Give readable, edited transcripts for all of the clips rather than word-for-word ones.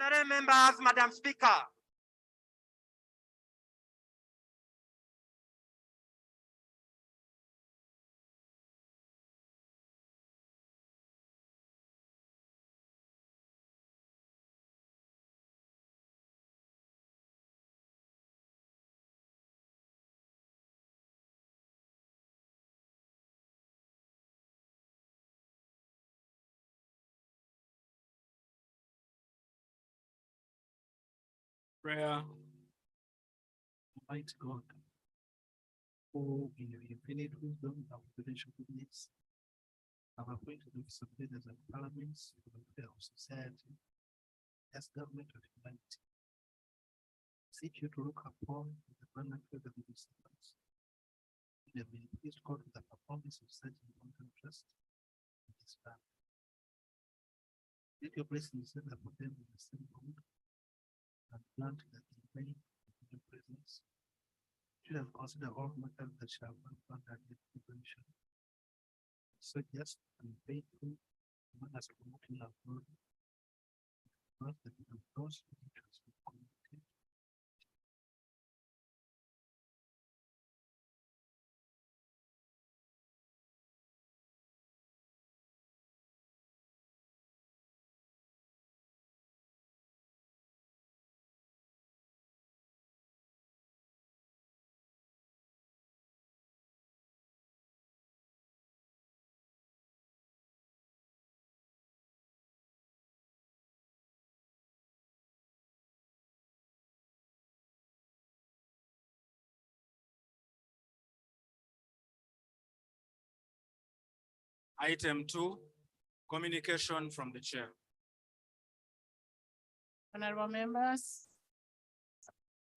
Honorable members, Madam Speaker. Prayer. Almighty God, who in your infinite wisdom and potential goodness have appointed office of leaders and parliaments for the welfare of society as government of humanity. Seek you to look upon the abundant favor of your servants. You have been pleased, God, with the performance of such important trust in this family. Let your blessings descend upon them in the same mood and grant that they may, in your presence, should have considered all matters that shall not find that preparation. So just and faithful, among us promoting our God, not that we have lost the interest of community. Item 2, communication from the chair. Honorable members,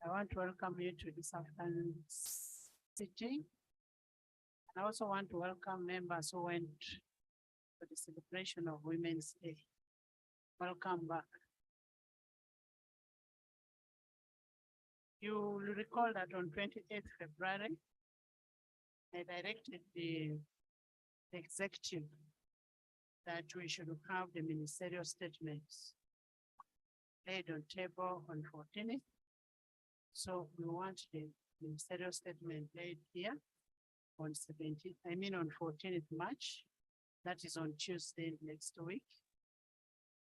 I want to welcome you to this afternoon's sitting. And I also want to welcome members who went to the celebration of Women's Day. Welcome back. You will recall that on 28th February, I directed the executive that we should have the ministerial statements laid on table on 14th. So we want the ministerial statement laid here on 17th, on 14th March. That is on Tuesday next week.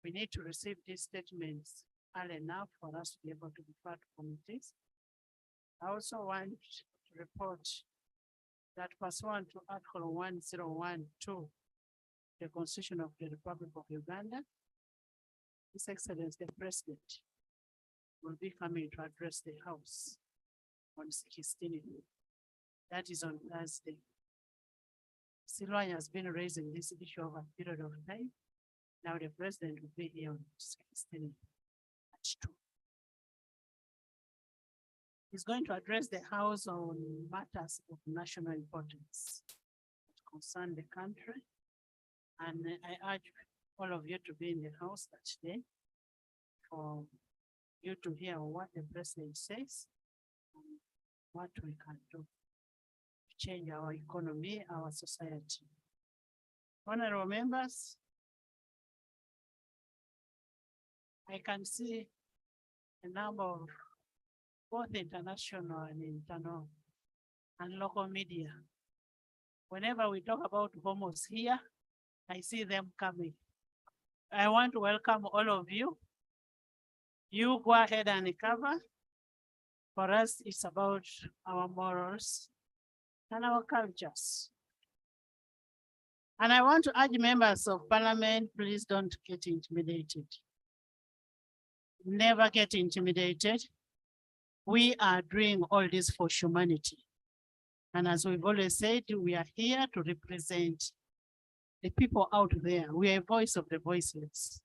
We need to receive these statements early enough for us to be able to refer to committees. I also want to report that pursuant to Article 1012, the Constitution of the Republic of Uganda, His Excellency the President will be coming to address the House on 16th. That is on Thursday. Silwanya has been raising this issue over a period of time. Now the President will be here on 16th at 2. He's going to address the House on matters of national importance that concern the country. And I urge all of you to be in the House that day for you to hear what the President says and what we can do to change our economy, our society. Honorable members, I can see a number of both international and internal and local media. Whenever we talk about homos here, I see them coming. I want to welcome all of you. You go ahead and cover. For us, it's about our morals and our cultures. And I want to urge members of parliament, please don't get intimidated. Never get intimidated. We are doing all this for humanity. And as we've always said, we are here to represent the people out there. We are a voice of the voiceless.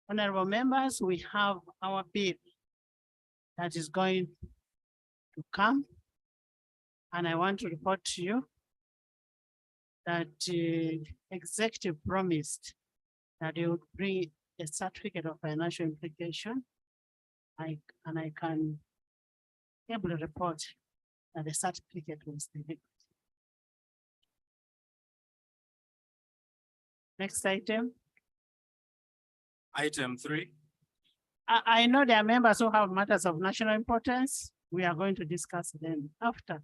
Honorable members, we have our bill that is going to come. And I want to report to you that executive promised that they would bring a certificate of financial implication. And I can able to report that the certificate was delivered. Next item. Item 3, I know there are members who have matters of national importance. We are going to discuss them after.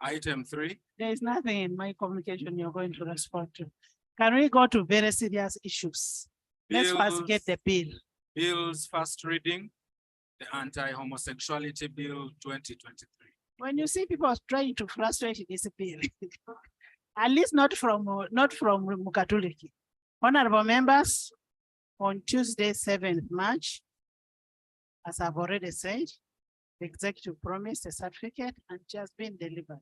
Item 3, There is nothing in my communication you're going to respond to. Can we go to very serious issues? Let's first get the bill. bills first reading, the Anti-homosexuality Bill 2023. When you see people trying to frustrate this bill, at least not from Mukatuliki. Honorable members, on Tuesday, 7th March, as I've already said, the executive promised a certificate and it has been delivered.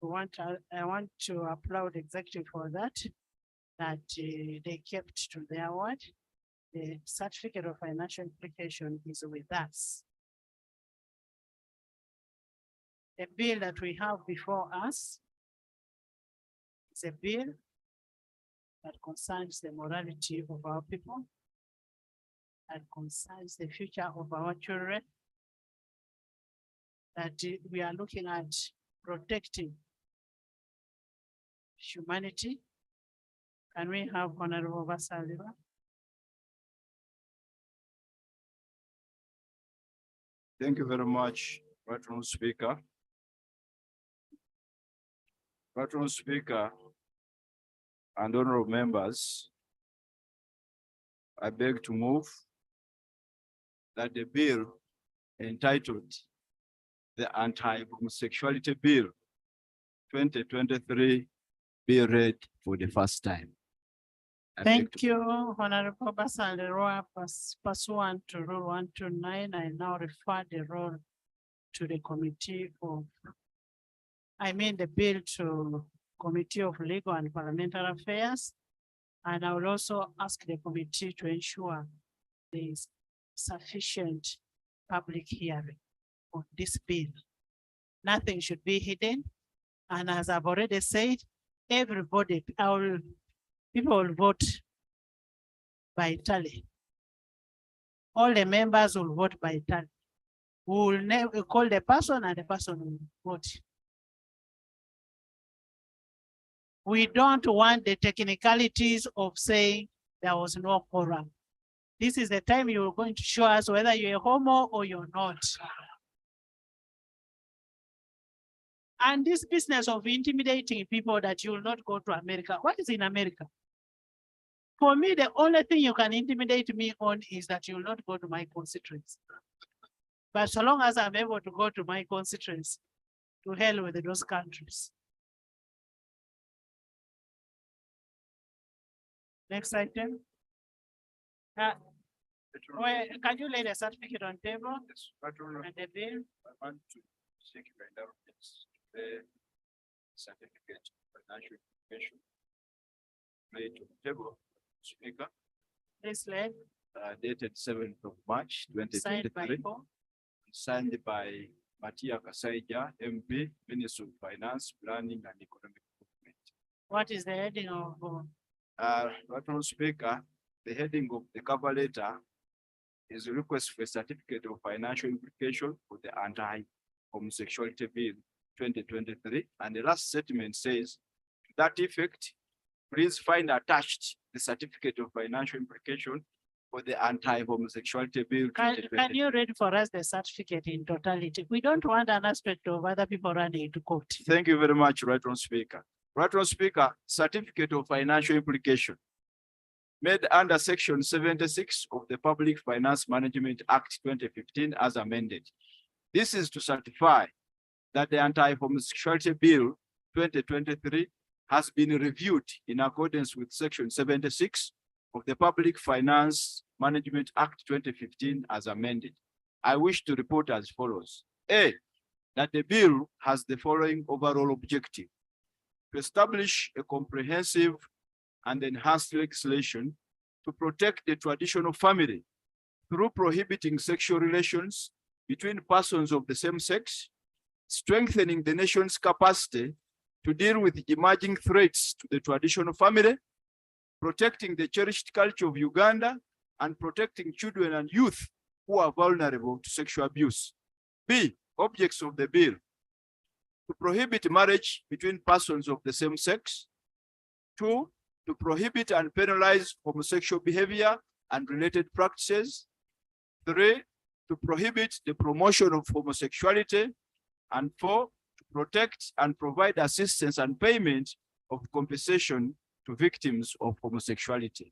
I want to applaud the executive for that they kept to their word. The certificate of financial implication is with us. The bill that we have before us is a bill that concerns the morality of our people, that concerns the future of our children, that we are looking at protecting humanity. Can we have Honorable Basaliva? Thank you very much, Patron Speaker. Patron Speaker and honorable members, I beg to move that the bill entitled the Anti-homosexuality Bill 2023 be read for the first time. Thank you, Honorable Basaliva. Pursuant to Rule 129, I now refer the role to the the bill to Committee of Legal and Parliamentary Affairs. And I will also ask the committee to ensure there is sufficient public hearing on this bill. Nothing should be hidden. And as I've already said, everybody, people will vote by tally. All the members will vote by tally. We will call the person and the person will vote. We don't want the technicalities of saying there was no quorum. This is the time you're going to show us whether you're a homo or you're not. And this business of intimidating people that you will not go to America. What is in America? For me, the only thing you can intimidate me on is that you will not go to my constituency. But so long as I'm able to go to my constituency, to hell with those countries. Next item. Can you lay the certificate on table? Yes, Patron, And the bill? I want to seek your indulgence to the certificate of financial information laid on the table, Speaker, This led, dated 7th of March, signed by 2023, who? signed by Matia Kasaija, MP, Minister of Finance, Planning and Economic Development. What is the heading of? Patron Speaker, the heading of the cover letter is a request for a certificate of financial implication for the Anti-homosexuality Bill 2023. And the last statement says, to that effect, please find attached the certificate of financial implication for the Anti-homosexuality Bill. Can you read for us the certificate in totality? We don't want an aspect of other people running into court. Thank you very much, Patron Speaker. Patron Speaker, certificate of financial implication made under Section 76 of the Public Finance Management Act 2015 as amended. This is to certify that the Anti-homosexuality Bill 2023 has been reviewed in accordance with Section 76 of the Public Finance Management Act 2015 as amended. I wish to report as follows. A, that the bill has the following overall objective: to establish a comprehensive and enhanced legislation to protect the traditional family through prohibiting sexual relations between persons of the same sex, strengthening the nation's capacity to deal with emerging threats to the traditional family, protecting the cherished culture of Uganda, and protecting children and youth who are vulnerable to sexual abuse. B, objects of the bill: to prohibit marriage between persons of the same sex. 2, to prohibit and penalize homosexual behavior and related practices. 3, to prohibit the promotion of homosexuality, and 4, to protect and provide assistance and payment of compensation to victims of homosexuality.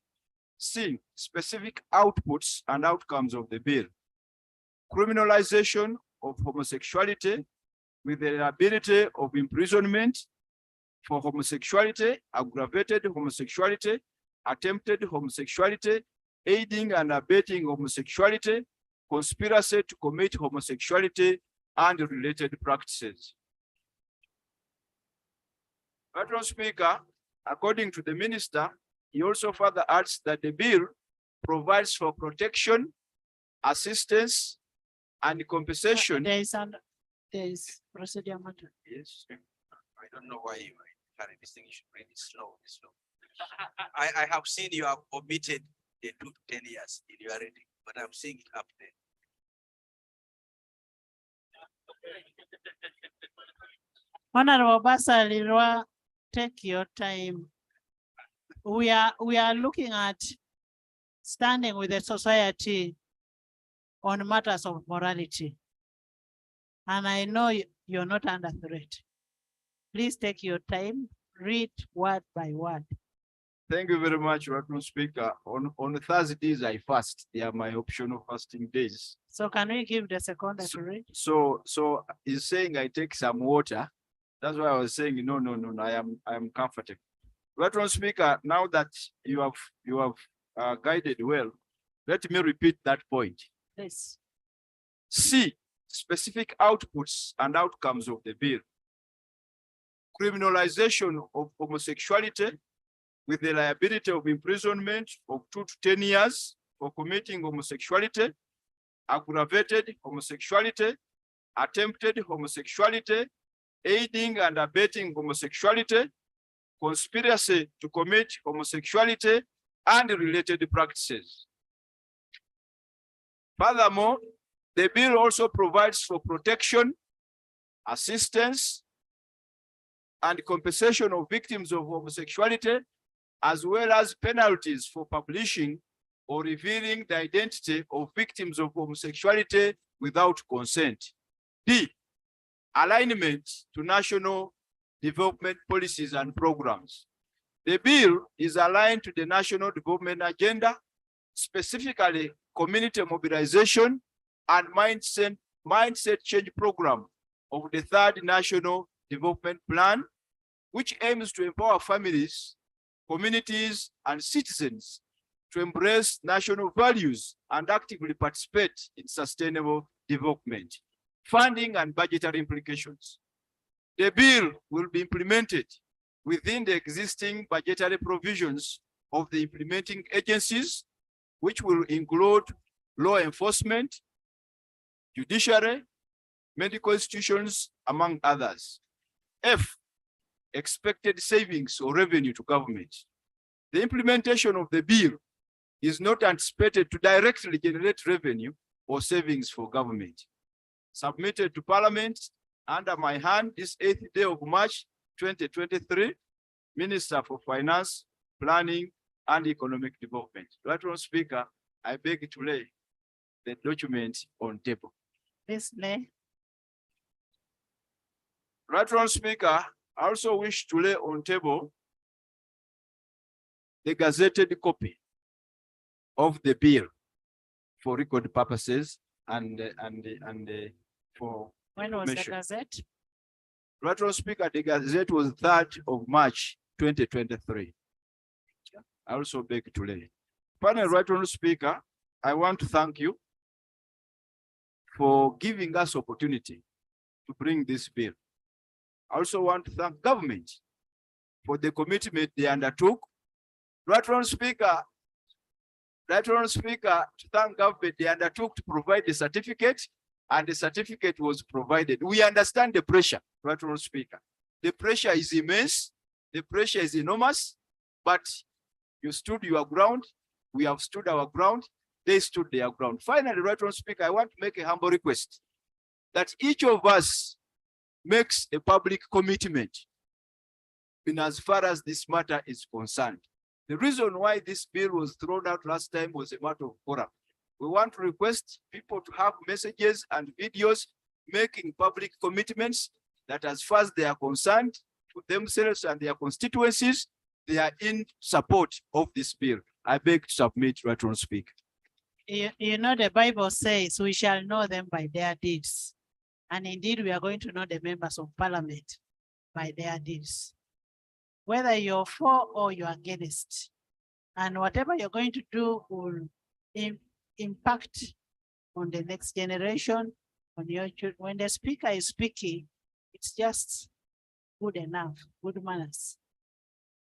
C, specific outputs and outcomes of the bill. Criminalization of homosexuality with the liability of imprisonment for homosexuality, aggravated homosexuality, attempted homosexuality, aiding and abetting homosexuality, conspiracy to commit homosexuality, and related practices. Madam Speaker, according to the minister, he also further adds that the bill provides for protection, assistance, and compensation. There is procedure matter. Yes. I don't know why you carry this thing. You should read it slow. I have seen you have omitted the 2 to 10 years in your reading, but I'm seeing it up there. Honorable Basalirwa, take your time. We are looking at standing with the society on matters of morality. And I know you're not under threat. Please take your time, read word by word. Thank you very much, Madam Speaker. On Thursdays, I fast. They are my optional fasting days. So can we give the seconder to read? So he's saying I take some water. That's why I was saying, no, I am comfortable. Madam Speaker, now that you have guided well, let me repeat that point. Please. C, specific outputs and outcomes of the bill. Criminalization of homosexuality with the liability of imprisonment of 2 to 10 years for committing homosexuality, aggravated homosexuality, attempted homosexuality, aiding and abetting homosexuality, conspiracy to commit homosexuality, and related practices. Furthermore, the bill also provides for protection, assistance, and compensation of victims of homosexuality, as well as penalties for publishing or revealing the identity of victims of homosexuality without consent. D, alignment to national development policies and programs. The bill is aligned to the national development agenda, specifically community mobilization and mindset change program of the 3rd National Development Plan, which aims to empower families, communities, and citizens to embrace national values and actively participate in sustainable development. Funding and budgetary implications. The bill will be implemented within the existing budgetary provisions of the implementing agencies, which will include law enforcement, judiciary, medical institutions, among others. F, expected savings or revenue to government. The implementation of the bill is not anticipated to directly generate revenue or savings for government. Submitted to Parliament under my hand this 8th day of March 2023, Minister for Finance, Planning, and Economic Development. Madam Speaker, I beg to lay the document on table. Please lay. Madam Speaker, I also wish to lay on table the gazetted copy of the bill for record purposes and for When was the information. gazette? Madam Speaker, the gazette was 3rd of March 2023. I also beg to lay. Panel Madam Speaker, I want to thank you for giving us opportunity to bring this bill. I also want to thank government for the commitment they undertook. Madam Speaker, to thank government, they undertook to provide the certificate, and the certificate was provided. We understand the pressure, Madam Speaker. The pressure is immense, the pressure is enormous, but you stood your ground, we have stood our ground, they stood their ground. Finally, Madam Speaker, I want to make a humble request that each of us makes a public commitment in as far as this matter is concerned. The reason why this bill was thrown out last time was a matter of forum. We want to request people to have messages and videos making public commitments that as far as they are concerned to themselves and their constituencies, they are in support of this bill. I beg to submit, Right Honourable Speaker. You know, the Bible says we shall know them by their deeds. And indeed, we are going to know the members of parliament by their deeds. Whether you're for or you're against. And whatever you're going to do will impact on the next generation, on your children. When the speaker is speaking, it's just good enough, good manners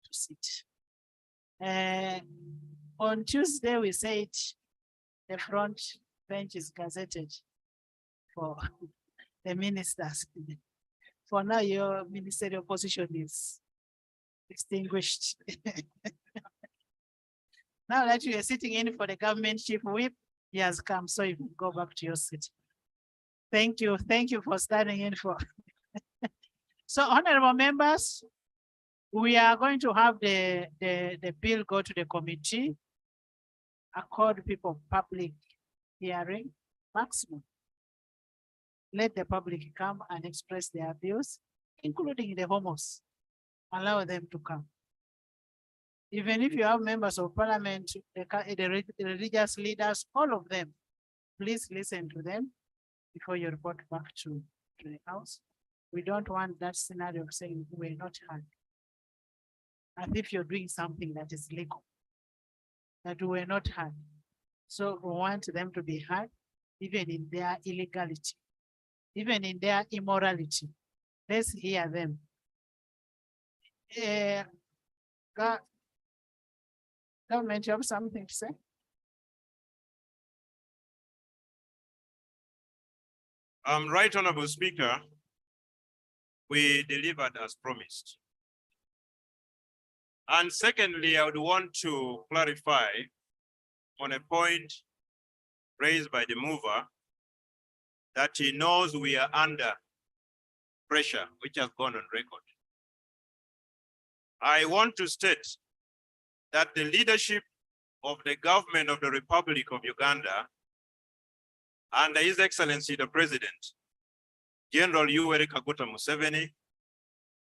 to sit. On Tuesday, we said the front bench is gazetted for the ministers. For now, your ministerial position is extinguished. Now that you are sitting in for the government chief whip, he has come, so you can go back to your seat. Thank you for standing in for. So, honorable members, we are going to have the bill go to the committee, accord people public hearing maximum. Let the public come and express their views, including the homos. Allow them to come. Even if you have members of parliament, the religious leaders, all of them, please listen to them before you report back to the house. We don't want that scenario of saying we're not heard. As if you're doing something that is legal, that we're not heard. So we want them to be heard, even in their illegality, even in their immorality. Let's hear them. Government, you have something to say? Right Honorable Speaker, we delivered as promised. And secondly, I would want to clarify on a point raised by the mover that he knows we are under pressure, which has gone on record. I want to state that the leadership of the government of the Republic of Uganda under His Excellency the President, General Yoweri Kaguta Museveni,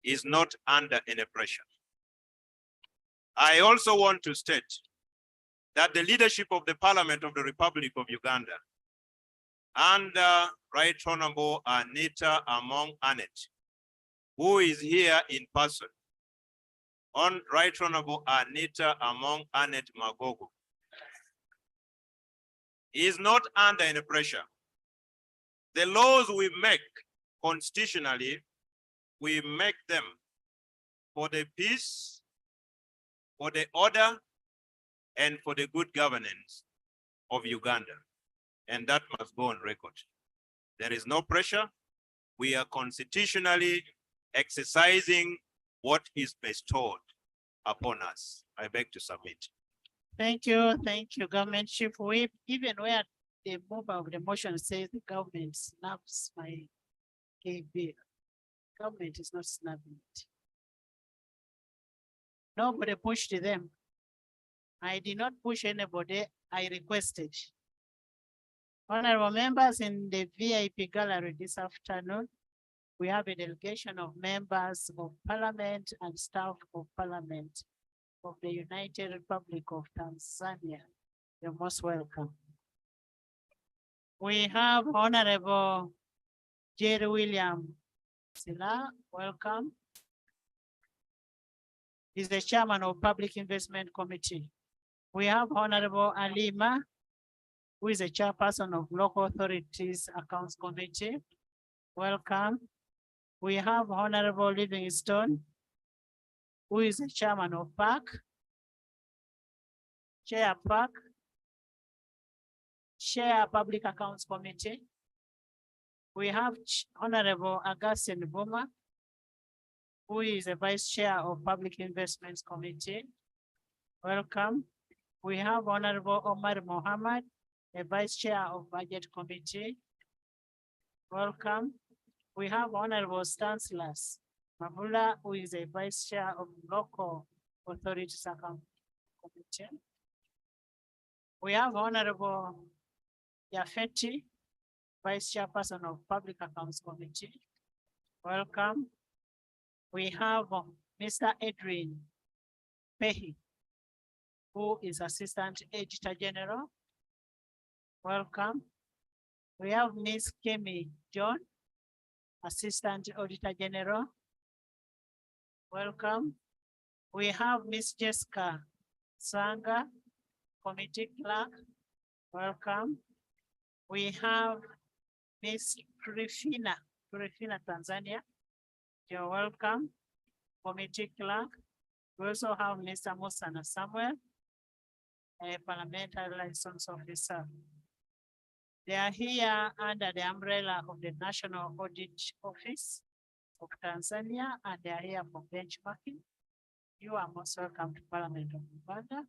is not under any pressure. I also want to state that the leadership of the Parliament of the Republic of Uganda under Right Honorable Anita Among Anet, who is here in person, on Right Honorable Anita Among Anet Magogo, is not under any pressure. The laws we make constitutionally, we make them for the peace, for the order, and for the good governance of Uganda. And that must go on record. There is no pressure. We are constitutionally exercising what is bestowed upon us. I beg to submit. Thank you, Government Chief Whip. Even where the mover of the motion says the government snaps my KB, government is not snapping it. Nobody pushed them. I did not push anybody, I requested. Honorable members in the VIP gallery this afternoon, we have a delegation of members of parliament and staff of parliament of the United Republic of Tanzania. You're most welcome. We have Honorable Jerry William Sila, welcome. He's the chairman of Public Investment Committee. We have Honorable Alima, who is the chairperson of Local Authorities Accounts Committee. Welcome. We have Honorable Livingstone, who is the chairman of PAC, Chair PAC, Chair Public Accounts Committee. We have Honorable Augustine Boma, who is the Vice Chair of Public Investments Committee. Welcome. We have Honorable Omar Mohammed, the Vice Chair of Budget Committee. Welcome. We have Honorable Stanislaus Mabula, who is a Vice Chair of Local Authorities Account Committee. We have Honorable Yafeti, Vice Chairperson of Public Accounts Committee. Welcome. We have Mr. Edwin Pehi, who is Assistant Editor General. Welcome. We have Ms. Kemi John, Assistant Auditor General. Welcome. We have Ms. Jessica Sanga, Committee Clerk. Welcome. We have Ms. Purifina Tanzania. You're welcome. Committee Clerk. We also have Mr. Musana Samuel, a Parliamentary License Officer. They are here under the umbrella of the National Audit Office of Tanzania, and they are here for benchmarking. You are most welcome to Parliament of Uganda.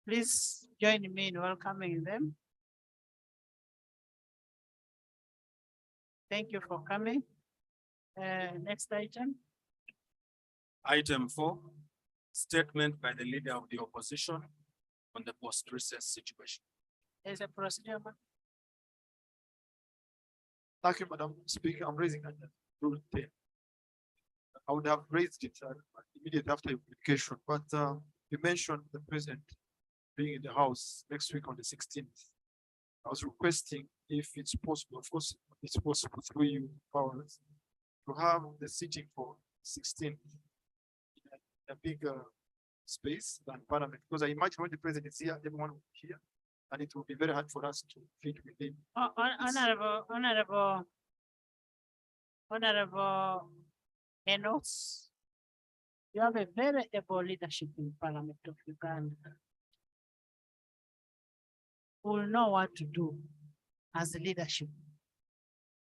Please join me in welcoming them. Thank you for coming. Next item. Item 4, statement by the leader of the opposition on the post-recess situation. There's a procedure. Thank you, Madam Speaker. I'm raising under Rule 10. I would have raised it immediately after implication, but you mentioned the president being in the House next week on the 16th. I was requesting if it's possible, of course, it's possible through you powers, to have the sitting for 16th in a bigger space than Parliament, because I imagine when the president is here, everyone will be here, and it will be very hard for us to fit within. Honorable Enos, you have a very able leadership in Parliament of Uganda. Who will know what to do as a leadership.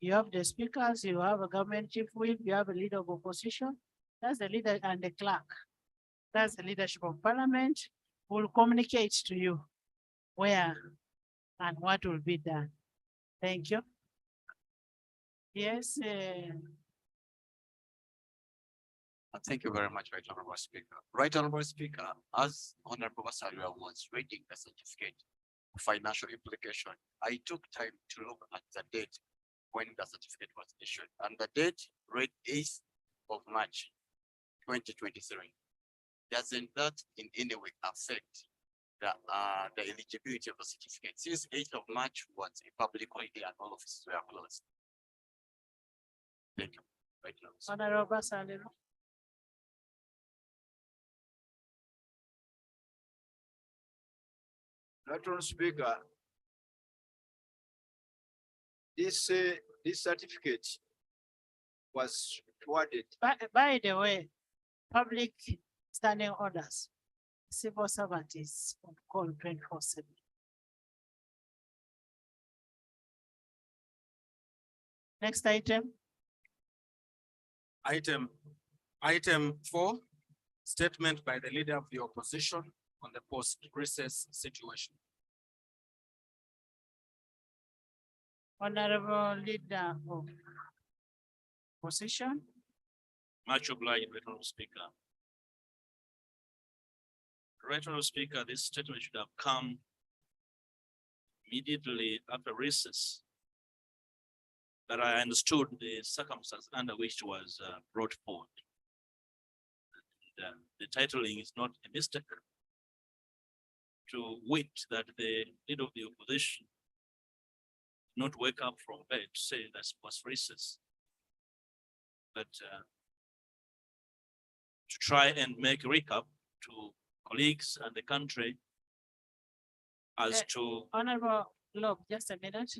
You have the speakers, you have a government chief whip, you have a leader of opposition. That's the leader and the clerk. That's the leadership of Parliament. Who will communicate to you where and what will be done. Thank you. Yes. Thank you very much, Right Honorable Speaker. Right Honorable Speaker, as Honorable Basalia was reading the certificate of financial implication, I took time to look at the date when the certificate was issued, and the date read 8th of March 2023. Doesn't that in any way affect the eligibility of the certificate, since 8th of March was a public holiday and all offices were closed? Thank you. Right now. Honorable Basalia. Madam Speaker, this certificate was awarded. By the way, public standing orders, civil servant is on call 24/7. Next item. Item 4, statement by the leader of the opposition on the post-recess situation. Honorable leader of opposition. Much obliged, Right Honorable Speaker. Right Honorable Speaker, this statement should have come immediately after recess, that I understood the circumstance under which it was brought forward. And, the titling is not a mistake. To wit that the leader of the opposition not wake up from bed to say that was recess, but to try and make a recap to colleagues and the country as to. Honorable, look, just a minute.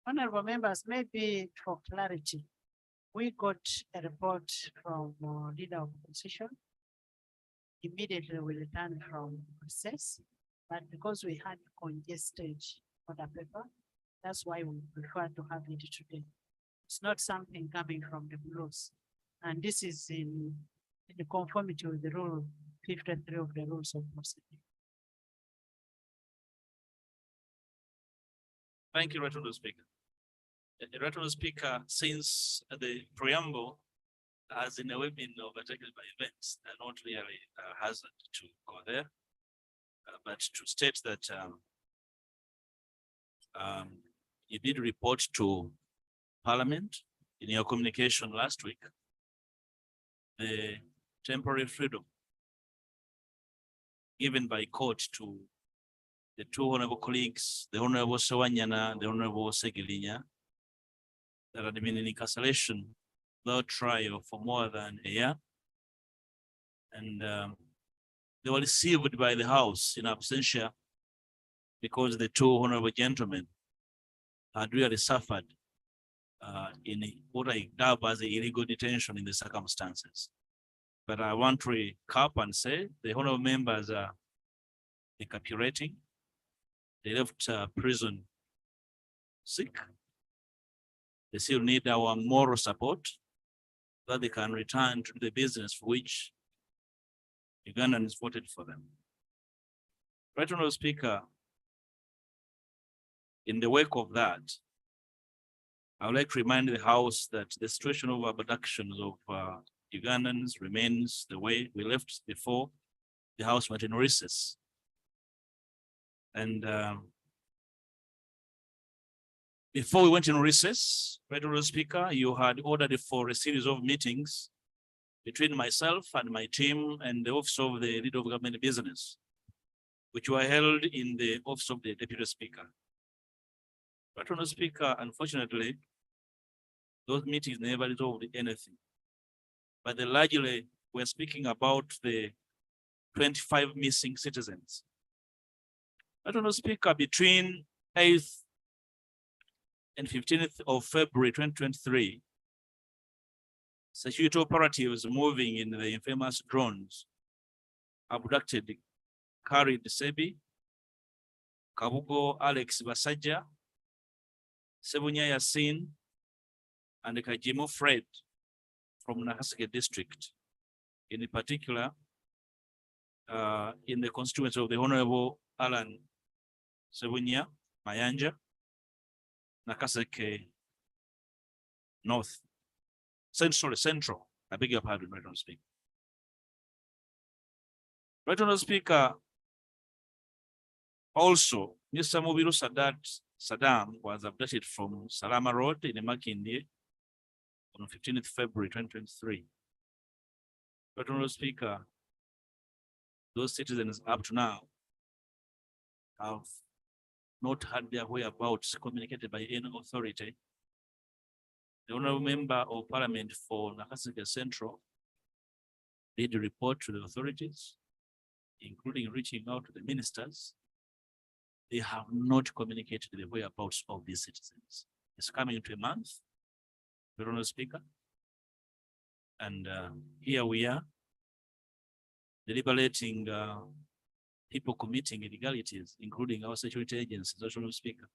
Honorable members, maybe for clarity, we got a report from leader of opposition. Immediately we returned from recess, but because we had congested on the paper, that's why we prefer to have it today. It's not something coming from the rules, and this is in conformity with the rule 53 of the rules of procedure. Thank you, Right Honorable Speaker. Right Honorable Speaker, since the preamble has in a way been overtaken by events, and not really a hazard to go there, but to state that You did report to Parliament in your communication last week, the temporary freedom given by court to the two honorable colleagues, the Honorable Sawanyana, the Honorable Segilinya, that had been in incarceration without trial for more than a year. And they were received by the House in absentia because the two honorable gentlemen had really suffered in what I dub as the illegal detention in the circumstances. But I want to recap and say the honorable members are recapitulating. They left prison sick. They still need our moral support so that they can return to the business for which Ugandans voted for them. Right, Honorable Speaker, in the wake of that, I would like to remind the House that the situation of abductions of Ugandans remains the way we left before the House went in recess. And before we went in recess, Honorable Speaker, you had ordered for a series of meetings between myself and my team and the Office of the Leader of Government Business, which were held in the Office of the Deputy Speaker. But Honorable Speaker, unfortunately, those meetings never resolved anything. But they largely were speaking about the 25 missing citizens. But Honorable Speaker, between 8th and 15th of February 2023, security operatives moving in the infamous drones abducted, carried Sebi, Kabugo Alex Basaja, Sebunya Yasin, and Kajimo Fred from Nahasake district, in particular, in the constituency of the Honorable Alan Sebunya, Mayanja, Nakaseke North, Central, I beg your pardon, Right Honorable Speaker. Right Honorable Speaker, also, Mr. Mubiru Saddam was abducted from Salama Road in Makindye on 15th February 2023. Right Honorable Speaker, those citizens up to now have not had their whereabouts communicated by any authority. The Honorable Member of Parliament for Nakaseke Central did report to the authorities, including reaching out to the ministers. They have not communicated the whereabouts of these citizens. It's coming into a month, the Honorable Speaker. And here we are, deliberating people committing illegalities, including our security agencies, Honorable Speaker.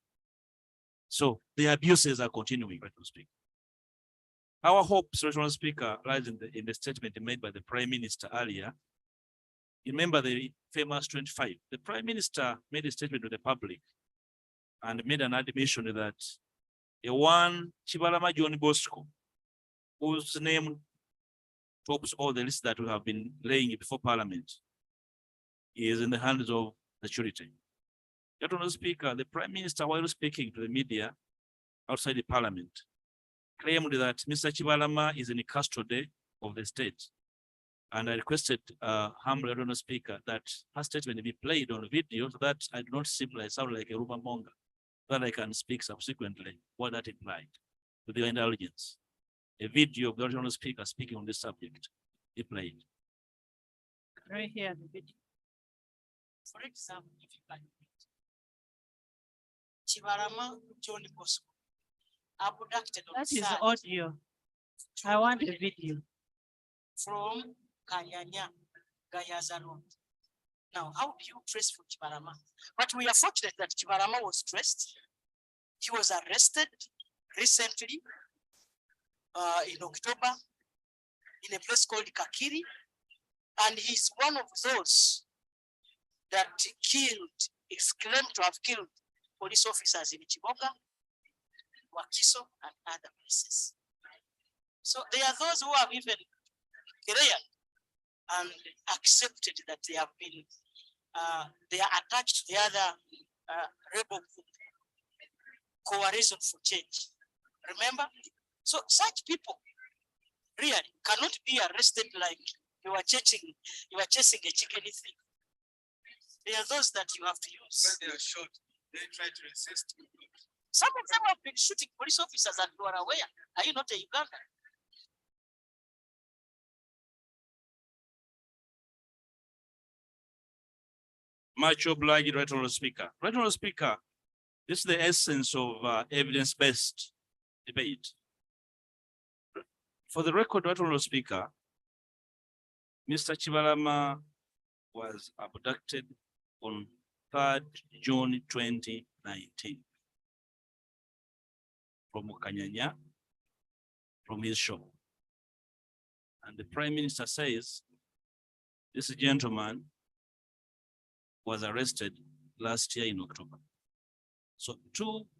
So the abuses are continuing, Honorable Speaker. Our hopes, Honorable Speaker, lies in the statement made by the Prime Minister earlier. You remember the famous 25. The Prime Minister made a statement to the public and made an admission that a one Chibalama John Bosco, whose name tops all the lists that we have been laying before Parliament, is in the hands of the security. Honorable Speaker, the Prime Minister, while speaking to the media outside the Parliament, claimed that Mr. Chibalama is in custody of the state. And I requested humbly, Honorable Speaker, that her statement be played on video so that I do not simply sound like a rumor monger, that I can speak subsequently what that implied, with your indulgence. A video of the Honorable Speaker speaking on this subject be played. Right here, the video. For example, if you can Chibarama John Bosco abducted on That is Saturday audio. I want a video. from Kanyanya, Gayaza Road. Now, how do you trace for Chibarama? But we are fortunate that Chibarama was traced. He was arrested recently in October in a place called Kakiri, and he's one of those that killed, is claimed to have killed police officers in Chiboga, Wakiso, and other places. So there are those who have even cleared and accepted that they have been, they are attached to the other rebel group. coalition for change. Remember? So such people really cannot be arrested like you are chasing a chicken thief. There are those that you have to use. When they are shot, they try to resist. Some of them have been shooting police officers and you are aware. Are you not a Uganda? Much obliged, Right Honorable Speaker. Right Honorable Speaker, this is the essence of evidence-based debate. For the record, Right Honorable Speaker, Mr. Chibalama was abducted on 3rd June 2019 from Kanyanya, from his shop. And the Prime Minister says this gentleman was arrested last year in October. So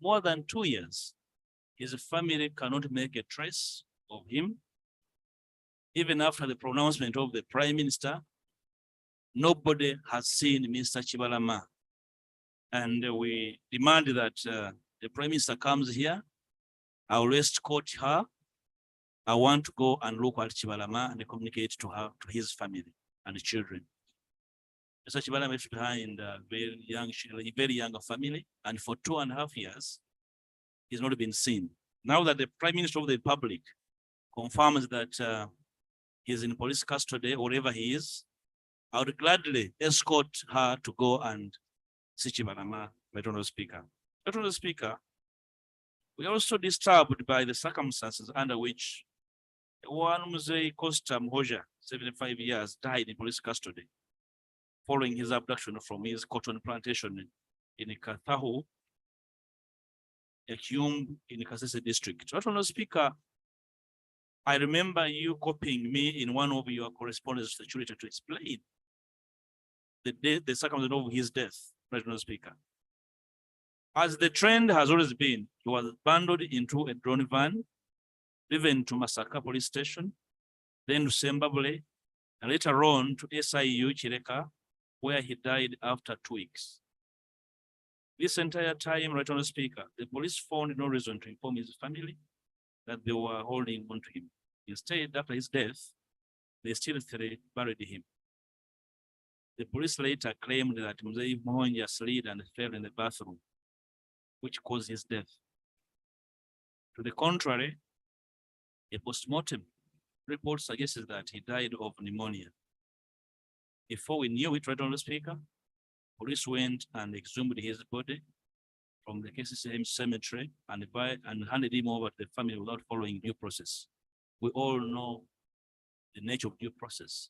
more than 2 years, his family cannot make a trace of him. Even after the pronouncement of the Prime Minister, nobody has seen Mr. Chibalama. And we demand that the Prime Minister comes here. I will escort her. I want to go and look at Chibalama and communicate to her, to his family and children. Mr. Chibalama left behind a very young family, and for 2.5 years, he's not been seen. Now that the Prime Minister of the Republic confirms that he's in police custody, wherever he is, I would gladly escort her to go and see Chibalama, Right Honorable Speaker. Right Honorable Speaker, we are also disturbed by the circumstances under which one Mzee Costa Mhoja, 75 years, died in police custody following his abduction from his cotton plantation in Kathahu, Ekyum in Kasese district. Right Honorable Speaker, I remember you copying me in one of your correspondence to the Security to explain the circumstance of his death, Right Honorable Speaker. As the trend has always been, he was bundled into a drone van, driven to Masaka police station, then to Sembabule, and later on to SIU Chireka, where he died after 2 weeks. This entire time, Right Honorable Speaker, the police found no reason to inform his family that they were holding on to him. Instead, after his death, they still buried him. The police later claimed that Mzee Mhoja slid and fell in the bathroom, which caused his death. To the contrary, a postmortem report suggests that he died of pneumonia. Before we knew it, Right Honorable Speaker, police went and exhumed his body from the KCCM cemetery and handed him over to the family without following due process. We all know the nature of due process.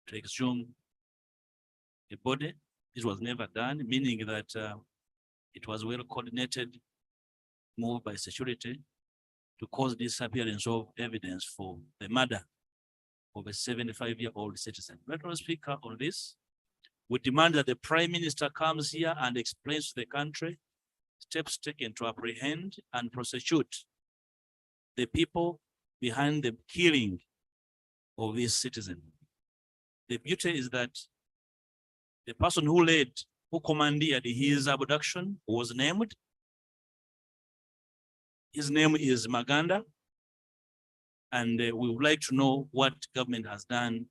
To exhume a body, this was never done, meaning that it was well coordinated move by security to cause disappearance of evidence for the murder of a 75-year-old citizen. Right Honorable Speaker, on this, we demand that the Prime Minister comes here and explains to the country steps taken to apprehend and prosecute the people behind the killing of this citizen. The beauty is that the person who commandeered his abduction was named. His name is Maganda. And we would like to know what government has done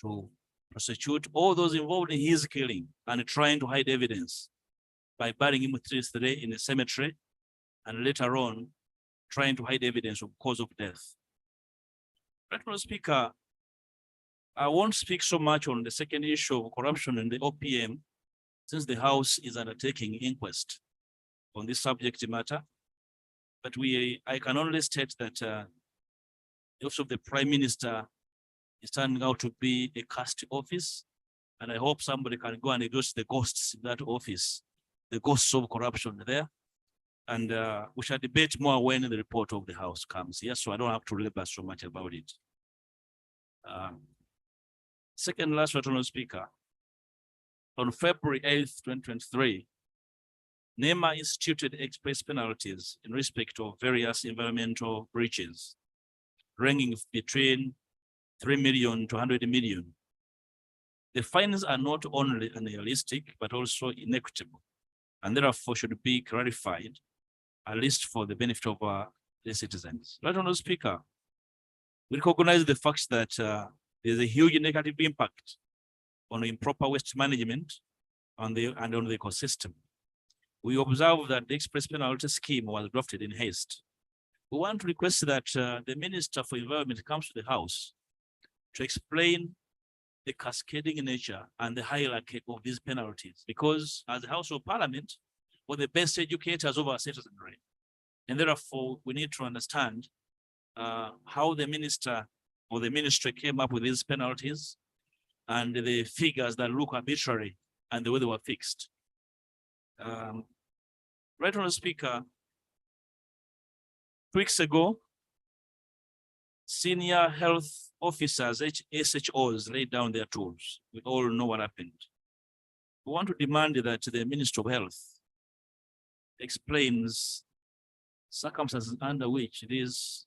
to prosecute all those involved in his killing and trying to hide evidence by burying him 3 days in a cemetery and later on trying to hide evidence of cause of death. Right Honorable Speaker, I won't speak so much on the second issue of corruption in the OPM since the House is undertaking inquest on this subject matter. But I can only state that the office of the Prime Minister is turning out to be a caste office. And I hope somebody can go and exhaust the ghosts in that office, the ghosts of corruption there. And we shall debate more when the report of the House comes here. So I don't have to labor so much about it. Second last, Right Honorable Speaker, on February 8th, 2023, NEMA instituted express penalties in respect of various environmental breaches, ranging between 3 million to 100 million. The fines are not only unrealistic, but also inequitable, and therefore should be clarified at least for the benefit of the citizens. Right, Honorable Speaker, we recognize the fact that there's a huge negative impact on improper waste management on the ecosystem. We observe that the express penalty scheme was drafted in haste. We want to request that the Minister for Environment comes to the House to explain the cascading nature and the hierarchy of these penalties, because as the House of Parliament, we're the best educators of our citizenry. And therefore, we need to understand how the minister or the ministry came up with these penalties and the figures that look arbitrary and the way they were fixed. Right, Honorable Speaker, 2 weeks ago, senior health officers, SHOs, laid down their tools. We all know what happened. We want to demand that the Minister of Health explains circumstances under which these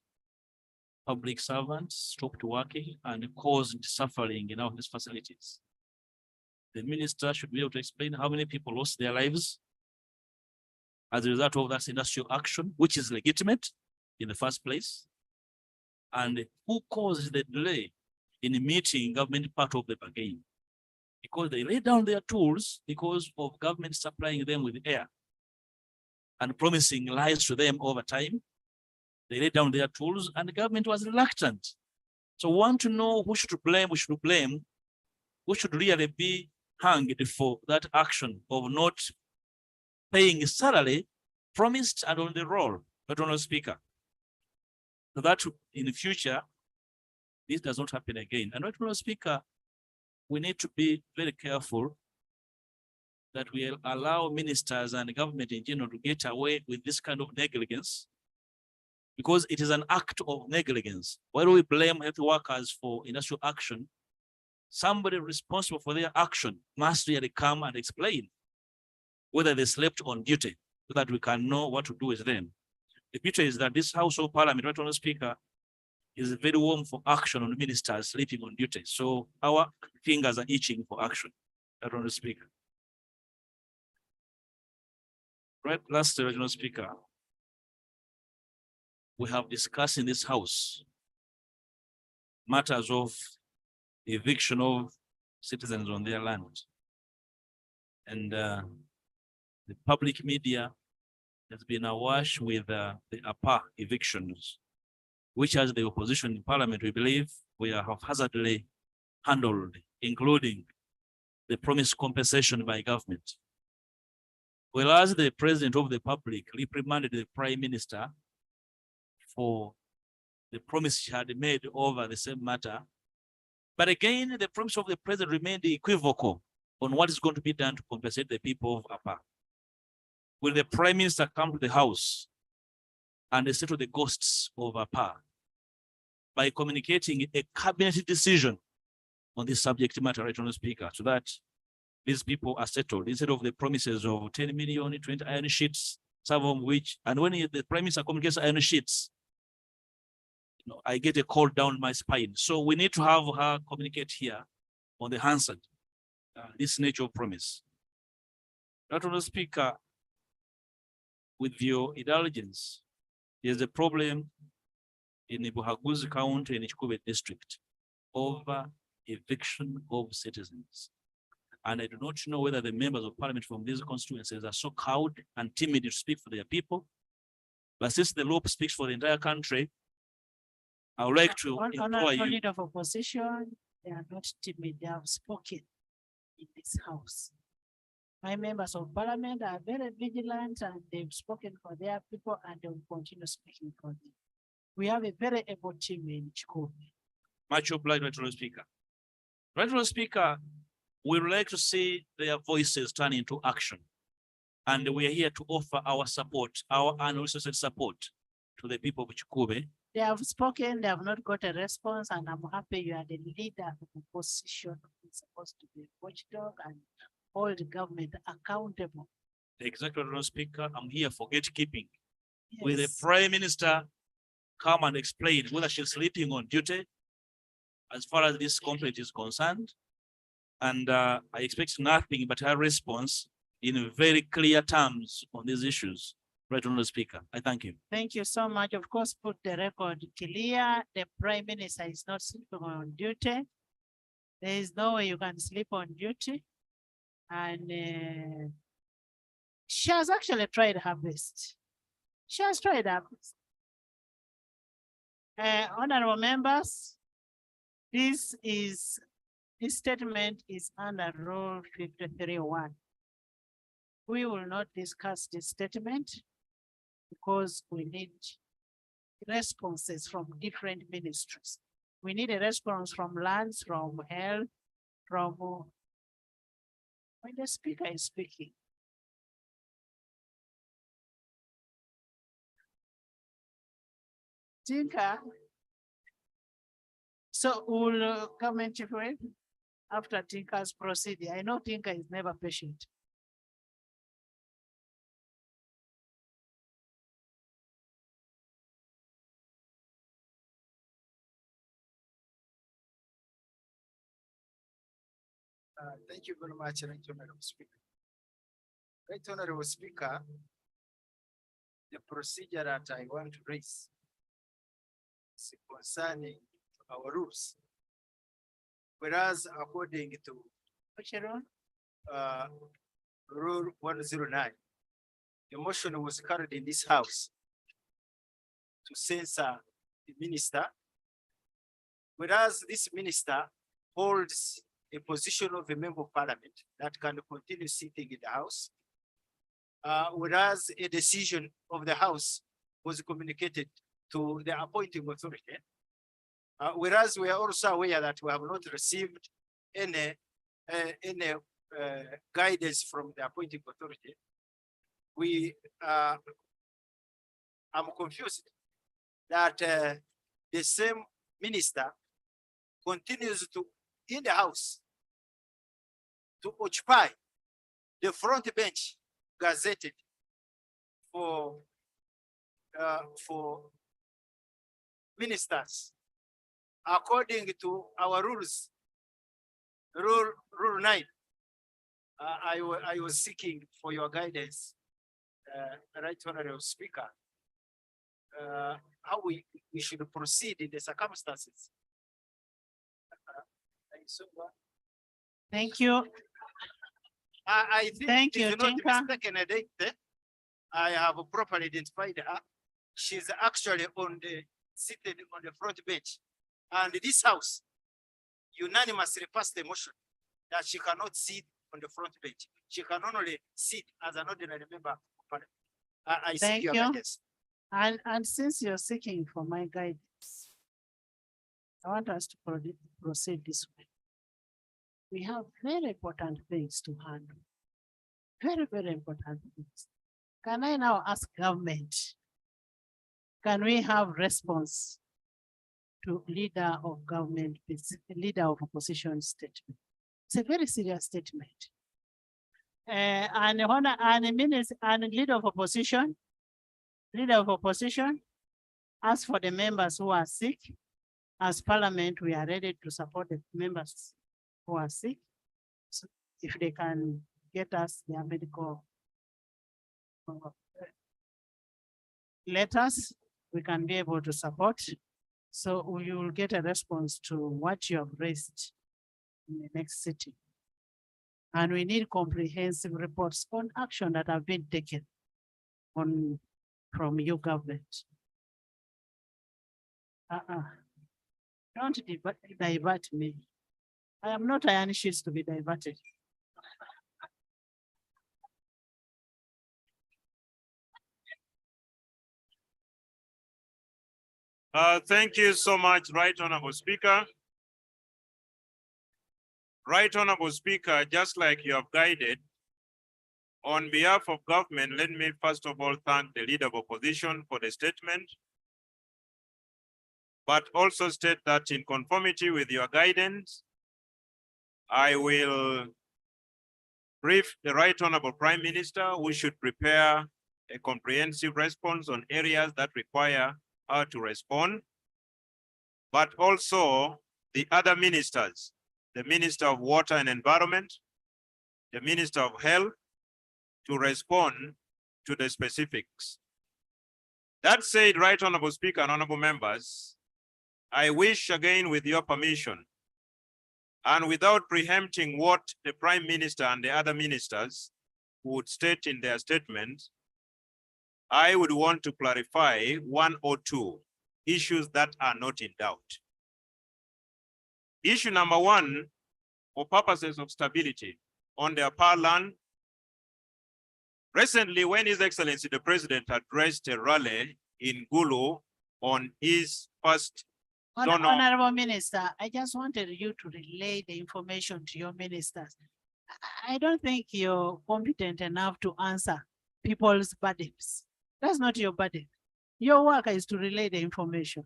public servants stopped working and caused suffering in our health facilities. The minister should be able to explain how many people lost their lives as a result of that industrial action, which is legitimate in the first place, and who caused the delay in meeting government part of the bargain, because they laid down their tools because of government supplying them with air and promising lies to them over time. They laid down their tools and the government was reluctant. So we want to know who should blame, who should really be hanged for that action of not paying a salary promised and on the roll, but Honorable Speaker. So that in the future, this does not happen again. And Honorable Speaker, we need to be very careful that we allow ministers and the government in general to get away with this kind of negligence, because it is an act of negligence. Why do we blame health workers for industrial action? Somebody responsible for their action must really come and explain whether they slept on duty so that we can know what to do with them. The picture is that this House of Parliament, right, Honorable Speaker, is very warm for action on ministers sleeping on duty. So our fingers are itching for action, right, Honorable Speaker. Right, last, Honorable Speaker, we have discussed in this House matters of eviction of citizens on their land. And the public media has been awash with the APA evictions, which as the opposition in Parliament, we believe we are haphazardly handled, including the promised compensation by government. Whereas the President of the Republic reprimanded the Prime Minister for the promise she had made over the same matter. But again, the promise of the President remained equivocal on what is going to be done to compensate the people of APA. Will the Prime Minister come to the House and settle the ghosts of APA by communicating a cabinet decision on this subject matter, right, Honorable Speaker, so that these people are settled instead of the promises of 10 million, 20 iron sheets, some of which, and when the Prime Minister communicates iron sheets, I get a cold down my spine. So we need to have her communicate here on the Hansard, this nature of promise. Honorable Speaker, with your indulgence, there's a problem in Buhaguzi County and Chikube District over eviction of citizens. And I do not know whether the members of Parliament from these constituencies are so cowed and timid to speak for their people. But since the law speaks for the entire country, I would like to implore you. Leader of opposition, they are not timid, they have spoken in this House. My members of Parliament are very vigilant and they've spoken for their people and they will continue speaking for them. We have a very able team in Chikube. Much obliged, Right Honorable Speaker. Right Honorable Speaker, we would like to see their voices turn into action. And we are here to offer our support, our unrestricted support to the people of Chikube. They have spoken, they have not got a response, and I'm happy you are the leader of the opposition who is supposed to be a watchdog and hold the government accountable. Exactly, Honorable Speaker. I'm here for gatekeeping. Yes. Will the Prime Minister come and explain whether she's sleeping on duty as far as this complaint is concerned? And I expect nothing but her response in very clear terms on these issues. Right Honorable Speaker, I thank you. Thank you so much. Of course, put the record clear. The Prime Minister is not sleeping on duty. There is no way you can sleep on duty. And she has actually tried her best. She has tried her best. Honorable members, this statement is under Rule 53(1). We will not discuss this statement because we need responses from different ministries. We need a response from lands, from health, from when the speaker is speaking. Tinka. So we'll comment if we after Tinka's proceeding. I know Tinka is never patient. Thank you very much, Right Honorable Speaker. Right Honorable Speaker, the procedure that I want to raise is concerning our rules. Whereas according to Which rule? Rule 109, the motion was carried in this house to censor the minister, whereas this minister holds a position of a member of parliament that can continue sitting in the house, whereas a decision of the house was communicated to the appointing authority. Whereas we are also aware that we have not received any guidance from the appointing authority. I'm confused that the same minister continues to in the house to occupy the front bench gazetted for ministers. According to our rules, rule 9, I was seeking for your guidance, Right Honorable Speaker, how we should proceed in the circumstances. Thank you. I think Thank it is you, not Tinka. mistaken identity. I have properly identified her. She's actually seated on the front bench. And this house unanimously passed the motion that she cannot sit on the front bench. She can only sit as an ordinary member of parliament. I seek Thank your you. guidance. And since you're seeking for my guidance, I want us to proceed this way. We have very important things to handle. Very, very important things. Can I now ask government? Can we have response to leader of government, leader of opposition statement? It's a very serious statement. And leader of opposition, as for the members who are sick, as parliament, we are ready to support the members who are sick. So if they can get us their medical letters, we can be able to support. So we will get a response to what you have raised in the next sitting. And we need comprehensive reports on action that have been taken from your government. Don't divert me. I am not anxious to be diverted. Thank you so much, Right Honorable Speaker. Right Honorable Speaker, just like you have guided, on behalf of government, let me first of all thank the leader of opposition for the statement, but also state that in conformity with your guidance, I will brief the Right Honorable Prime Minister who should prepare a comprehensive response on areas that require her to respond, but also the other ministers, the Minister of Water and Environment, the Minister of Health, to respond to the specifics. That said, Right Honorable Speaker and honorable members, I wish again with your permission and without preempting what the Prime Minister and the other ministers would state in their statement, I would want to clarify one or two issues that are not in doubt. Issue number one, for purposes of stability on the upper land. Recently, when His Excellency the President addressed a rally in Gulu on his first zonal. Honorable Minister, I just wanted you to relay the information to your ministers. I don't think you're competent enough to answer people's burdens. That's not your burden. Your work is to relay the information.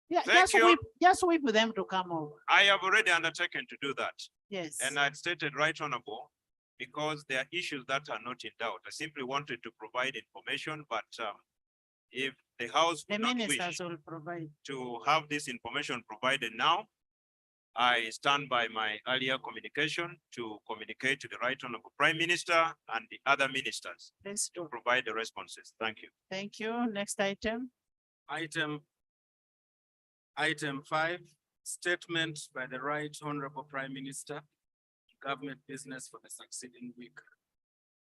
Yeah, Thank you. just wait for them to come over. I have already undertaken to do that. Yes. And I stated Right Honorable, because there are issues that are not in doubt. I simply wanted to provide information, but if the House The would not wish ministers will provide. to have this information provided now, I stand by my earlier communication to communicate to the Right Honorable Prime Minister and the other ministers Let's to do. provide the responses. Thank you. Thank you. Next item. Item 5, statement by the Right Honorable Prime Minister, government business for the succeeding week,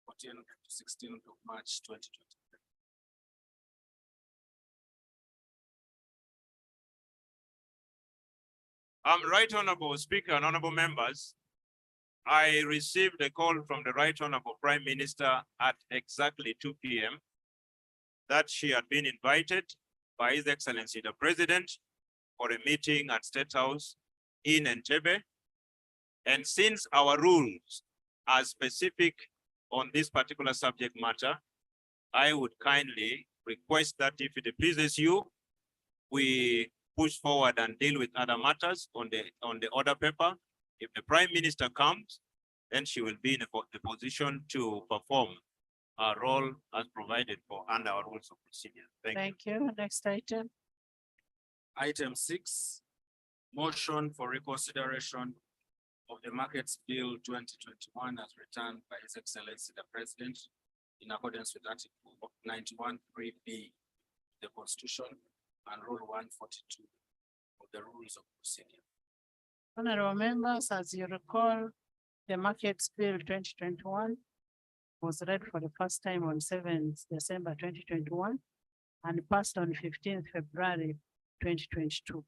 14th to 16th of March 2023. Right Honorable Speaker and honorable members, I received a call from the Right Honorable Prime Minister at exactly 2 p.m. that she had been invited by His Excellency the President for a meeting at State House in Entebbe. And since our rules are specific on this particular subject matter, I would kindly request that if it pleases you, we push forward and deal with other matters on the order paper. If the Prime Minister comes, then she will be in the position to perform our role as provided for under our rules of procedure. Thank you. Thank you. Next item. Item 6, motion for reconsideration of the Markets Bill 2021 as returned by His Excellency the President in accordance with Article 91(3)(b) the Constitution and Rule 142 of the Rules of Procedure. Honorable members, as you recall, the Markets Bill 2021 was read for the first time on 7th December 2021 and passed on 15th February 2022.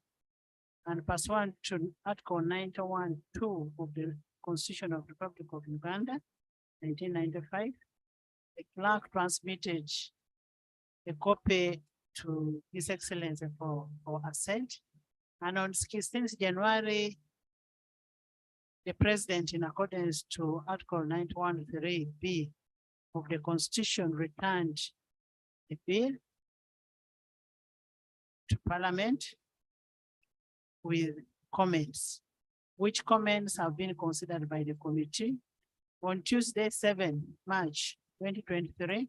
And pursuant to Article 91(2) of the Constitution of the Republic of Uganda, 1995, the clerk transmitted a copy to His Excellency for assent. And on 16th January, the President, in accordance to Article 91(3)(b) of the Constitution, returned the bill to Parliament with comments, which comments have been considered by the committee. On Tuesday, 7 March 2023,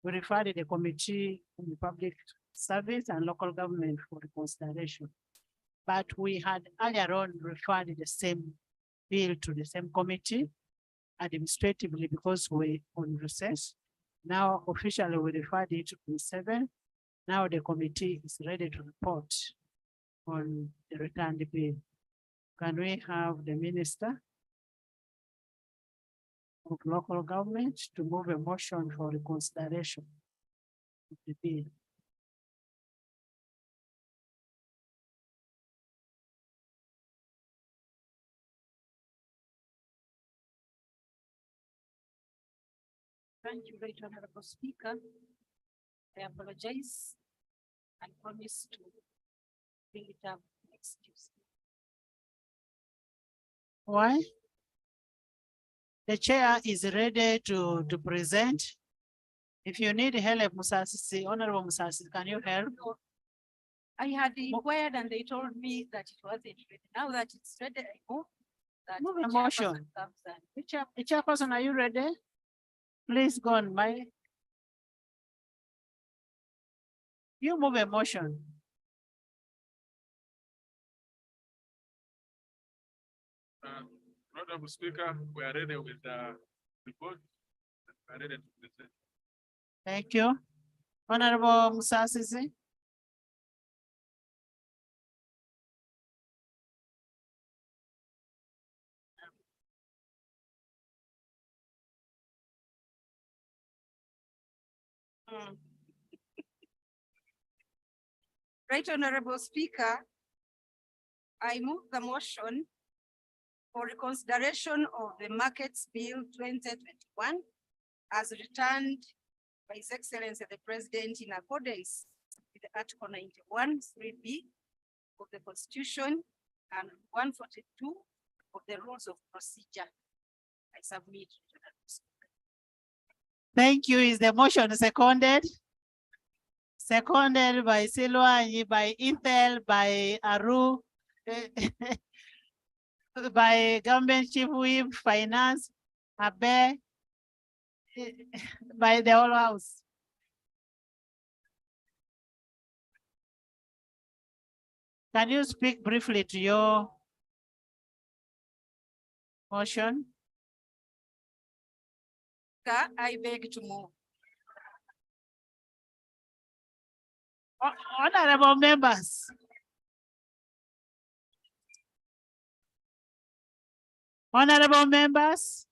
we referred the Committee on the Public Service and Local Government for consideration. But we had earlier on referred the same bill to the same committee administratively because we're on recess. Now officially we referred it to 7. Now the committee is ready to report on the returned bill. Can we have the Minister of Local Government to move a motion for reconsideration of the bill? Thank you, Right Honorable Speaker. I apologize. I promise to bring it up next Tuesday. Why? The chair is ready to present. If you need help, Musasi, Honorable Musasi, can you help? I had inquired and they told me that it wasn't ready. Now that it's ready, I hope that Move the a motion. chairperson comes and The chairperson, are you ready? Please go on, you move a motion. Honorable Speaker, we are ready with report. I read it. Thank you. Honorable Musasizi. Right Honorable Speaker, I move the motion for reconsideration of the Markets Bill 2021 as returned by His Excellency the President in accordance with Article 91, 3B of the Constitution and 142 of the Rules of Procedure. I submit. Thank you. Is the motion seconded? Seconded by Silwanyi, by Ethel, by Aru, by Government Chief Whip, Finance, Abe, by the whole house. Can you speak briefly to your motion? I beg to move. Honorable members. Honorable members,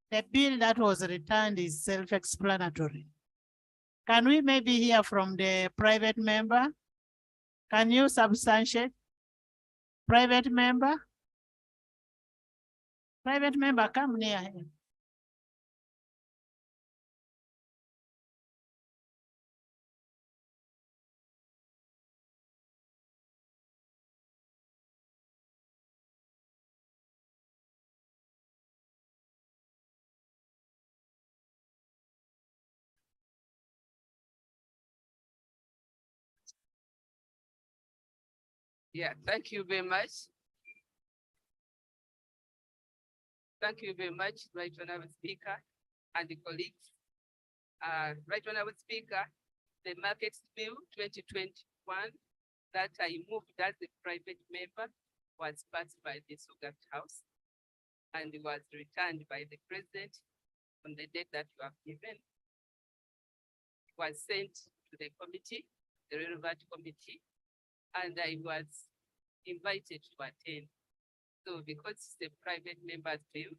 the bill that was returned is self-explanatory. Can we maybe hear from the private member? Can you substantiate? Private member? Private member, come near him. Yeah, thank you very much. Thank you very much, Right Honorable Speaker and the colleagues. Right Honorable Speaker, the Markets Bill 2021 that I moved as a private member was passed by the Sugat House and was returned by the President on the date that you have given. It was sent to the committee, the relevant committee, and I was invited to attend. So because it's a private member's bill,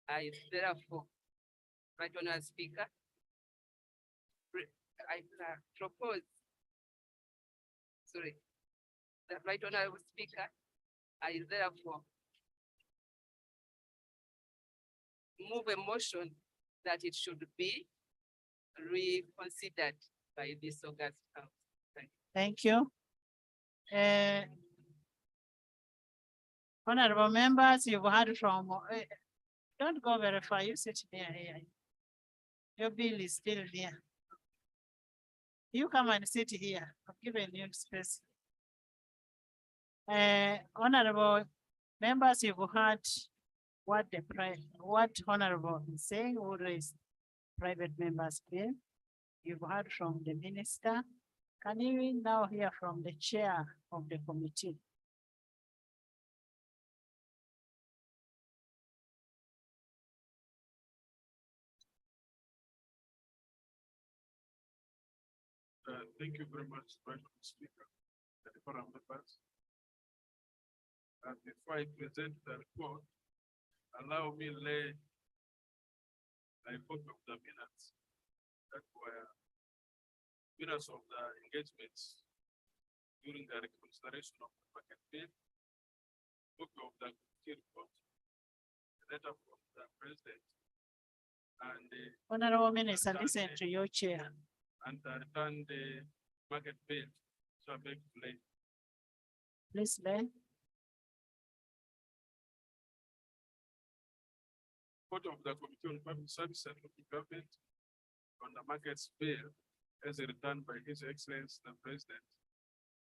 I therefore, Right Honorable Speaker, I propose, sorry, the Right Honorable Speaker, I therefore move a motion that it should be reconsidered by this August House. Thank you. Honorable members, you've heard from, don't go very far, you sit near here. Your bill is still there. You come and sit here, I've given you space. Honorable members, you've heard what honorable is saying, who raised private members bill. You've heard from the minister. Can you now hear from the chair of the committee? Thank you very much, Right Honorable Speaker, and the forum members. And before I present the report, allow me lay a copy of the minutes that were minutes of the engagements during the reconsideration of the market bill, copy of the committee report, the letter from the president, and the Honorable Minister, listen to your chair. and return the market bill. So I beg to lay. Please lay. Report of the Committee on Public Service and Local Government on the markets bill as returned by His Excellency the President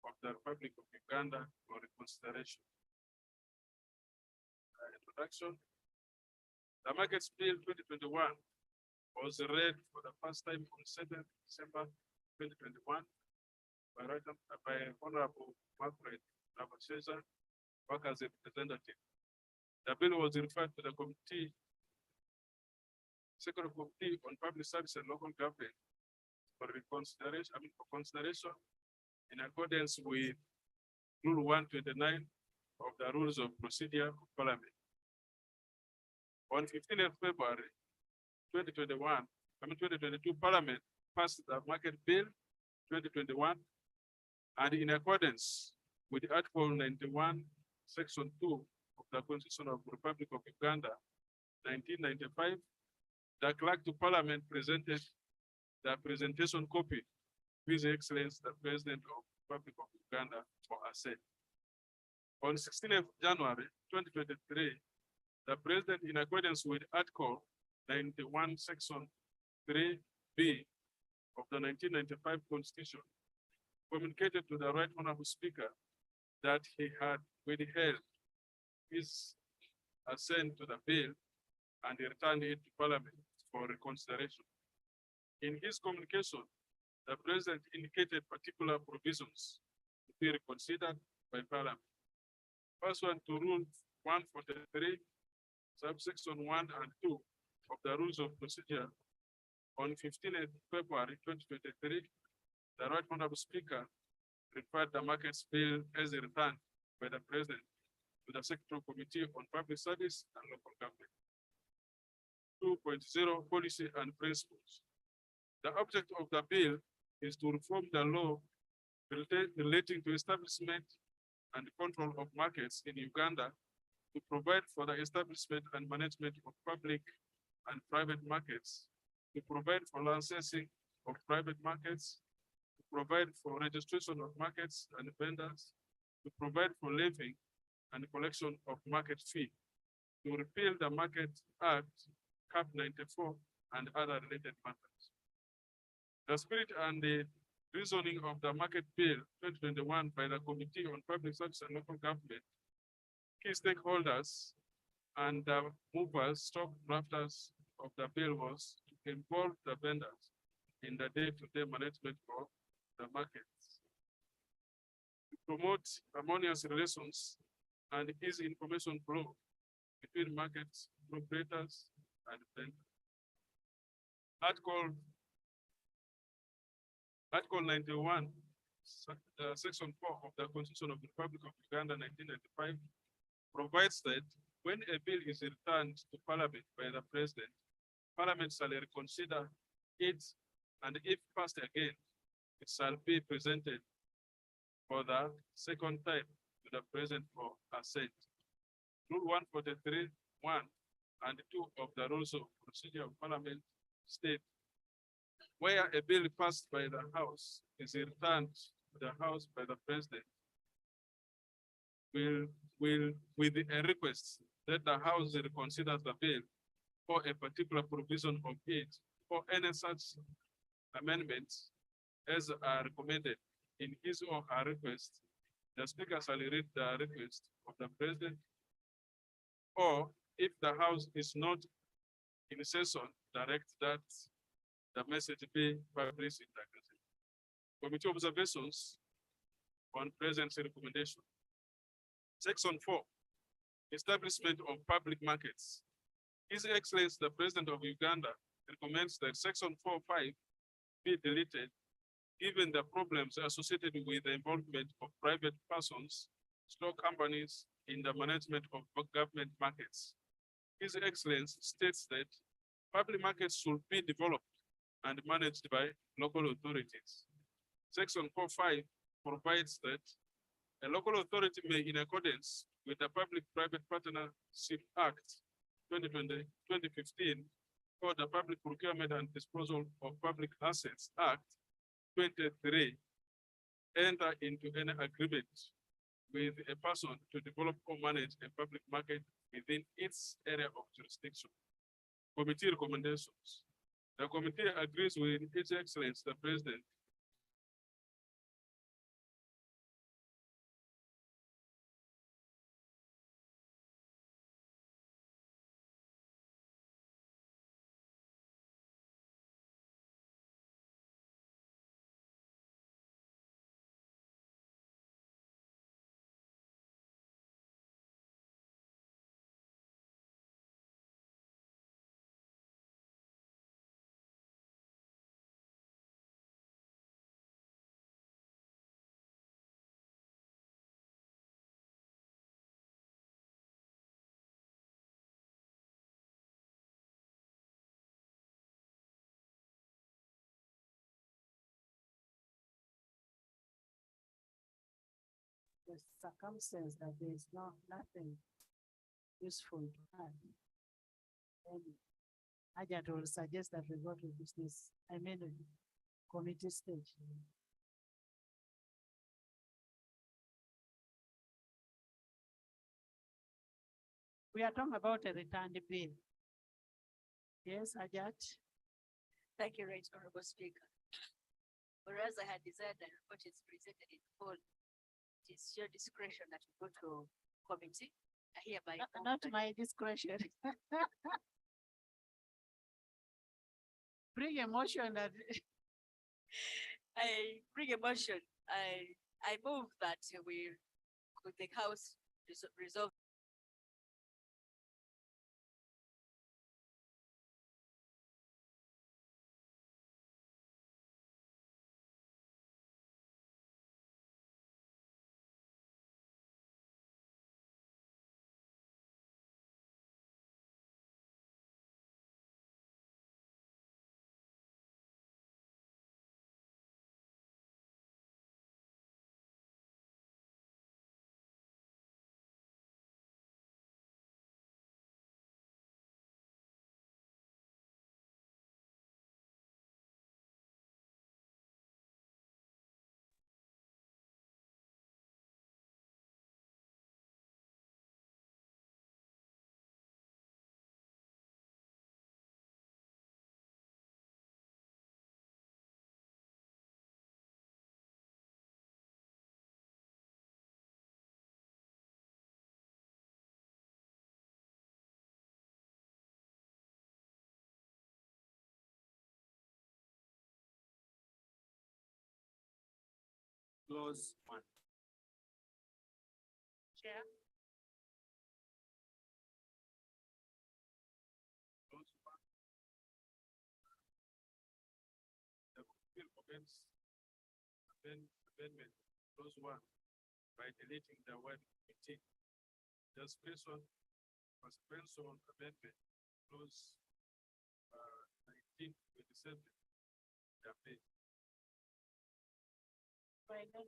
of the Republic of Uganda for reconsideration. Introduction. The markets bill 2021 was read for the first time on 7th December 2021 by Honorable Margaret Ravacheza, work as a representative. The bill was referred to the committee Second Committee on Public Service and Local Government for reconsideration, for consideration in accordance with Rule 129 of the Rules of Procedure of Parliament. On 15th February 2021, 2022, Parliament passed the Market Bill 2021, and in accordance with Article 91, Section 2 of the Constitution of the Republic of Uganda, 1995, the Clerk to Parliament presented the presentation copy to His Excellency the President of the Republic of Uganda for assent. On 16th January 2023, the President, in accordance with Article 91, Section 3B of the 1995 Constitution, communicated to the Right Honorable Speaker that he had withheld his assent to the bill and he returned it to Parliament for reconsideration. In his communication, the President indicated particular provisions to be reconsidered by Parliament. Pursuant to Rule 143, subsection 1 and 2 of the Rules of Procedure, on 15th February 2023, the Right Honorable Speaker referred the Markets Bill as returned by the President to the Secretarial Committee on Public Service and Local Government. 2.0 Policy and Principles. The object of the bill is to reform the law relating to establishment and control of markets in Uganda, to provide for the establishment and management of public and private markets, to provide for licensing of private markets, to provide for registration of markets and vendors, to provide for levying and collection of market fee, to repeal the Market Act, Cap 94, and other related matters. The spirit and the reasoning of the Market Bill 2021 by the Committee on Public Service and Local Government, key stakeholders and the movers, stock drafters of the bill was to involve the vendors in the day-to-day management of the markets, to promote harmonious relations and easy information flow between market operators and vendors. Article 91, Section 4 of the Constitution of the Republic of Uganda, 1995, provides that when a bill is returned to Parliament by the President, Parliament shall reconsider it, and if passed again, it shall be presented for the second time to the President for assent. Rule 143, 1 and 2 of the Rules of Procedure of Parliament state, where a bill passed by the House is returned to the House by the President, will with a request that the House reconsiders the bill for a particular provision of it or any such amendments as are recommended in his or her request, the Speaker shall read the request of the President, or if the House is not in session, direct that the message be published in the Gazette. Committee observations on President's recommendation. Section 4, establishment of public markets. His Excellency, the President of Uganda, recommends that Section 4.5 be deleted, given the problems associated with the involvement of private persons, stock companies in the management of government markets. His Excellency states that public markets should be developed and managed by local authorities. Section 4.5 provides that a local authority may, in accordance with the Public-Private Partnership Act 2015, or the Public Procurement and Disposal of Public Assets Act 23, enter into any agreement with a person to develop or manage a public market within its area of jurisdiction. Committee recommendations. The committee agrees with His Excellency, the President, the circumstance that there is nothing useful to add, then Ajat will suggest that we go to business, committee stage. We are talking about a returned bill. Yes, Ajat? Thank you, Right Honorable Speaker. Whereas I had desired that report is presented in full, it is your discretion that you go to committee. I hereby. move Not that- my discretion. Bring a motion that I bring a motion. I move that we, could the House resolve. Clause 1. Chair, Clause 1. The bill comments amendment, clause 1, by deleting the word committee. Just based on amendment, clause 1927. Campaign. final.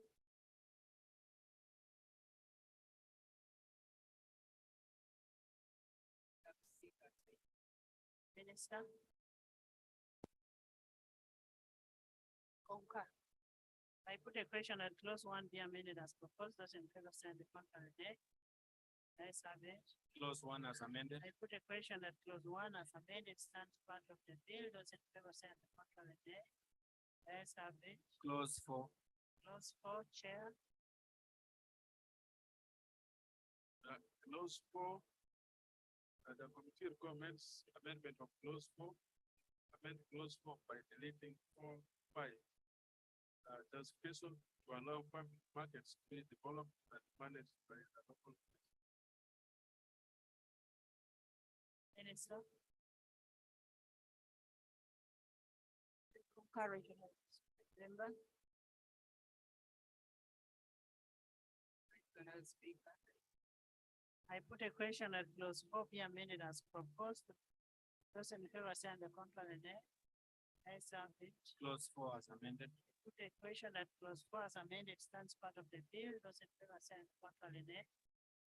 Minister. Concur. I put a question at clause 1 be amended as proposed, those in favor say the contrary nay. Ayes have it. Clause 1 as amended. I put a question at clause 1 as amended stands part of the bill, those in favor say the contrary nay. Ayes have it. Clause 4. Clause 4, Chair. Clause 4, the committee recommends amendment of clause 4. Amend clause 4 by deleting 4, 5. Does person to allow farm markets to be developed and managed by the local. Minister. Concur, Regional Member. Regional Speaker. I put a question at clause 4 be amended as proposed. Those in favor say the contrary nay. Ayes have it. Clause 4 as amended. Put a question at clause 4 as amended stands part of the bill. Those in favor say the contrary nay.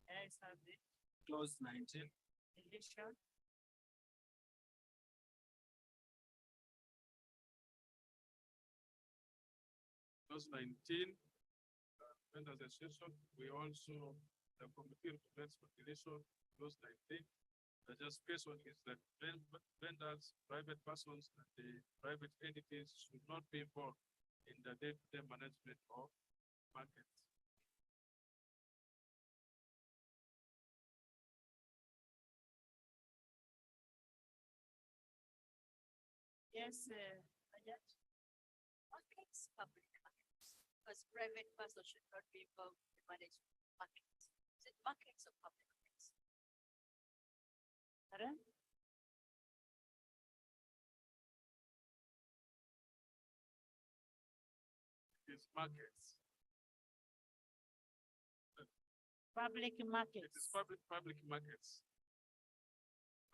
Ayes have it. Clause 19. Deletion. Clause 19, vendors association, we also, the committee recommends for deletion, clause 19. The just person is that vendors, private persons, and the private entities should not be involved in the day-to-day management of markets. Yes, Ajat. Markets, public markets, because private persons should not be involved in managing markets. Is it markets or public markets? Pardon? It's markets. Public It is markets. public markets.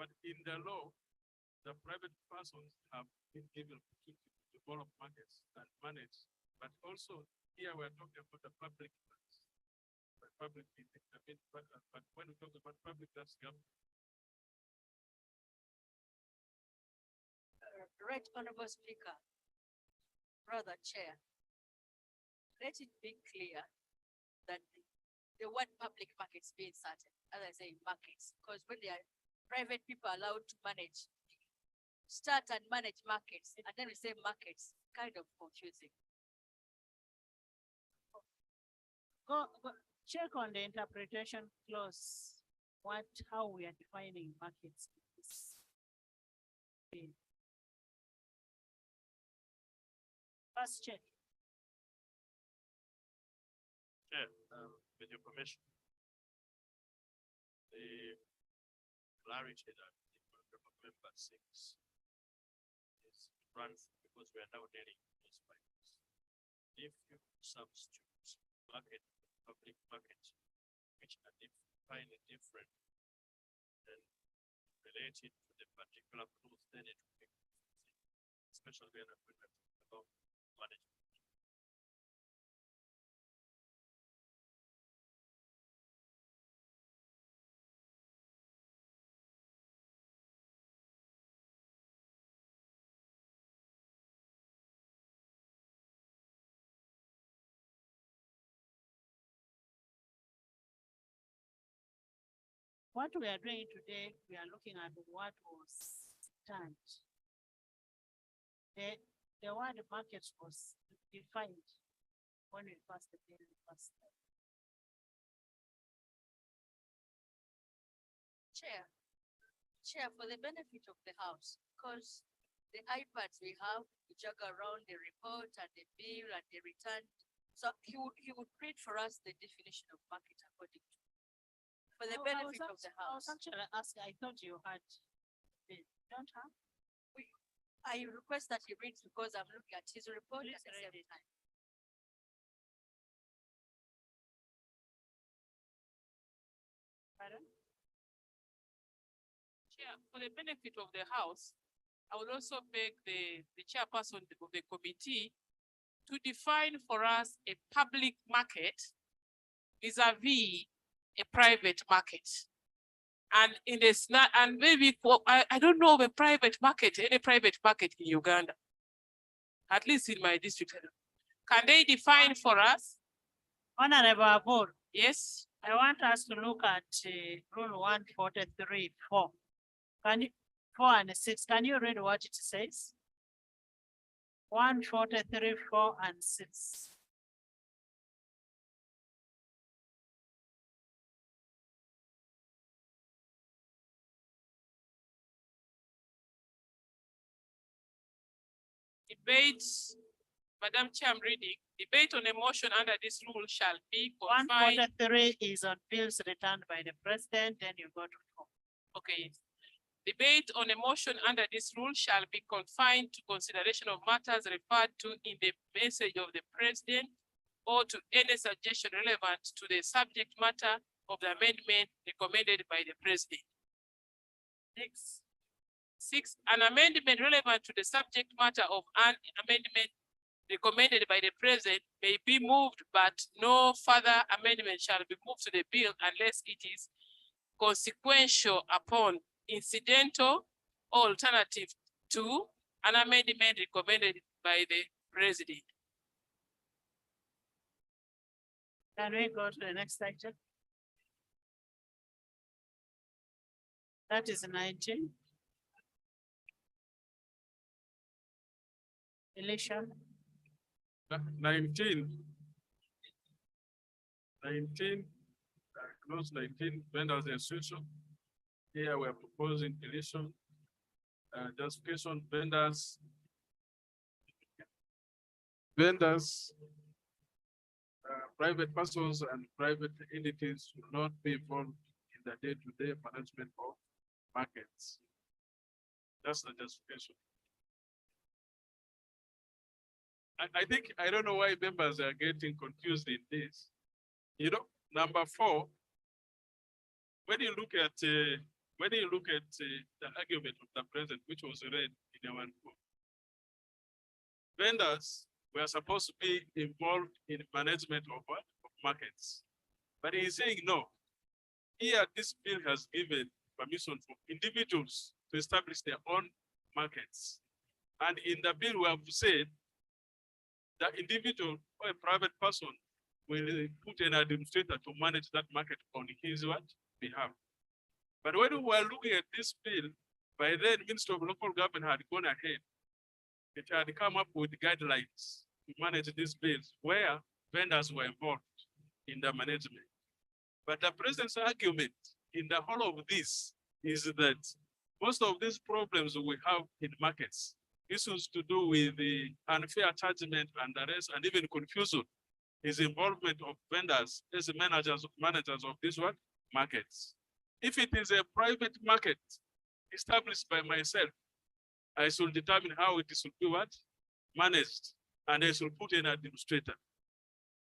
But in the law, the private persons have been given opportunity to develop markets and manage. But also here we're talking about the public ones. public, I mean, but when we talk about public, that's government. Right, Honorable Speaker. Brother Chair. Let it be clear that the word public markets be inserted, as I say, markets, because when they are private people allowed to manage, start and manage markets, and then we say markets, kind of confusing. Check on the interpretation clause, how we are defining markets. First check. Yeah, with your permission. The clarity that the member seeks is runs because we are now dealing with those finance. If you substitute market, public market, which are defined different and related to the particular clause, then it will be confusing, especially when we're talking about management. What we are doing today, we are looking at what was done. The word market was defined when we passed the bill first. Chair, for the benefit of the House, because the iPads we have, we jog around the report and the bill and the return. So he would read for us the definition of market according to, for the benefit of the I was House. actually asking, I thought you had, don't have? I request that he reads because I'm looking at his report Please at the read same it. time. Pardon? Chair, for the benefit of the House, I would also beg the chairperson of the committee to define for us a public market vis-a-vis a private market. And in this, and maybe I don't know the private market, any private market in Uganda, at least in my district. Can they define for us? Honorable Abur, Yes. I want us to look at rule 143(4). Can you, 4 and 6, can you read what it says? 143(4) and 6. Debate, Madam Chair, I'm reading. Debate on a motion under this rule shall be confined. 143 is on bills returned by the president, then you go to 4. Okay. Debate on a motion under this rule shall be confined to consideration of matters referred to in the message of the president or to any suggestion relevant to the subject matter of the amendment recommended by the president. Six, an amendment relevant to the subject matter of an amendment recommended by the president may be moved, but no further amendment shall be moved to the bill unless it is consequential upon, incidental, or alternative to an amendment recommended by the president. Can we go to the next item? That is 19. Election. 19. Clause 19, vendors and social. Here we are proposing deletion, justification, vendors, private persons and private entities should not be involved in the day-to-day management of markets. That's the justification. I think, I don't know why members are getting confused in this. You know, number 4, when you look at the argument of the president, which was read in our book, vendors were supposed to be involved in management of what? Of markets. But he's saying no. Here, this bill has given permission for individuals to establish their own markets. And in the bill, we have said that individual or a private person will put an administrator to manage that market on his what behalf. But when we were looking at this bill, by then, Minister of Local Government had gone ahead. It had come up with guidelines to manage these bills where vendors were involved in the management. But the president's argument in the whole of this is that most of these problems we have in markets, issues to do with the unfair chargement and the rest, and even confusion, is involvement of vendors as managers of these what markets. If it is a private market established by myself, I should determine how it should be what managed, and I should put an administrator.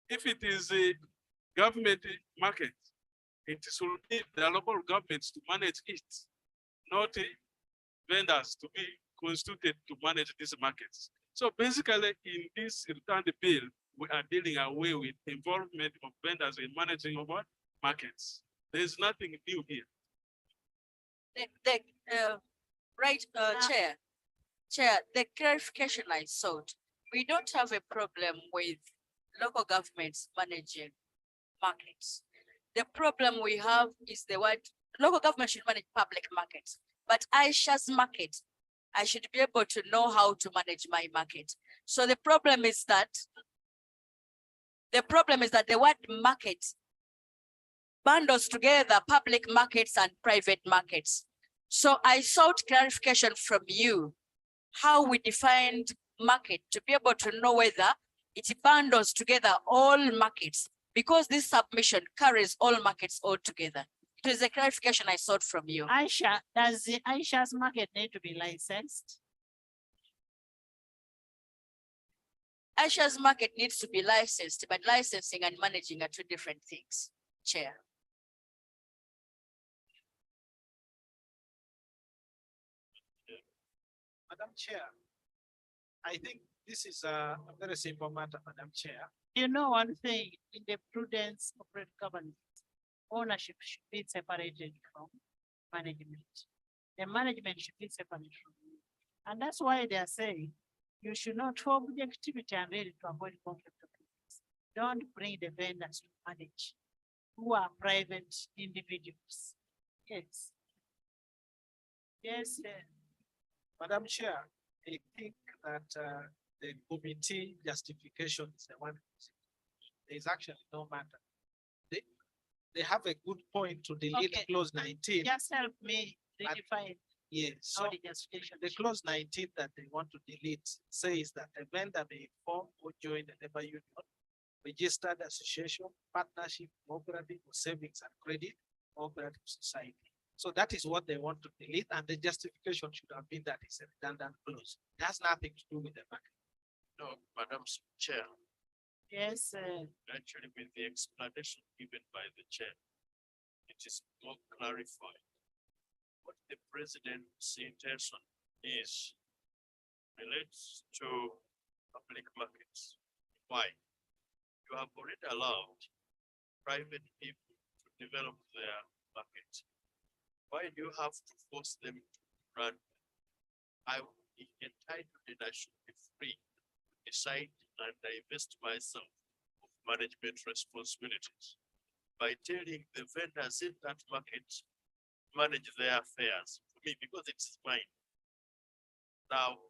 If it is a government market, it should be the local governments to manage it, not vendors to be constituted to manage these markets. So basically, in this returned bill, we are dealing away with involvement of vendors in managing of what markets. There's nothing new here. Chair, the clarification I sought, we don't have a problem with local governments managing markets. The problem we have is the word local government should manage public markets, but Aisha's market, I should be able to know how to manage my market. So the problem is that the word market bundles together public markets and private markets. So I sought clarification from you how we defined market to be able to know whether it bundles together all markets, because this submission carries all markets all together. It is a clarification I sought from you. Aisha, does the Aisha's market need to be licensed? Aisha's market needs to be licensed, but licensing and managing are two different things, Chair. Madam Chair, I think this is a very simple matter, Madam Chair. You know one thing, in the prudence of corporate governance, ownership should be separated from management. The management should be separated from you. And that's why they are saying you should not form the activity and ready to avoid conflict of interest. Don't bring the vendors to manage who are private individuals. Yes. Yes, Madam Chair, I think that the committee justification is the one. There is actually no matter. They have a good point to delete Okay. clause 19. just help me redefine Yes, so how the justification. the clause 19 that they want to delete says that the vendor may form or join the labor union, registered association, partnership, cooperative, or savings and credit, cooperative society. So that is what they want to delete, and the justification should have been that it's a redundant clause. It has nothing to do with the market. No, Madam Chair, Yes, actually with the explanation given by the chair, it is more clarified what the president's intention is relates to public markets. Why? You have already allowed private people to develop their market. Why do you have to force them to run? I will be entitled and I should be free to decide and divest myself of management responsibilities by telling the vendors in that market manage their affairs for me because it's mine. Now,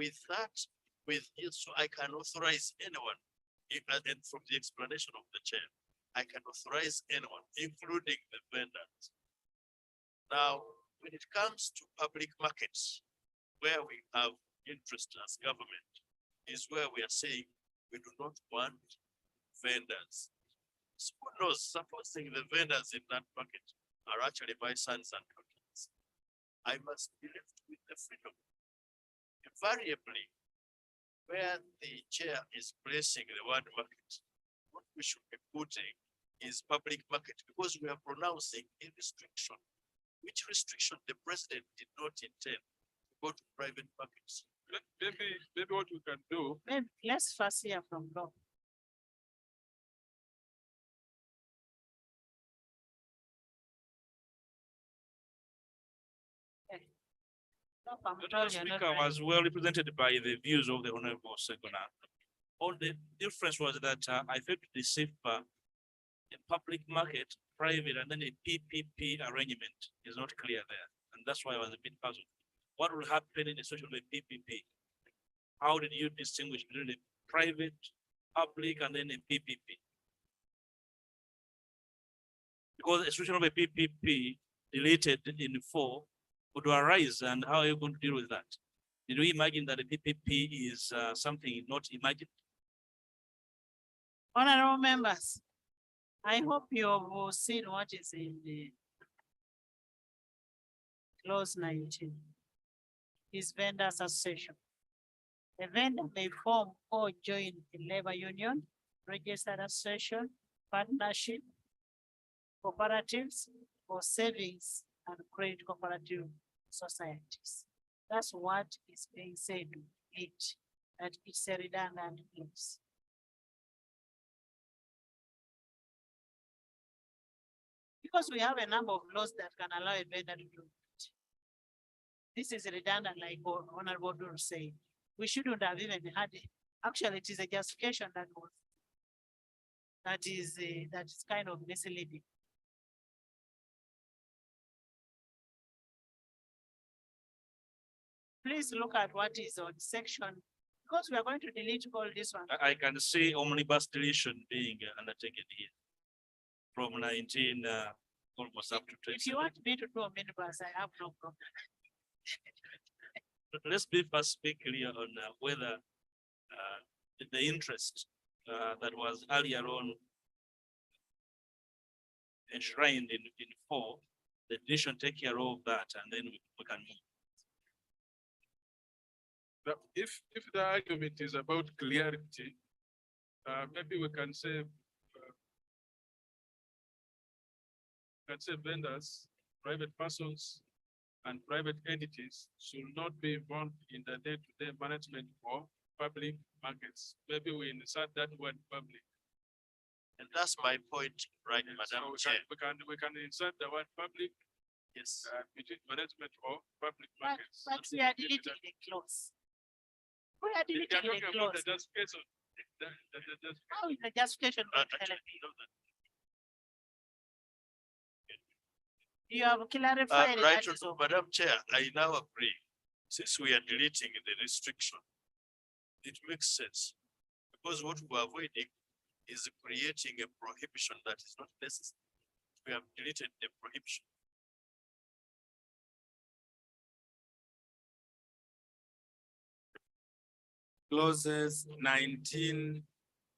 with that, so I can authorize anyone, and from the explanation of the chair, I can authorize anyone, including the vendors. Now, when it comes to public markets, where we have interest as government, is where we are saying we do not want vendors. So who knows, supposing the vendors in that market are actually my sons and daughters, I must be left with the freedom. Invariably, where the chair is placing the word market, what we should be putting is public market, because we are pronouncing a restriction, which restriction the president did not intend to go to private markets. Maybe what we can do, maybe let's first hear from law. I'm The told you're not speaker ready. was well represented by the views of the Honorable Segona. All the difference was that I failed to decipher a public market, private, and then a PPP arrangement is not clear there. And that's why I was a bit puzzled. What will happen in a situation of a PPP? How did you distinguish between a private, public, and then a PPP? Because a situation of a PPP deleted in 4 would arise, and how are you going to deal with that? Did we imagine that a PPP is something not imagined? Honorable members, I hope you have seen what is in the clause 19. Is vendor association. A vendor may form or join a labor union, registered association, partnership, cooperatives, or savings and credit cooperative societies. That's what is being said to it, that it's a redundant clause. Because we have a number of laws that can allow a vendor to do it. This is redundant, like Honorable Dur said. We shouldn't have even had it. Actually, it is a justification that is kind of misleading. Please look at what is on section, because we are going to delete all this one. I can see omnibus deletion being undertaken here from 19 almost up to 20. If you want me to do a minibus, I have no problem. Let's be first be clear on whether the interest that was earlier on enshrined in 4, the deletion take care of that, and then we can move. Now, if the argument is about clarity, maybe we can say vendors, private persons, and private entities should not be involved in the day-to-day management of public markets. Maybe we insert that word public. And that's my point, right, Madam So Chair? we can insert the word public Yes. between management of public But markets. we are deleting the clause. We are We are deleting talking the about the clause. justification. How is the justification? Uh, going to help actually, you? You have Uh, clarified it. right, that is all. Madam Chair, I now agree. Since we are deleting the restriction, it makes sense. Because what we're avoiding is creating a prohibition that is not necessary. We have deleted the prohibition. Clauses 19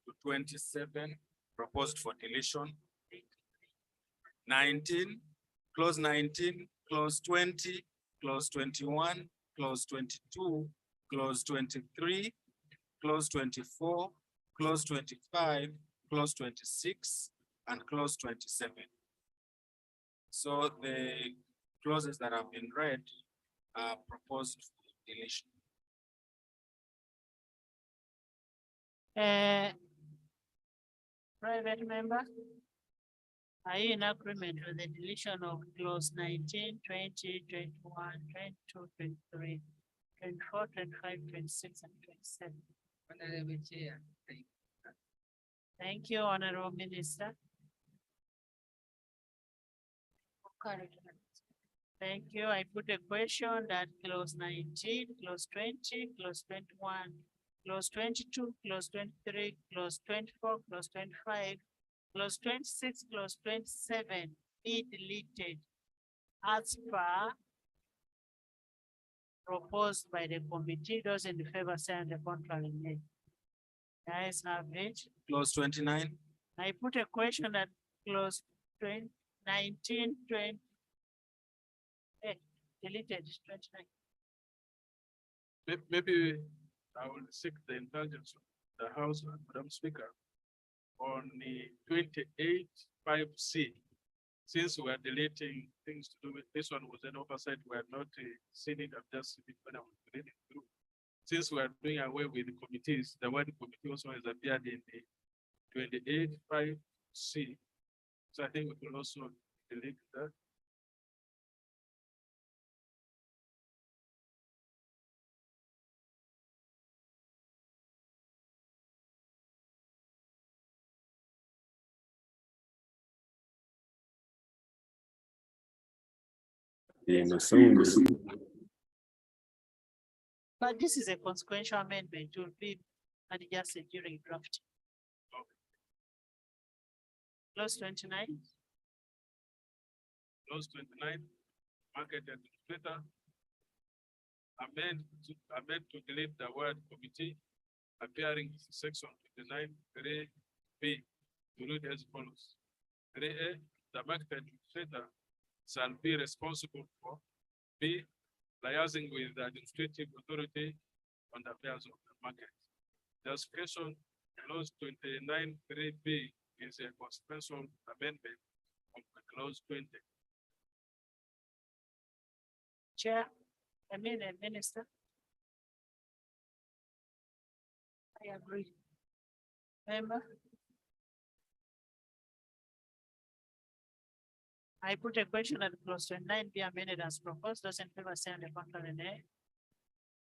to 27 proposed for deletion. 19, clause 19, clause 20, clause 21, clause 22, clause 23, clause 24, clause 25, clause 26, and clause 27. So the clauses that have been read are proposed for deletion. Private member, are you in agreement with the deletion of clause 19, 20, 21, 22, 23, 24, 25, 26, and 27? Honorable Chair, Thank you, Honorable Minister. Thank you. I put a question that clause 19, clause 20, clause 21, clause 22, clause 23, clause 24, clause 25, clause 26, clause 27 be deleted as per proposed by the committee. Those in favor say on the contrary, nay. The ayes have it. Clause 29, I put a question that clause 20, 19, 20. Deleted 29. Maybe I will seek the intelligence of the House, Madam Speaker, on the 28.5C. Since we are deleting things to do with this one was an oversight, we are not seen it, I've just seen it when I was reading through. Since we are doing away with the committees, the word committee also has appeared in the 28.5C. So I think we will also delete that. But this is a consequential amendment to be adjusted during drafting. Clause 29. Clause 29, market administrator. Amend to delete the word committee appearing in section 29, 3B, to read as follows. 3A, the market administrator shall be responsible for B, liaising with the administrative authority on the affairs of the market. Justification, clause 29, 3B is a consequential amendment of clause 20. Chair, Minister. I agree. Member? I put a question at clause 29 be amended as proposed. Those in favor say on the contrary, nay.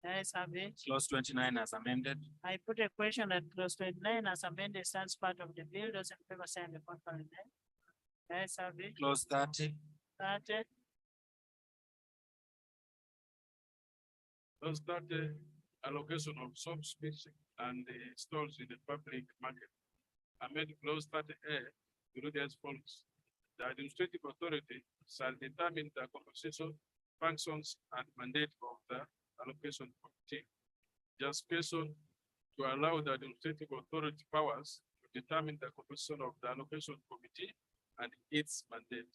Ayes have it. Clause 29 as amended. I put a question at clause 29 as amended stands part of the bill. Those in favor say on the contrary, nay. Ayes have it. Clause 30. 30. Thus that the allocation of subscription and the stalls in the public market. Amend clause 30A to read as follows. The administrative authority shall determine the composition, functions, and mandate of the allocation committee. Justification to allow the administrative authority powers to determine the composition of the allocation committee and its mandate.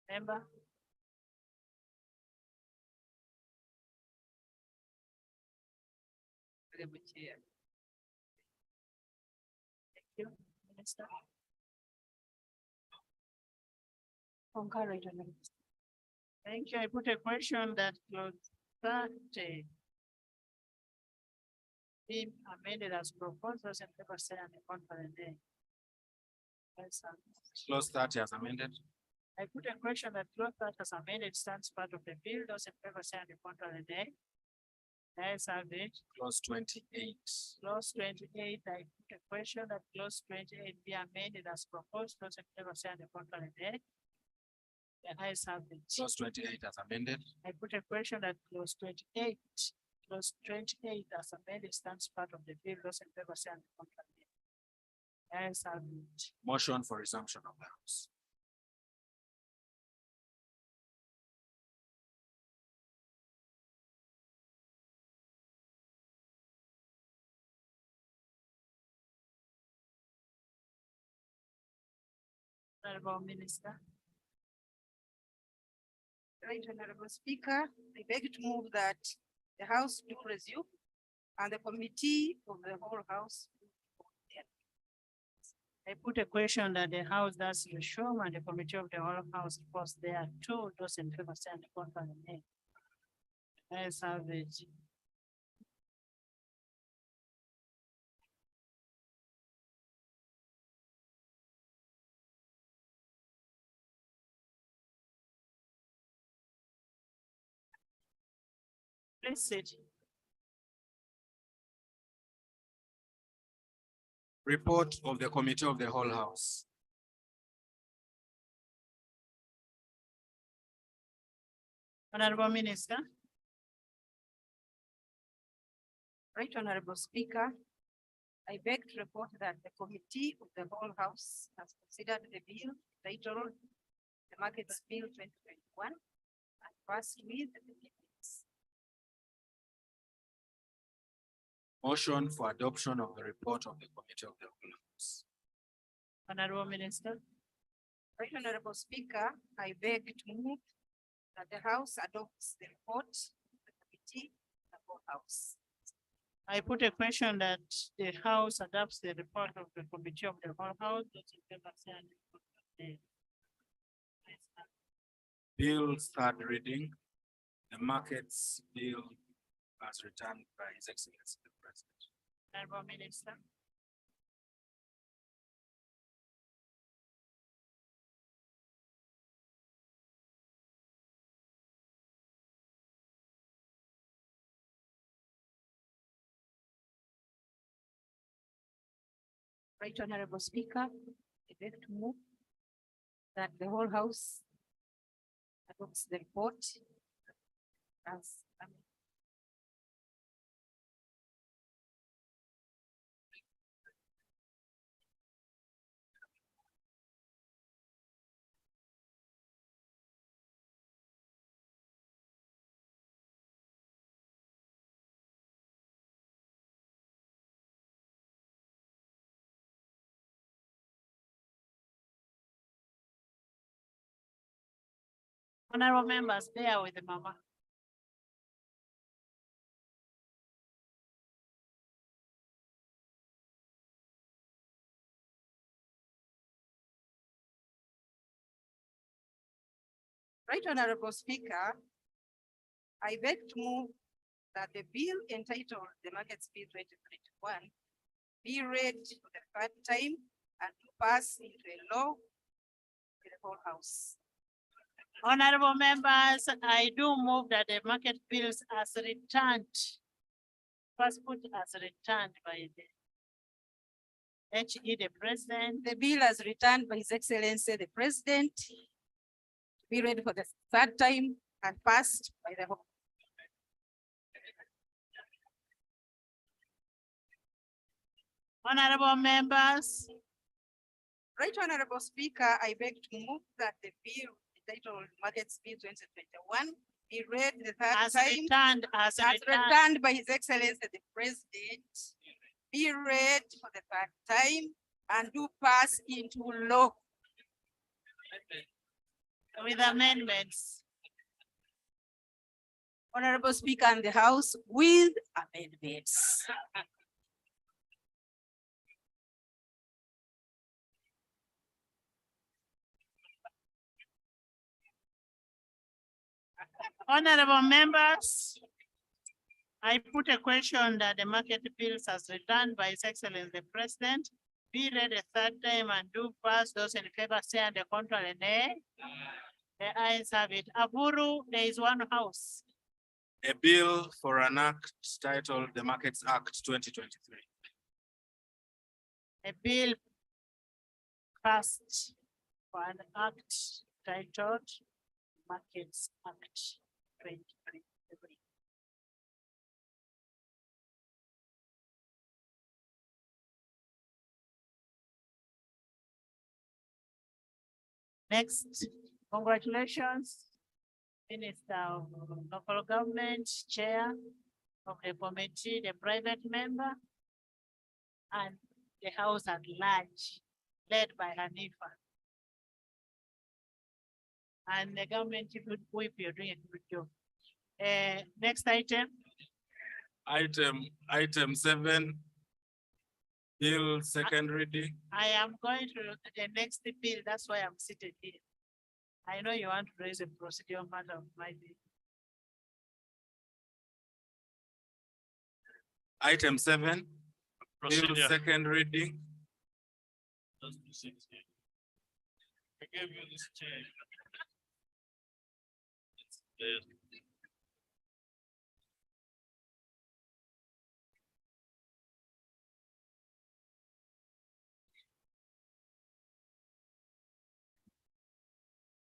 Member? Honorable Chair. Thank you, Minister. Concurrent. Thank you. I put a question that clause 30 be amended as proposed. Those in favor say on the contrary, nay. Ayes have it. Clause 30 as amended. I put a question that clause 30 as amended stands part of the bill. Those in favor say on the contrary, nay. Ayes have it. Clause 28. Clause 28, I put a question that clause 28 be amended as proposed. Those in favor say on the contrary, nay. The ayes have it. Clause 28 as amended. I put a question that clause 28 as amended stands part of the bill. Those in favor say on the contrary, nay. Ayes have it. Motion for resumption of the House. Honorable Minister. Right, Honorable Speaker, I beg to move that the House do resume and the committee of the whole House. I put a question that the House does resume and the committee of the whole House reports there are two. Those in favor say on the contrary, nay. Ayes have it. Please sit. Report of the Committee of the Whole House. Honorable Minister. Right, Honorable Speaker, I beg to report that the committee of the whole House has considered the bill titled the Markets Bill 2021 and passed with the amendments. Motion for adoption of the report of the Committee of the Whole House. Honorable Minister. Right, Honorable Speaker, I beg to move that the House adopts the report of the committee of the whole House. I put a question that the House adopts the report of the committee of the whole House. Those in favor say on the contrary, nay. Ayes have it. Bill third reading, the Markets Bill as returned by His Excellency the President. Honorable Minister. Right Honorable Speaker, I beg to move that the whole House adopts the report as Honorable members, bear with the mama. Right Honorable Speaker, I beg to move that the bill entitled the Markets Bill 2021 be read for the third time and pass into a law in the whole House. Honorable members, I do move that the market bills as returned, first put as returned by the HE, the president. The bill as returned by His Excellency the President be read for the third time and passed by the whole. Honorable members, Right Honorable Speaker, I beg to move that the bill entitled Markets Bill 2021 be read the third as time returned, as as returned. returned by His Excellency the President, be read for the third time and do pass into law. With amendments. Honorable Speaker and the House with amendments. Honorable members, I put a question that the market bills as returned by His Excellency the President be read a third time and do pass. Those in favor say, and the contrary nay. The ayes have it. Aburu, there is one house. A bill for an act titled the Markets Act 2023. A bill passed for an act titled Markets Act 2023. Next, congratulations, Minister of Local Government, Chair of the committee, the private member, and the House at large, led by Hanifa. And the government, if you're doing a good job. Next item. Item 7. Bill second reading. I am going to the next bill, that's why I'm seated here. I know you want to raise a procedural matter of my bill. Item 7. Bill Procedure. second reading. I gave you this chair.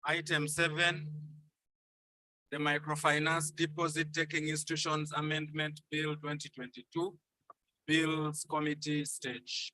Item 7. The Microfinance Deposit Taking Institutions Amendment Bill 2022. Bills Committee stage.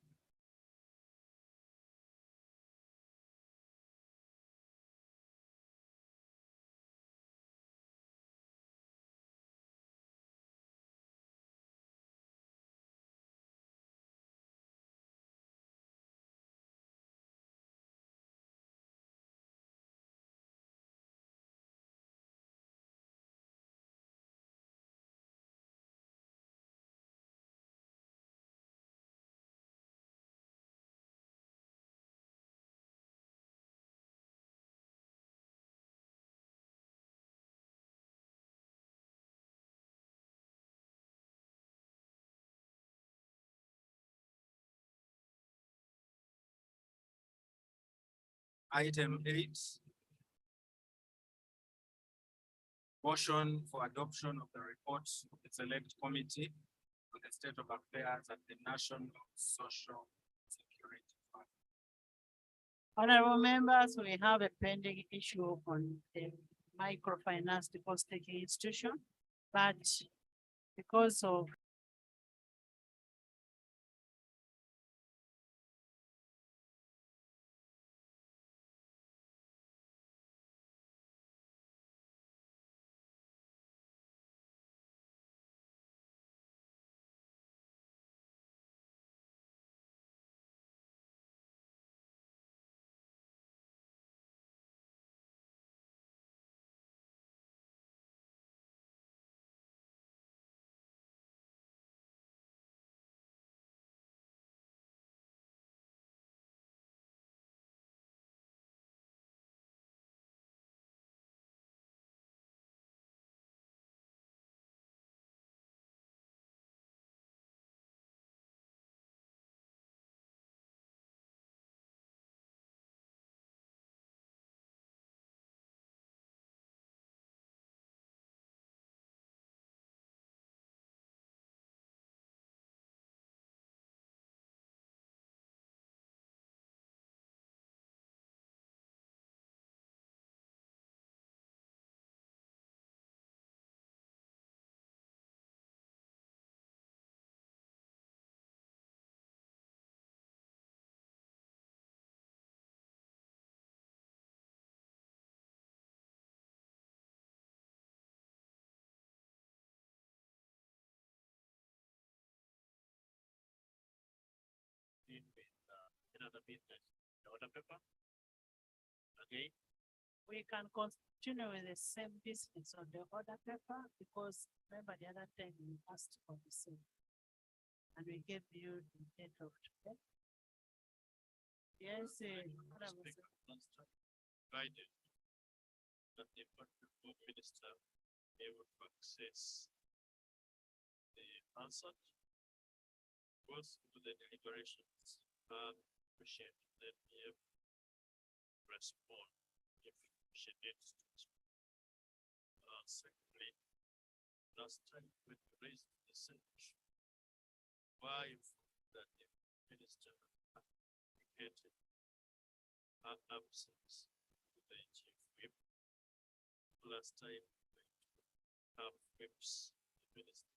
Item 8. Motion for adoption of the report of the Select Committee on the state of affairs at the National Social Security Honorable members, we have a pending issue on the microfinance deposit-taking institution, but because of another business, the order paper. Okay, we can continue with the same business on the order paper, because remember the other time we asked for the same. And we gave you the date of today. Yes, Honorable Speaker, provided that the Honorable Minister be able to access the answer was to the deliberations, appreciate that we have respond if she needs to. Secondly, last time when we raised the same issue, why that the minister indicated her absence to the chief whip. Last time we have whips, the minister.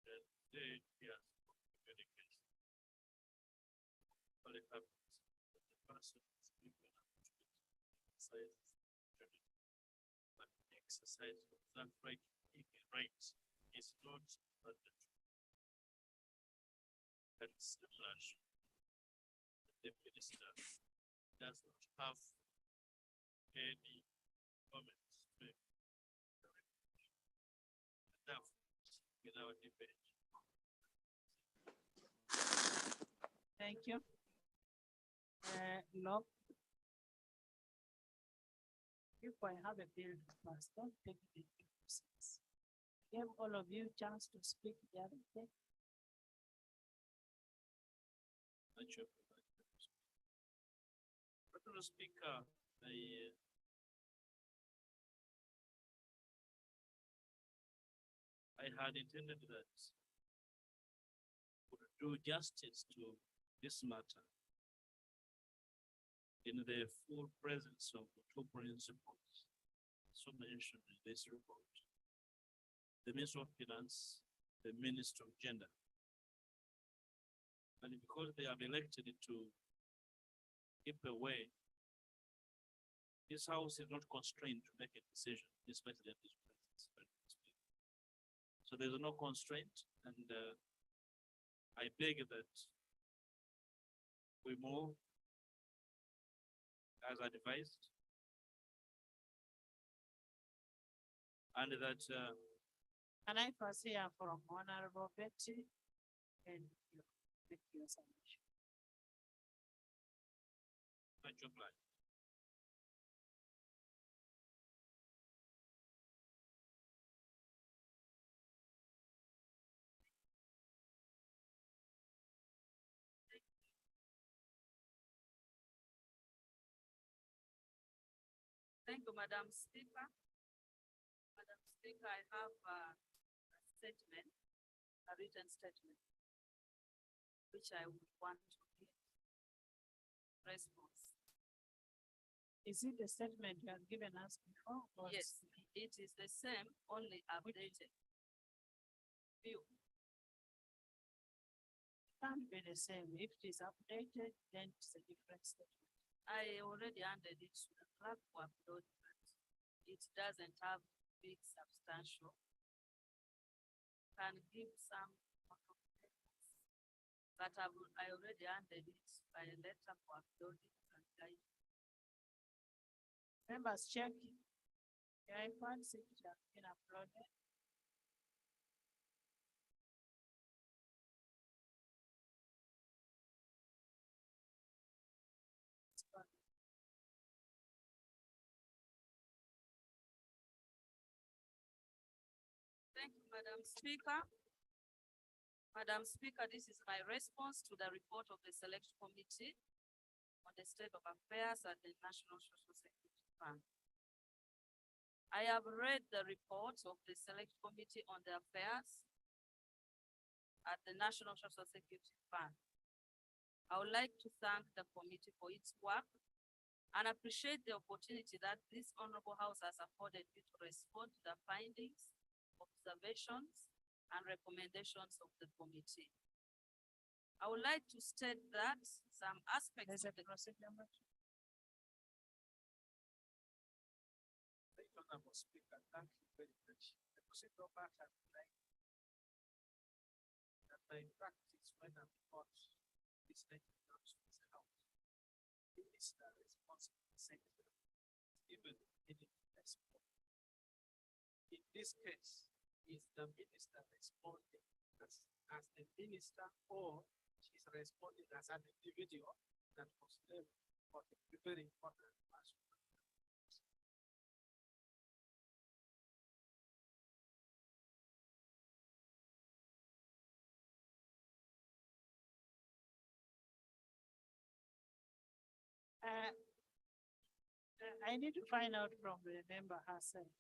And today he has communication. But it happens that the person is given an opportunity to exercise but the exercise of that right is not mandatory. And similarly, the minister does not have any comments to make. Therefore, without debate. Thank you. Look. If I have a bill first, don't take it into process. Give all of you chance to speak the other day. Honorable Speaker, I had intended that would do justice to this matter in the full presence of the two principles so mentioned in this report. The Minister of Finance, the Minister of Gender. And because they have elected to keep away, this house is not constrained to make a decision, this president is present. So there's no constraint, and I beg that we move as advised, and that Can I first hear from Honorable Betty and make your submission? much obliged. Thank you, Madam Speaker. Madam Speaker, I have a statement, a written statement, which I would want to give. response. Is it the statement you have given us before? or Yes, it is the same, only updated. View. Can't be the same. If it is updated, then it's a different statement. I already handed it to the clerk for upload, but it doesn't have big substantial. Can give some. But I already handed it by letter for uploading and guide. Members check your iPads if it has been uploaded. Thank you, Madam Speaker. Madam Speaker, this is my response to the report of the Select Committee on the state of affairs at the National Social Security Fund. I have read the report of the Select Committee on the affairs at the National Social Security Fund. I would like to thank the committee for its work and appreciate the opportunity that this honorable house has afforded me to respond to the findings, observations, and recommendations of the committee. I would like to state that some aspects There's of a the procedure. Right Honorable Speaker, thank you very much. The procedural matter tonight that by practice when I'm taught this nature comes to the house. Minister responsible secretary, even in response. In this case, is the minister responding as the minister or she's responding as an individual that was there for the preparing for the national. I need to find out from the member herself.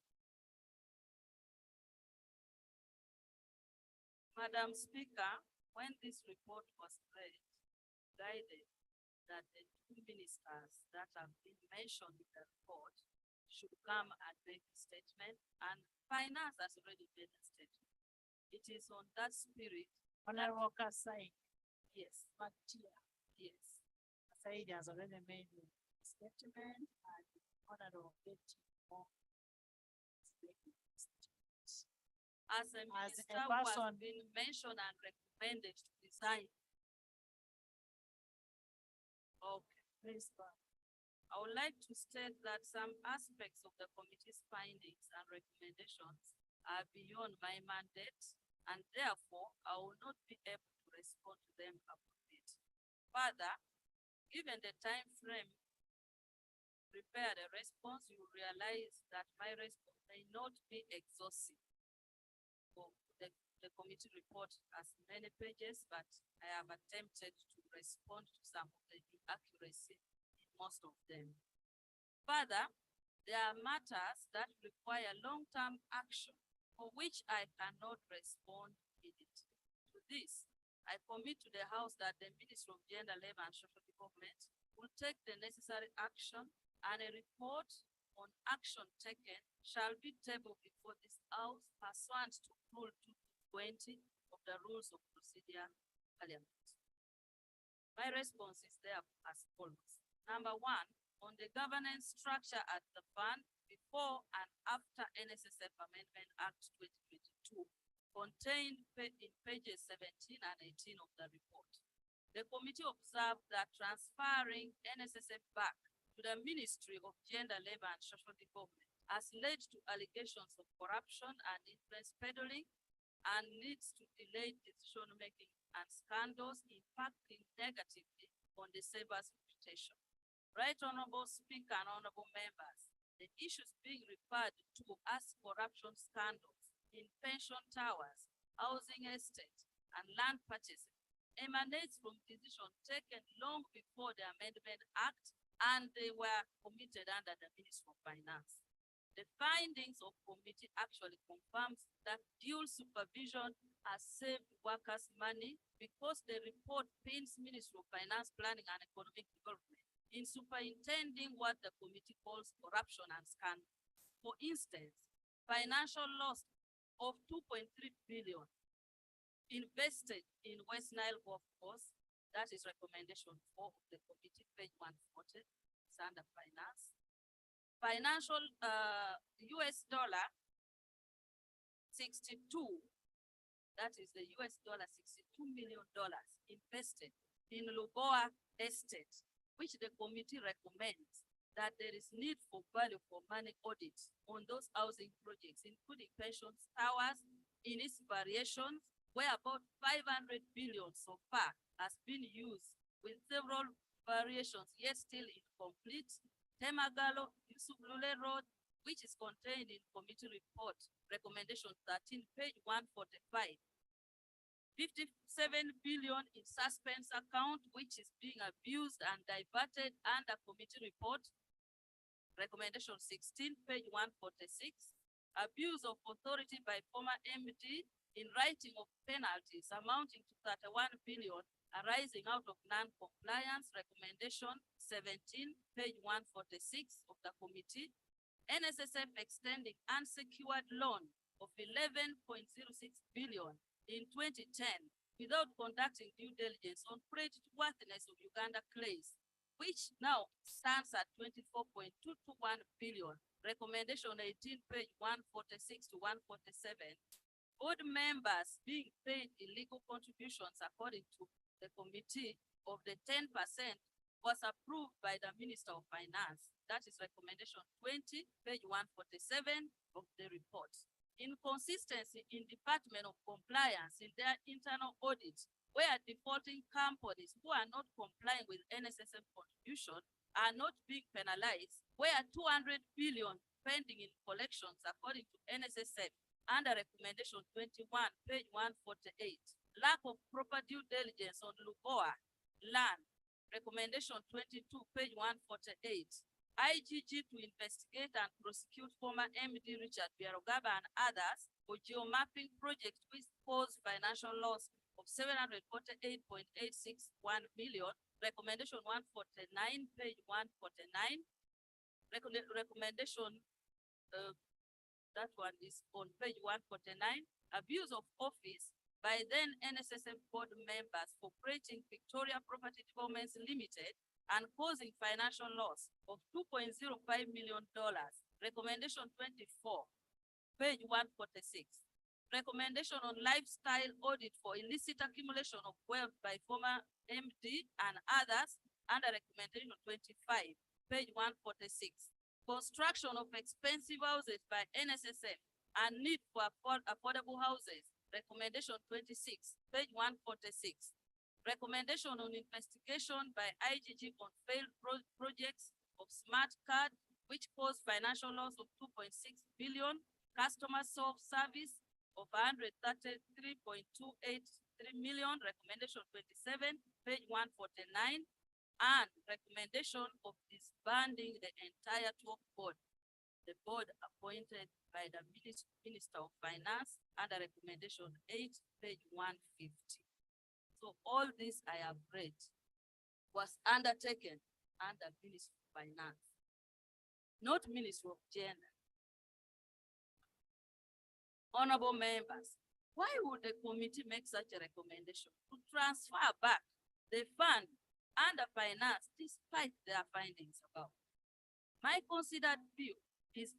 Madam Speaker, when this report was read, guided that the two ministers that have been mentioned in the report should come and make a statement, and finance has already made a statement. It is on that spirit, Honorable Kasai, yes, Matia, yes. Kasai has already made a statement and Honorable Betty Moore is making a statement. As a As a minister who has person- been mentioned and recommended to resign. Okay. Please, go. I would like to state that some aspects of the committee's findings and recommendations are beyond my mandate, and therefore I will not be able to respond to them appropriately. Further, given the time frame to prepare the response, you will realize that my response may not be exhaustive. So the committee report has many pages, but I have attempted to respond to some of the inaccuracy in most of them. Further, there are matters that require long-term action for which I cannot respond immediately. To this, I commit to the House that the Ministry of Gender, Labor and Social Development will take the necessary action, and a report on action taken shall be tabled before this House pursuant to Rule 220 of the Rules of Procedure Parliament. My response is there as follows. Number one, on the governance structure at the fund before and after NSSF Amendment Act 2022 contained in pages 17 and 18 of the report. The committee observed that transferring NSSF back to the Ministry of Gender, Labor and Social Development has led to allegations of corruption and influence peddling and leads to delayed decision-making and scandals impacting negatively on the saver's reputation. Right Honorable Speaker and Honorable Members, the issues being referred to as corruption scandals in pension towers, housing estates, and land purchasing emanates from decisions taken long before the Amendment Act, and they were committed under the Ministry of Finance. The findings of committee actually confirms that dual supervision has saved workers money because the report pins Ministry of Finance, Planning and Economic Development in superintending what the committee calls corruption and scandal. For instance, financial loss of 2.3 billion invested in West Nile Golf Course. That is recommendation 4 of the committee, page 140, it's under finance. Financial US dollar 62, that is the US dollar $62 million invested in Luboa Estate, which the committee recommends that there is need for value for money audits on those housing projects, including pension towers in its variations, where about 500 billion so far has been used, with several variations yet still incomplete. Temagalo, Yusuf Lule Road, which is contained in committee report, recommendation 13, page 145. 57 billion in suspense account, which is being abused and diverted under committee report, recommendation 16, page 146. Abuse of authority by former MD in writing of penalties amounting to 31 billion arising out of non-compliance, recommendation 17, page 146 of the committee. NSSF extending unsecured loan of 11.06 billion in 2010 without conducting due diligence on creditworthiness of Uganda claims, which now stands at 24.221 billion. Recommendation 18, page 146 to 147. Board members being paid illegal contributions according to the committee of the 10% was approved by the Minister of Finance. That is recommendation 20, page 147 of the report. Inconsistency in Department of Compliance in their internal audits, where defaulting companies who are not complying with NSSF contribution are not being penalized, where 200 billion pending in collections according to NSSF under recommendation 21, page 148. Lack of proper due diligence on Luboa land, recommendation 22, page 148. IGG to investigate and prosecute former MD Richard Biarogaba and others for geomapping project which caused financial loss of 748.861 million. Recommendation 149, page 149. Recommendation, that one is on page 149. Abuse of office by then NSSF board members for creating Victoria Property Developments Limited and causing financial loss of $2.05 million. Recommendation 24, page 146. Recommendation on lifestyle audit for illicit accumulation of wealth by former MD and others under recommendation 25, page 146. Construction of expensive houses by NSSF and need for affordable houses, recommendation 26, page 146. Recommendation on investigation by IGG on failed projects of smart card, which caused financial loss of 2.6 billion, customer self-service of 133.283 million, recommendation 27, page 149, and recommendation of disbanding the entire 12 board. The board appointed by the Minister of Finance under recommendation 8, page 150. So all this I have read was undertaken under Ministry of Finance, not Ministry of Gender. Honorable members, why would the committee make such a recommendation to transfer back the fund under finance despite their findings about? My considered view is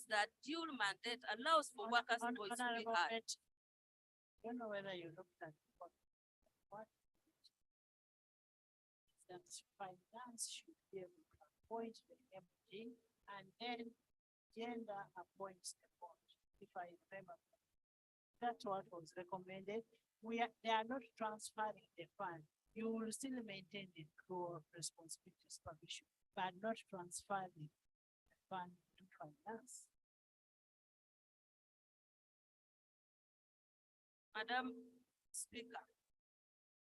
that dual mandate allows for workers' voice to be heard. I don't know whether you looked at what that finance should be able to appoint the MD and then gender appoints the board, if I remember. That's what was recommended. They are not transferring the fund. You will still maintain the core responsibilities provision, but not transferring the fund to finance. Madam Speaker,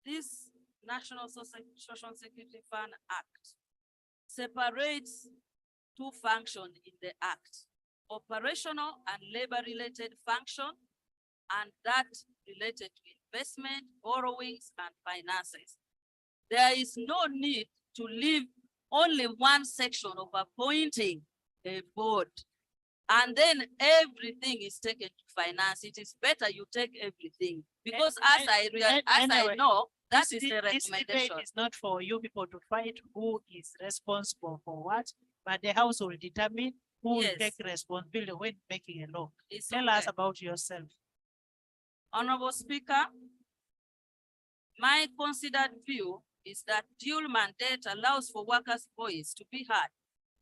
this National Social Security Fund Act separates two functions in the act: operational and labor-related function, and that related to investment, borrowings, and finances. There is no need to leave only one section of appointing a board. And then everything is taken to finance. It is better you take everything because as I anyway, know, that This is the this debate recommendation. is not for you people to fight who is responsible for what, but the House will determine who will Yes. take responsibility when making a law. It's Tell us okay. about yourself. Honorable Speaker, my considered view is that dual mandate allows for workers' voice to be heard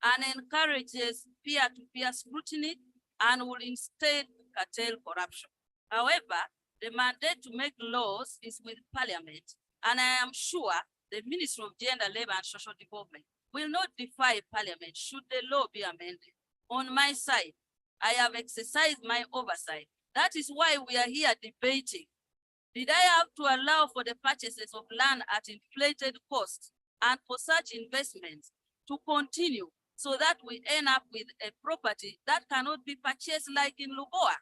and encourages peer-to-peer scrutiny and will instead curtail corruption. However, the mandate to make laws is with Parliament, and I am sure the Ministry of Gender, Labour and Social Development will not defy Parliament should the law be amended. On my side, I have exercised my oversight. That is why we are here debating. Did I have to allow for the purchases of land at inflated costs and for such investments to continue so that we end up with a property that cannot be purchased like in Luboa?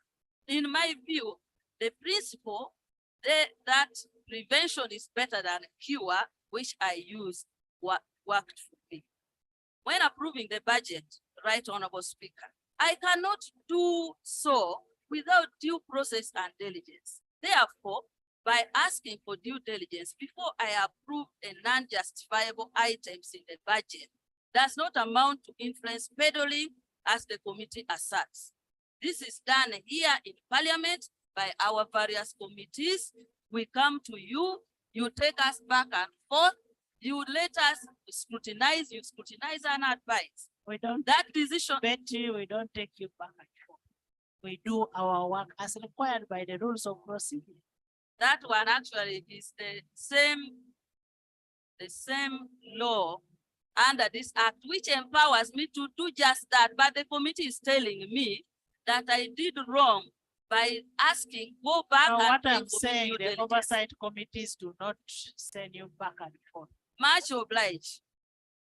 In my view, the principle that prevention is better than cure, which I use, worked for me. When approving the budget, Right Honorable Speaker, I cannot do so without due process and diligence. Therefore, by asking for due diligence before I approve a non-justifiable items in the budget does not amount to influence peddling as the committee asserts. This is done here in Parliament by our various committees. We come to you, you take us back and forth, you let us scrutinize, you scrutinize and advise. We don't That decision, Betty, we don't take you back and forth. We do our work as required by the rules of procedure. that one actually is the same law under this act, which empowers me to do just that. But the committee is telling me that I did wrong by asking, go back. Now, and what take I'm for saying, due the diligence. oversight committees do not send you back and forth. Much obliged.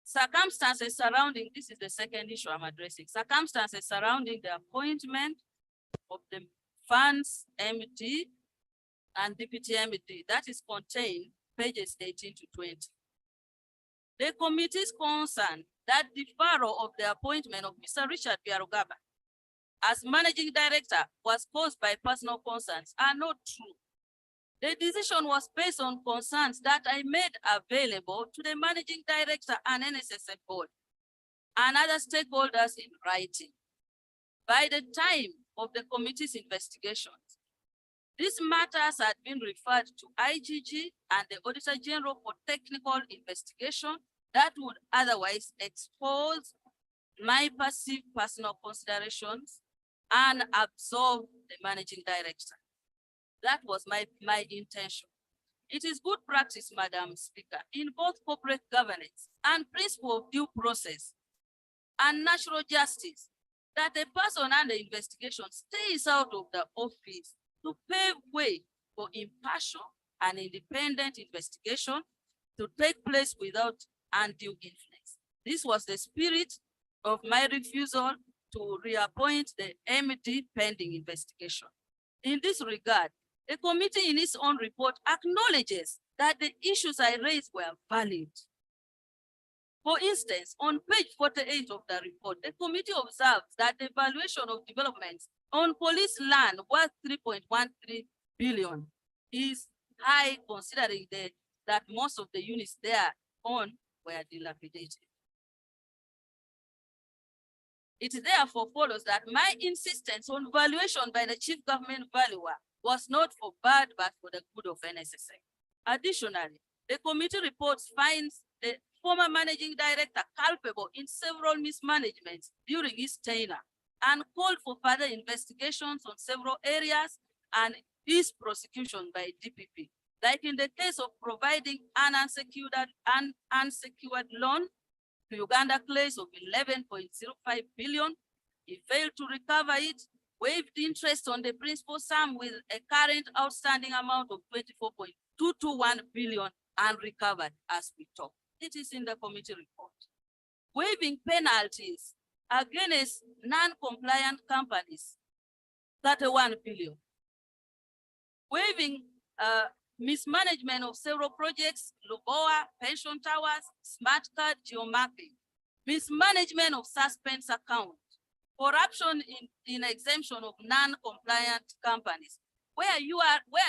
Circumstances surrounding, this is the second issue I'm addressing, circumstances surrounding the appointment of the funds MD and deputy MD, that is contained pages 18 to 20. The committee's concerned that deferral of the appointment of Mr. Richard Biarugaba as managing director was caused by personal concerns are not true. The decision was based on concerns that I made available to the managing director and NSSF board and other stakeholders in writing. By the time of the committee's investigations, these matters had been referred to IGG and the Auditor General for technical investigation that would otherwise expose my perceived personal considerations and absolve the managing director. That was my intention. It is good practice, Madam Speaker, in both corporate governance and principle of due process and natural justice that a person under investigation stays out of the office to pave way for impartial and independent investigation to take place without undue influence. This was the spirit of my refusal to reappoint the MD pending investigation. In this regard, the committee in its own report acknowledges that the issues I raised were valid. For instance, on page 48 of the report, the committee observes that the valuation of developments on police land worth 3.13 billion is high considering that most of the units there on were dilapidated. It therefore follows that my insistence on valuation by the chief government valuer was not for bad, but for the good of NSSF. Additionally, the committee reports finds the former managing director culpable in several mismanagements during his tenure and called for further investigations on several areas and his prosecution by DPP. Like in the case of providing an unsecured loan to Uganda claims of 11.05 billion, he failed to recover it, waived interest on the principal sum with a current outstanding amount of 24.221 billion and recovered as we talk. It is in the committee report. Waiving penalties against non-compliant companies, 31 billion. Waiving mismanagement of several projects, Loboa, pension towers, smart card, geomapping, mismanagement of suspense account, corruption in exemption of non-compliant companies, where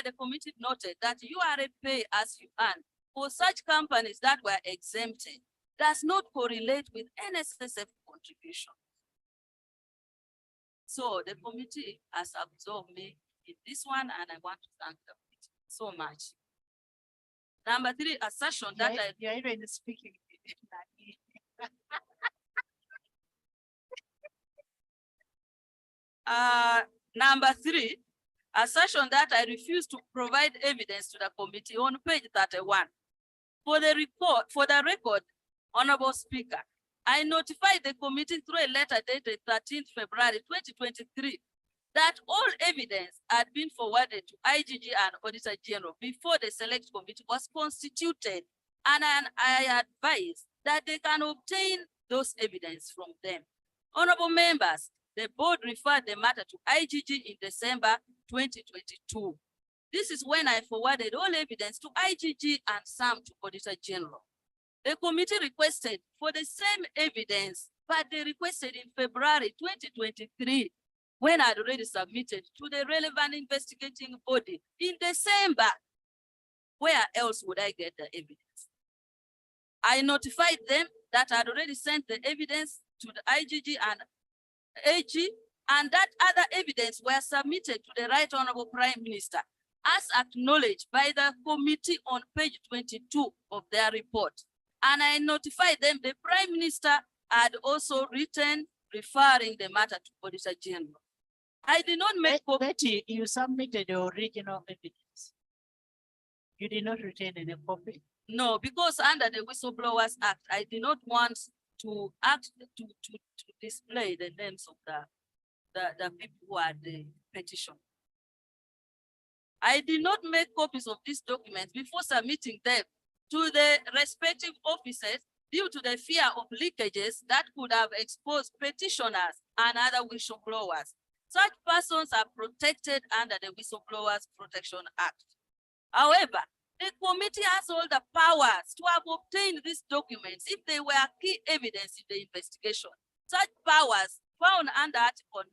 the committee noted that URA pay as you earn for such companies that were exempted does not correlate with NSSF contribution. So the committee has absorbed me in this one, and I want to thank them so much. Number 3, assertion that You're even speaking. Number 3, assertion that I refuse to provide evidence to the committee on page 31. For the record, Honorable Speaker, I notified the committee through a letter dated 13th February 2023 that all evidence had been forwarded to IGG and Auditor General before the select committee was constituted, and I advised that they can obtain those evidence from them. Honorable members, the board referred the matter to IGG in December 2022. This is when I forwarded all evidence to IGG and some to Auditor General. The committee requested for the same evidence, but they requested in February 2023, when I had already submitted to the relevant investigating body in December. Where else would I get the evidence? I notified them that I had already sent the evidence to the IGG and AG, and that other evidence were submitted to the Right Honorable Prime Minister, as acknowledged by the committee on page 22 of their report. And I notified them the Prime Minister had also written referring the matter to Auditor General. I did not make Betty, you submitted the original evidence. You did not retain any copy? No, because under the Whistleblowers Act, I did not want to display the names of the people who had the petition. I did not make copies of these documents before submitting them to the respective offices due to the fear of leakages that could have exposed petitioners and other whistleblowers. Such persons are protected under the Whistleblowers Protection Act. However, the committee has all the powers to have obtained these documents if they were key evidence in the investigation. Such powers found under Article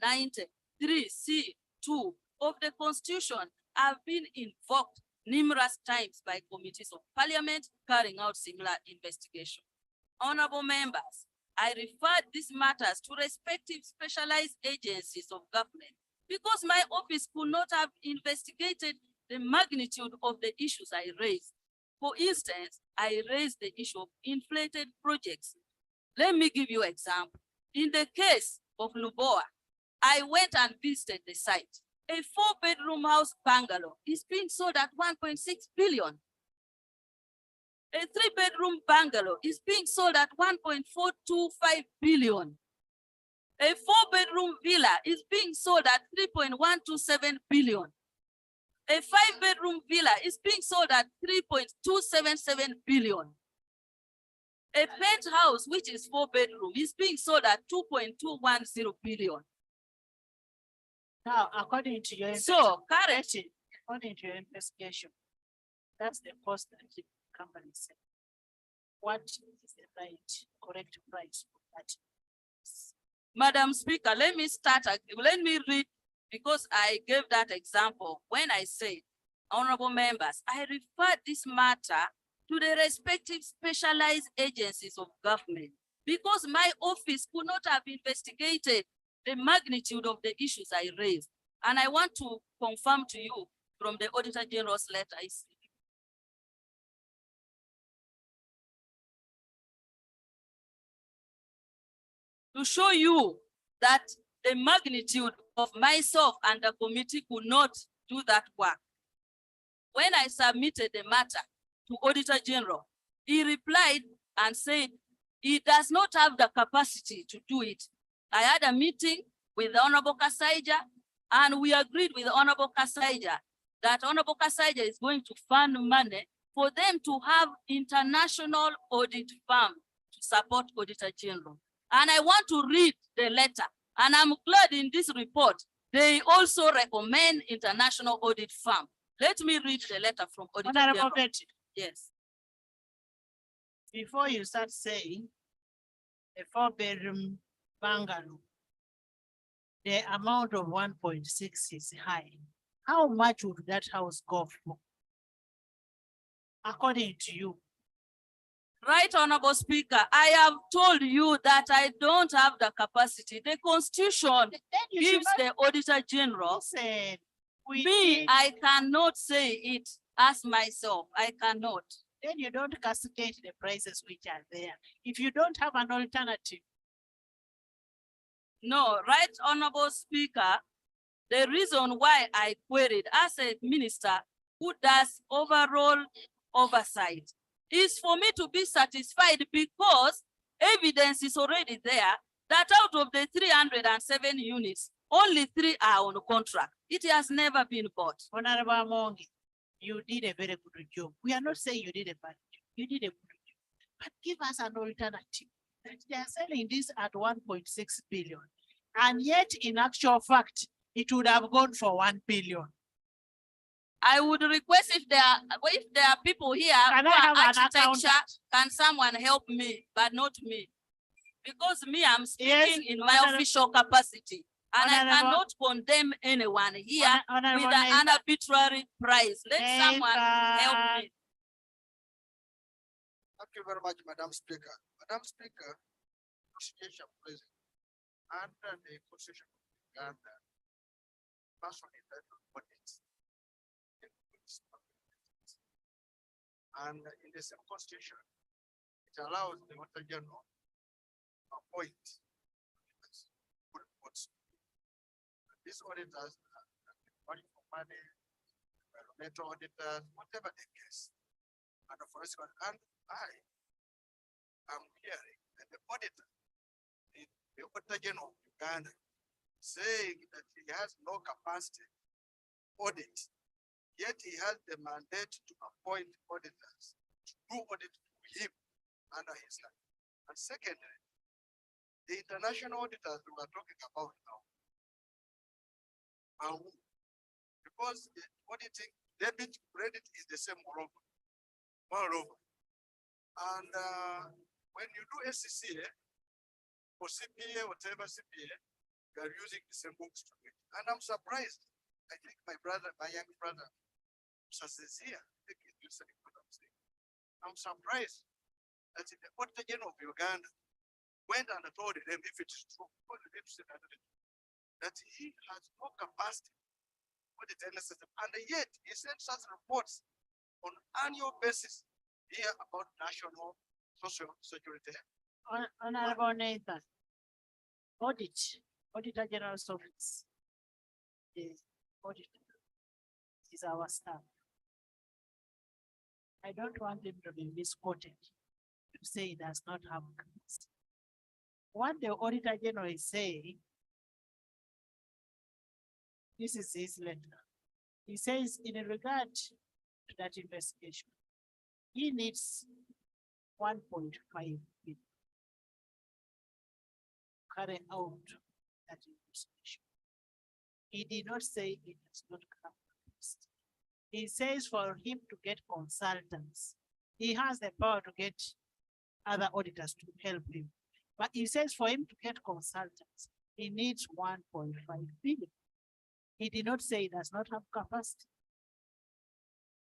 93(c)(2) of the Constitution have been invoked numerous times by committees of parliament carrying out similar investigation. Honorable members, I referred these matters to respective specialized agencies of government because my office could not have investigated the magnitude of the issues I raised. For instance, I raised the issue of inflated projects. Let me give you an example. In the case of Luboa, I went and visited the site. A 4-bedroom house bungalow is being sold at 1.6 billion. A 3-bedroom bungalow is being sold at 1.425 billion. A 4-bedroom villa is being sold at 3.127 billion. A 5-bedroom villa is being sold at 3.277 billion. A penthouse, which is 4-bedroom, is being sold at 2.210 billion. Now, according to your according to your investigation, that's the cost that the company said. What is the correct price for that? Madam Speaker, let me read, because I gave that example when I said, honorable members, I referred this matter to the respective specialized agencies of government because my office could not have investigated the magnitude of the issues I raised. And I want to confirm to you from the Auditor General's letter I see. To show you that the magnitude of myself and the committee could not do that work. When I submitted the matter to Auditor General, he replied and said he does not have the capacity to do it. I had a meeting with the Honorable Kasaija, and we agreed with Honorable Kasaija that Honorable Kasaija is going to fund money for them to have international audit firm to support Auditor General. And I want to read the letter, and I'm glad in this report, they also recommend international audit firm Let me read the letter from Auditor Honorable General. Betty, Yes. before you start saying a 4-bedroom bungalow, the amount of 1.6 is high. How much would that house go for? According to you, Right, Honorable Speaker, I have told you that I don't have the capacity. The Constitution then you should gives not the Auditor General. listen. We Me, did- I cannot say it as myself. I cannot. Then you don't cascade the prices which are there. If you don't have an alternative, No, right, Honorable Speaker, the reason why I queried as a minister who does overall oversight is for me to be satisfied because evidence is already there that out of the 307 units, only 3 are on contract. It has never been bought. Honorable Amongi, you did a very good job. We are not saying you did a bad job. You did a good job. But give us an alternative. That they are selling this at 1.6 billion. And yet, in actual fact, it would have gone for 1 billion. I would request if there are people here Can who I are have an architecture, accountant? can someone help me, but not me? Because me, I'm Yes, speaking in my Honorable- official capacity. And I Honorable- cannot condemn anyone here with Honorable an arbitrary price. Let someone help Neighbor. me. Thank you very much, Madam Speaker. Madam Speaker, Constitution President, under the Constitution of Uganda, person entitled audit. And in the same constitution, it allows the Auditor General to appoint good reports. These auditors are money for money, environmental auditors, whatever the case. And for instance, and I am hearing that the auditor, the Auditor General of Uganda, saying that he has no capacity to audit, yet he has the mandate to appoint auditors to do audit to him under his hand. And secondly, the international auditors we are talking about now are who? Because the auditing debit credit is the same moreover. And when you do SCCA or CPA, whatever CPA, you are using the same books to it. And I'm surprised. I think my young brother, Sincere, I think he's listening to what I'm saying. I'm surprised that the Auditor General of Uganda went and told them, if it is true, that he has no capacity for the NSSF, and yet he sends us reports on annual basis here about national social security. Honorable Nathan, Auditor General's office, the auditor is our staff. I don't want him to be misquoted to say he does not have capacity. What the Auditor General is saying, this is his letter. He says in regard to that investigation, he needs 1.5 billion to carry out that investigation. He did not say it does not have capacity. He says for him to get consultants, he has the power to get other auditors to help him. But he says for him to get consultants, he needs 1.5 billion. He did not say he does not have capacity.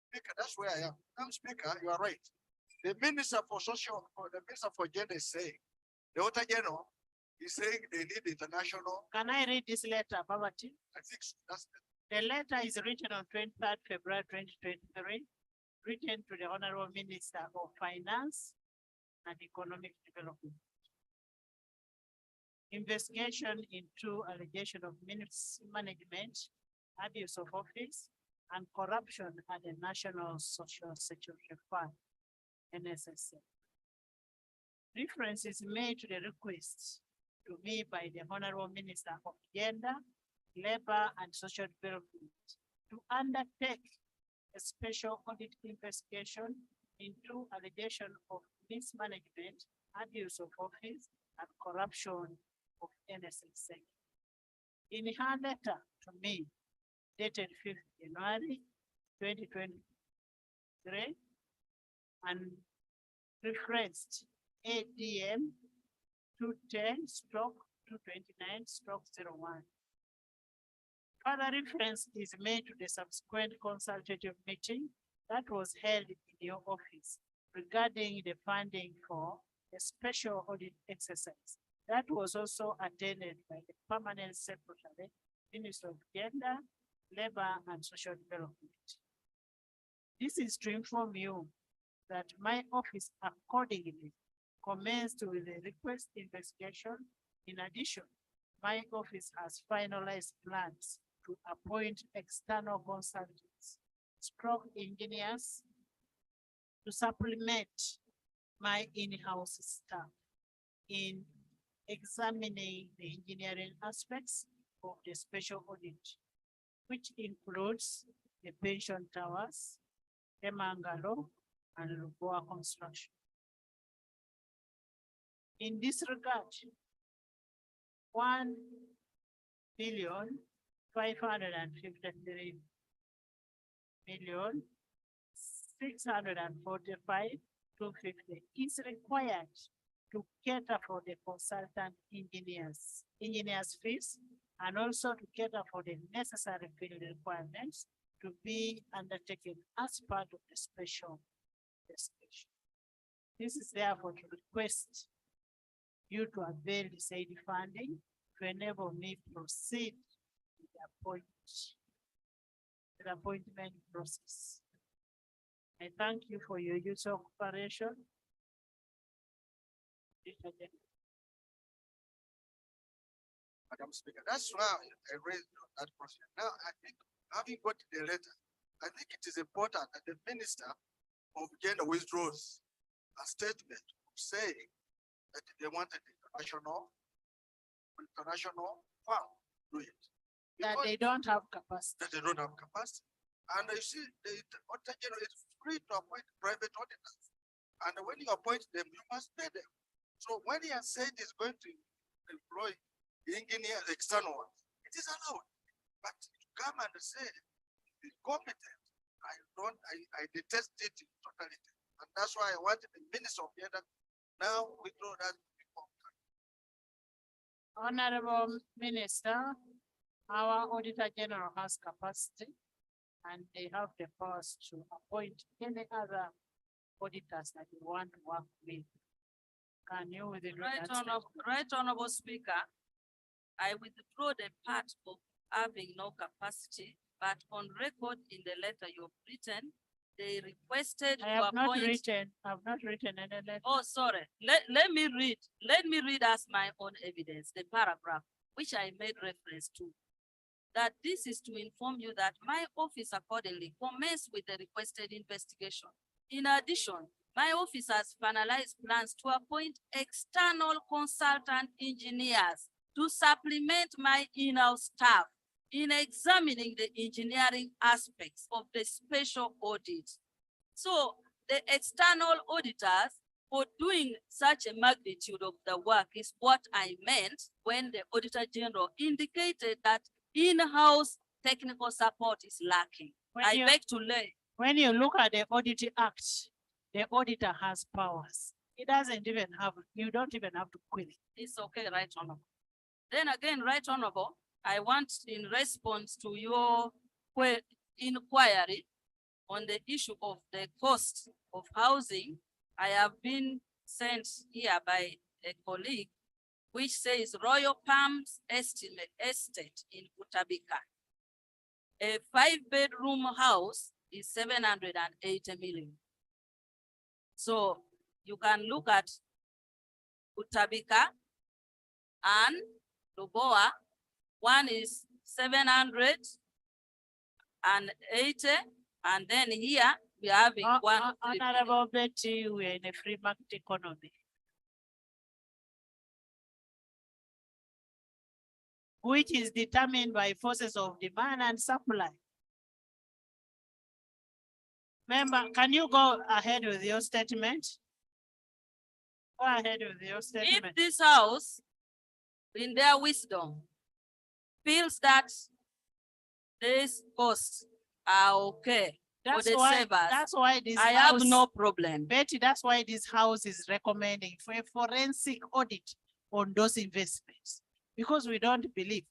Speaker, that's where I am. Madam Speaker, you are right. The Minister for Social, or the Minister for Gender is saying, the Auditor General is saying they need international. Can I read this letter, Babati? I think so. That's The letter is written on 23rd February 2023, written to the Honorable Minister of Finance and Economic Development. Investigation into allegation of mismanagement, abuse of office, and corruption at the National Social Security Fund, NSSF. Reference is made to the request to me by the Honorable Minister of Gender, Labor and Social Development to undertake a special audit investigation into allegation of mismanagement, abuse of office, and corruption of NSSF. In her letter to me, dated 5th January 2023 and referenced ADM 210/229/01. Further reference is made to the subsequent consultative meeting that was held in your office regarding the funding for a special audit exercise. That was also attended by the permanent secretary, Minister of Gender, Labor and Social Development. This is to inform you that my office accordingly commenced with the request investigation. In addition, my office has finalized plans to appoint external consultants, stroke engineers to supplement my in-house staff in examining the engineering aspects of the special audit, which includes the pension towers, Emangalo, and Luboa construction. In this regard, 1,553,645,250 is required to cater for the consultant engineers fees, and also to cater for the necessary field requirements to be undertaken as part of the special investigation. This is therefore to request you to avail the said funding to enable me proceed with the appointment process. I thank you for your use of cooperation. Madam Speaker, that's why I raised that question. Now, I think having got the letter, I think it is important that the Minister of Gender withdraws a statement saying that they wanted international firm to do it. That Because they don't have capacity. that they don't have capacity. And you see, the Auditor General is free to appoint private auditors. And when you appoint them, you must pay them. So when he has said he's going to employ engineers, external ones, it is allowed. But to come and say he's competent, I detest it in totality. And that's why I wanted the Minister of Gender now withdraw that. Honorable Minister, our Auditor General has capacity and they have the powers to appoint any other auditors that you want to work with. Can you withdraw that statement? Right Honorable Speaker, I withdraw the part of having no capacity, but on record in the letter you've written, they requested I to have not appoint. written any letter. Oh, sorry. Let me read as my own evidence, the paragraph, which I made reference to. That this is to inform you that my office accordingly commenced with the requested investigation. In addition, my office has finalized plans to appoint external consultant engineers to supplement my in-house staff in examining the engineering aspects of the special audit. So the external auditors for doing such a magnitude of the work is what I meant when the Auditor General indicated that in-house technical support is lacking. I beg to lay. When you look at the Audit Act, the auditor has powers. He doesn't even have, you don't even have to query. It's okay, Right Honorable. Then again, Right Honorable, I want in response to your inquiry on the issue of the cost of housing, I have been sent here by a colleague which says Royal Palms Estate in Utabika. A 5-bedroom house is 780 million. So you can look at Utabika and Luboa. One is 780, and then here we are having Honorable Betty, we are in a free market economy. Which is determined by forces of demand and supply. Member, can you go ahead with your statement? Go ahead with your statement. If this house, in their wisdom, feels that these costs are okay, That's the why, savers. that's why this I have house, no problem. Betty, that's why this house is recommending for a forensic audit on those investments. Because we don't believe.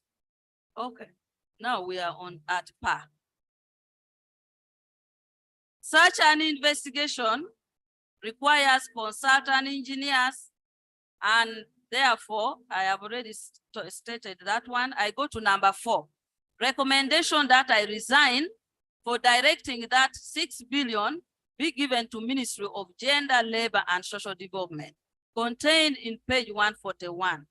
Okay, now we are at par. Such an investigation requires consultant engineers, and therefore I have already stated that one. I go to number 4. Recommendation that I resign for directing that 6 billion be given to Ministry of Gender, Labor and Social Development, contained in page 141.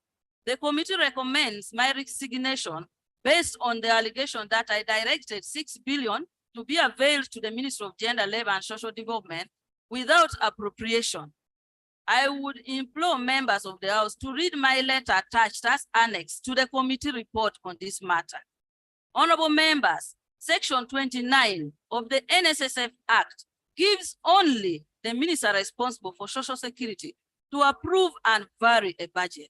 The committee recommends my resignation based on the allegation that I directed 6 billion to be availed to the Ministry of Gender, Labor and Social Development without appropriation. I would implore members of the House to read my letter attached as annex to the committee report on this matter. Honorable members, Section 29 of the NSSF Act gives only the minister responsible for Social Security to approve and vary a budget.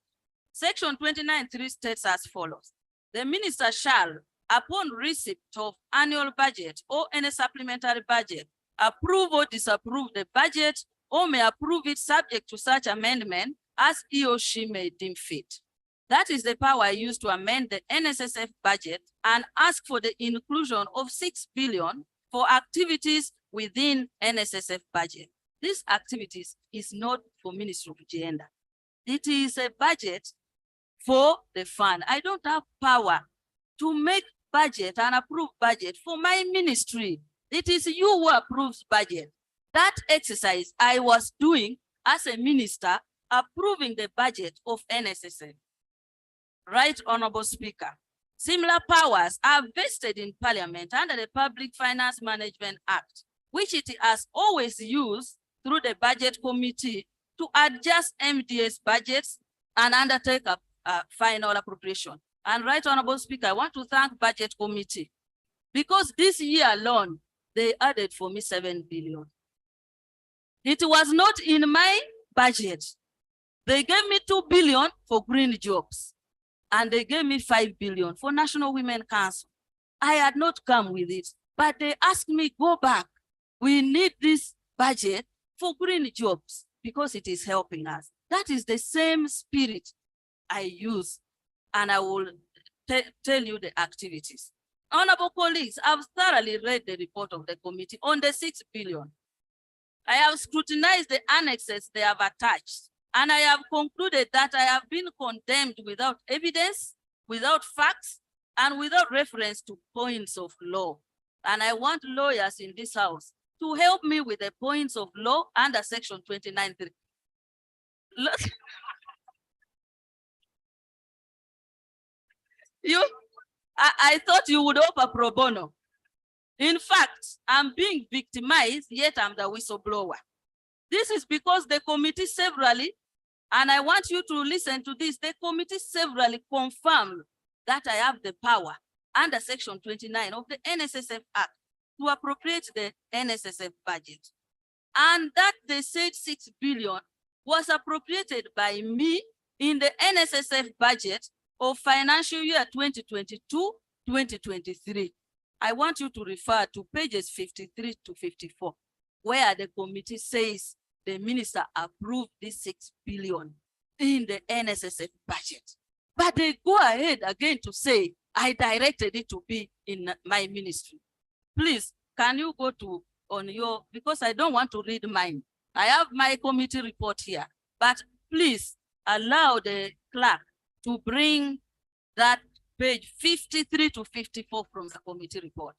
Section 29(3) states as follows: the minister shall, upon receipt of annual budget or any supplementary budget, approve or disapprove the budget, or may approve it subject to such amendment as he or she may deem fit. That is the power I use to amend the NSSF budget and ask for the inclusion of 6 billion for activities within NSSF budget. These activities is not for Ministry of Gender. It is a budget for the fund. I don't have power to make budget and approve budget for my ministry. It is you who approves budget. That exercise I was doing as a minister, approving the budget of NSSF. Right, Honorable Speaker. Similar powers are vested in Parliament under the Public Finance Management Act, which it has always used through the Budget Committee to adjust MDS budgets and undertake a final appropriation. And right, Honorable Speaker, I want to thank Budget Committee because this year alone, they added for me 7 billion. It was not in my budget. They gave me 2 billion for green jobs, and they gave me 5 billion for National Women Council. I had not come with it, but they asked me, go back. We need this budget for green jobs because it is helping us. That is the same spirit I use, and I will tell you the activities. Honorable colleagues, I've thoroughly read the report of the committee on the 6 billion. I have scrutinized the annexes they have attached, and I have concluded that I have been condemned without evidence, without facts, and without reference to points of law. And I want lawyers in this house to help me with the points of law under Section 29(3). Look, I thought you would offer pro bono. In fact, I'm being victimized, yet I'm the whistleblower. This is because the committee severally, and I want you to listen to this, the committee severally confirmed that I have the power under Section 29 of the NSSF Act to appropriate the NSSF budget. And that they said 6 billion was appropriated by me in the NSSF budget of financial year 2022-2023. I want you to refer to pages 53 to 54, where the committee says the minister approved this 6 billion in the NSSF budget. But they go ahead again to say, I directed it to be in my ministry. Please, can you go to on your, because I don't want to read mine. I have my committee report here, but please allow the clerk to bring that page 53 to 54 from the committee report.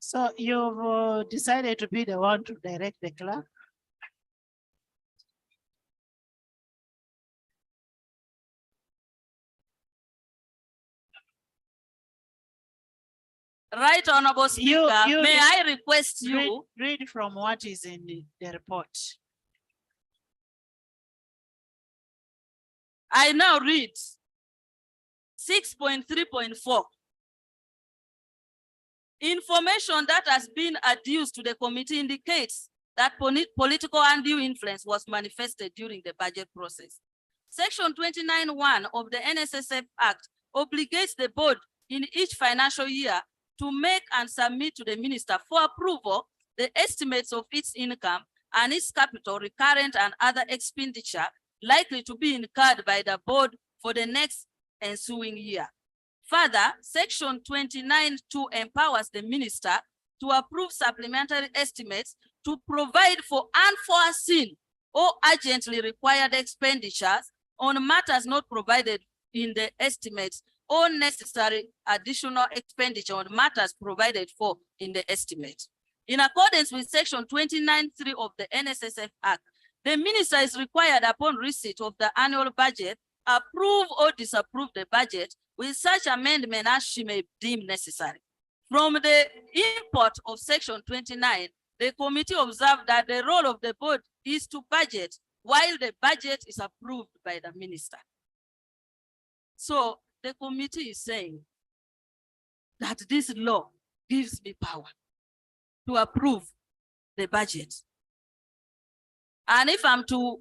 So you've decided to be the one to direct the clerk? Right, Honorable Speaker, may I request you read from what is in the report. I now read 6.3.4. Information that has been adduced to the committee indicates that political undue influence was manifested during the budget process. Section 29(1) of the NSSF Act obligates the board in each financial year to make and submit to the minister for approval the estimates of its income and its capital, recurrent and other expenditure likely to be incurred by the board for the next ensuing year. Further, Section 29(2) empowers the minister to approve supplementary estimates to provide for unforeseen or urgently required expenditures on matters not provided in the estimates or necessary additional expenditure on matters provided for in the estimate. In accordance with Section 29(3) of the NSSF Act, the minister is required upon receipt of the annual budget, approve or disapprove the budget with such amendment as she may deem necessary. From the import of Section 29, the committee observed that the role of the board is to budget while the budget is approved by the minister. So the committee is saying that this law gives me power to approve the budget. And if I'm to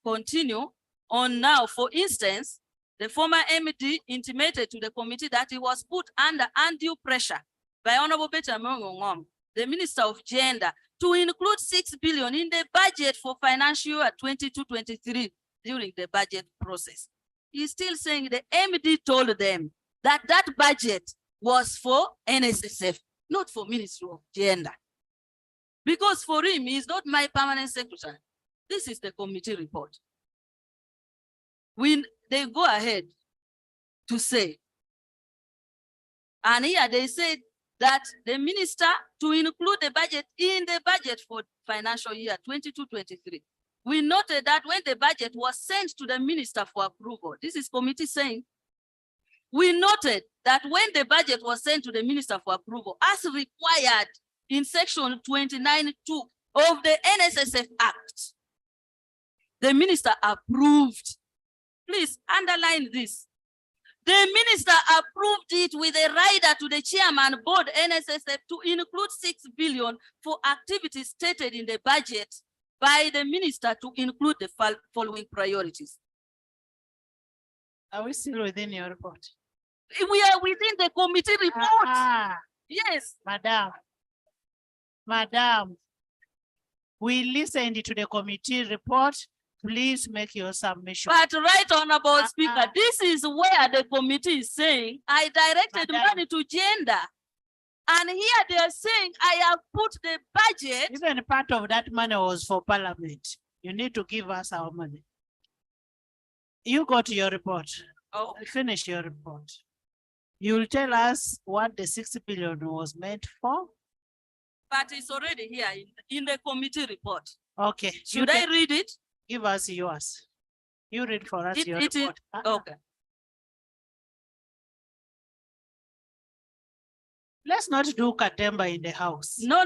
continue on now, for instance, the former MD intimated to the committee that he was put under undue pressure by Honorable Betty Among, the Minister of Gender, to include 6 billion in the budget for financial year 22-23 during the budget process. He's still saying the MD told them that that budget was for NSSF, not for Ministry of Gender. Because for him, he's not my permanent secretary. This is the committee report. When they go ahead to say, and here they said that the minister to include the budget in the budget for financial year 22-23. We noted that when the budget was sent to the minister for approval, this is committee saying, we noted that when the budget was sent to the minister for approval, as required in Section 29(2) of the NSSF Act, the minister approved. Please underline this. The minister approved it with a rider to the chairman board NSSF to include 6 billion for activities stated in the budget by the minister to include the following priorities. Are we still within your report? We are within the committee report. Yes. Madam, we listened to the committee report. Please make your submission. But Right Honorable Speaker, this is where the committee is saying, I directed money to gender. And here they are saying, I have put the budget. Even part of that money was for parliament. You need to give us our money. You go to your report. Oh. Finish your report. You will tell us what the 6 billion was meant for. But it's already here in the committee report. Okay. Should I read it? Give us yours. You read for us your It is report. okay. Let's not do Katemba in the house. No.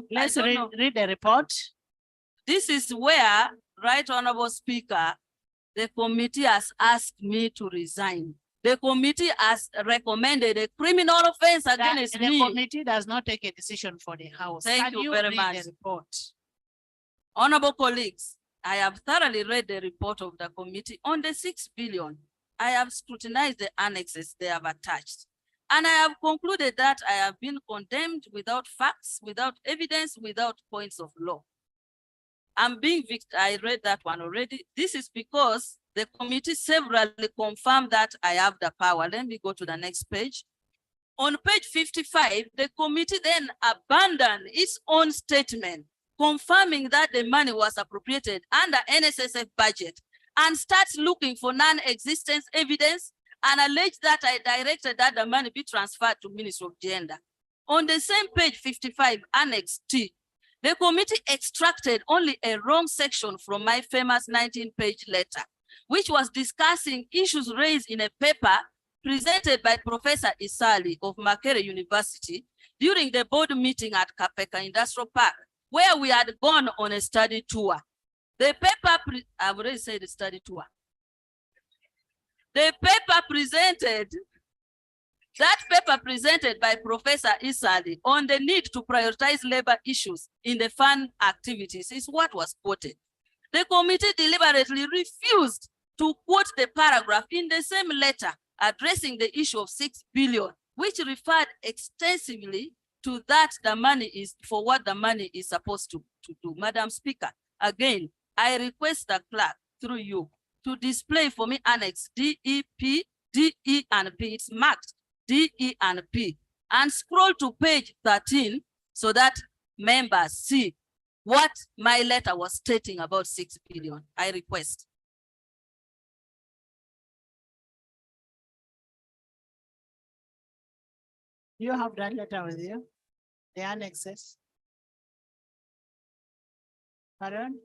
Let's read the report. This is where, Right Honorable Speaker, the committee has asked me to resign. The committee has recommended a criminal offense against me. The committee does not take a decision for the house. Thank you very much. The report? Honorable colleagues, I have thoroughly read the report of the committee on the 6 billion. I have scrutinized the annexes they have attached. And I have concluded that I have been condemned without facts, without evidence, without points of law. I'm being victim. I read that one already. This is because the committee severally confirmed that I have the power. Let me go to the next page. On page 55, the committee then abandoned its own statement, confirming that the money was appropriated under NSSF budget and starts looking for non-existence evidence and alleged that I directed that the money be transferred to Ministry of Gender. On the same page 55, Annex T, the committee extracted only a wrong section from my famous 19-page letter, which was discussing issues raised in a paper presented by Professor Isali of Makerere University during the board meeting at Kapeka Industrial Park, where we had gone on a study tour. The paper, I've already said the study tour. The paper presented, that paper presented by Professor Isali on the need to prioritize labor issues in the fund activities is what was quoted. The committee deliberately refused to quote the paragraph in the same letter addressing the issue of 6 billion, which referred extensively to that the money is for what the money is supposed to do. Madam Speaker, again, I request the clerk through you to display for me annex DEP, DE and P. It's marked DE and P, and scroll to page 13 so that members see what my letter was stating about 6 billion. I request. You have that letter with you, the annexes. Pardon?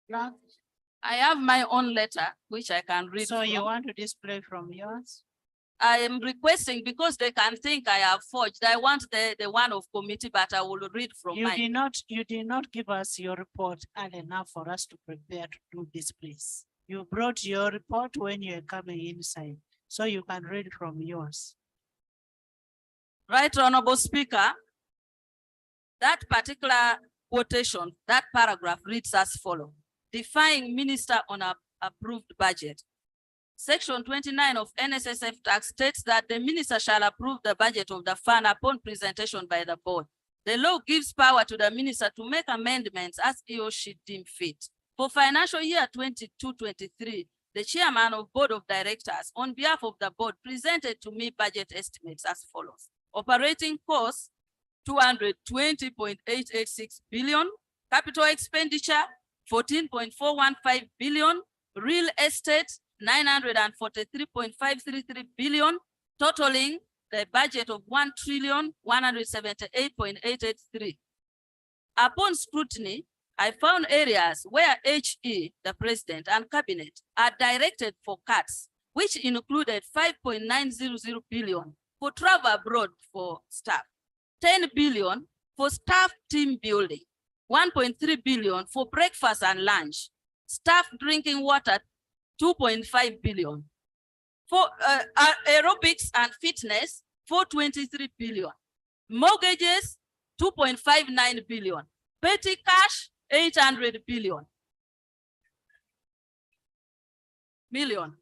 Clerk? I have my own letter, which I can read. So you from. want to display from yours? I am requesting because they can think I have forged. I want the one of committee, but I will read from You mine. did not give us your report early enough for us to prepare to do this, please. You brought your report when you were coming inside, so you can read from yours. Right, Honorable Speaker, that particular quotation, that paragraph reads as follows. Defying minister on a approved budget. Section 29 of NSSF tax states that the minister shall approve the budget of the fund upon presentation by the board. The law gives power to the minister to make amendments as he or she deem fit. For financial year 22-23, the chairman of board of directors on behalf of the board presented to me budget estimates as follows. Operating costs, 220.886 billion. Capital expenditure, 14.415 billion. Real estate, 943.533 billion, totaling the budget of 1,178.883. Upon scrutiny, I found areas where HE, the president and cabinet, are directed for cuts, which included 5.900 billion for travel abroad for staff, 10 billion for staff team building, 1.3 billion for breakfast and lunch, staff drinking water, 2.5 billion. For aerobics and fitness, 423 billion. Mortgages, 2.59 billion. Petty cash, 800 billion. Million.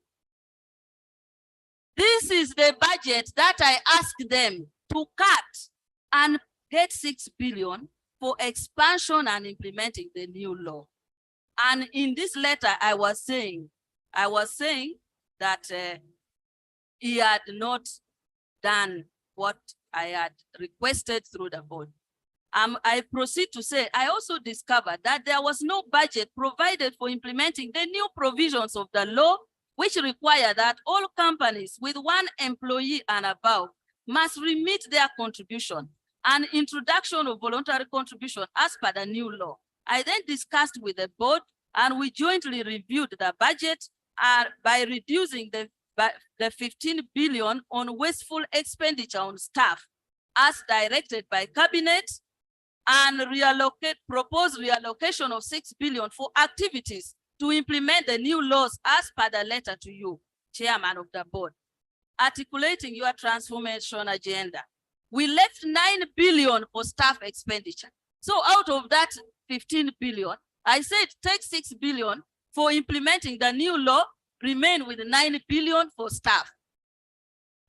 This is the budget that I asked them to cut and get 6 billion for expansion and implementing the new law. And in this letter, I was saying that he had not done what I had requested through the board. I proceed to say, I also discovered that there was no budget provided for implementing the new provisions of the law, which require that all companies with 1 employee and above must remit their contribution and introduction of voluntary contribution as per the new law. I then discussed with the board and we jointly reviewed the budget by reducing the 15 billion on wasteful expenditure on staff as directed by cabinet and propose reallocation of 6 billion for activities to implement the new laws as per the letter to you, chairman of the board, articulating your transformation agenda. We left 9 billion for staff expenditure. So out of that 15 billion, I said take 6 billion for implementing the new law, remain with 9 billion for staff.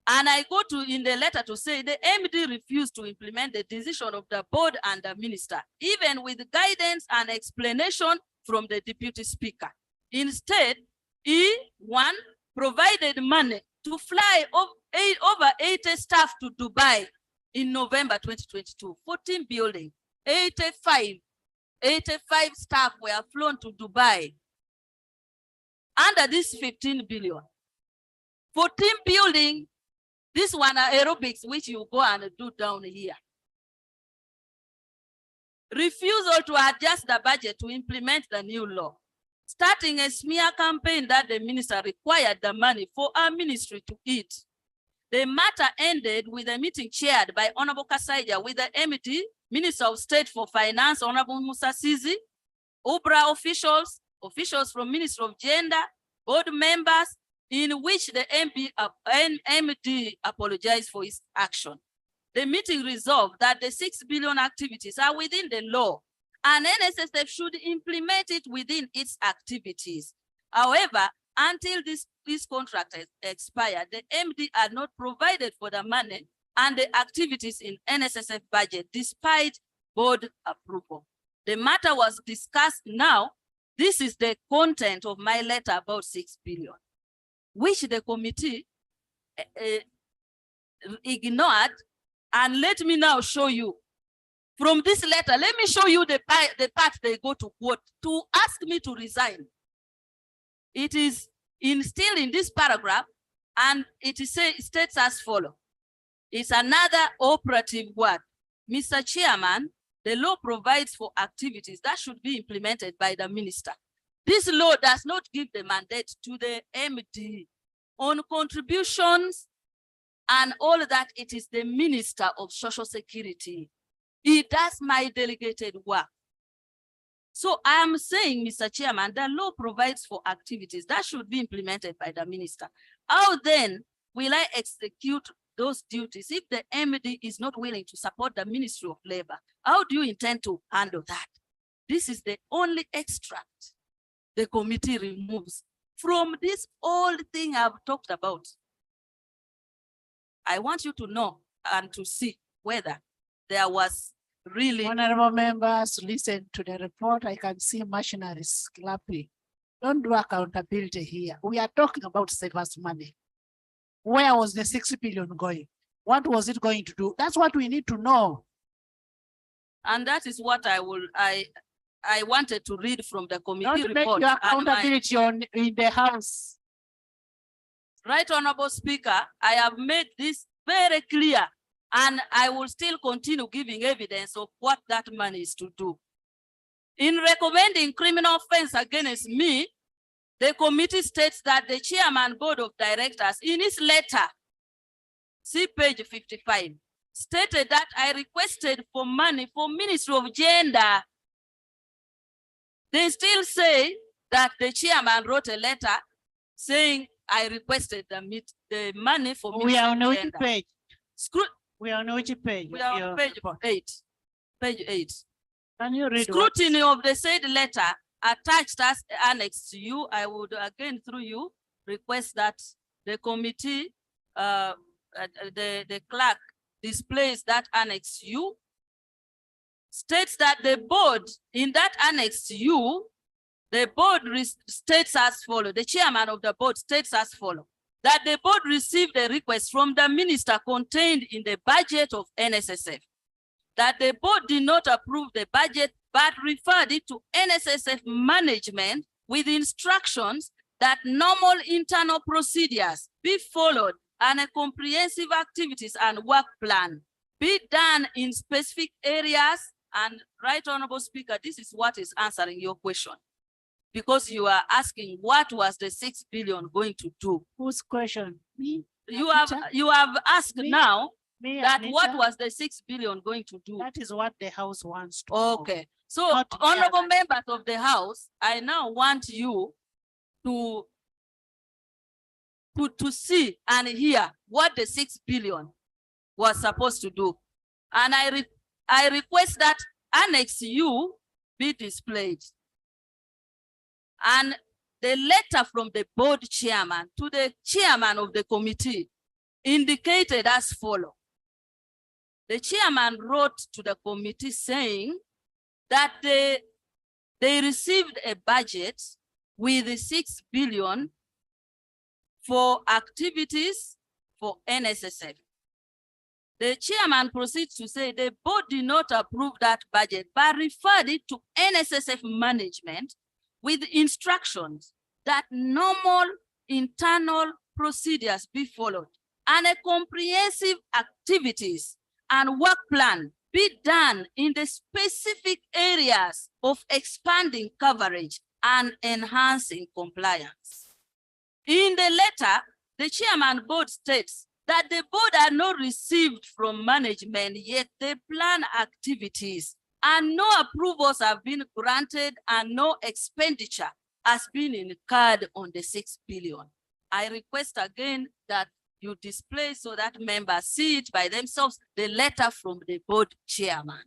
And I go to in the letter to say the MD refused to implement the decision of the board and the minister, even with guidance and explanation from the deputy speaker. Instead, he, 1, provided money to fly over 80 staff to Dubai in November 2022, 14 buildings, 85 staff were flown to Dubai under this 15 billion. 14 building, this one are aerobics, which you go and do down here. Refusal to adjust the budget to implement the new law. Starting a smear campaign that the minister required the money for our ministry to eat. The matter ended with a meeting chaired by Honorable Kasaija with the MD, Minister of State for Finance, Honorable Musa Sizi, UBRA officials from Ministry of Gender, board members, in which the MD apologized for his action. The meeting resolved that the 6 billion activities are within the law and NSSF should implement it within its activities. However, until this contract expired, the MD are not provided for the money and the activities in NSSF budget despite board approval. The matter was discussed now. This is the content of my letter about 6 billion, which the committee ignored. And let me now show you from this letter. Let me show you the part they go to quote to ask me to resign. It is still in this paragraph, and it states as follows. It's another operative word. Mr. Chairman, the law provides for activities that should be implemented by the minister. This law does not give the mandate to the MD on contributions and all that. It is the Minister of Social Security. He does my delegated work. So I am saying, Mr. Chairman, the law provides for activities that should be implemented by the minister. How then will I execute those duties if the MD is not willing to support the Ministry of Labor? How do you intend to handle that? This is the only extract the committee removes from this old thing I've talked about. I want you to know and to see whether there was really. Honorable members, listen to the report. I can see machineries clapping. Don't do accountability here. We are talking about savers' money. Where was the 6 billion going? What was it going to do? That's what we need to know. And that is what I wanted to read from the committee Don't make report. your accountability in the house. Right, Honorable Speaker, I have made this very clear, and I will still continue giving evidence of what that money is to do. In recommending criminal offense against me, the committee states that the chairman board of directors in his letter, see page 55, stated that I requested for money for Ministry of Gender. They still say that the chairman wrote a letter saying I requested the money for Ministry We are on of which Gender. page? We are on which page? We are on page 8. Page 8. Can you read Scrutiny of the said letter attached as annex to you. I would again through you request that the committee, the clerk displays that annex to you. States that the board in that annex to you, the board states as follows. The chairman of the board states as follows. That the board received a request from the minister contained in the budget of NSSF. That the board did not approve the budget, but referred it to NSSF management with instructions that normal internal procedures be followed and a comprehensive activities and work plan be done in specific areas. And Right Honorable Speaker, this is what is answering your question. Because you are asking what was the 6 billion going to do? Whose question? Me? You have asked Me? now Me, that Anita? what was the 6 billion going to do? That is what the house wants to know. Okay. So Not the honorable other. members of the house, I now want you to see and hear what the 6 billion was supposed to do. And I request that Annex U be displayed. And the letter from the board chairman to the chairman of the committee indicated as follows. The chairman wrote to the committee saying that they received a budget with 6 billion for activities for NSSF. The chairman proceeds to say the board did not approve that budget, but referred it to NSSF management with instructions that normal internal procedures be followed and a comprehensive activities and work plan be done in the specific areas of expanding coverage and enhancing compliance. In the letter, the chairman board states that the board are not received from management yet the plan activities and no approvals have been granted and no expenditure has been incurred on the 6 billion. I request again that you display so that members see it by themselves, the letter from the board chairman.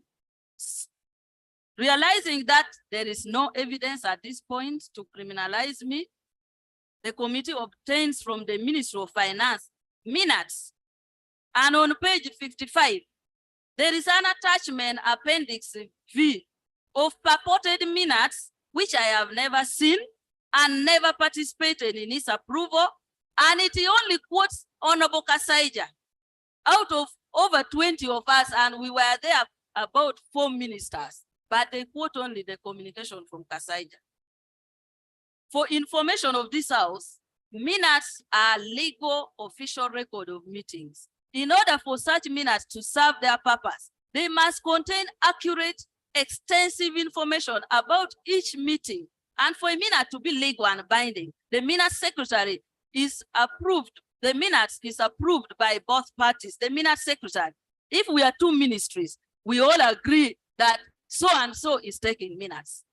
Realizing that there is no evidence at this point to criminalize me, the committee obtains from the Ministry of Finance minutes. And on page 55, there is an attachment, Appendix V, of purported minutes, which I have never seen and never participated in its approval. And it only quotes Honorable Kasaija out of over 20 of us, and we were there about 4 ministers, but they quote only the communication from Kasaija. For information of this house, minutes are legal official record of meetings. In order for such minutes to serve their purpose, they must contain accurate, extensive information about each meeting. And for a minute to be legal and binding, the minutes secretary is approved. The minutes is approved by both parties. The minutes secretary, if we are 2 ministries, we all agree that so and so is taking minutes.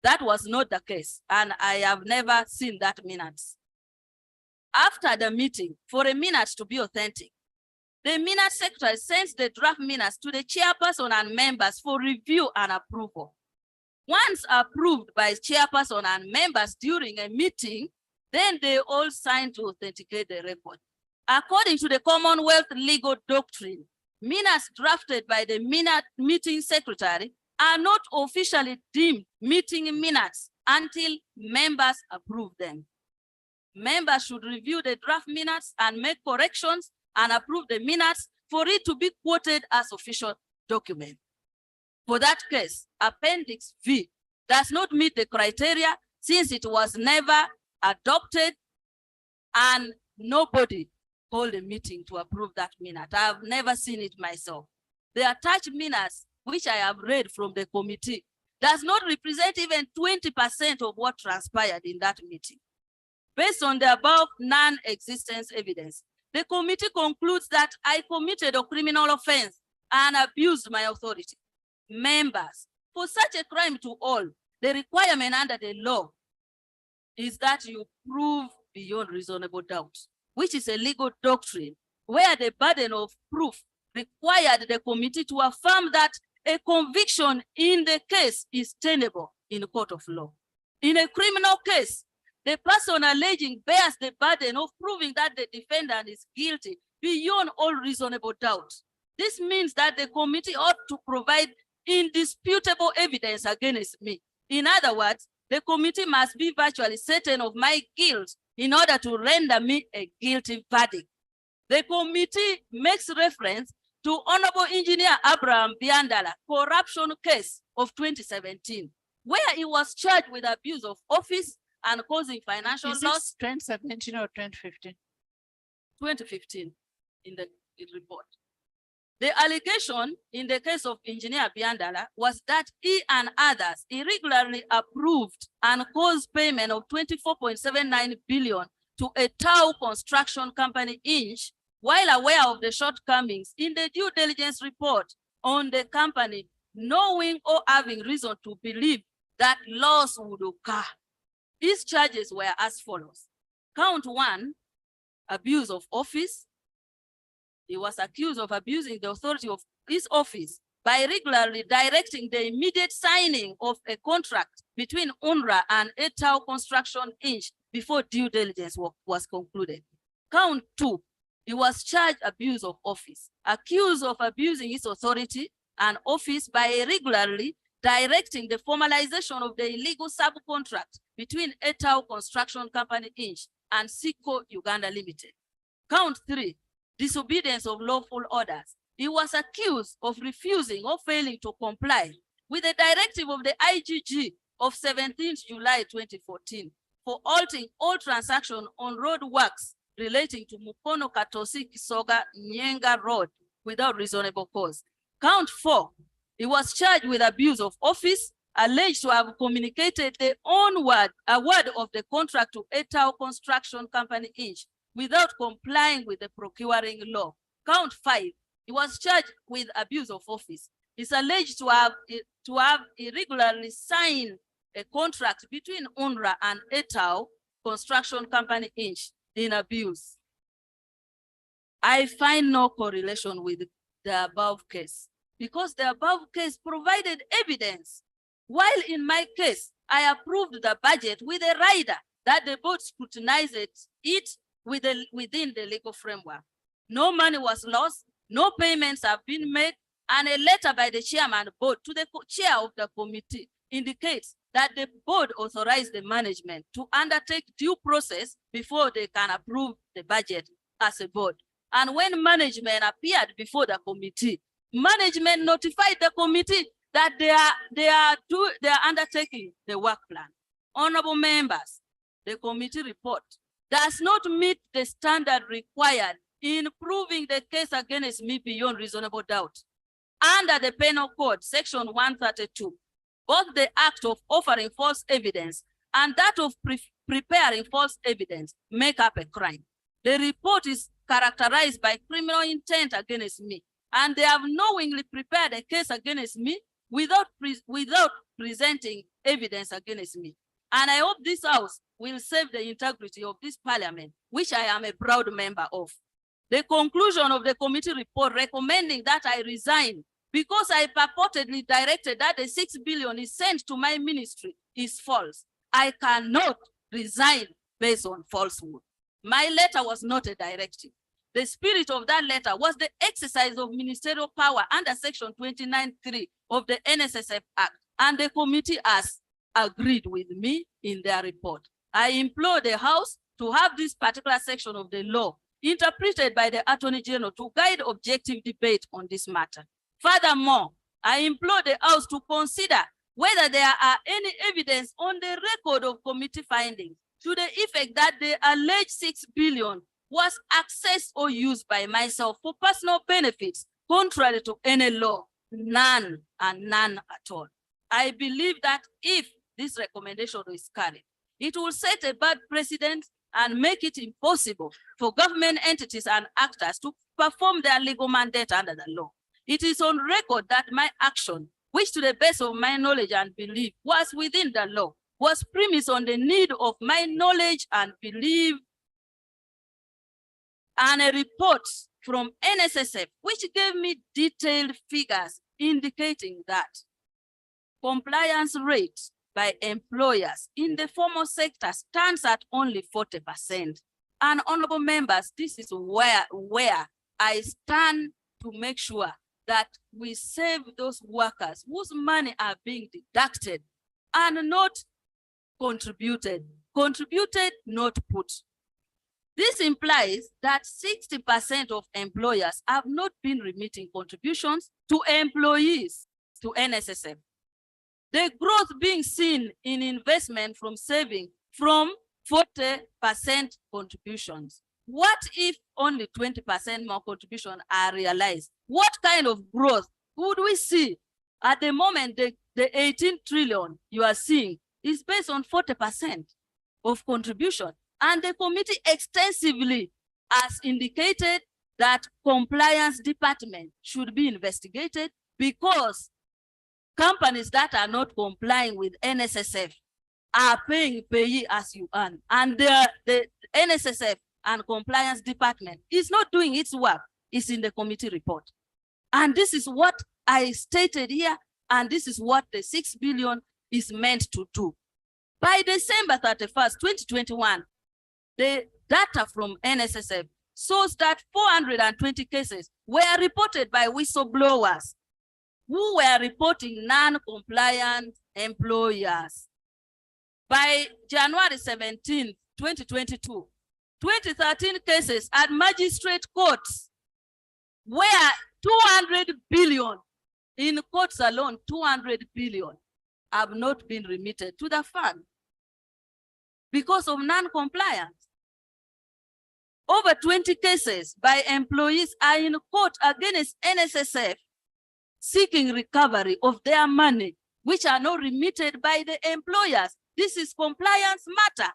That was not the case, and I have never seen that minutes. After the meeting, for a minute to be authentic, the minutes secretary sends the draft minutes to the chairperson and members for review and approval. Once approved by chairperson and members during a meeting, then they all sign to authenticate the record. According to the Commonwealth legal doctrine, minutes drafted by the meeting secretary are not officially deemed meeting minutes until members approve them. Members should review the draft minutes and make corrections and approve the minutes for it to be quoted as official document. For that case, Appendix V does not meet the criteria since it was never adopted and nobody called a meeting to approve that minute. I have never seen it myself. The attached minutes, which I have read from the committee, does not represent even 20% of what transpired in that meeting. Based on the above non-existence evidence, the committee concludes that I committed a criminal offense and abused my authority. Members, for such a crime to all, the requirement under the law is that you prove beyond reasonable doubt, which is a legal doctrine where the burden of proof required the committee to affirm that a conviction in the case is tenable in a court of law. In a criminal case, the person alleging bears the burden of proving that the defendant is guilty beyond all reasonable doubt. This means that the committee ought to provide indisputable evidence against me. In other words, the committee must be virtually certain of my guilt in order to render me a guilty verdict. The committee makes reference to Honorable Engineer Abraham Biandala corruption case of 2017, where he was charged with abuse of office and causing financial loss. 2017 or 2015? 2015 in the report. The allegation in the case of Engineer Biandala was that he and others irregularly approved and caused payment of 24.79 billion to a Tau construction company Inch, while aware of the shortcomings in the due diligence report on the company, knowing or having reason to believe that loss would occur. These charges were as follows. Count 1, abuse of office. He was accused of abusing the authority of his office by regularly directing the immediate signing of a contract between UNRWA and Etau Construction Inc. before due diligence was concluded. Count 2, he was charged abuse of office, accused of abusing his authority and office by irregularly directing the formalization of the illegal subcontract between Etau Construction Company Inc. and Siko Uganda Limited. Count 3, disobedience of lawful orders. He was accused of refusing or failing to comply with the directive of the IGG of 17th July 2014 for halting all transactions on road works relating to Mukono Katosi Kisoga Nyenga Road without reasonable cause. Count 4, he was charged with abuse of office, alleged to have communicated the award of the contract to Etau Construction Company Inc. without complying with the procuring law. Count 5, he was charged with abuse of office. He's alleged to have irregularly signed a contract between UNRWA and Etau Construction Company Inc. in abuse. I find no correlation with the above case. because the above case provided evidence. While in my case, I approved the budget with a rider that the board scrutinized it within the legal framework. No money was lost, no payments have been made, and a letter by the chairman board to the chair of the committee indicates that the board authorized the management to undertake due process before they can approve the budget as a board. And when management appeared before the committee, management notified the committee that they are undertaking the work plan. Honorable members, the committee report does not meet the standard required in proving the case against me beyond reasonable doubt. Under the Penal Code, Section 132, both the act of offering false evidence and that of preparing false evidence make up a crime. The report is characterized by criminal intent against me, and they have knowingly prepared a case against me without presenting evidence against me. And I hope this House will save the integrity of this Parliament, which I am a proud member of. The conclusion of the committee report recommending that I resign because I purportedly directed that the 6 billion is sent to my ministry is false. I cannot resign based on falsehood. My letter was not a directive. The spirit of that letter was the exercise of ministerial power under Section 29(3) of the NSSF Act, and the committee has agreed with me in their report. I implore the House to have this particular section of the law interpreted by the Attorney General to guide objective debate on this matter. Furthermore, I implore the House to consider whether there are any evidence on the record of committee findings to the effect that the alleged 6 billion was accessed or used by myself for personal benefits contrary to any law. None, and none at all. I believe that if this recommendation is carried, it will set a bad precedent and make it impossible for government entities and actors to perform their legal mandate under the law. It is on record that my action, which to the best of my knowledge and belief was within the law, was premised on the need of my knowledge and belief, and a report from NSSF, which gave me detailed figures indicating that compliance rate by employers in the formal sector stands at only 40%. And honorable members, this is where I stand to make sure that we save those workers whose money are being deducted and not contributed, not put. This implies that 60% of employers have not been remitting contributions to employees to NSSF. The growth being seen in investment from saving from 40% contributions. What if only 20% more contribution are realized? What kind of growth would we see? At the moment, the 18 trillion you are seeing is based on 40% of contribution. And the committee extensively has indicated that compliance department should be investigated because companies that are not complying with NSSF are paying payee as you earn. And the NSSF and compliance department is not doing its work. It's in the committee report. And this is what I stated here, and this is what the 6 billion is meant to do. By December 31st, 2021, the data from NSSF shows that 420 cases were reported by whistleblowers who were reporting non-compliant employers. By January 17, 2022, 2013 cases at magistrate courts where 200 billion in courts alone, 200 billion have not been remitted to the fund because of non-compliance. Over 20 cases by employees are in court against NSSF seeking recovery of their money, which are not remitted by the employers. This is compliance matter.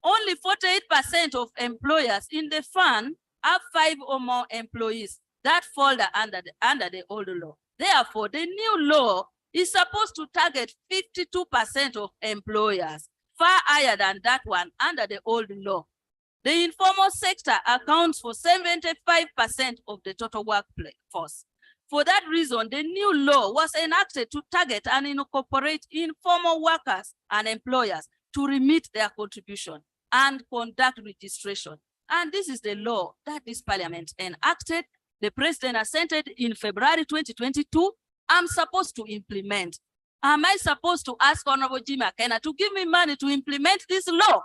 Only 48% of employers in the fund have 5 or more employees that fall under the old law. Therefore, the new law is supposed to target 52% of employers, far higher than that one under the old law. The informal sector accounts for 75% of the total workforce. For that reason, the new law was enacted to target and incorporate informal workers and employers to remit their contribution and conduct registration. And this is the law that this parliament enacted. The president assented in February 2022. I'm supposed to implement. Am I supposed to ask Honorable Jimmy Akena to give me money to implement this law?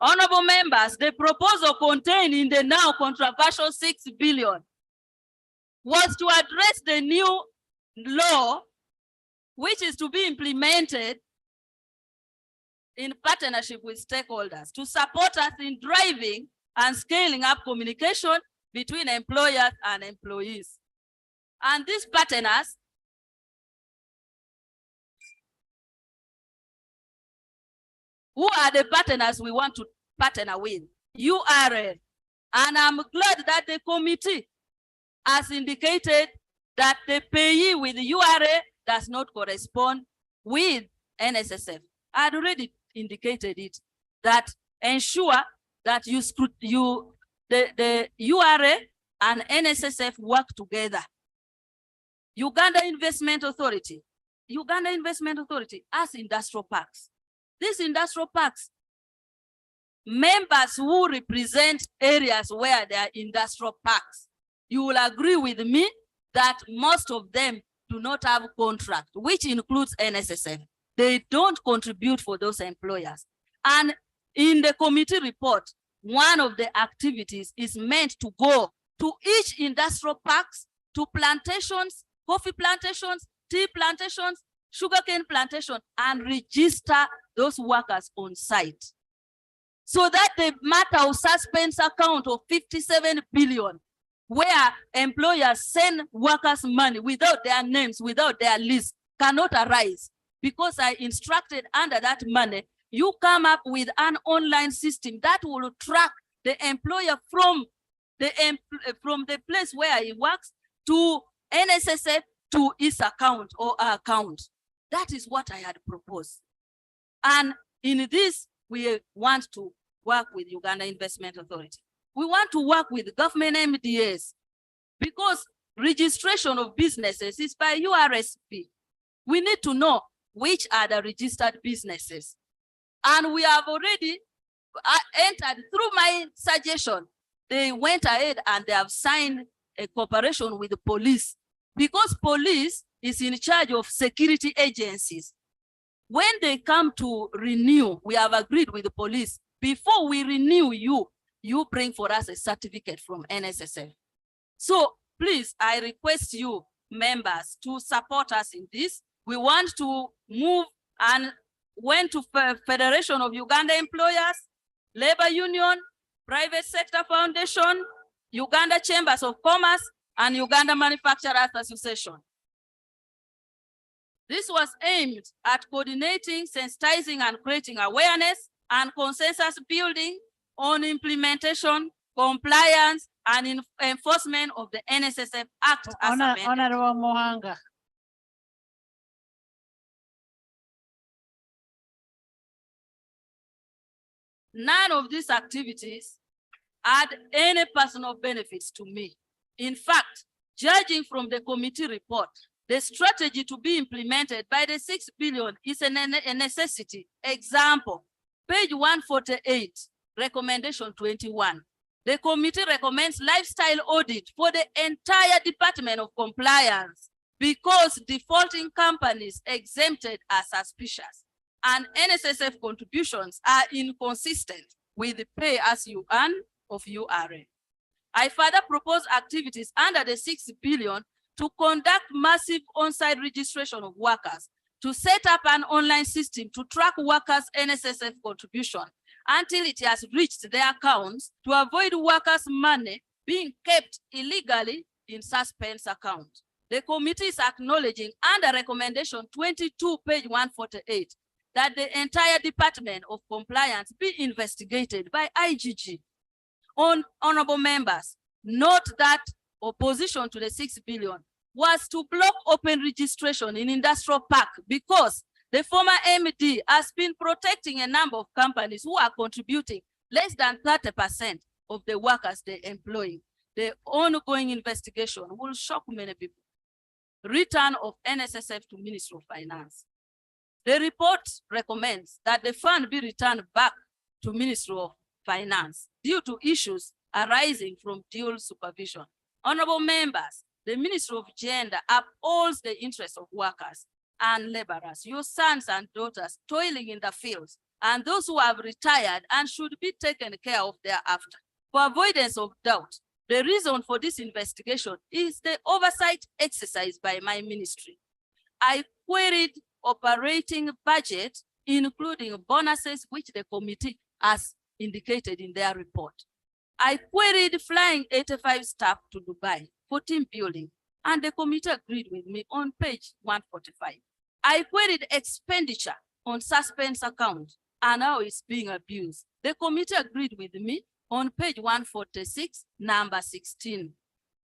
Honorable members, the proposal contained in the now controversial 6 billion was to address the new law, which is to be implemented in partnership with stakeholders to support us in driving and scaling up communication between employers and employees. And these partners who are the partners we want to partner with? URL. And I'm glad that the committee has indicated that the payee with the URL does not correspond with NSSF. I had already indicated it, that ensure that the URL and NSSF work together. Uganda Investment Authority has industrial parks. These industrial parks, members who represent areas where there are industrial parks, you will agree with me that most of them do not have contract, which includes NSSF. They don't contribute for those employers. And in the committee report, one of the activities is meant to go to each industrial parks, to plantations, coffee plantations, tea plantations, sugarcane plantation, and register those workers on site. So that the matter of suspense account of 57 billion, where employers send workers money without their names, without their list, cannot arise. Because I instructed under that money, you come up with an online system that will track the employer from the place where he works to NSSF to his account or account. That is what I had proposed. And in this, we want to work with Uganda Investment Authority. We want to work with government MDAs because registration of businesses is by URSP. We need to know which are the registered businesses. And we have already entered through my suggestion. They went ahead and they have signed a cooperation with the police because police is in charge of security agencies. When they come to renew, we have agreed with the police, before we renew you bring for us a certificate from NSSF. So please, I request you members to support us in this. We want to move and went to Federation of Uganda Employers, Labor Union, Private Sector Foundation, Uganda Chambers of Commerce, and Uganda Manufacturers Association. This was aimed at coordinating, sensitizing, and creating awareness and consensus building on implementation, compliance, and enforcement of the NSSF Act as amended. Honorable Mohanga. None of these activities add any personal benefits to me. In fact, judging from the committee report, the strategy to be implemented by the 6 billion is a necessity. Example, page 148, recommendation 21. The committee recommends lifestyle audit for the entire Department of Compliance because defaulting companies exempted are suspicious and NSSF contributions are inconsistent with the pay as you earn of URA. I further propose activities under the 6 billion to conduct massive on-site registration of workers, to set up an online system to track workers' NSSF contribution until it has reached their accounts to avoid workers' money being kept illegally in suspense accounts. The committee is acknowledging under recommendation 22, page 148, that the entire Department of Compliance be investigated by IGG. Honorable members, note that opposition to the 6 billion was to block open registration in industrial park because the former MD has been protecting a number of companies who are contributing less than 30% of the workers they employ. The ongoing investigation will shock many people. Return of NSSF to Ministry of Finance. The report recommends that the fund be returned back to Ministry of Finance due to issues arising from dual supervision. Honorable members, the Ministry of Gender upholds the interests of workers and laborers, your sons and daughters toiling in the fields, and those who have retired and should be taken care of thereafter. For avoidance of doubt, the reason for this investigation is the oversight exercise by my ministry. I queried operating budget, including bonuses, which the committee has indicated in their report. I queried flying 85 staff to Dubai for team building, and the committee agreed with me on page 145. I queried expenditure on suspense account and how it's being abused. The committee agreed with me on page 146, number 16.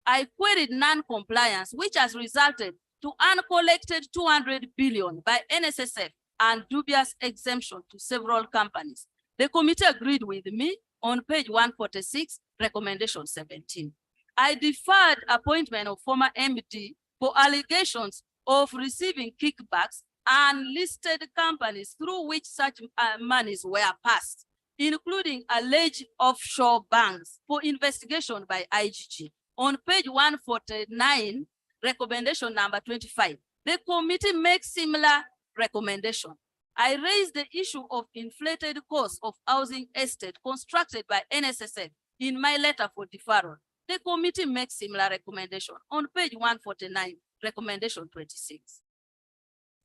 I queried non-compliance, which has resulted to uncollected 200 billion by NSSF and dubious exemption to several companies. The committee agreed with me on page 146, recommendation 17. I deferred appointment of former MD for allegations of receiving kickbacks and listed companies through which such monies were passed, including alleged offshore banks, for investigation by IGG. On page 149, recommendation number 25, the committee makes similar recommendation. I raised the issue of inflated costs of housing estate constructed by NSSF in my letter for deferral. The committee makes similar recommendation on page 149, recommendation 26.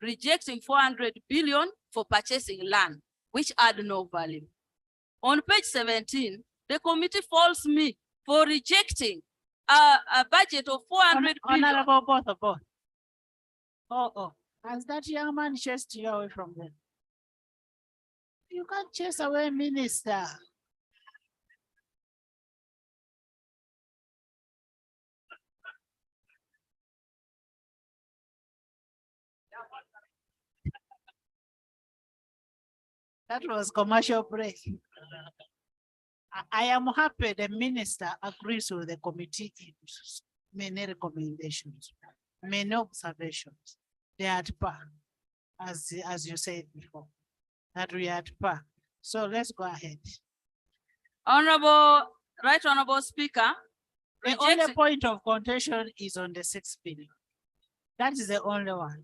Rejecting 400 billion for purchasing land, which add no value. On page 17, the committee faults me for rejecting a budget of 400 billion. Honorable both. Oh, has that young man chased you away from them? You can't chase away minister. That was commercial break. I am happy the minister agrees with the committee in many recommendations, many observations. They are at par, as you said before, that we are at par. So let's go ahead. Right Honorable Speaker. The only point of contention is on the 6 billion. That is the only one.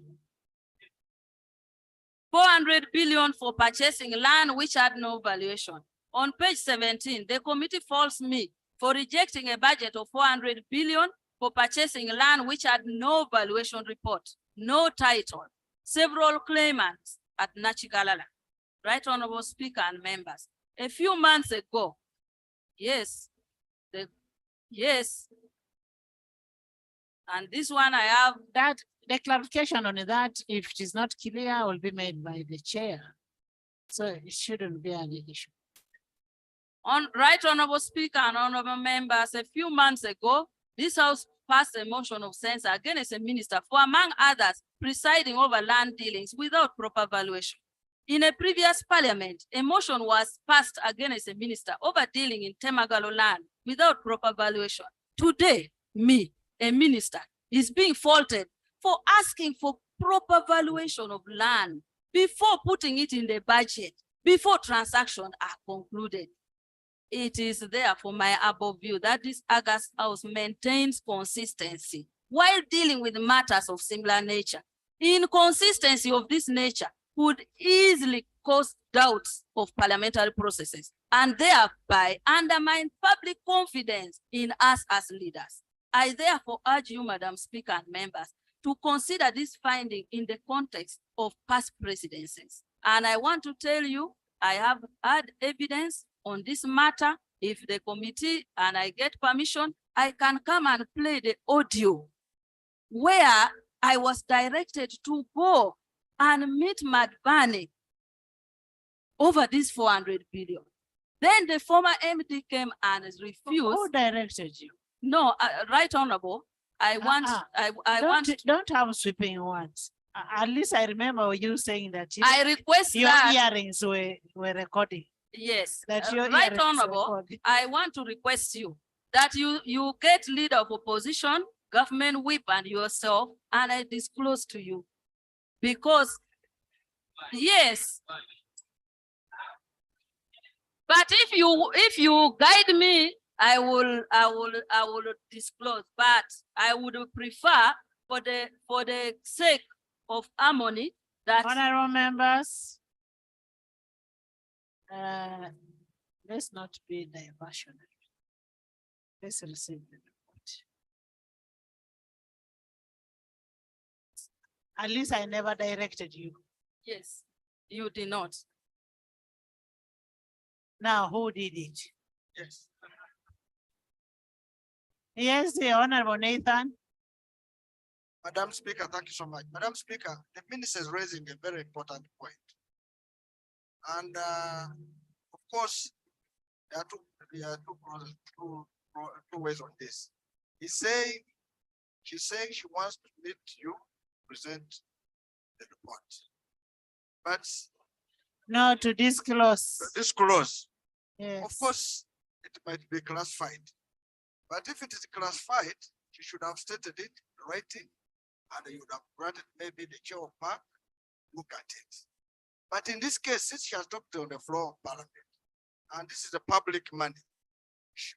400 billion for purchasing land which had no valuation. On page 17, the committee faults me for rejecting a budget of 400 billion for purchasing land which had no valuation report, no title, several claimants at Nachigalala. Right Honorable Speaker and members, a few months ago, yes, and this one I have that the clarification on that, if it is not clear, will be made by the chair. So it shouldn't be an issue. Right Honorable Speaker and honorable members, a few months ago, this House passed a motion of censure against a minister for, among others, presiding over land dealings without proper valuation. In a previous parliament, a motion was passed against a minister over dealing in Temagalo land without proper valuation. Today, me, a minister, is being faulted for asking for proper valuation of land before putting it in the budget, before transactions are concluded. It is therefore my above view that this August House maintains consistency while dealing with matters of similar nature. Inconsistency of this nature would easily cause doubts of parliamentary processes and thereby undermine public confidence in us as leaders. I therefore urge you, Madam Speaker and members, to consider this finding in the context of past presidencies. And I want to tell you, I have had evidence on this matter. If the committee and I get permission, I can come and play the audio where I was directed to go and meet Madbani over this 400 billion. Then the former MD came and refused. Who directed you? No, Right Honorable, I want. Don't have sweeping words. At least I remember you saying that I request your that hearings were recording. Yes, That your Right hearing is Honorable, recorded. I want to request you that you get leader of opposition, government whip and yourself, and I disclose to you. Because, yes. But if you guide me, I will disclose, but I would prefer for the sake of harmony that. Honorable members. Let's not be diversionary. Let's receive the report. At least I never directed you. Yes, you did not. Now, who did it? Yes. Yes, the Honorable Nathan. Madam Speaker, thank you so much. Madam Speaker, the minister is raising a very important point. And of course, there are two ways on this. She's saying she wants to meet you, present the report. But No, to disclose. Of Yes. course, it might be classified. But if it is classified, you should have stated it in writing, and you would have granted maybe the chair of park, look at it. But in this case, since she has talked on the floor of parliament, and this is a public money,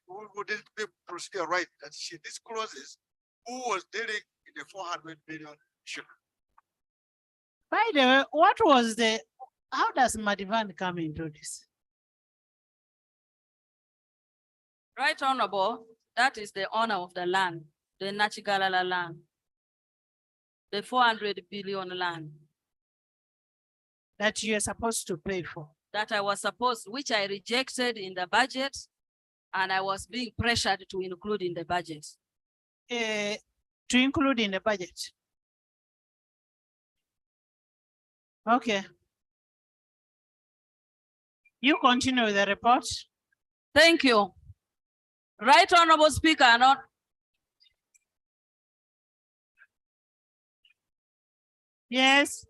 would it be procedure right that she discloses who was dealing in the 400 billion issue? By the way, how does Madivan come into this? Right Honorable, that is the owner of the land, the Nachigalala land, the 400 billion land. That you're supposed to pay for. That I was supposed, which I rejected in the budget, and I was being pressured to include in the budget. To include in the budget. Okay. You continue with the report. Thank you. Right Honorable Speaker, not. Yes.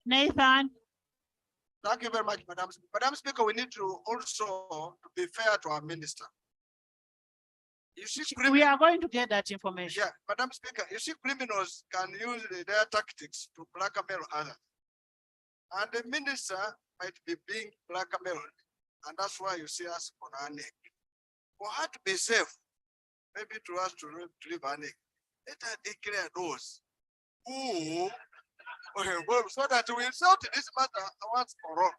Nathan. Thank you very much, Madam. Madam Speaker, we need to also be fair to our minister. You see, We are going to get that information. yeah, Madam Speaker, you see, criminals can use their tactics to blackmail others. And the minister might be being blackmailed, and that's why you see us on our neck. For her to be safe, maybe to us to leave our neck, let her declare those who, so that we sort this matter once for all.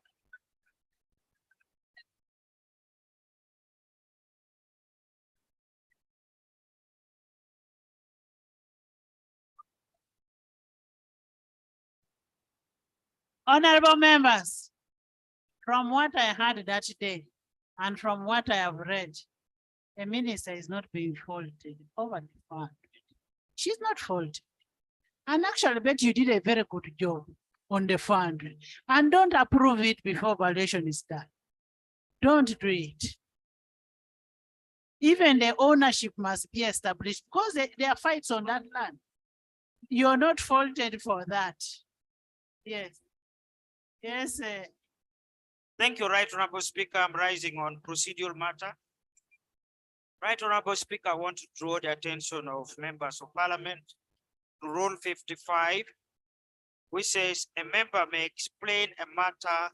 Honorable members, from what I heard that day and from what I have read, the minister is not being faulted over the fund. She's not faulted. And actually, I bet you did a very good job on the fund. And don't approve it before valuation is done. Don't do it. Even the ownership must be established because there are fights on that land. You're not faulted for that. Yes. Yes. Thank you, Right Honorable Speaker. I'm rising on procedural matter. Right Honorable Speaker, I want to draw the attention of members of parliament to Rule 55, which says a member may explain a matter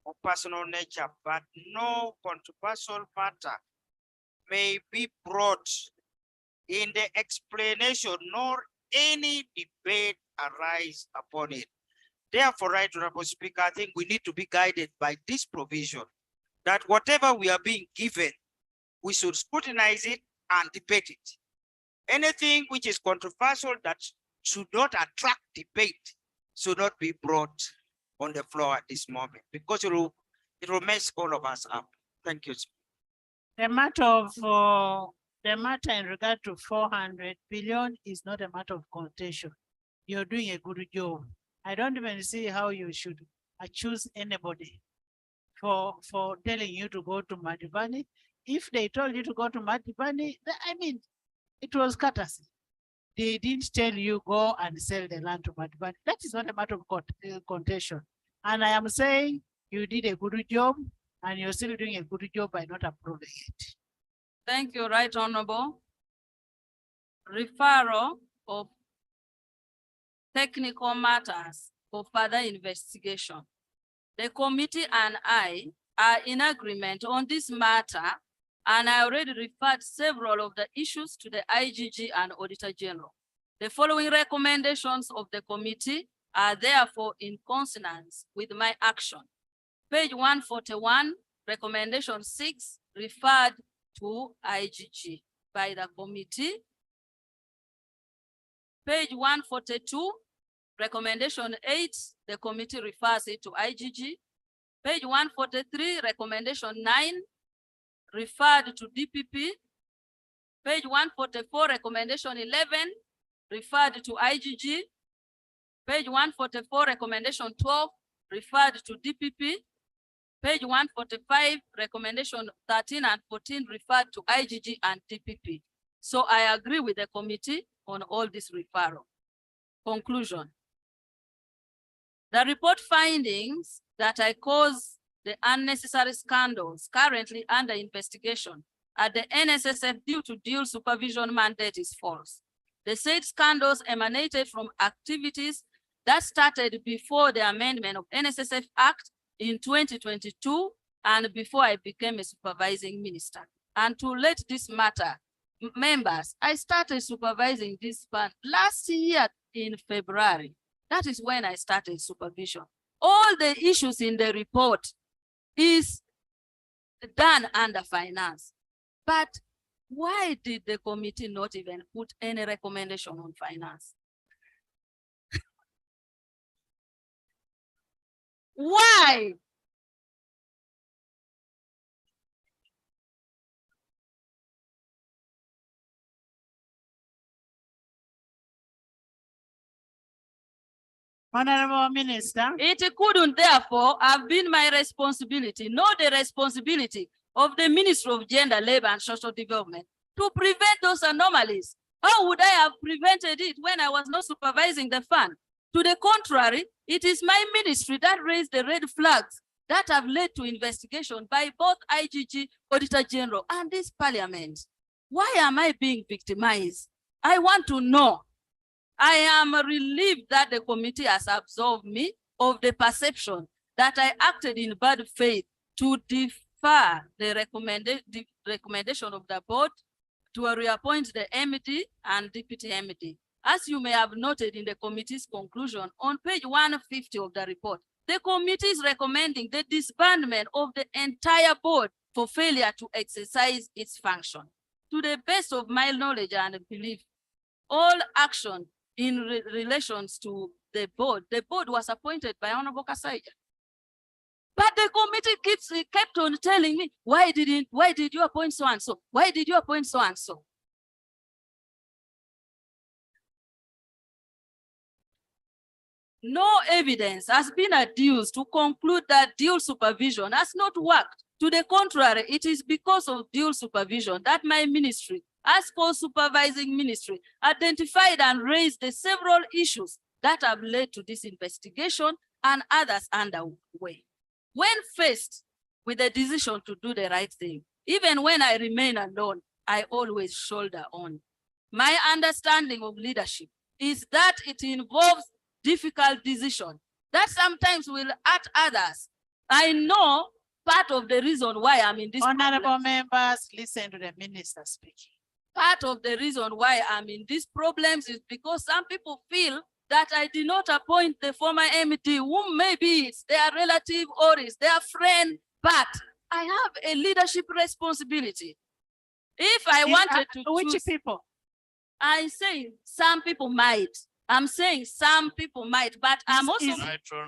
of personal nature, but no controversial matter may be brought in the explanation nor any debate arise upon it. Therefore, Right Honorable Speaker, I think we need to be guided by this provision that whatever we are being given, we should scrutinize it and debate it. Anything which is controversial that should not attract debate should not be brought on the floor at this moment because it will mess all of us up. Thank you. The matter in regard to 400 billion is not a matter of contention. You're doing a good job. I don't even see how you should accuse anybody for telling you to go to Madibani. If they told you to go to Madibani, I mean, it was courtesy. They didn't tell you go and sell the land to Madibani. That is not a matter of contention. And I am saying you did a good job. And you're still doing a good job by not approving it. Thank you, Right Honorable. Referral of technical matters for further investigation. The committee and I are in agreement on this matter, and I already referred several of the issues to the IGG and Auditor General. The following recommendations of the committee are therefore in consonance with my action. Page 141, recommendation 6, referred to IGG by the committee. Page 142, recommendation 8, the committee refers it to IGG. Page 143, recommendation 9, referred to DPP. Page 144, recommendation 11, referred to IGG. Page 144, recommendation 12, referred to DPP. Page 145, recommendation 13 and 14, referred to IGG and DPP. So I agree with the committee on all this referral. Conclusion. The report findings that I cause the unnecessary scandals currently under investigation at the NSSF due to dual supervision mandate is false. The said scandals emanated from activities that started before the amendment of NSSF Act in 2022 and before I became a supervising minister. And to let this matter, members, I started supervising this fund last year in February. That is when I started supervision. All the issues in the report is done under finance. But why did the committee not even put any recommendation on finance? Why? Honorable Minister. It couldn't therefore have been my responsibility, nor the responsibility of the Ministry of Gender, Labor and Social Development to prevent those anomalies. How would I have prevented it when I was not supervising the fund? To the contrary, it is my ministry that raised the red flags that have led to investigation by both IGG, Auditor General, and this parliament. Why am I being victimized? I want to know. I am relieved that the committee has absolved me of the perception that I acted in bad faith to defer the recommendation of the board to reappoint the MD and deputy MD. As you may have noted in the committee's conclusion on page 150 of the report, the committee is recommending the disbandment of the entire board for failure to exercise its function. To the best of my knowledge and belief, all action in relations to the board was appointed by Honorable Kasaija. But the committee kept on telling me, why did you appoint so and so? Why did you appoint so and so? No evidence has been adduced to conclude that dual supervision has not worked. To the contrary, it is because of dual supervision that my ministry, as co-supervising ministry, identified and raised the several issues that have led to this investigation and others underway. When faced with the decision to do the right thing, even when I remain alone, I always shoulder on. My understanding of leadership is that it involves difficult decisions that sometimes will hurt others. I know part of the reason why I'm in this Honorable members, listen to the minister speaking. Part of the reason why I'm in these problems is because some people feel that I did not appoint the former MD, whom maybe it's their relative or it's their friend, but I have a leadership responsibility. If I wanted to Which choose, people? I say some people might. I'm saying some people might, but I'm also.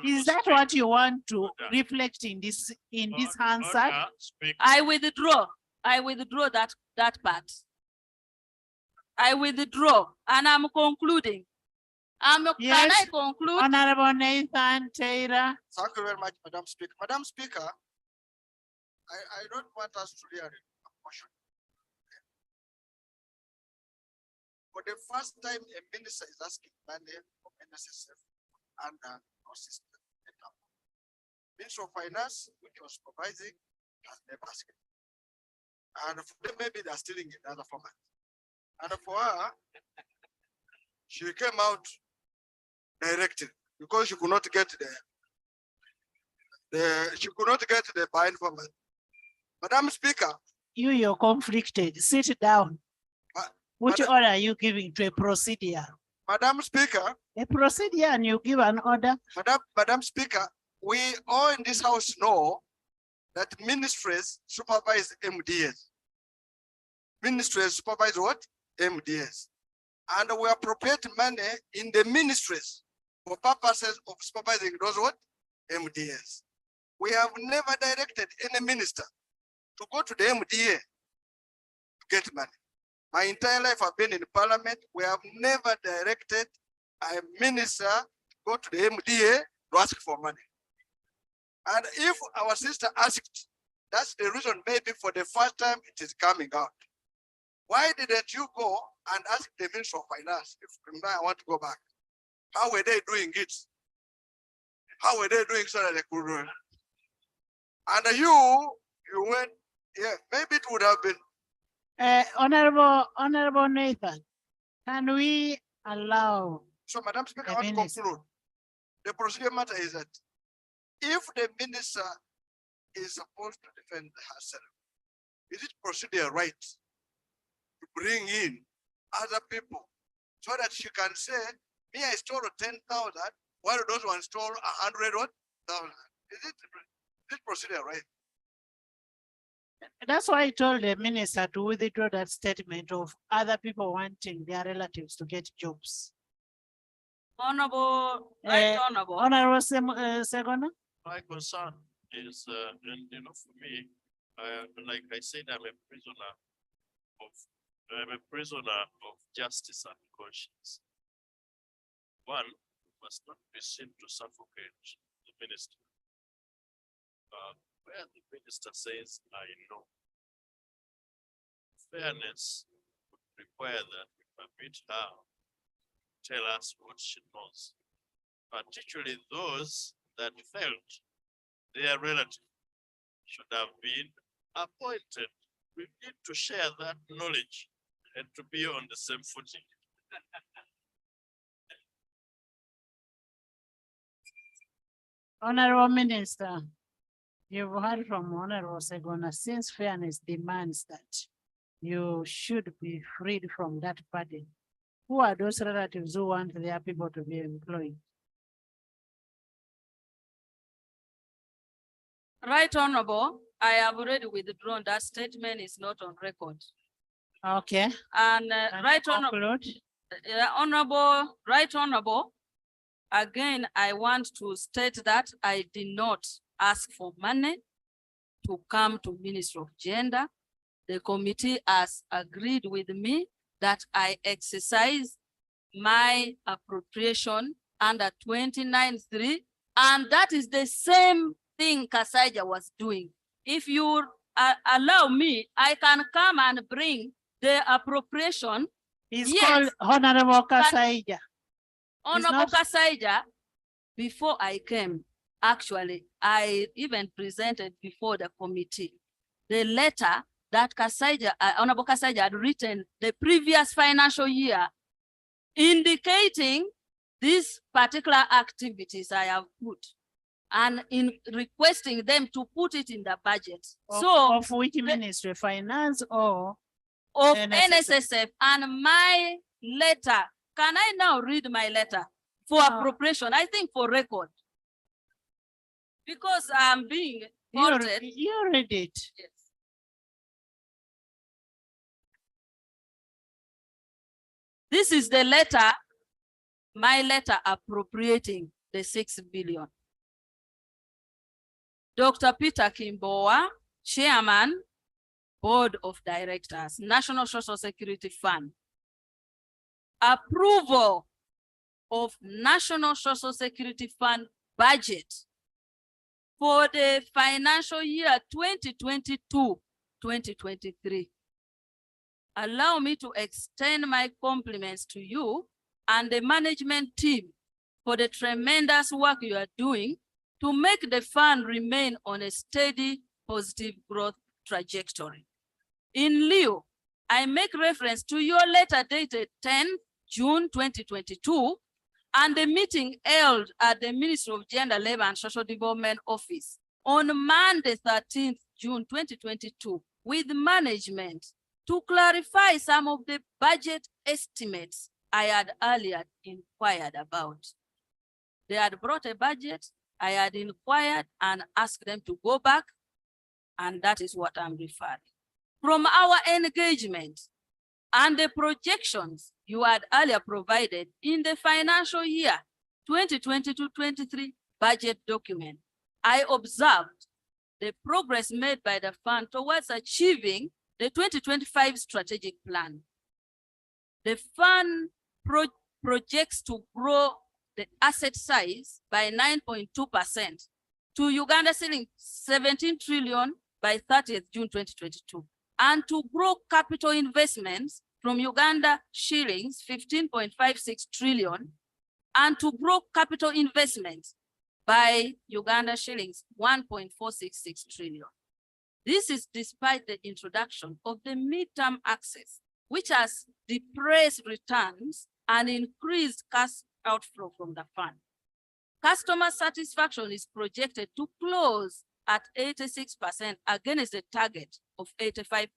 Is that what you want to reflect in this answer? I withdraw that part. I withdraw, and I'm concluding. Can I conclude? Honorable Nathan Taylor. Thank you very much, Madam Speaker. Madam Speaker, I don't want us to hear a motion. For the first time, a minister is asking money from NSSF under no system. Minister of Finance, which was supervising, has never asked. And for them, maybe they're stealing it as a format. And for her, she came out directed because she could not get she could not get the bind format. Madam Speaker. You're conflicted. Sit down. Which order are you giving to a procedure? Madam Speaker. A procedure and you give an order? Madam Speaker, we all in this house know that ministries supervise MDS. Ministries supervise what? MDS. And we appropriate money in the ministries for purposes of supervising those what? MDS. We have never directed any minister to go to the MDA to get money. My entire life I've been in parliament. We have never directed a minister to go to the MDA to ask for money. And if our sister asked, that's the reason maybe for the first time it is coming out. Why didn't you go and ask the Minister of Finance if I want to go back? How were they doing it? How were they doing so that they could run? And you went, yeah, maybe it would have been. Honorable Nathan, can we allow? So, Madam Speaker, I want to conclude. The procedure matter is that if the minister is supposed to defend herself, is it procedure right to bring in other people so that she can say, me, I stole 10,000, while those ones stole 100,000? Is it procedure right? That's why I told the minister to withdraw that statement of other people wanting their relatives to get jobs. Honorable, Honorable Segona. My concern is, and for me, like I said, I'm a prisoner of justice and conscience. One must not be seen to suffocate the minister. Where the minister says, I know. Fairness would require that we permit her to tell us what she knows, particularly those that felt their relative should have been appointed. We need to share that knowledge and to be on the same footing. Honorable Minister, you've heard from Honorable Segona, since fairness demands that you should be freed from that burden. Who are those relatives who want their people to be employed? Right, Honorable, I have already withdrawn. That statement is not on record. Okay. And Right Honorable, again, I want to state that I did not ask for money to come to Ministry of Gender. The committee has agreed with me that I exercise my appropriation under 29.3, and that is the same thing Kasaija was doing. If you allow me, I can come and bring the appropriation. It's called Honorable Kasaija. Honorable Kasaija, before I came, actually, I even presented before the committee the letter that Kasaija, Honorable Kasaija had written the previous financial year, indicating these particular activities I have put, and in requesting them to put it in the budget. Of which ministry, finance or? Of NSSF. And my letter, can I now read my letter for appropriation? I think for record. Because I'm being quoted. You read it. Yes. This is the letter, my letter appropriating the 6 billion. Dr. Peter Kimboa, Chairman, Board of Directors, National Social Security Fund. Approval of National Social Security Fund budget for the financial year 2022-2023. Allow me to extend my compliments to you and the management team for the tremendous work you are doing to make the fund remain on a steady positive growth trajectory. In lieu, I make reference to your letter dated 10 June 2022 and the meeting held at the Ministry of Gender, Labor and Social Development Office on Monday 13th June 2022 with management to clarify some of the budget estimates I had earlier inquired about. They had brought a budget, I had inquired and asked them to go back, and that is what I'm referring. From our engagement and the projections you had earlier provided in the financial year 2022-23 budget document, I observed the progress made by the fund towards achieving the 2025 strategic plan. The fund projects to grow the asset size by 9.2% to Uganda shilling 17 trillion by 30th June 2022, and to grow capital investments from Uganda shillings 15.56 trillion, and to grow capital investments by Uganda shillings 1.466 trillion. This is despite the introduction of the midterm access, which has depressed returns and increased cash outflow from the fund. Customer satisfaction is projected to close at 86% against the target of 85%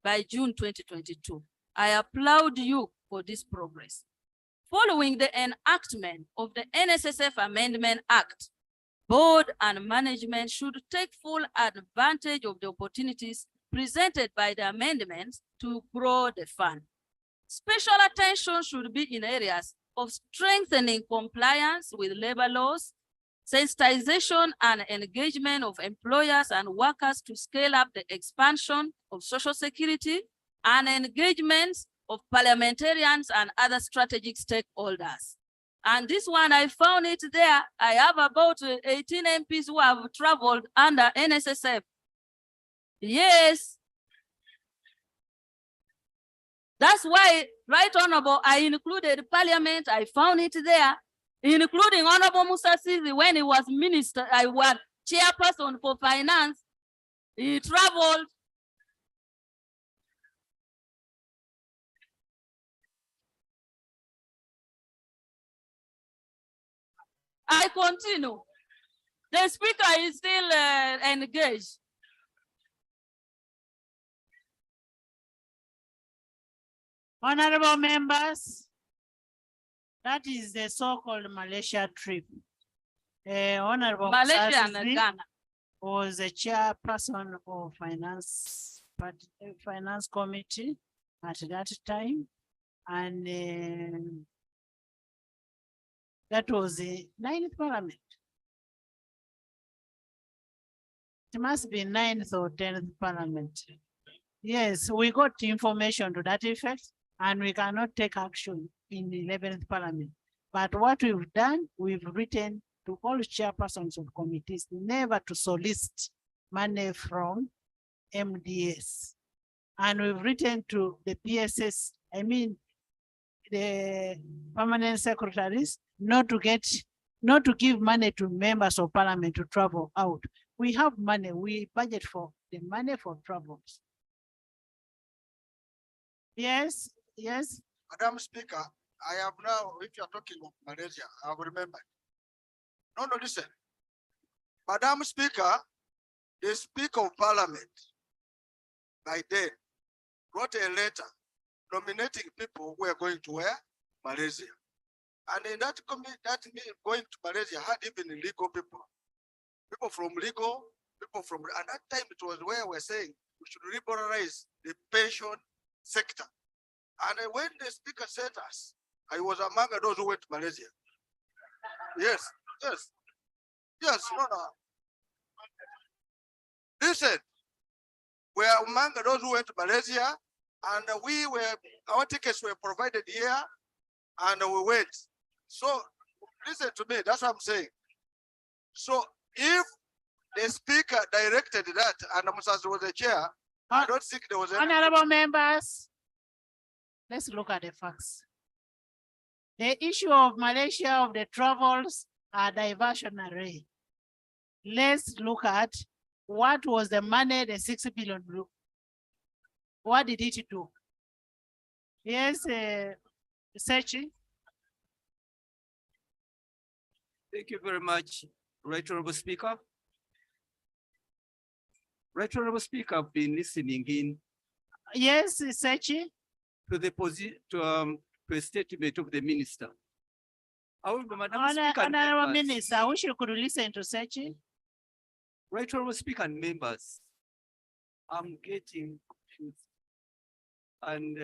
by June 2022. I applaud you for this progress. Following the enactment of the NSSF Amendment Act, board and management should take full advantage of the opportunities presented by the amendments to grow the fund. Special attention should be in areas of strengthening compliance with labor laws, sensitization and engagement of employers and workers to scale up the expansion of social security, and engagements of parliamentarians and other strategic stakeholders. And this one, I found it there. I have about 18 MPs who have traveled under NSSF. Yes. That's why, Right Honorable, I included Parliament. I found it there, including Honorable Musa Sisi when he was minister. I was chairperson for finance. He traveled. I continue. The speaker is still engaged. Honorable members, that is the so-called Malaysia trip. Honorable Malaysia and Sasi Ghana. was the chairperson of finance committee at that time, and that was the 9th parliament. It must be 9th or 10th parliament. Yes, we got information to that effect, and we cannot take action in the 11th parliament. But what we've done, we've written to all chairpersons of committees never to solicit money from MDS. And we've written to the PSS, I mean, the permanent secretaries, not to give money to members of parliament to travel out. We have money, we budget for the money for travels. Yes, yes. Madam Speaker, I have now, if you're talking of Malaysia, I have remembered. No, listen. Madam Speaker, the Speaker of Parliament by then wrote a letter nominating people who are going to where? Malaysia. And in that committee, going to Malaysia had even legal people. People from legal, people from, at that time it was where we're saying we should liberalize the pension sector. And when the speaker sent us, I was among those who went to Malaysia. Yes, yes, yes, no. Listen, we are among those who went to Malaysia, and our tickets were provided here, and we went. So listen to me, that's what I'm saying. So if the speaker directed that, and Musas was the chair, I don't think there was any. Honorable members, let's look at the facts. The issue of Malaysia of the travels are diversionary. Let's look at what was the money, the 6 billion? What did it do? Yes, searching. Thank you very much, Right Honorable Speaker. Right Honorable Speaker, I've been listening in Yes, searching. to the to a statement of the minister. However, Madam Speaker, and Honorable members, Minister, I wish you could listen to searching. Right Honorable Speaker and members, I'm getting confused and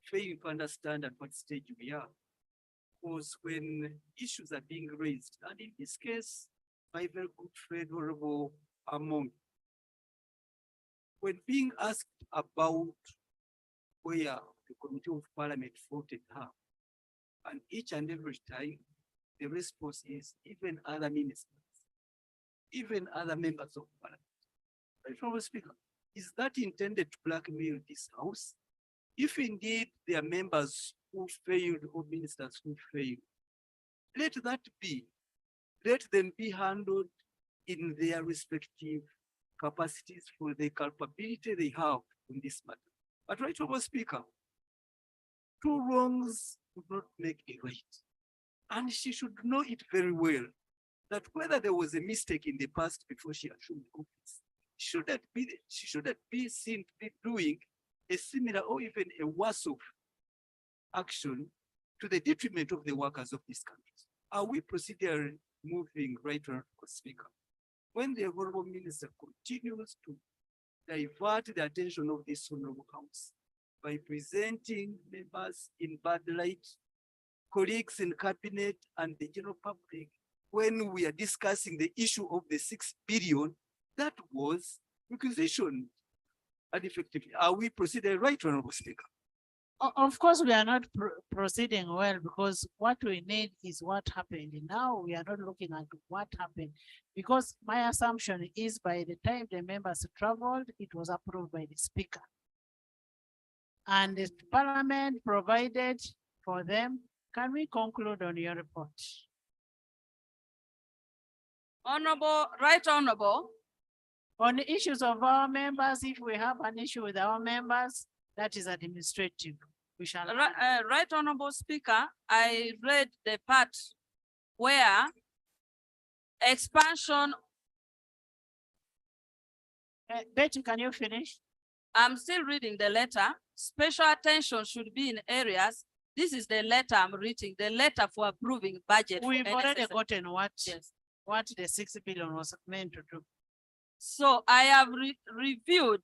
failing to understand at what stage we are. Because when issues are being raised, and in this case, my very good friend, Honorable Amon, when being asked about where the Committee of Parliament voted her, and each and every time, the response is even other ministers, even other members of Parliament. Right, Honorable Speaker, is that intended to blackmail this House? If indeed there are members who failed or ministers who failed, let that be. Let them be handled in their respective capacities for the capability they have in this matter. But Right Honorable Speaker, two wrongs would not make a right. And she should know it very well that whether there was a mistake in the past before she assumed office, she shouldn't be seen to be doing a similar or even a worse of action to the detriment of the workers of this country. Are we procedurally moving, Right Honorable Speaker? When the Honorable Minister continues to divert the attention of this Honorable House by presenting members in bad light, colleagues in cabinet and the general public, when we are discussing the issue of the 6 billion, that was requisition. And effectively, are we proceeding, Right Honorable Speaker? Of course, we are not proceeding well because what we need is what happened. Now we are not looking at what happened because my assumption is by the time the members traveled, it was approved by the Speaker. And the Parliament provided for them. Can we conclude on your report? Honorable, Right Honorable. On the issues of our members, if we have an issue with our members, that is administrative. We shall. Right Honorable Speaker, I read the part where expansion. Betty, can you finish? I'm still reading the letter. Special attention should be in areas. This is the letter I'm reading, the letter for approving budget. We've already NSSF. gotten what, Yes. what the 6 billion was meant to do. So I have reviewed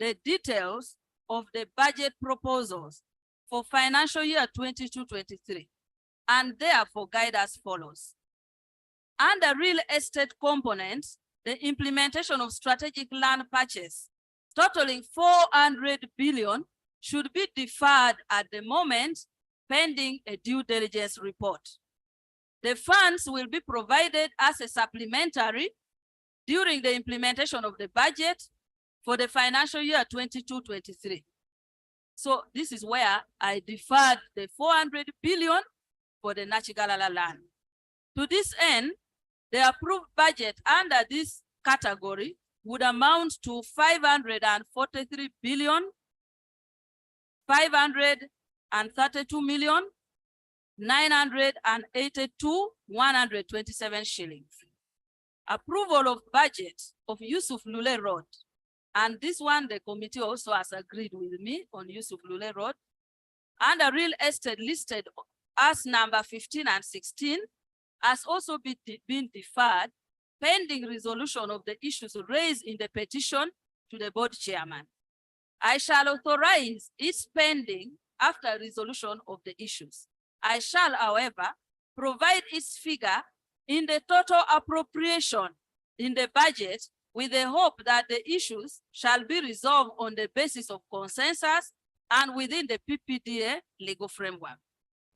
the details of the budget proposals for financial year 22-23, and therefore guide as follows. Under real estate components, the implementation of strategic land purchase totaling 400 billion should be deferred at the moment pending a due diligence report. The funds will be provided as a supplementary during the implementation of the budget for the financial year 22-23. So this is where I deferred the 400 billion for the Nachigalala land. To this end, the approved budget under this category would amount to 543 billion, 532 million, 982, 127 shillings. Approval of budget of Yusuf Lule Road. And this one, the committee also has agreed with me on Yusuf Lule Road. Under real estate listed as number 15 and 16 has also been deferred pending resolution of the issues raised in the petition to the board chairman. I shall authorize its pending after resolution of the issues. I shall, however, provide its figure in the total appropriation in the budget with the hope that the issues shall be resolved on the basis of consensus and within the PPDA legal framework.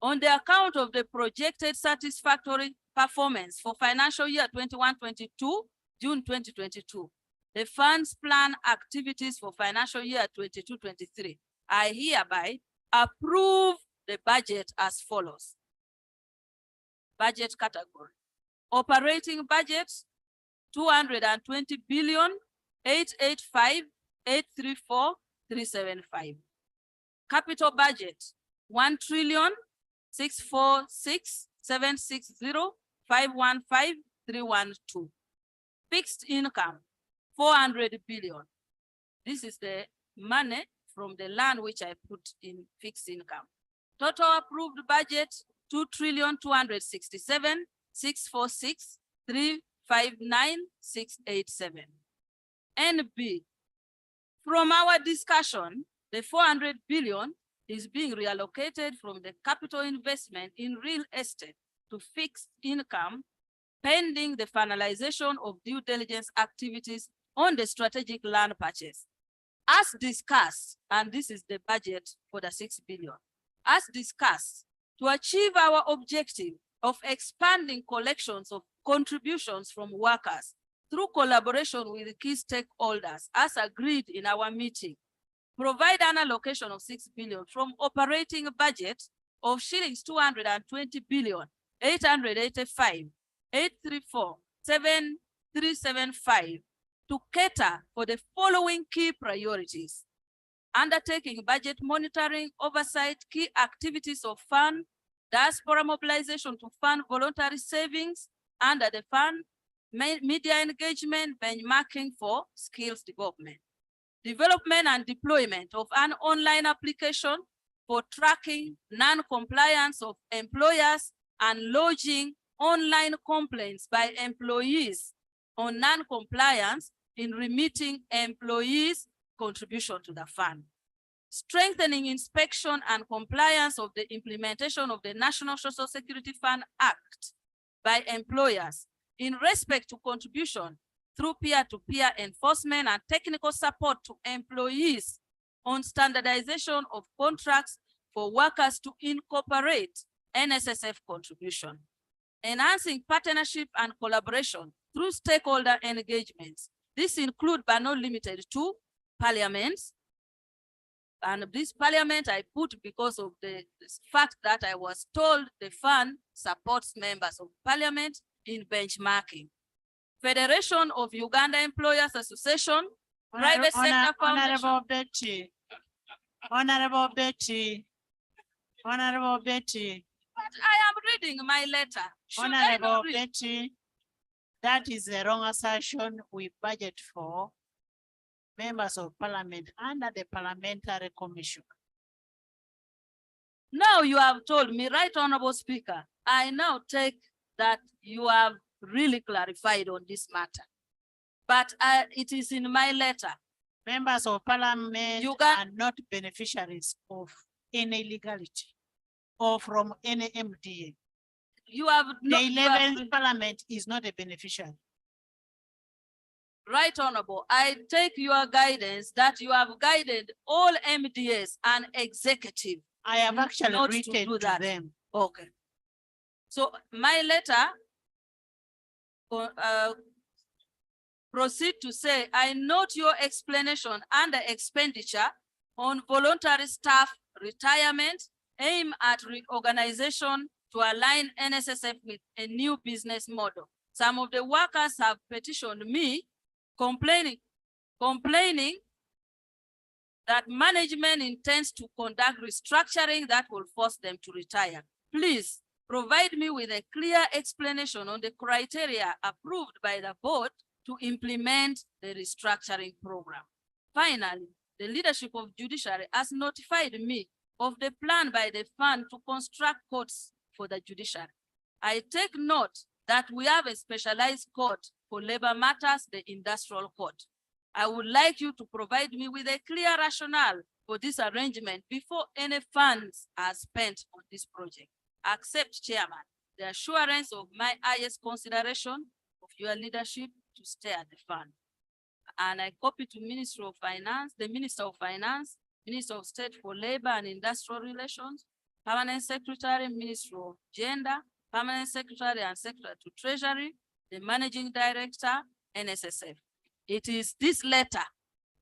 On the account of the projected satisfactory performance for financial year 21-22, June 2022, the funds plan activities for financial year 22-23, I hereby approve the budget as follows. Budget category. Operating budget, 220,885,834,375. Capital budget, 1,646,760,515,312. Fixed income, 400 billion. This is the money from the land which I put in fixed income. Total approved budget, 2,267,646,359,687. NB, from our discussion, the 400 billion is being reallocated from the capital investment in real estate to fixed income pending the finalization of due diligence activities on the strategic land purchase. As discussed, and this is the budget for the 6 billion, as discussed, to achieve our objective of expanding collections of contributions from workers through collaboration with key stakeholders, as agreed in our meeting, provide an allocation of 6 billion from operating budget of shillings 220 billion, 885,834,775 to cater for the following key priorities: undertaking budget monitoring, oversight, key activities of fund, diaspora mobilization to fund voluntary savings under the fund, media engagement, benchmarking for skills development, development and deployment of an online application for tracking non-compliance of employers and lodging online complaints by employees on non-compliance in remitting employees' contribution to the fund. Strengthening inspection and compliance of the implementation of the National Social Security Fund Act by employers in respect to contribution through peer-to-peer enforcement and technical support to employees on standardization of contracts for workers to incorporate NSSF contribution. Enhancing partnership and collaboration through stakeholder engagements. This include but not limited to parliaments. And this parliament I put because of the fact that I was told the fund supports members of parliament in benchmarking. Federation of Uganda Employers Association, private sector Honorable foundation. Betty. Honorable Betty. Honorable Betty. But I am reading my letter. Should I Honorable not read? Betty. That is the wrong assertion. We budget for members of parliament under the parliamentary commission. Now you have told me, Right Honorable Speaker, I now take that you have really clarified on this matter. But it is in my letter. Members of parliament are not beneficiaries of any legality or from any MDA. You have not. The 11th parliament is not a beneficiary. Right Honorable, I take your guidance that you have guided all MDAs and executive. I have actually not written to do to that. them. Okay. So my letter proceed to say, I note your explanation under expenditure on voluntary staff retirement, aim at reorganization to align NSSF with a new business model. Some of the workers have petitioned me complaining that management intends to conduct restructuring that will force them to retire. Please provide me with a clear explanation on the criteria approved by the board to implement the restructuring program. Finally, the leadership of judiciary has notified me of the plan by the fund to construct courts for the judiciary. I take note that we have a specialized court for labor matters, the industrial court. I would like you to provide me with a clear rationale for this arrangement before any funds are spent on this project. Accept, Chairman, the assurance of my highest consideration of your leadership to stay at the fund. And I copy to Ministry of Finance, the Minister of Finance, Minister of State for Labor and Industrial Relations, Permanent Secretary, Ministry of Gender, Permanent Secretary and Secretary to Treasury, the Managing Director, NSSF. It is this letter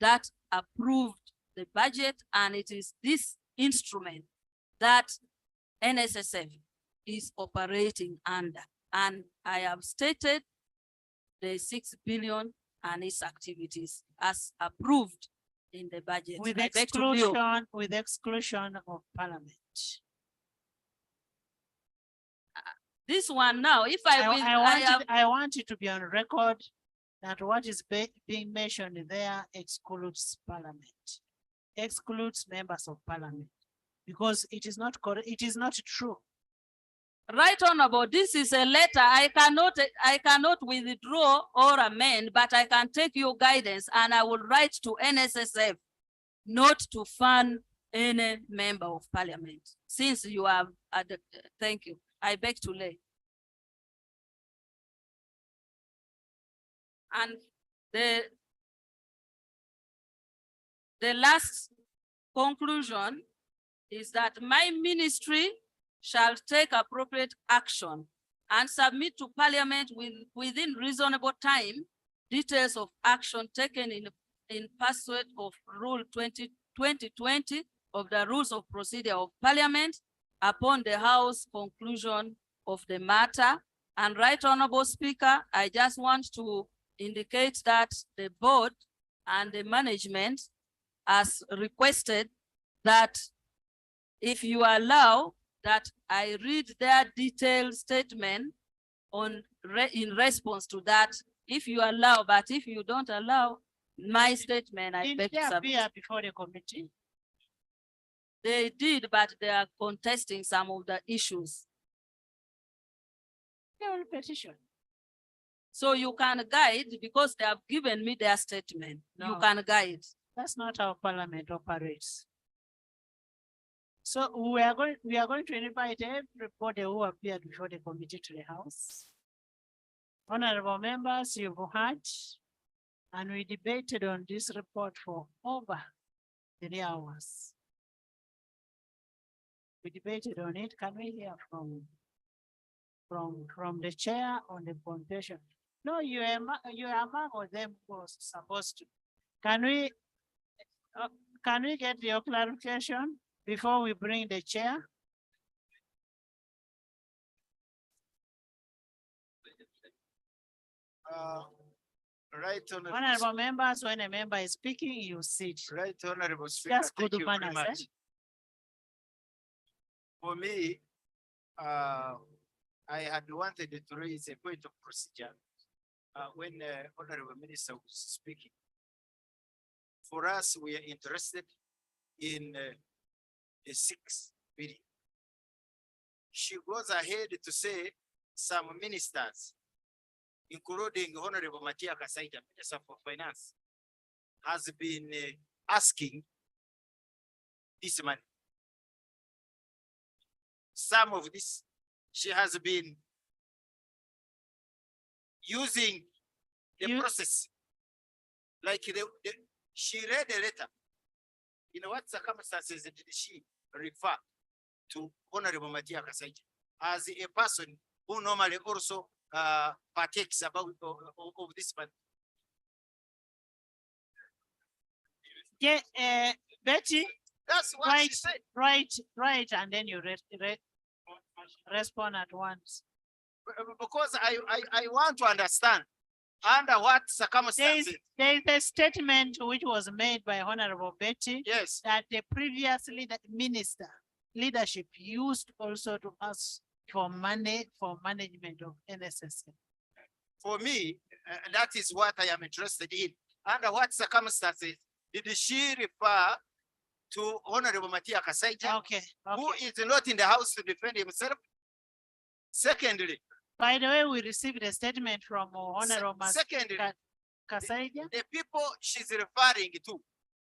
that approved the budget, and it is this instrument that NSSF is operating under. And I have stated the 6 billion and its activities as approved in the budget. With I beg to differ. exclusion of parliament. This one now, if I will, I want it to be on record that what is being mentioned there excludes parliament, excludes members of parliament, because it is not correct, it is not true. Right Honorable, this is a letter. I cannot withdraw or amend, but I can take your guidance and I will write to NSSF not to fund any member of parliament. Since you have, thank you. I beg to lay. And the last conclusion is that my ministry shall take appropriate action and submit to parliament within reasonable time details of action taken in pursuit of Rule 2020 of the Rules of Procedure of Parliament upon the House conclusion of the matter. And Right Honorable Speaker, I just want to indicate that the board and the management has requested that if you allow that I read their detailed statement in response to that, if you allow, but if you don't allow my statement, I beg to submit. Appear before the committee. They did, but they are contesting some of the issues. They will petition. So you can guide because they have given me their statement. You No. can guide. That's not how parliament operates. So we are going to invite everybody who appeared before the committee to the house. Honorable members, you've heard, and we debated on this report for over 3 hours. We debated on it. Can we hear from the chair on the presentation? No, you are among them who was supposed to. Can we get your clarification before we bring the chair? Right, Honorable members, when a member is speaking, you sit. Right, Honorable Speaker, Just thank good you very manners, much. For me, I had wanted to raise a point of procedure when Honorable Minister was speaking. For us, we are interested in a 6 billion. She goes ahead to say some ministers, including Honorable Matia Kasaija, Minister for Finance, has been asking this money. Some of this, she has been using the process. Like she read a letter. In what circumstances did she refer to Honorable Matia Kasaija as a person who normally also partakes about of this matter? Yeah, Betty. That's what she said. Right, and then you respond at once. Because I want to understand under what circumstances. There is a statement which was made by Honorable Betty. Yes. That the previous minister leadership used also to ask for money for management of NSSF. For me, that is what I am interested in. Under what circumstances did she refer to Honorable Matia Kasaija, who is not in the house to defend himself? Secondly, by the way, we received a statement from Honorable Kasaija. The people she's referring to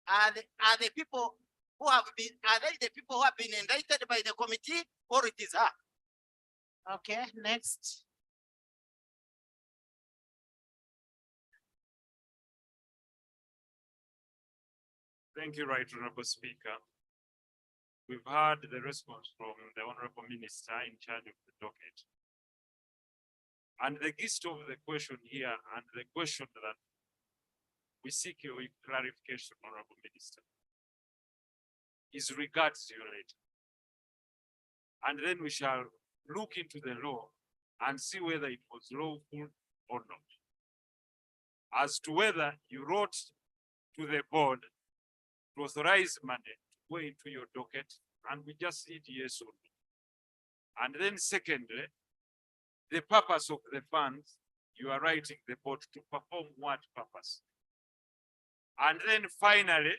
are the people who have been, are they the people who have been indicted by the committee, or it is her? Okay, next. Thank you, Right Honorable Speaker. We've heard the response from the Honorable Minister in charge of the docket. And the gist of the question here and the question that we seek your clarification, Honorable Minister, is regards to your letter. And then we shall look into the law and see whether it was lawful or not. as to whether you wrote to the board to authorize money to go into your docket, and we just said yes or no. And then secondly, the purpose of the funds, you are writing the board to perform what purpose? And then finally,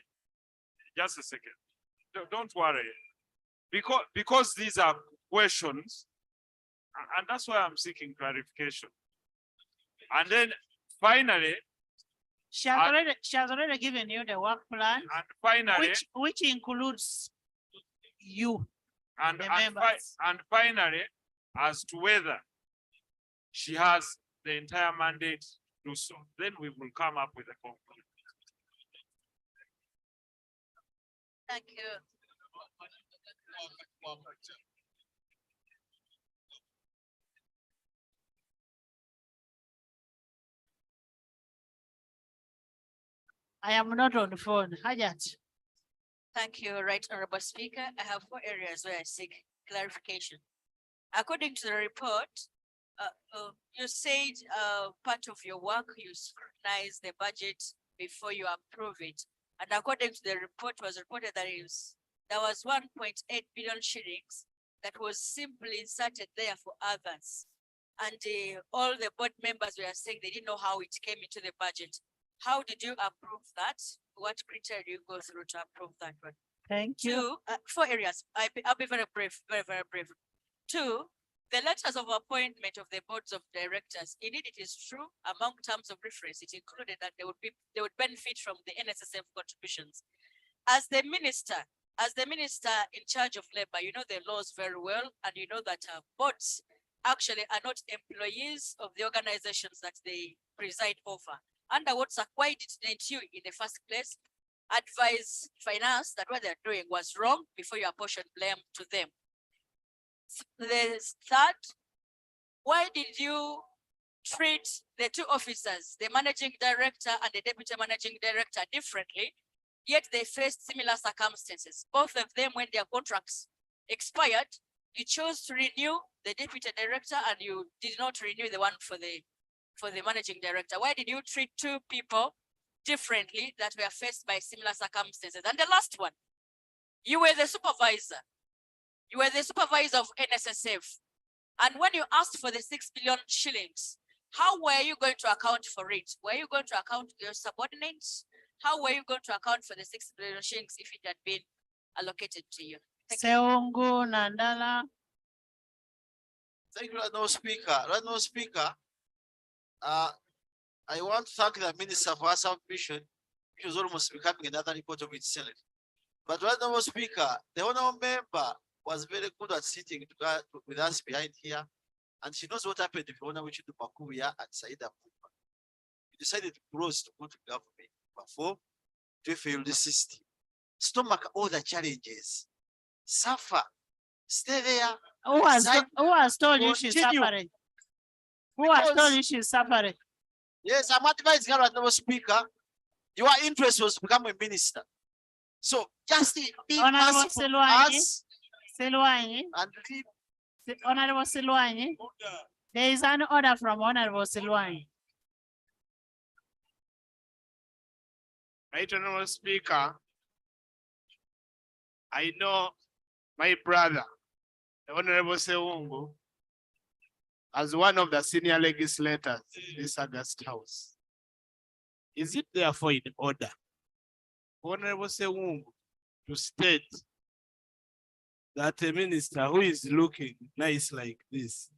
just a second, don't worry, because these are questions, and that's why I'm seeking clarification. And then finally, She has already given you the work plan, and finally, which includes you. and, the and, members. and finally, as to whether she has the entire mandate to do so, then we will come up with a conclusion. Thank you. I am not on the phone. Hajat. Thank you, Right Honorable Speaker. I have 4 areas where I seek clarification. According to the report, you said part of your work, you scrutinize the budget before you approve it. And according to the report, was reported that there was 1.8 billion shillings that was simply inserted there for others. And all the board members were saying they didn't know how it came into the budget. How did you approve that? What criteria do you go through to approve that one? Thank you. 4 areas. I'll be very brief, very brief. 2, the letters of appointment of the boards of directors. Indeed, it is true among terms of reference, it included that they would benefit from the NSSF contributions. As the minister in charge of labor, you know the laws very well, and you know that boards actually are not employees of the organizations that they preside over. Under what's acquired didn't you in the first place advise finance that what they're doing was wrong before you apportion blame to them? The third, why did you treat the 2 officers, the managing director and the deputy managing director, differently, yet they faced similar circumstances? Both of them, when their contracts expired, you chose to renew the deputy director and you did not renew the one for the managing director. Why did you treat 2 people differently that were faced by similar circumstances? And the last one, you were the supervisor. You were the supervisor of NSSF. And when you asked for the 6 billion shillings, how were you going to account for it? Were you going to account your subordinates? How were you going to account for the 6 billion shillings if it had been allocated to you? Seungu Nandala. Thank you, Honorable Speaker. Honorable Speaker, I want to thank the Minister for her submission, which was almost becoming another report of itself. But Honorable Speaker, the honorable member was very good at sitting with us behind here, and she knows what happened if Honorable Chidu Makuya and Saida Pupa. We decided to close to go to government before to fail the system. Stomach all the challenges. Suffer. Stay there. Who has told you she's Continue. suffering? Who has told you she's suffering? Yes, I'm advising her, Honorable Speaker. Your interest was to become a minister. So just be Honorable merciful to Silwanyi. us Silwanyi. and leave. Honorable Silwanyi. There is an order from Honorable Silwanyi. Right, Honorable Speaker, I know my brother, the Honorable Seungu, as one of the senior legislators in this August House. Is it therefore in order for Honorable Seungu to state that a minister who is looking nice like this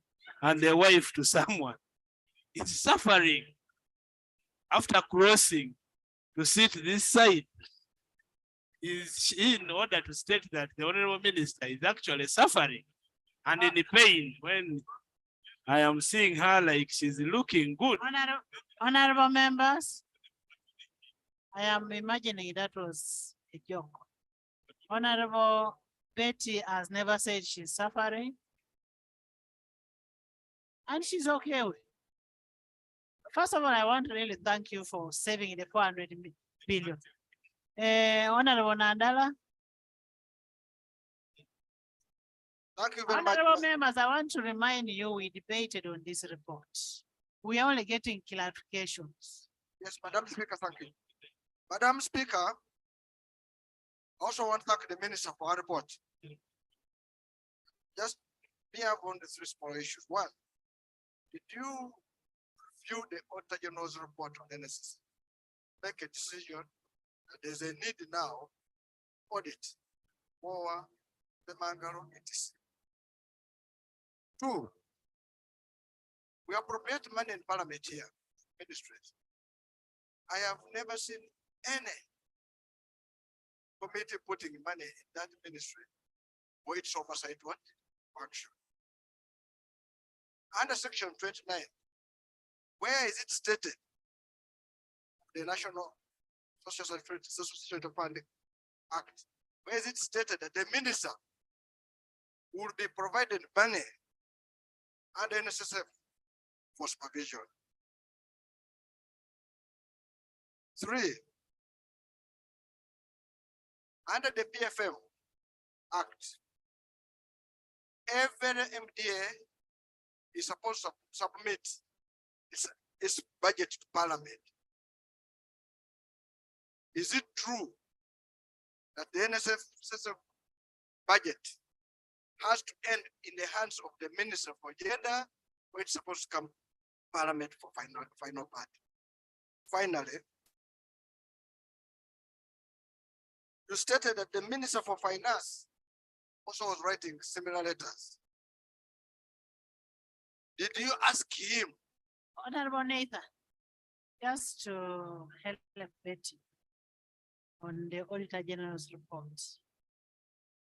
and a wife to someone is suffering after crossing to sit this side? Is she in order to state that the honorable minister is actually suffering and in pain when I am seeing her like she's looking good? Honorable members, I am imagining that was a joke. Honorable Betty has never said she's suffering. And she's okay with it. First of all, I want to really thank you for saving the 400 billion. Honorable Nandala. Thank you very much. Honorable members, I want to remind you, we debated on this report. We are only getting clarifications. Yes, Madam Speaker, thank you. Madam Speaker, I also want to thank the Minister for her report. Just be up on the three small issues. One, did you review the Auditor General's report on NSSF? Make a decision that there's a need now audit for the Mangaro etc. Two, we appropriate money in Parliament here, ministries. I have never seen any committee putting money in that ministry for its oversight what function. Under section 29, where is it stated? The National Social Security Funding Act. Where is it stated that the minister will be provided money under NSSF for supervision? Three, under the PFM Act, every MDA is supposed to submit its budget to Parliament. Is it true that the NSSF budget has to end in the hands of the Minister for Gender, or it's supposed to come to Parliament for final part? Finally, you stated that the Minister for Finance also was writing similar letters. Did you ask him? Honorable Nathan, just to help Betty on the Auditor General's report.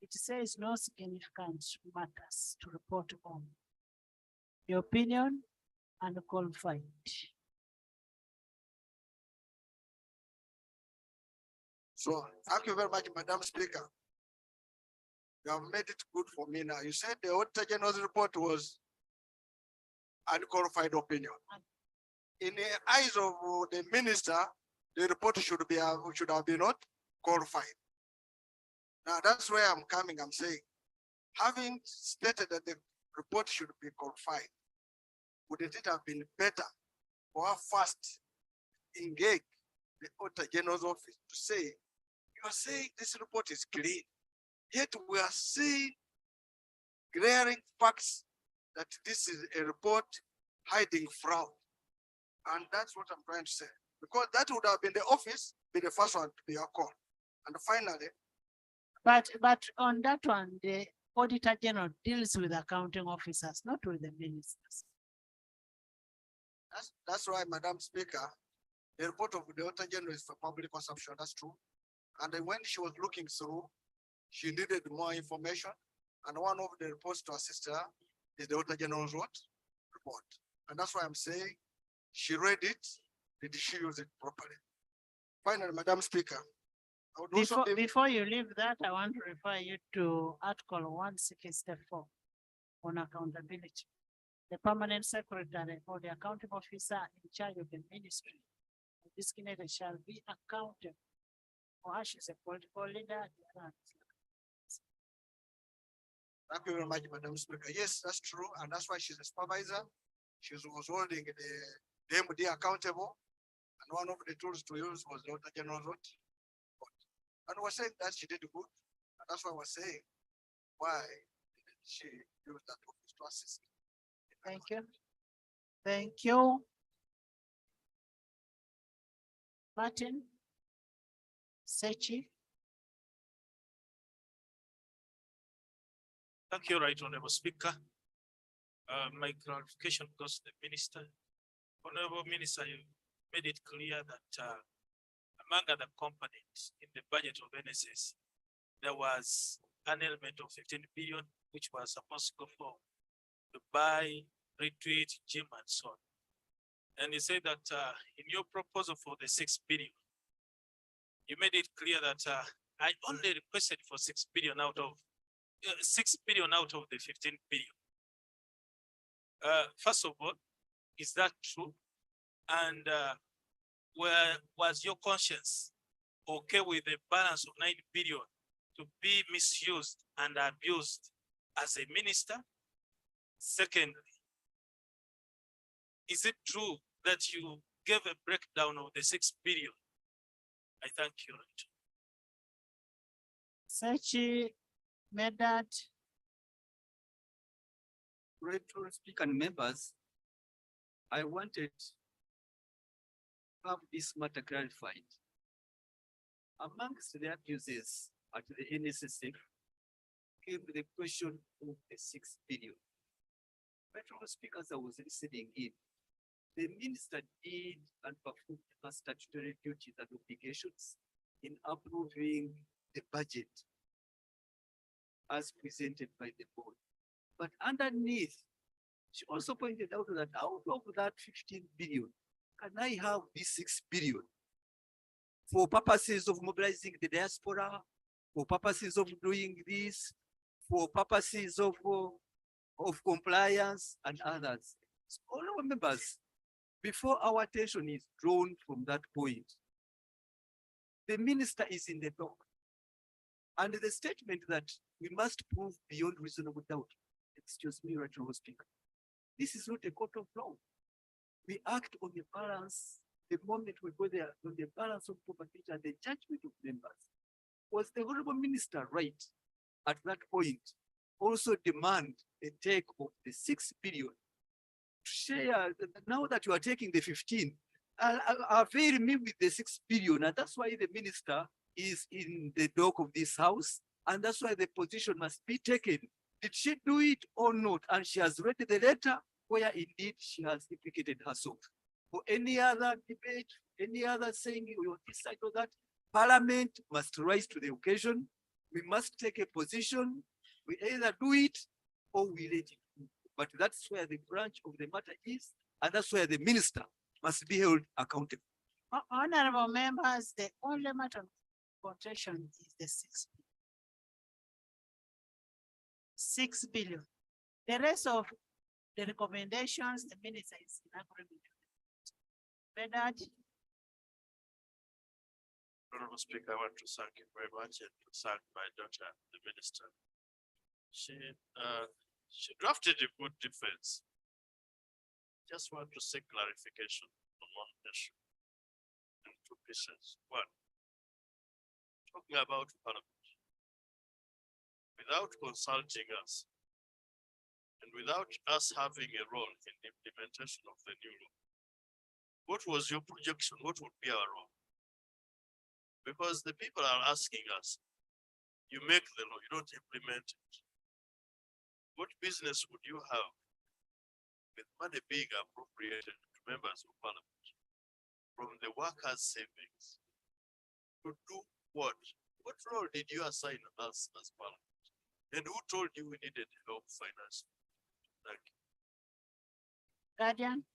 It says no significant matters to report on. The opinion unqualified. So thank you very much, Madam Speaker. You have made it good for me now. You said the Auditor General's report was unqualified opinion. In the eyes of the minister, the report should have been not qualified. Now that's where I'm coming. I'm saying, having stated that the report should be qualified, wouldn't it have been better for her first engage the Auditor General's office to say, you are saying this report is clean, yet we are seeing glaring facts that this is a report hiding fraud. And that's what I'm trying to say. Because that would have been the office, be the first one to be called. And finally. But on that one, the Auditor General deals with accounting officers, not with the ministers. That's why, Madam Speaker, the report of the Auditor General is for public consumption. That's true. And then when she was looking through, she needed more information. And one of the reports to assist her is the Auditor General's what? Report. And that's why I'm saying she read it. Did she use it properly? Finally, Madam Speaker. I would also Before you leave that, I want to refer you to Article 164 on accountability. The permanent secretary or the accounting officer in charge of the ministry designated shall be accountable for how she's a political leader. Thank you very much, Madam Speaker. Yes, that's true. And that's why she's a supervisor. She was holding the MD accountable. And one of the tools to use was the Auditor General's report. And we're saying that she did good. And that's why we're saying, why didn't she use that office to assist? Thank you. Thank you. Martin. Sechi. Thank you, Right Honorable Speaker. My clarification goes to the Minister. Honorable Minister, you made it clear that among other components in the budget of NSS, there was an element of 15 billion, which was supposed to go for to buy, retreat, gym, and so on. And you said that in your proposal for the 6 billion, you made it clear that I only requested for 6 billion out of 6 billion out of the 15 billion. First of all, is that true? And where was your conscience okay with the balance of 9 billion to be misused and abused as a minister? Secondly, is it true that you gave a breakdown of the 6 billion. I thank you. Sechi made that. Right, Speaker and members, I wanted to have this matter clarified. Amongst the abuses at the NSSF came the question of the 6 billion. Federal speakers I was listening in, the minister did and performed her statutory duties and obligations in approving the budget as presented by the board. But underneath, she also pointed out that out of that 15 billion, can I have this 6 billion for purposes of mobilizing the diaspora, for purposes of doing this, for purposes of compliance and others? So all our members, before our attention is drawn from that point, the minister is in the dock. And the statement that we must prove beyond reasonable doubt, excuse me, Right Honorable Speaker, this is not a court of law. We act on the balance, the moment we go there, on the balance of property and the judgment of members. Was the Honorable Minister right at that point also demand a take of the 6 billion to share? Now that you are taking the 15, avail me with the 6 billion, and that's why the minister is in the dock of this house, and that's why the position must be taken. Did she do it or not? And she has read the letter where indeed she has implicated herself. For any other debate, any other saying you decide on that, Parliament must rise to the occasion. We must take a position. We either do it or we let it go. But that's where the branch of the matter is, and that's where the minister must be held accountable. Honorable members, the only matter of contention is the 6 billion. The rest of the recommendations, the minister is in agreement. Bernard. Honorable Speaker, I want to thank you very much and to thank my daughter, the minister. She drafted a good defense. Just want to seek clarification on one issue and 2 pieces. One, talking about Parliament, without consulting us and without us having a role in the implementation of the new law, what was your projection? What would be our role? Because the people are asking us, you make the law, you don't implement it. What business would you have with money being appropriated to members of Parliament from the workers' savings to do what? What role did you assign us as Parliament? And who told you we needed help financially? Thank you. Guardian.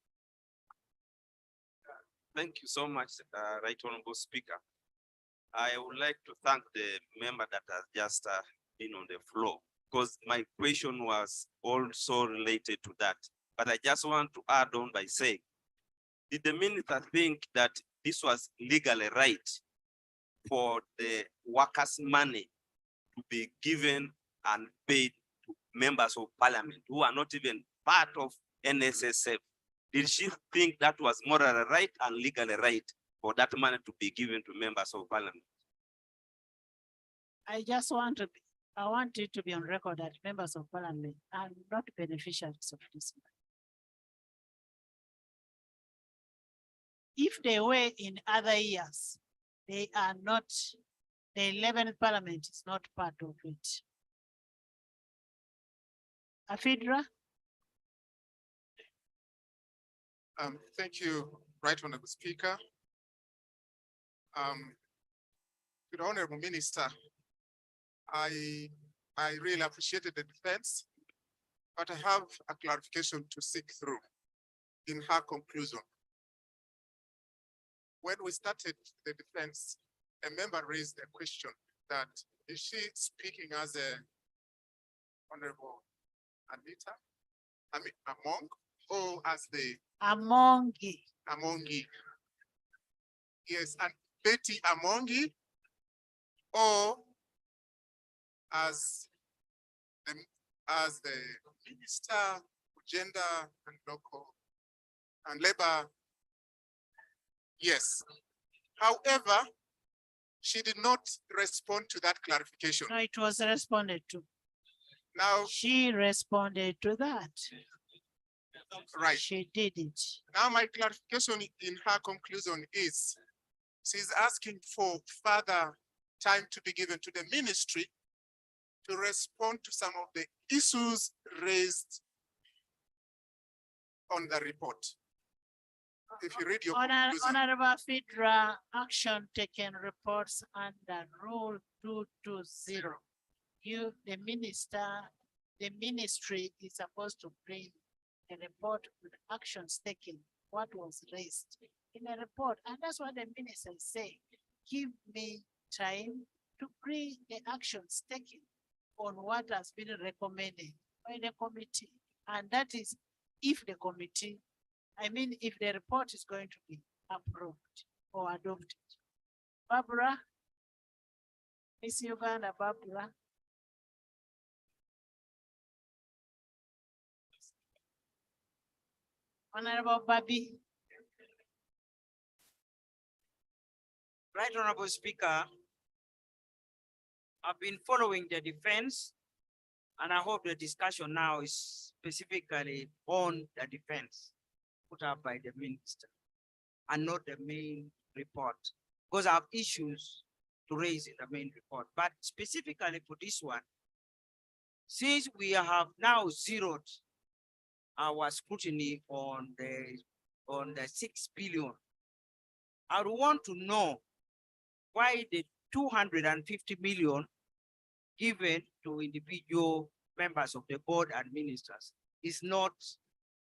Thank you so much, Right Honorable Speaker. I would like to thank the member that has just been on the floor, because my question was also related to that. But I just want to add on by saying, did the minister think that this was legally right for the workers' money to be given and paid to members of Parliament who are not even part of NSSF? Did she think that was morally right and legally right for that money to be given to members of Parliament? I want it to be on record that members of Parliament are not beneficiaries of this money. If they were in other years, they are not, the 11th Parliament is not part of it. Afidra? Thank you, Right Honorable Speaker. Good Honorable Minister, I really appreciated the defense, but I have a clarification to seek through in her conclusion. When we started the defense, a member raised a question that is she speaking as a Honorable Anita? I mean, among or as the Amongi. Amongi. Yes, and Betty Amongi, or as the Minister for Gender and Local and Labor Yes. However, she did not respond to that clarification. No, it was responded to. Now, She responded to that. right. She did it. Now, my clarification in her conclusion is she's asking for further time to be given to the ministry to respond to some of the issues raised on the report. If you read your conclusion. Honorable Fidra, action taken reports under Rule 220. The ministry is supposed to bring a report with actions taken, what was raised in a report. And that's what the minister is saying. Give me time to bring the actions taken on what has been recommended by the committee. And that is if the committee, if the report is going to be approved or adopted. Barbara, Miss Uganda, Barbara. Honorable Babi. Right, Honorable Speaker, I've been following the defense, and I hope the discussion now is specifically on the defense put up by the minister and not the main report, because I have issues to raise in the main report. But specifically for this one, since we have now zeroed our scrutiny on the 6 billion, I would want to know why the 250 million given to individual members of the board and ministers is not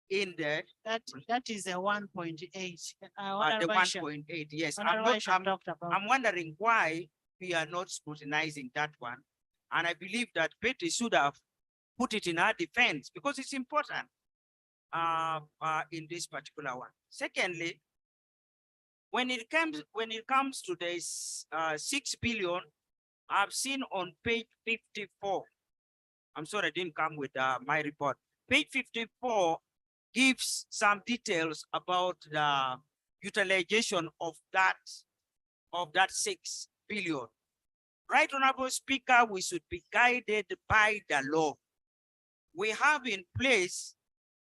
in there. That is a 1.8. The 1.8, yes. I'm wondering why we are not scrutinizing that one. And I believe that Betty should have put it in our defense because it's important in this particular one. Secondly, when it comes to this 6 billion, I've seen on page 54. I'm sorry, I didn't come with my report. Page 54 gives some details about the utilization of that 6 billion. Right, Honorable Speaker, we should be guided by the law. We have in place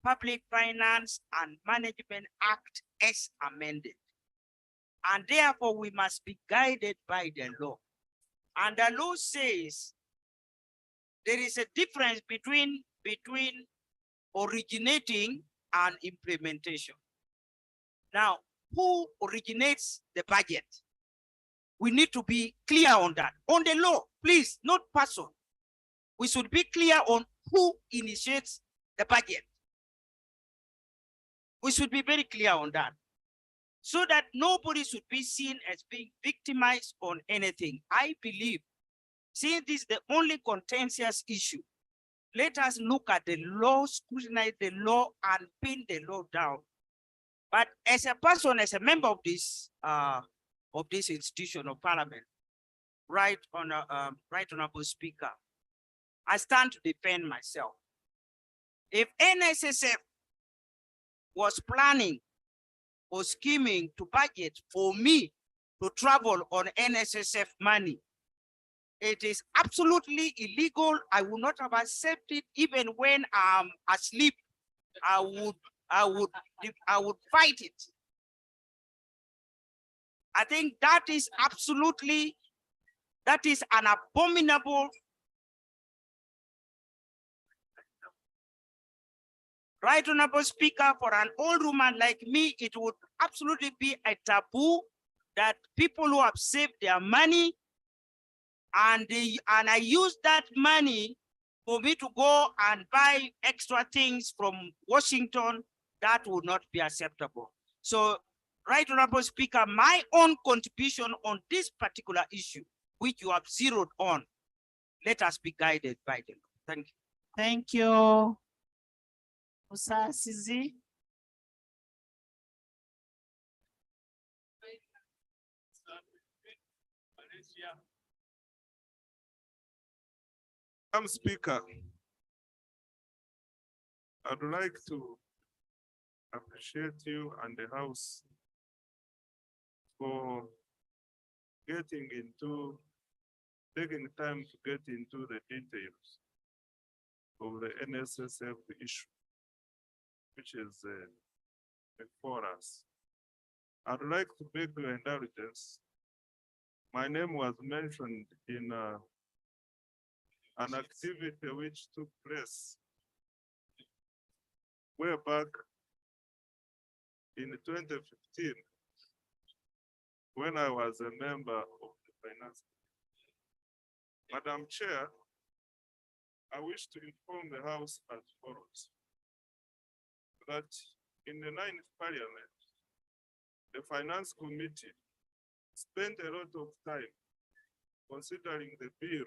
Public Finance and Management Act as amended. And therefore we must be guided by the law. And the law says there is a difference between originating and implementation. Now, who originates the budget? We need to be clear on that. On the law, please, not person. We should be clear on who initiates the budget. We should be very clear on that, so that nobody should be seen as being victimized on anything. I believe, since this is the only contentious issue, let us look at the law, scrutinize the law, and pin the law down. But as a person, as a member of this institution of parliament, right honorable Speaker, I stand to defend myself. If NSSF was planning or scheming to budget for me to travel on NSSF money, it is absolutely illegal. I would not have accepted. Even when I'm asleep, I would fight it. I think that is an abominable. Right, Honorable Speaker, for an old woman like me, it would absolutely be a taboo that people who have saved their money and I use that money for me to go and buy extra things from Washington, that would not be acceptable. So, right, Honorable Speaker, my own contribution on this particular issue, which you have zeroed on, let us be guided by them. Thank you. Thank you. Musasizi. Madam Speaker, I'd like to appreciate you and the House for taking time to get into the details of the NSSF issue, which is before us. I'd like to beg your indulgence. My name was mentioned in an activity which took place way back in 2015 when I was a member of the Finance Committee. Madam Chair, I wish to inform the House as follows. That in the 9th Parliament, the Finance Committee spent a lot of time considering the bill,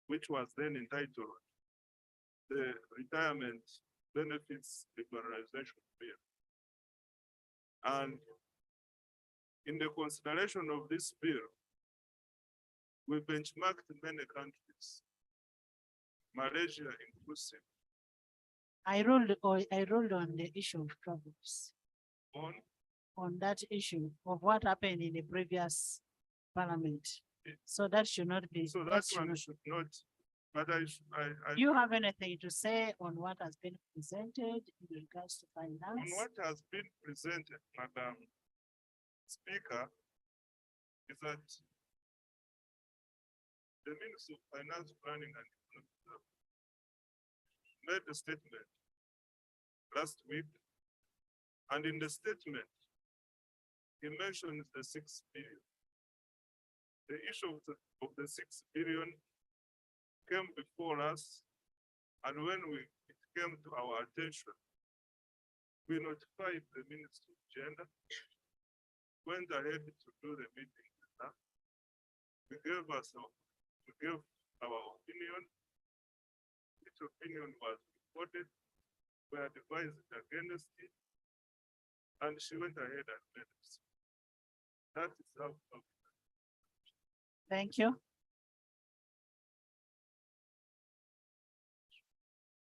which was then entitled the Retirement Benefits Liberalization Bill. And in the consideration of this bill, we benchmarked many countries, Malaysia inclusive. I ruled on the issue of problems. On that issue of what happened in the previous parliament. So that should not be. So that one should not, but I. Do you have anything to say on what has been presented in regards to finance? On what has been presented, Madam Speaker, is that the Minister of Finance, Planning and Economic Development made a statement last week, and in the statement, he mentions the 6 billion. The issue of the 6 billion came before us, and when it came to our attention, we notified the Minister of Gender, went ahead to do the meeting with her. We gave our opinion. Its opinion was reported. We advised against it, and she went ahead and made it. That is how. Thank you.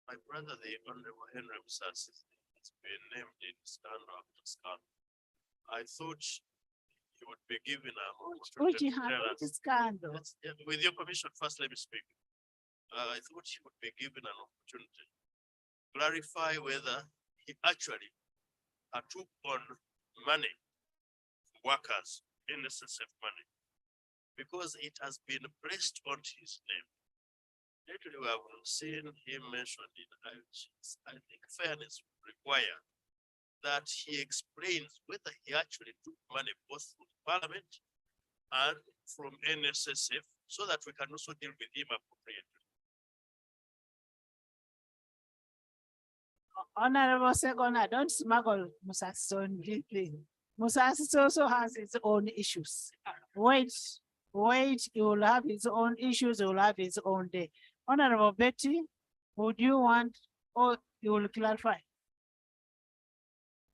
My brother, the Honorable Henry Musasi, has been named in scandal after scandal. I thought he would be given an opportunity to tell us. Scandal. With your permission, first let me speak. I thought he would be given an opportunity to clarify whether he actually took on money, workers, NSSF money, because it has been placed on his name. Lately, we have seen him mentioned in IHS. I think fairness would require that he explains whether he actually took money both from Parliament and from NSSF, so that we can also deal with him appropriately. Honorable Segona, don't smuggle Musasi's own thing. Musasi also has its own issues. Wait, he will have his own issues, he will have his own day. Honorable Betty, would you want, or you will clarify?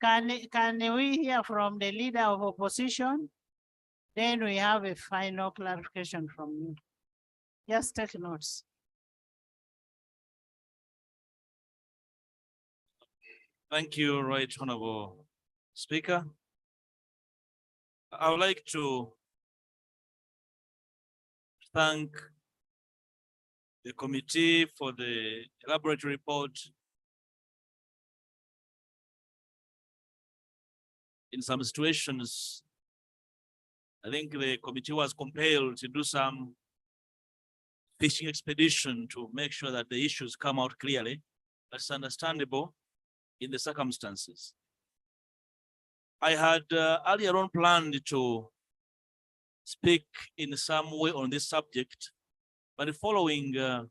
Can we hear from the leader of opposition? Then we have a final clarification from you. Just take notes. Thank you, Right Honorable Speaker. I would like to thank the committee for the elaborate report. In some situations, I think the committee was compelled to do some fishing expedition to make sure that the issues come out clearly. That's understandable in the circumstances. I had earlier on planned to speak in some way on this subject, but following the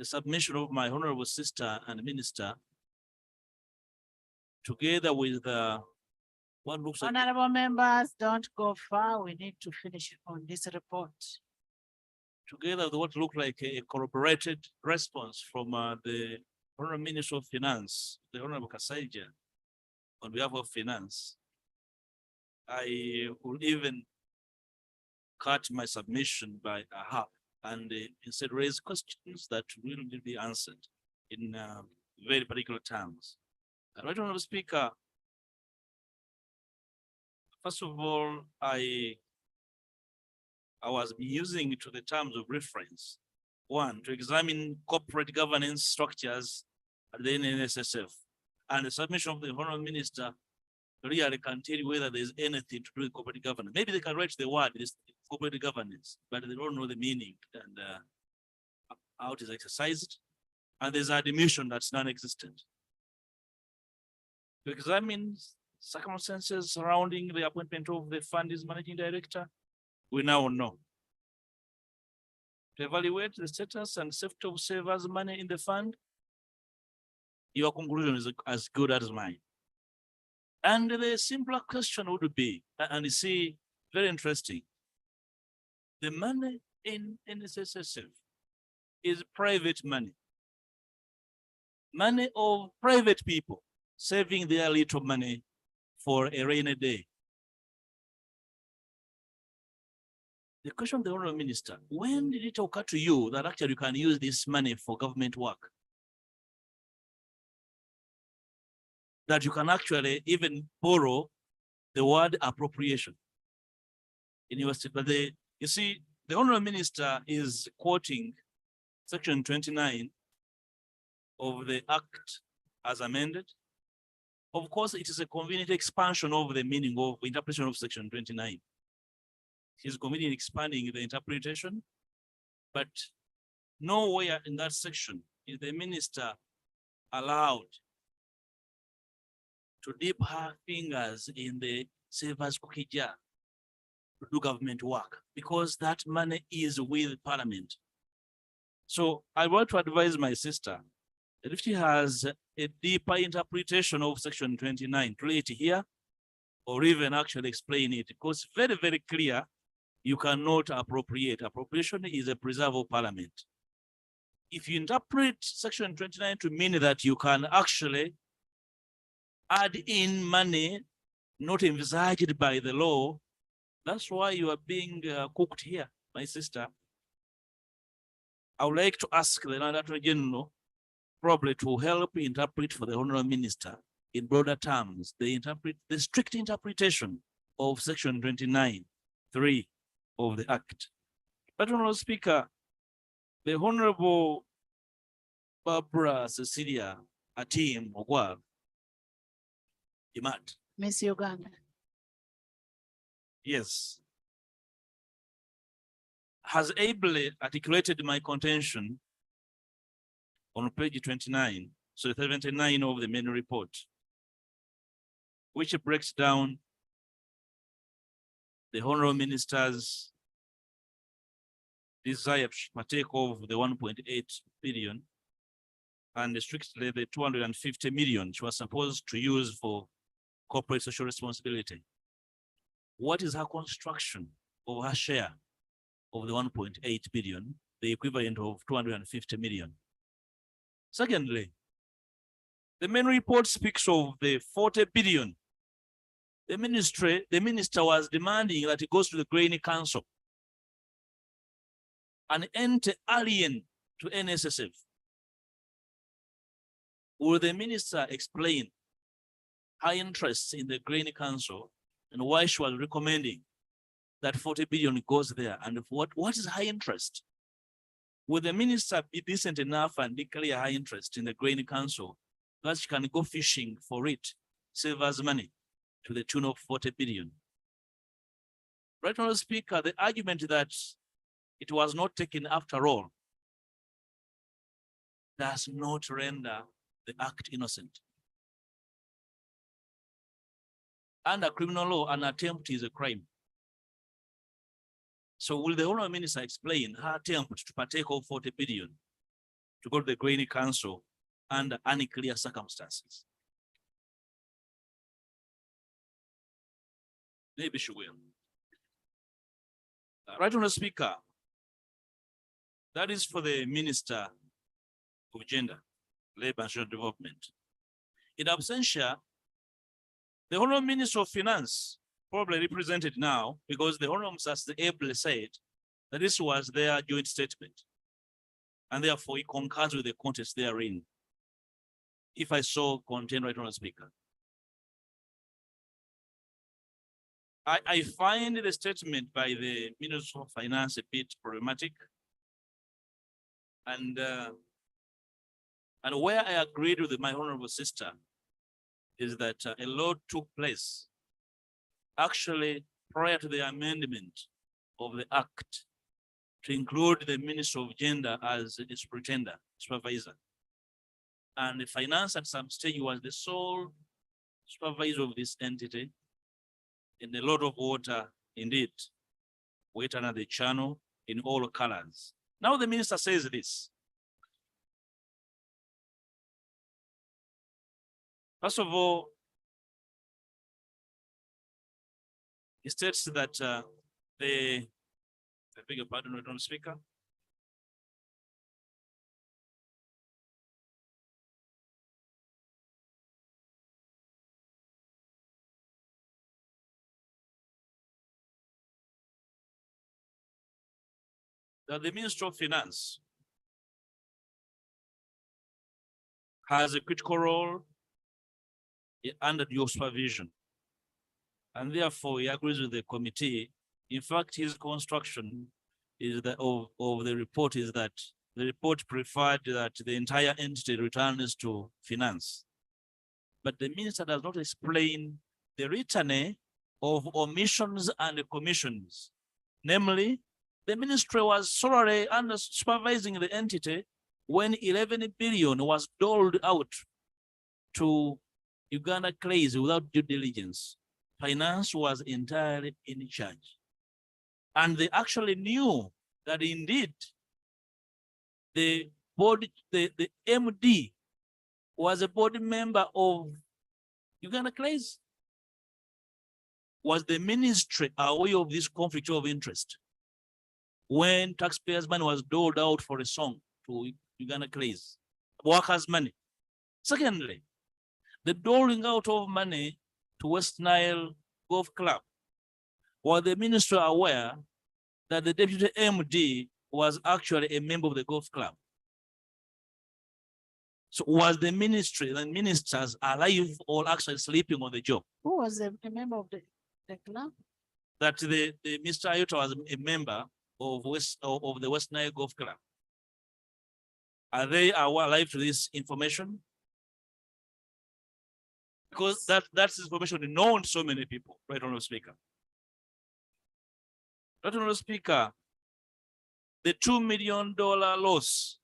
submission of my honorable sister and minister, together with what looks like— Honorable members, don't go far. We need to finish on this report. Together with what looked like a corroborated response from the Honorable Minister of Finance, the Honorable Kasaija, on behalf of Finance, I will even cut my submission by a half and instead raise questions that will be answered in very particular terms. Right, Honorable Speaker, First of all, I was using to the terms of reference. One, to examine corporate governance structures at the NSSF. And the submission of the Honorable Minister really can tell you whether there's anything to do with corporate governance. Maybe they can write the word this corporate governance, but they don't know the meaning and how it is exercised. And there's admission that's non-existent. To examine circumstances surrounding the appointment of the fund's managing director, we now know. To evaluate the status and safety of savers' money in the fund, your conclusion is as good as mine. And the simpler question would be, and you see, very interesting, the money in NSSF is private money. Money of private people saving their little money for a rainy day. The question of the Honorable Minister, when did it occur to you that actually you can use this money for government work? That you can actually even borrow the word appropriation in your state. But you see, the Honorable Minister is quoting Section 29 of the Act as amended. Of course, it is a convenient expansion of the meaning of interpretation of Section 29. He's convenient expanding the interpretation, but nowhere in that section is the minister allowed to dip her fingers in the savers cookie jar to do government work, because that money is with Parliament. So I want to advise my sister that if she has a deeper interpretation of Section 29, to lay it here, or even actually explain it, because very, very clear, you cannot appropriate. Appropriation is a preserve of Parliament. If you interpret Section 29 to mean that you can actually add in money not envisaged by the law, that's why you are being cooked here, my sister. I would like to ask the Attorney General probably to help interpret for the Honorable Minister in broader terms, the strict interpretation of Section 29(3) of the Act. But Honorable Speaker, the Honorable Barbara Cecilia Atim Ogwa, Imat. Miss Uganda. Yes. Has ably articulated my contention on page 29, so 79 of the main report, which breaks down the Honorable Minister's desire to partake of the 1.8 billion and strictly the 250 million she was supposed to use for corporate social responsibility. What is her construction of her share of the 1.8 billion, the equivalent of 250 million? Secondly, the main report speaks of the 40 billion. The minister was demanding that it goes to the Grain Council, an anti-alien to NSSF. Will the minister explain her interests in the Grain Council and why she was recommending that 40 billion goes there, and what is her interest? Will the minister be decent enough and declare her interest in the Grain Council that she can go fishing for it, save us money to the tune of 40 billion? Right, Honorable Speaker, the argument that it was not taken after all does not render the act innocent. Under criminal law, an attempt is a crime. So will the Honorable Minister explain her attempt to partake of 40 billion to go to the Grain Council under unclear circumstances? Maybe she will. Right, Honorable Speaker, that is for the Minister of Gender, Labor and Social Development. In absentia, the Honorable Minister of Finance, probably represented now, because the Honorable Minister ably said that this was their joint statement, and therefore he concurs with the contents therein. If I saw content, right, Honorable Speaker. I find the statement by the Minister of Finance a bit problematic. And where I agreed with my honorable sister is that a lot took place actually prior to the amendment of the act to include the Minister of Gender as its pretender, supervisor. And the finance at some stage was the sole supervisor of this entity. In a lot of water, indeed, wait another channel in all colors. Now the minister says this. First of all, he states that I beg your pardon, Madam Speaker. That the Minister of Finance has a critical role under your supervision. And therefore he agrees with the committee. In fact, his construction is that of the report is that the report preferred that the entire entity returns to finance. But the minister does not explain the return of omissions and commissions. Namely, the ministry was solely under supervising the entity when 11 billion was doled out to Uganda clays without due diligence. Finance was entirely in charge. And they actually knew that indeed the board, the MD was a board member of Uganda clays. Was the ministry aware of this conflict of interest when taxpayers' money was doled out for a song to Uganda clays, workers' money? Secondly, the doling out of money to West Nile Golf Club. Was the minister aware that the deputy MD was actually a member of the golf club? So was the ministry and ministers alive or actually sleeping on the job? Who was a member of the club? That the Mr. Ayuta was a member of the West Nile Golf Club. Are they alive to this information? Because that's information known to so many people, right, Honorable Speaker. Right, Honorable Speaker, the $2 million loss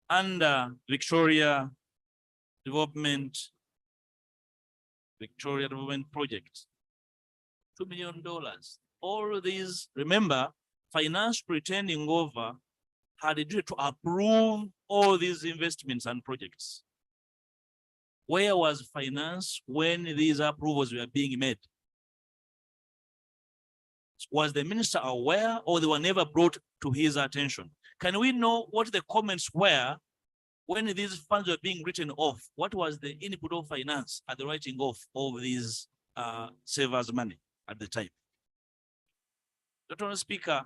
under Victoria Development Project, $2 million. All these, remember, finance pretending over had a duty to approve all these investments and projects. Where was finance when these approvals were being made? Was the minister aware or they were never brought to his attention? Can we know what the comments were when these funds were being written off? What was the input of finance at the writing off of these savers' money at the time? Dr. Speaker,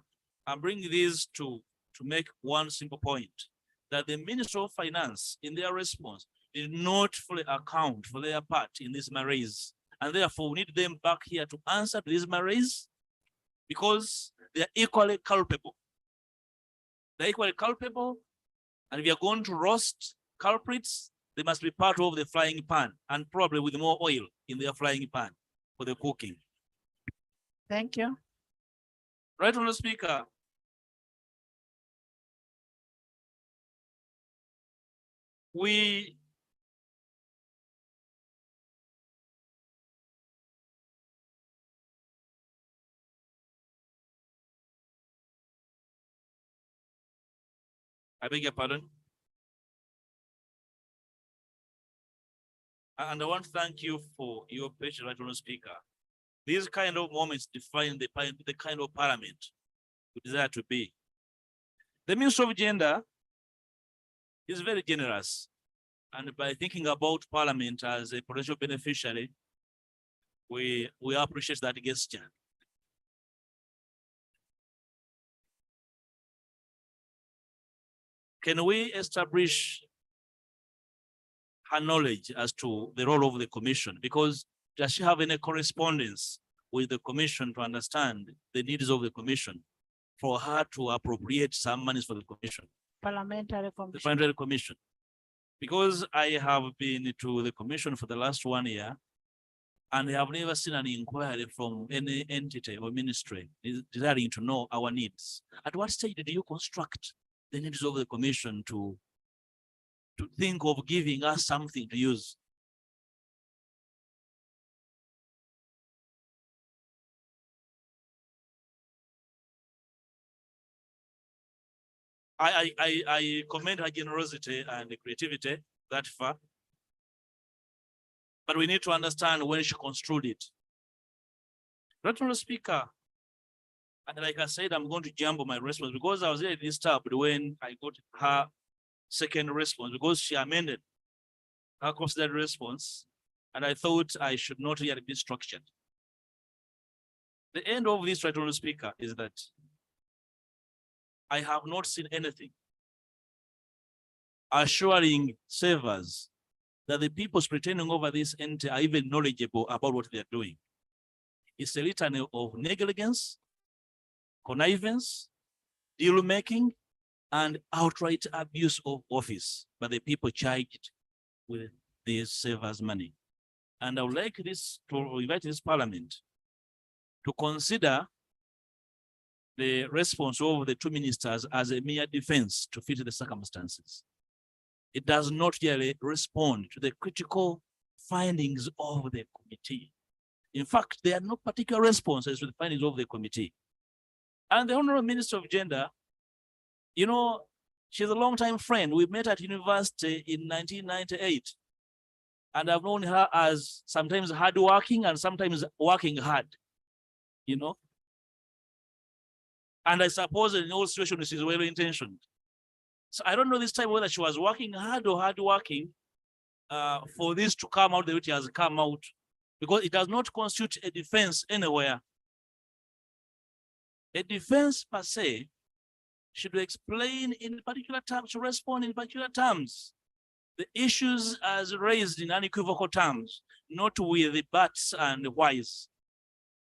I'm bringing this to make one simple point, that the Minister of Finance in their response did not fully account for their part in this malaise. And therefore we need them back here to answer to this malaise because they are equally culpable. They're equally culpable. And if you're going to roast culprits, they must be part of the frying pan and probably with more oil in their frying pan for the cooking. Thank you. Right, Honorable Speaker. I beg your pardon. And I want to thank you for your patience, right, Honorable Speaker. These kind of moments define the kind of parliament we desire to be. The Minister of Gender is very generous. And by thinking about parliament as a potential beneficiary, we appreciate that gesture. Can we establish her knowledge as to the role of the commission? Because does she have any correspondence with the commission to understand the needs of the commission for her to appropriate some monies for the commission, Parliamentary the Commission. parliamentary commission. Because I have been to the commission for the last 1 year, and I have never seen an inquiry from any entity or ministry desiring to know our needs. At what stage did you construct the needs of the commission to think of giving us something to use? I commend her generosity and creativity that far. But we need to understand when she construed it. Honorable Speaker, and like I said, I'm going to jumble my response because I was really disturbed when I got her second response because she amended her considered response, and I thought I should not really be structured. The end of this, Honorable Speaker, is that I have not seen anything assuring savers that the people pretending over this entity are even knowledgeable about what they are doing. It's a litany of negligence, connivance, deal making, and outright abuse of office by the people charged with these savers' money. And I would like this to invite this parliament to consider the response of the two ministers as a mere defense to fit the circumstances. It does not really respond to the critical findings of the committee. In fact, there are no particular responses to the findings of the committee. And the Honorable Minister of Gender, you know, she's a longtime friend. We met at university in 1998. And I've known her as sometimes hardworking and sometimes working hard, you know. And I suppose in all situations she's well-intentioned. So I don't know this time whether she was working hard or hardworking for this to come out the way it has come out, because it does not constitute a defense anywhere. A defense per se should explain in particular terms, to respond in particular terms, the issues as raised in unequivocal terms, not with the buts and the whys,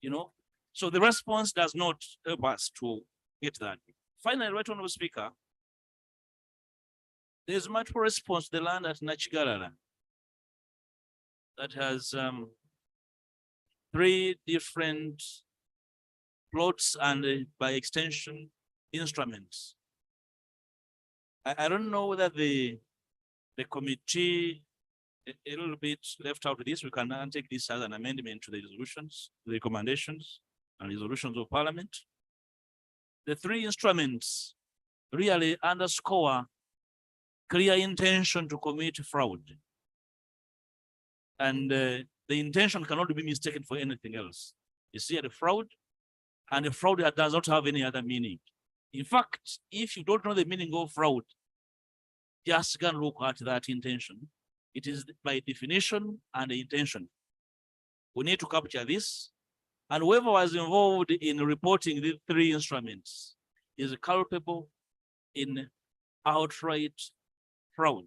you know. So the response does not help us to get that. Finally, Right Honorable Speaker, there's multiple response to the land at Nachigalala that has 3 different plots and by extension instruments. I don't know whether the committee a little bit left out of this. We can now take this as an amendment to the resolutions, the recommendations and resolutions of Parliament. The 3 instruments really underscore clear intention to commit fraud. And the intention cannot be mistaken for anything else. You see the fraud, and the fraud does not have any other meaning. In fact, if you don't know the meaning of fraud, just go and look at that intention. It is by definition and the intention. We need to capture this. And whoever was involved in reporting these 3 instruments is culpable in outright fraud,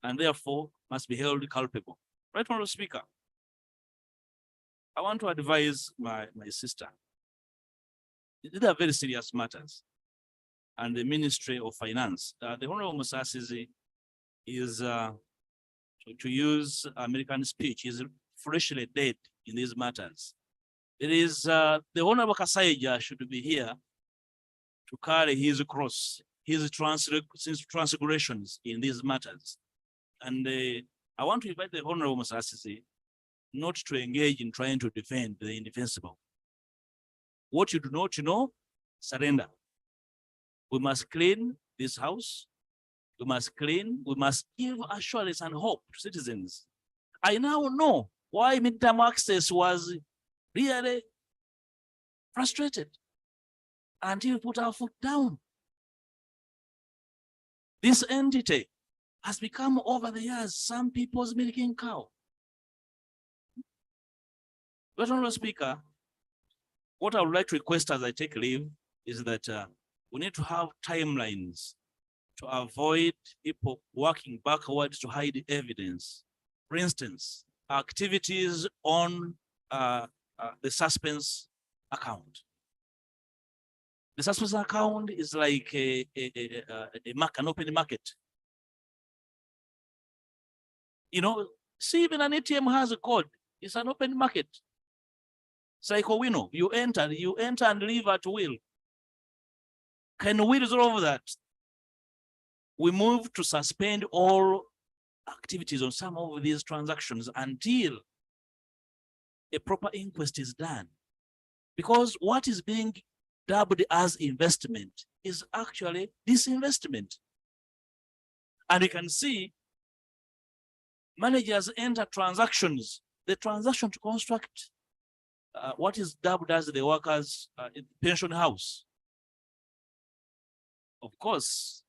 and therefore must be held culpable. Right, Honorable Speaker, I want to advise my sister. These are very serious matters. And the Ministry of Finance, the Honorable Musasizi is, to use American speech, is freshly dead in these matters. It is the Honorable Kasaija should be here to carry his cross, his transgressions in these matters. And I want to invite the Honorable Musasizi not to engage in trying to defend the indefensible. What you do not know, surrender. We must clean this house. We must give assurance and hope to citizens. I now know why midterm access was really frustrated until we put our foot down. This entity has become over the years some people's milking cow. But Honorable Speaker, what I would like to request as I take leave is that we need to have timelines to avoid people working backwards to hide evidence. For instance, activities on the suspense account. The suspense account is like an open market. You know, see, even an ATM has a code. It's an open market. It's like a window. You enter and leave at will. Can we resolve that? We move to suspend all activities on some of these transactions until a proper inquest is done. Because what is being dubbed as investment is actually disinvestment. And you can see managers enter transactions, the transaction to construct what is dubbed as the workers' pension house. Of course,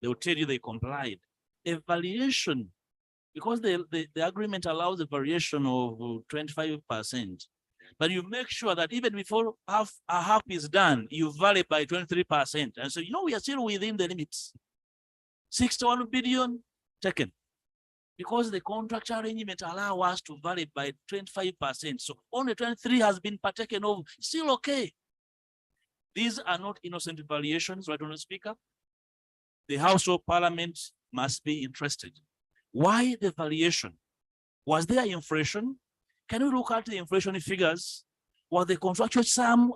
they will tell you they complied. A variation, because the agreement allows a variation of 25%. But you make sure that even before half is done, you vary by 23%. And so, you know, we are still within the limits. 61 billion taken. Because the contract arrangement allow us to vary by 25%. So only 23 has been partaken of, still okay. These are not innocent variations, right, Honourable Speaker? The House of Parliament must be interested. Why the variation? Was there inflation? Can we look at the inflation figures? Was the contractual sum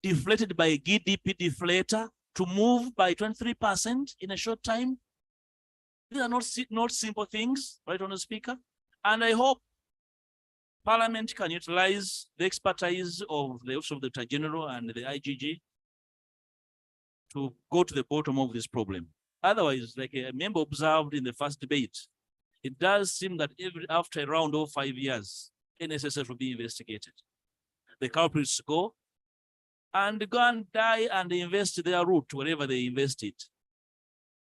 deflated by a GDP deflator to move by 23% in a short time? These are not simple things, right, Honourable Speaker? And I hope Parliament can utilize the expertise of the Office of the Attorney General and the IGG to go to the bottom of this problem. Otherwise, like a member observed in the first debate, it does seem that after a round of 5 years, NSSF will be investigated. The culprits go and die and invest their root wherever they invest it.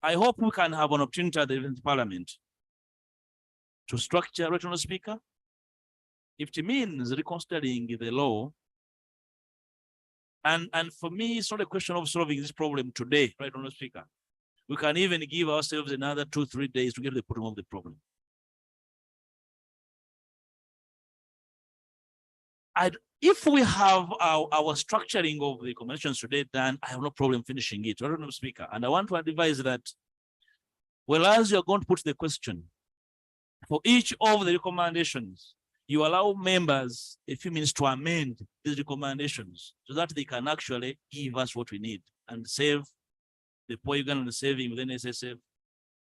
I hope we can have an opportunity at the Parliament to structure, right, Honourable Speaker. If it means reconsidering the law, and for me, it's not a question of solving this problem today, right, Honourable Speaker. We can even give ourselves another 2-3 days to get to the bottom of the problem. If we have our structuring of the recommendations today done, I have no problem finishing it, right, Honourable Speaker. And I want to advise that, well, as you're going to put the question, for each of the recommendations, you allow members a few minutes to amend these recommendations so that they can actually give us what we need and save the poor Ugandan saving with NSSF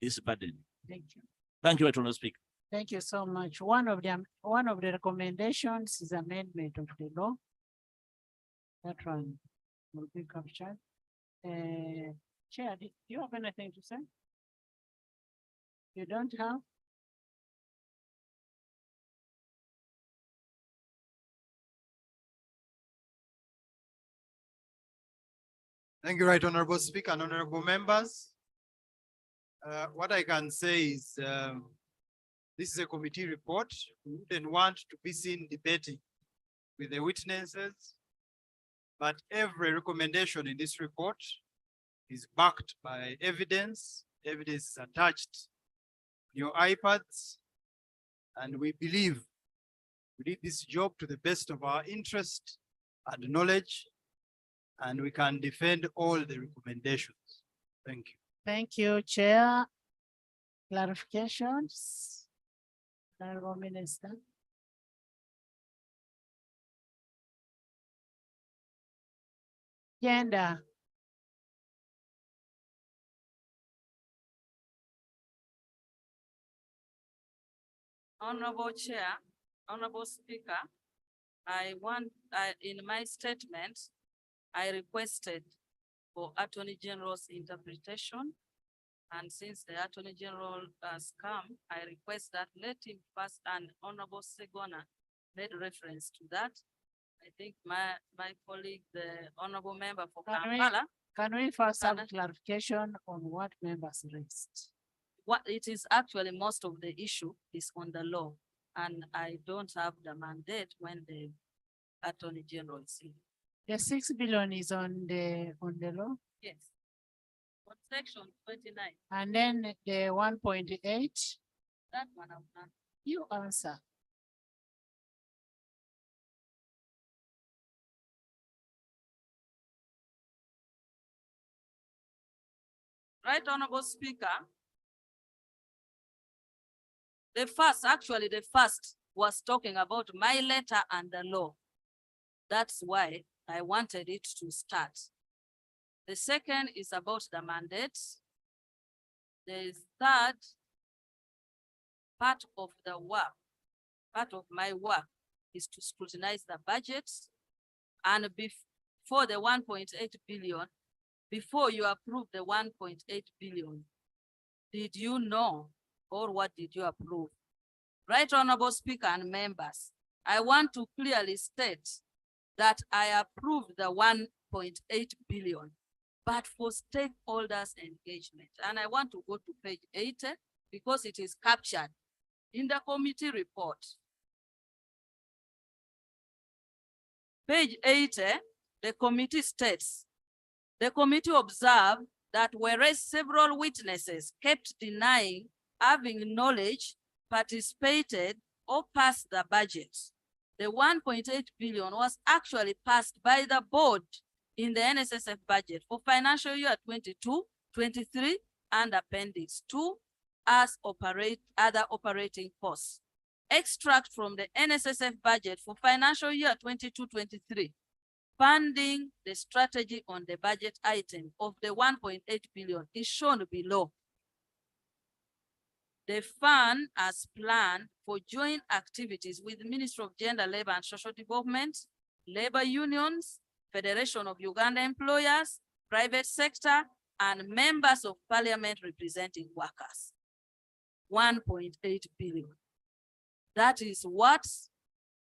this burden. Thank you. Thank you, Honourable Speaker. Thank you so much. One of the recommendations is amendment of the law. That one will be captured. Chair, do you have anything to say? You don't have? Thank you, Right Honorable Speaker and honorable members. What I can say is this is a committee report. We wouldn't want to be seen debating with the witnesses, but every recommendation in this report is backed by evidence. Evidence is attached to your iPads, and we believe we did this job to the best of our interest and knowledge, and we can defend all the recommendations. Thank you. Thank you, Chair. Clarifications? Honorable Minister. Gender. Honorable Chair, Honorable Speaker, in my statement, I requested for Attorney General's interpretation. And since the Attorney General has come, I request that let him first, and Honorable Segona made reference to that. I think my colleague, the Honorable Member for Kampala. Can we first have clarification on what members raised? What it is actually, most of the issue is on the law, and I don't have the mandate when the Attorney General is here. The 6 billion is on the law? Yes. On section 29. And then the 1.8? That one I've done. You answer. Right Honorable Speaker. The first was talking about my letter and the law. That's why I wanted it to start. The second is about the mandate. The third part of the work, part of my work is to scrutinize the budget. And before the 1.8 billion, before you approve the 1.8 billion, did you know or what did you approve? Right Honorable Speaker and members, I want to clearly state that I approve the 1.8 billion, but for stakeholders engagement. And I want to go to page 80 because it is captured in the committee report. Page 80, the committee states, the committee observed that whereas several witnesses kept denying having knowledge, participated, or passed the budget, the 1.8 billion was actually passed by the board in the NSSF budget for financial year 22-23 and Appendix 2 as other operating costs. Extract from the NSSF budget for financial year 22-23, funding the strategy on the budget item of the 1.8 billion is shown below. The fund has planned for joint activities with the Ministry of Gender, Labor and Social Development, labor unions, Federation of Uganda Employers, private sector, and members of parliament representing workers. 1.8 billion. That is what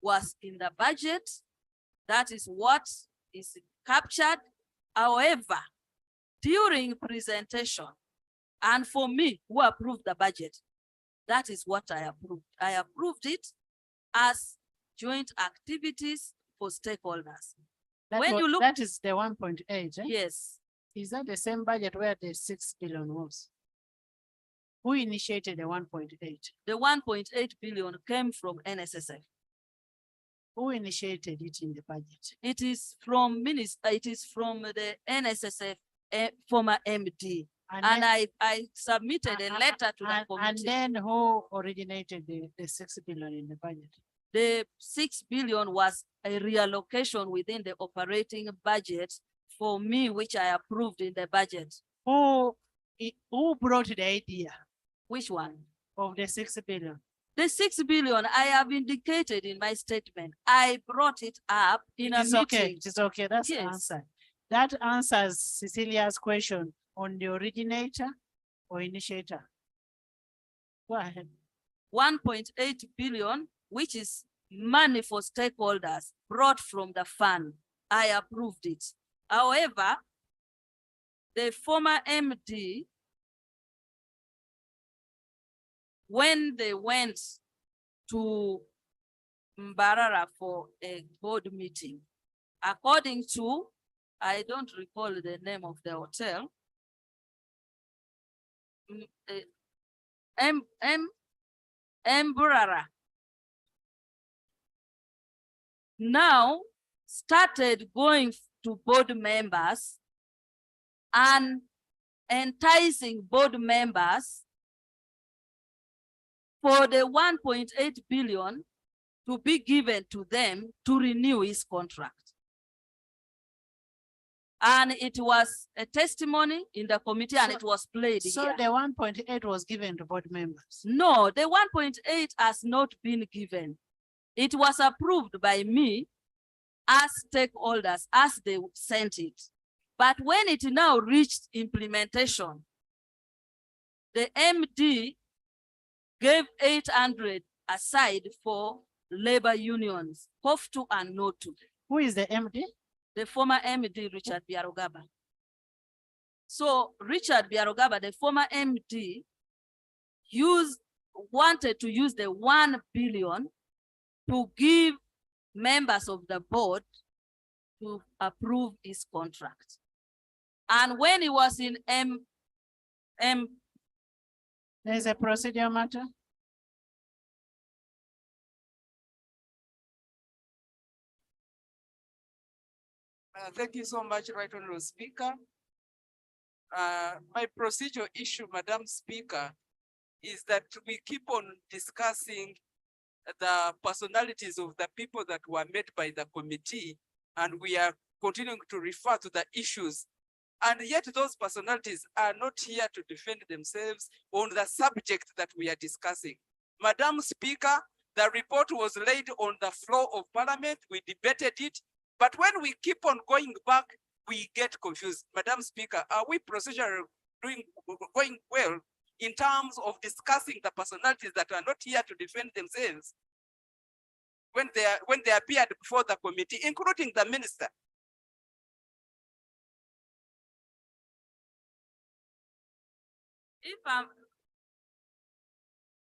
was in the budget. That is what is captured. However, during presentation, and for me, who approved the budget, that is what I approved. I approved it as joint activities for stakeholders. When you look, that is the 1.8, eh? Yes. Is that the same budget where the 6 billion was? Who initiated the 1.8? The 1.8 billion came from NSSF. Who initiated it in the budget? It is from the NSSF former MD. And I submitted a letter to the committee. And then who originated the 6 billion in the budget? The 6 billion was a reallocation within the operating budget for me, which I approved in the budget. Who brought the idea? Which one? Of the 6 billion. The 6 billion I have indicated in my statement. I brought it up in a meeting. Okay, it is okay. That's the answer. That answers Cecilia's question on the originator or initiator. Go ahead. 1.8 billion, which is money for stakeholders brought from the fund. I approved it. However, the former MD, when they went to Mbarara for a board meeting, according to, I don't recall the name of the hotel, Mbarara now started going to board members and enticing board members for the 1.8 billion to be given to them to renew his contract. And it was a testimony in the committee and it was played So here. the 1.8 was given to board members? No, the 1.8 has not been given. It was approved by me as stakeholders as they sent it. But when it now reached implementation, the MD gave 800 aside for labor unions, COF2 and NO2. Who is the MD? The former MD, Richard Biarogaba. So Richard Biarogaba, the former MD, wanted to use the 1 billion to give members of the board to approve his contract. And when he was in There's a procedure matter. Thank you so much, Right Honorable Speaker. My procedural issue, Madam Speaker, is that we keep on discussing the personalities of the people that were met by the committee, and we are continuing to refer to the issues. And yet those personalities are not here to defend themselves on the subject that we are discussing. Madam Speaker, the report was laid on the floor of Parliament. We debated it, but when we keep on going back, we get confused. Madam Speaker, are we procedurally going well in terms of discussing the personalities that are not here to defend themselves when they appeared before the committee, including the minister? If I'm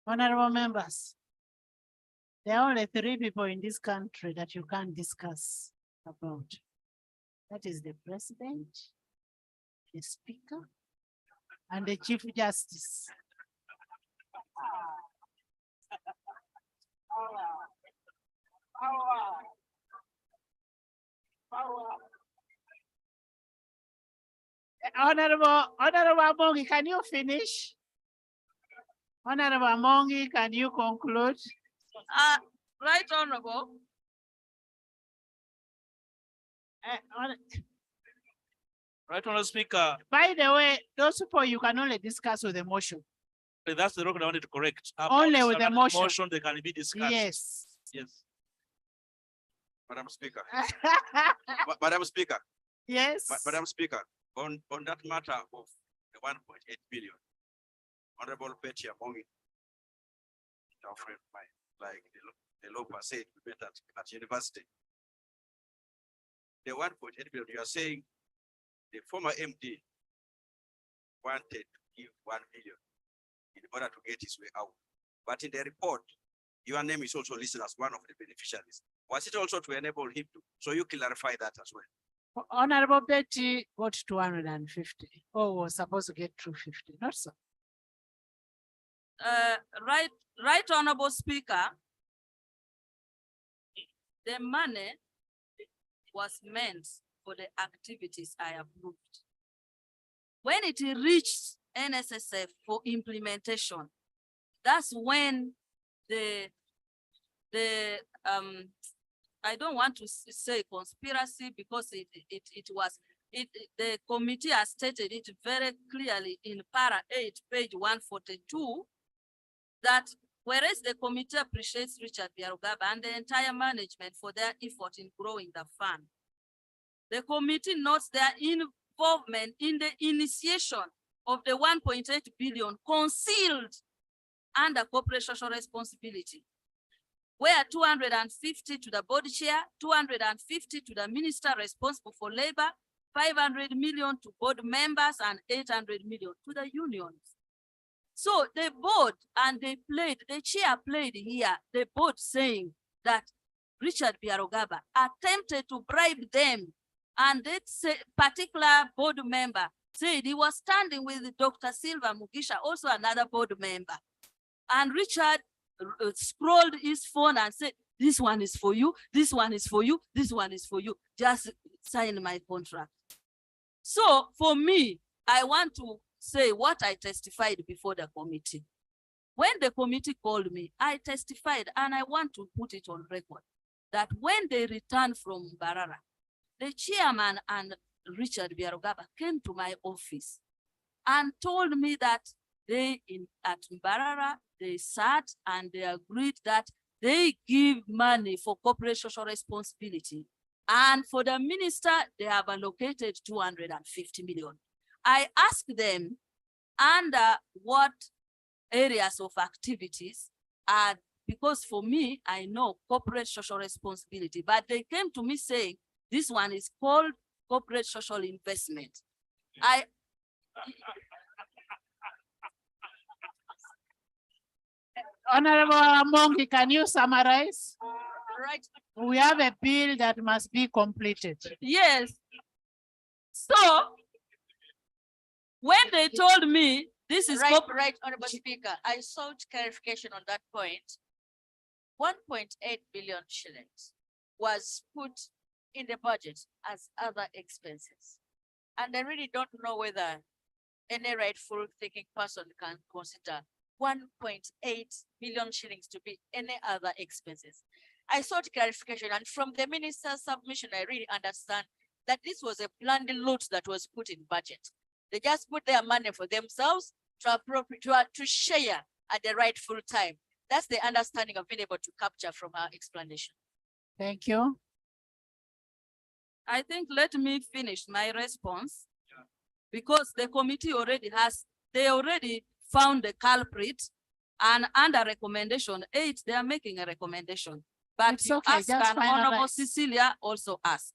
Honorable members, there are only 3 people in this country that you can't discuss about. That is the president, the speaker, and the chief justice. Honorable Amongi, can you finish? Honorable Amongi, can you conclude? Right Honorable. Right, Honorable Speaker. By the way, those people you can only discuss with the motion. That's the record I wanted to correct. Only with the About motion. they can be discussed. Yes. Yes. Madam Speaker. Madam Speaker. Yes. Madam Speaker, on that matter of the 1.8 billion, Honorable Betty Amongi, our friend of mine, like the law said, we met at university. The 1.8 billion, you are saying the former MD wanted to give 1 million in order to get his way out. But in the report, your name is also listed as one of the beneficiaries. Was it also to enable him to? So you clarify that as well. Honorable Betty got 250, or was supposed to get 250, not so. Right Honorable Speaker, the money was meant for the activities I approved. When it reached NSSF for implementation, that's when I don't want to say conspiracy because the committee has stated it very clearly in para 8, page 142, that whereas the committee appreciates Richard Biarugaba and the entire management for their effort in growing the fund, the committee notes their involvement in the initiation of the 1.8 billion concealed under corporate social responsibility, where 250 to the board chair, 250 to the minister responsible for labor, 500 million to board members, and 800 million to the unions. So the board, and the chair played here, the board saying that Richard Biarugaba attempted to bribe them, and that particular board member said he was standing with Dr. Silva Mugisha, also another board member. And Richard scrolled his phone and said, this one is for you, this one is for you, this one is for you. Just sign my contract. So for me, I want to say what I testified before the committee. When the committee called me, I testified, and I want to put it on record that when they returned from Mbarara, the chairman and Richard Biarugaba came to my office and told me that at Mbarara, they sat and they agreed that they give money for corporate social responsibility. And for the minister, they have allocated 250 million. I asked them under what areas of activities, because for me, I know corporate social responsibility, but they came to me saying, this one is called corporate social investment. Honorable Amongi, can you summarize? Right. We have a bill that must be completed. Yes. So when they told me this is right, Honorable Speaker, I sought clarification on that point. 1.8 billion shillings was put in the budget as other expenses. And I really don't know whether any rightful thinking person can consider 1.8 million shillings to be any other expenses. I sought clarification, and from the minister's submission, I really understand that this was a planned loot that was put in budget. They just put their money for themselves to share at the rightful time. That's the understanding I've been able to capture from her explanation. Thank you. I think let me finish my response because the committee they already found the culprit, and under recommendation 8, they are making a recommendation. But It's you okay, ask, just and Honorable finalize. Cecilia also asked.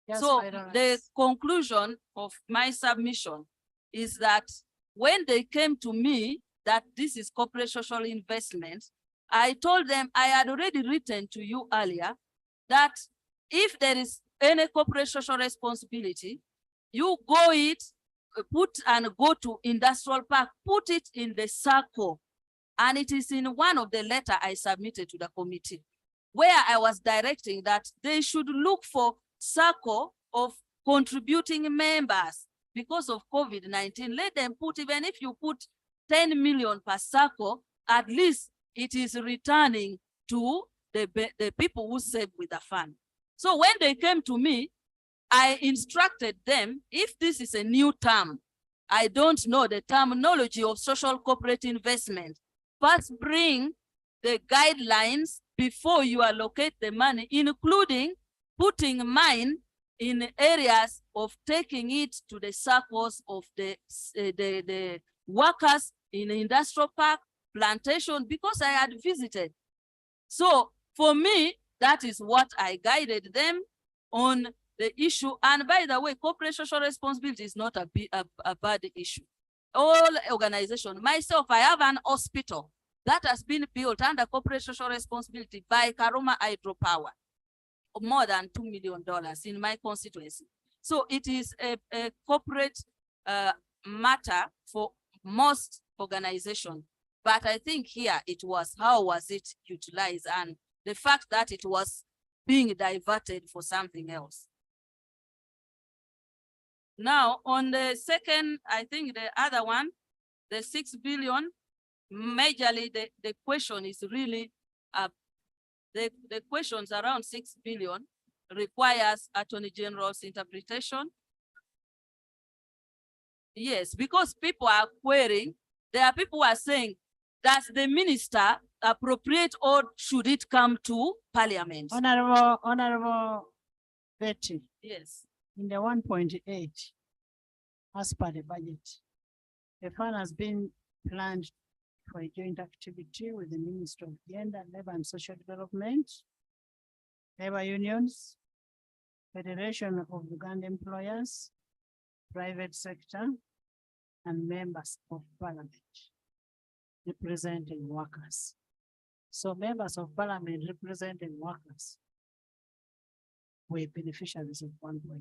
Just So finalize. the conclusion of my submission is that when they came to me that this is corporate social investment, I told them I had already written to you earlier that if there is any corporate social responsibility, you go go to industrial park, put it in the circle. And it is in one of the letter I submitted to the committee, where I was directing that they should look for circle of contributing members because of COVID-19. Let them put, even if you put 10 million per circle, at least it is returning to the people who save with the fund. So when they came to me, I instructed them, if this is a new term, I don't know the terminology of social corporate investment, first bring the guidelines before you allocate the money, including putting mine in areas of taking it to the circles of the workers in the industrial park, plantation, because I had visited. So for me, that is what I guided them on the issue. And by the way, corporate social responsibility is not a bad issue. All organizations, myself, I have an hospital that has been built under corporate social responsibility by Karuma Hydropower, more than $2 million in my constituency. So it is a corporate matter for most organizations. But I think here it was, how was it utilized, and the fact that it was being diverted for something else. Now, on the second, I think the other one, the 6 billion, majorly the question is really, the questions around 6 billion requires Attorney General's interpretation. Yes, because people are querying, there are people who are saying, does the minister appropriate or should it come to Parliament? Honorable Betty. Yes. In the 1.8, as per the budget, the fund has been planned for a joint activity with the Ministry of Gender, Labor and Social Development, labor unions, Federation of Uganda Employers, private sector, and members of Parliament representing workers. So members of Parliament representing workers were beneficiaries of 1.8.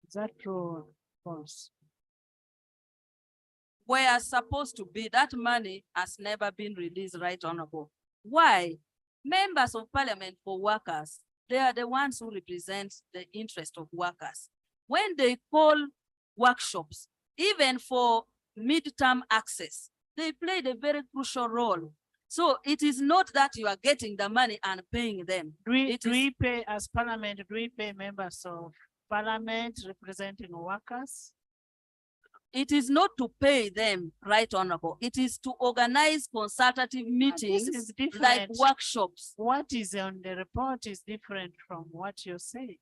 Is that true or false? Were supposed to be, that money has never been released, Right Honorable. Why? Members of Parliament for workers, they are the ones who represent the interest of workers. When they call workshops, even for midterm access, they played a very crucial role. So it is not that you are getting the money and paying them. Do we pay as Parliament, do we pay members of Parliament representing workers? It is not to pay them, Right Honorable. It is to organize consultative meetings like workshops. What is on the report is different from what you're saying.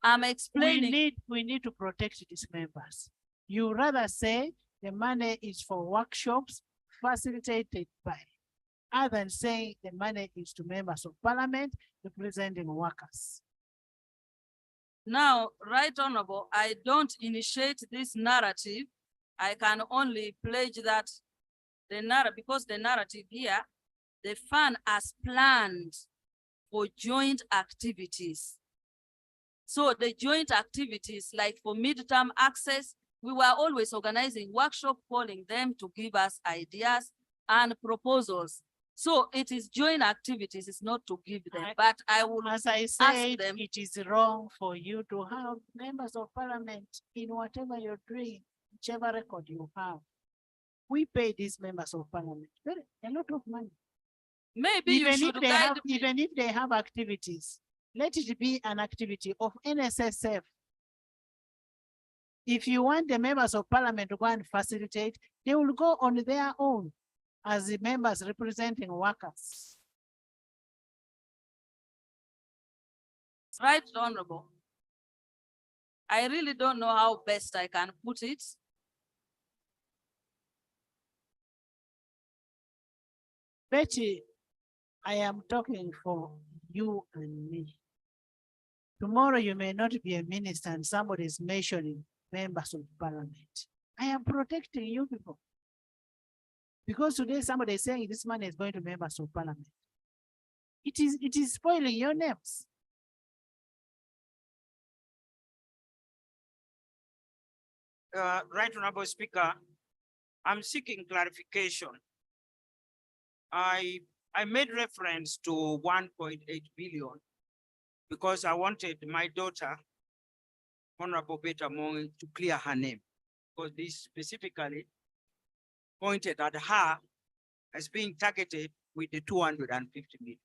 I'm explaining. We need to protect these members. You rather say the money is for workshops facilitated by, other than saying the money is to members of Parliament representing workers. Now, Right Honorable, I don't initiate this narrative. I can only pledge that the narrative, because the narrative here, the fund has planned for joint activities. So the joint activities, like for midterm access, we were always organizing workshops, calling them to give us ideas and proposals. So it is joint activities, it's not to give them, but I will, as I said, it is wrong for you to have members of Parliament in whatever you're doing. whichever record you have, we pay these members of parliament a lot of money. Maybe you should guide me. Even if they have activities, let it be an activity of NSSF. If you want the members of parliament to go and facilitate, they will go on their own as the members representing workers. Right, Honorable. I really don't know how best I can put it. Betty, I am talking for you and me. Tomorrow you may not be a minister and somebody is mentioning members of parliament. I am protecting you people. Because today somebody is saying this money is going to members of parliament. It is spoiling your names. Right Honorable Speaker, I'm seeking clarification. I made reference to 1.8 billion because I wanted my daughter, Honorable Beta Mong, to clear her name, because this specifically pointed at her as being targeted with the 250 million.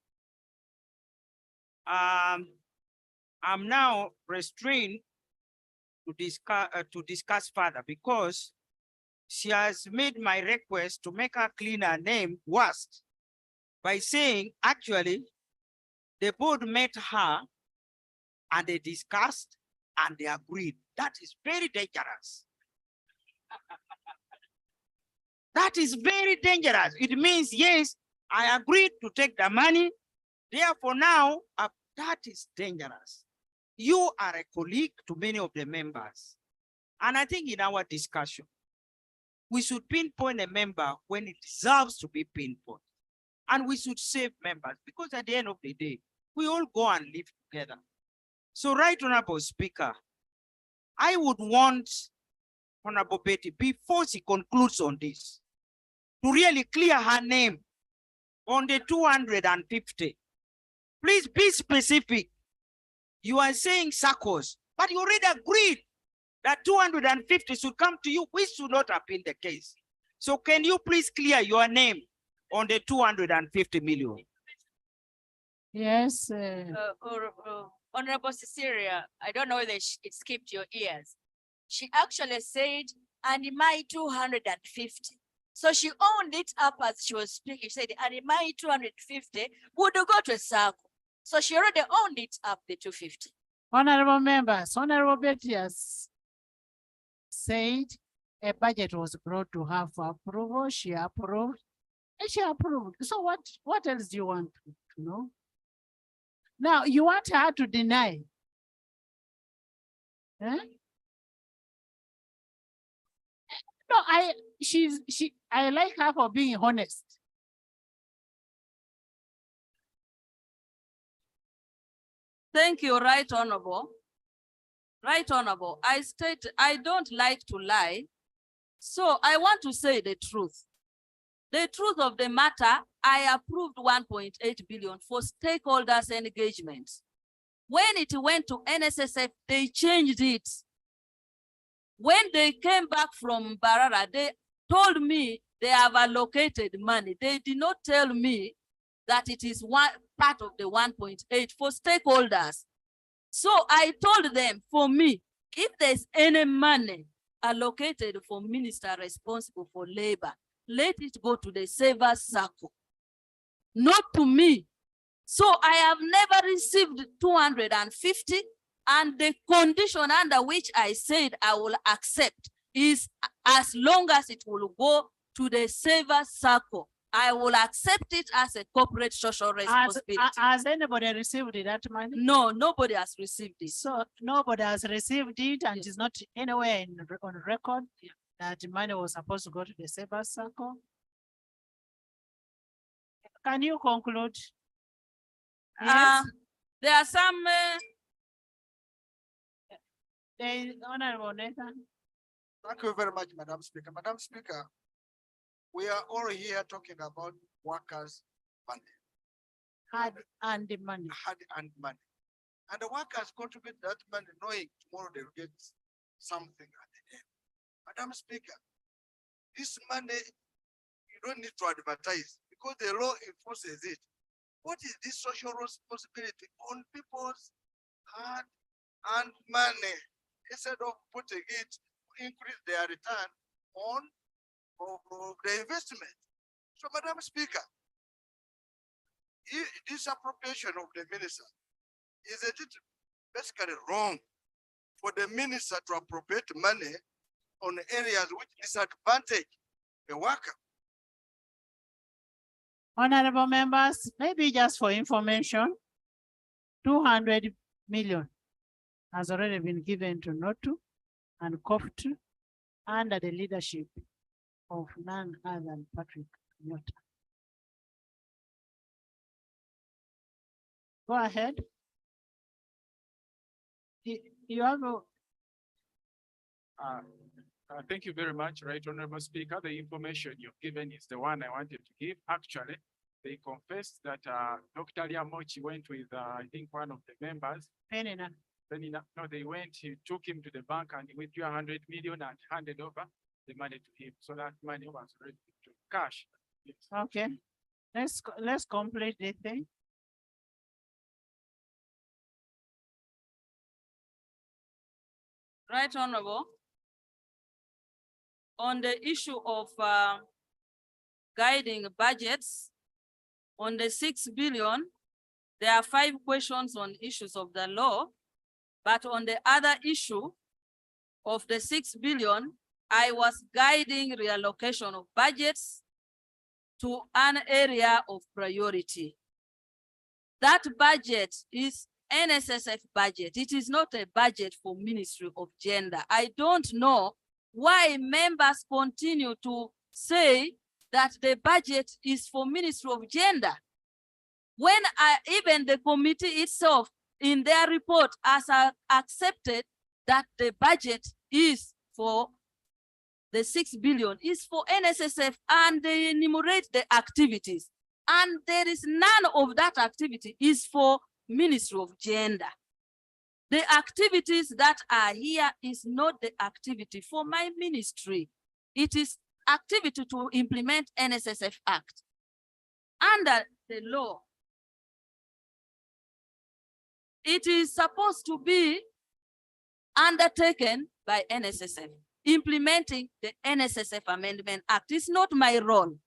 I'm now restrained to discuss further because she has made my request to make her clean her name worse by saying, actually, the board met her and they discussed and they agreed. That is very dangerous. That is very dangerous. It means, yes, I agreed to take the money. Therefore now, that is dangerous. You are a colleague to many of the members. And I think in our discussion, we should pinpoint a member when it deserves to be pinpointed. And we should save members because at the end of the day, we all go and live together. So Right Honorable Speaker, I would want Honorable Betty, before she concludes on this, to really clear her name on the 250. Please be specific. You are saying circles, but you already agreed that 250 should come to you, which should not have been the case. So can you please clear your name on the 250 million? Yes. Honorable Cecilia, I don't know whether it skipped your ears. She actually said, and my 250. So she owned it up as she was speaking. She said, and my 250 would go to a circle. So she already owned it up, the 250. Honorable members, Honorable Betty has said a budget was brought to her for approval. She approved and she approved. So what else do you want to know? Now you want her to deny. Eh? No, I like her for being honest. Thank you, Right Honorable. Right Honorable, I don't like to lie. So I want to say the truth. The truth of the matter, I approved 1.8 billion for stakeholders engagement. When it went to NSSF, they changed it. When they came back from Barara, they told me they have allocated money. They did not tell me that it is one part of the 1.8 for stakeholders. So I told them, for me, if there's any money allocated for minister responsible for labor, let it go to the savers circle, not to me. So I have never received 250, and the condition under which I said I will accept is as long as it will go to the savers circle. I will accept it as a corporate social responsibility. Has anybody received that money? No, nobody has received it. So nobody has received it, and it's not anywhere on record that the money was supposed to go to the savers circle. Can you conclude? Yes. There are some. Honorable Nathan. Thank you very much, Madam Speaker. Madam Speaker, we are all here talking about workers' money. Hard-earned money. Hard-earned money. And the workers contribute that money knowing tomorrow they will get something at the end. Madam Speaker, this money, you don't need to advertise because the law enforces it. What is this social responsibility on people's hard earned money instead of putting it to increase their return on of the investment? So, Madam Speaker, this appropriation of the minister is it basically wrong for the minister to appropriate money on areas which disadvantage the worker? Honorable members, maybe just for information, 200 million has already been given to NOTU and COFT under the leadership of none other than Patrick Nyota. Go ahead. You have a Thank you very much, Right Honorable Speaker. The information you've given is the one I wanted to give. Actually, they confessed that Dr. Liamochi went with, I think, one of the members. Penina. No, they went, he took him to the bank and he withdrew 100 million and handed over the money to him. So that money was ready to cash. Yes. Okay. Let's complete the thing. Right Honorable, on the issue of guiding budgets, on the 6 billion, there are 5 questions on issues of the law, but on the other issue of the 6 billion, I was guiding reallocation of budgets to an area of priority. That budget is NSSF budget. It is not a budget for Ministry of Gender. I don't know why members continue to say that the budget is for Ministry of Gender. When even the committee itself in their report has accepted that the budget is for the 6 billion is for NSSF and they enumerate the activities. And there is none of that activity is for Ministry of Gender. The activities that are here is not the activity for my ministry. It is activity to implement NSSF Act. Under the law, it is supposed to be undertaken by NSSF. Implementing the NSSF Amendment Act is not my role.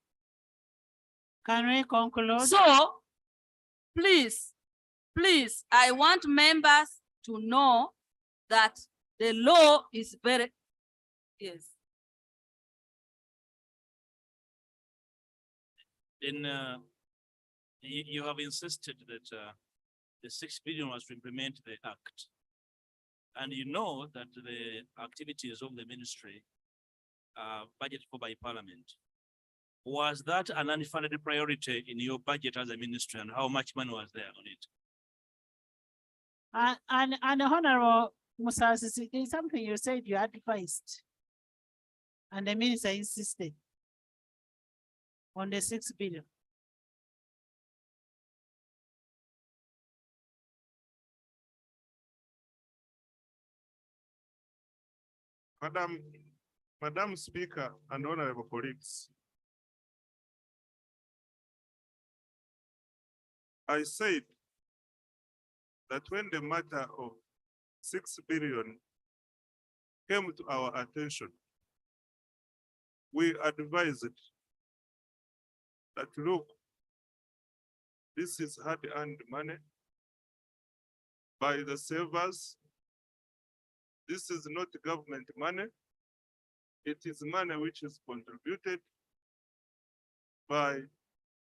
Can we conclude? So, please, I want members to know that the law is very, yes. Then you have insisted that the 6 billion was to implement the act. And you know that the activities of the ministry are budgeted for by Parliament. Was that an unfunded priority in your budget as a ministry, and how much money was there on it? And Honorable Musasi, there's something you said you advised, and the minister insisted on the 6 billion. Madam Speaker and honorable colleagues, I said that when the matter of 6 billion came to our attention, we advised that, look, this is hard-earned money by the savers. This is not government money. It is money which is contributed by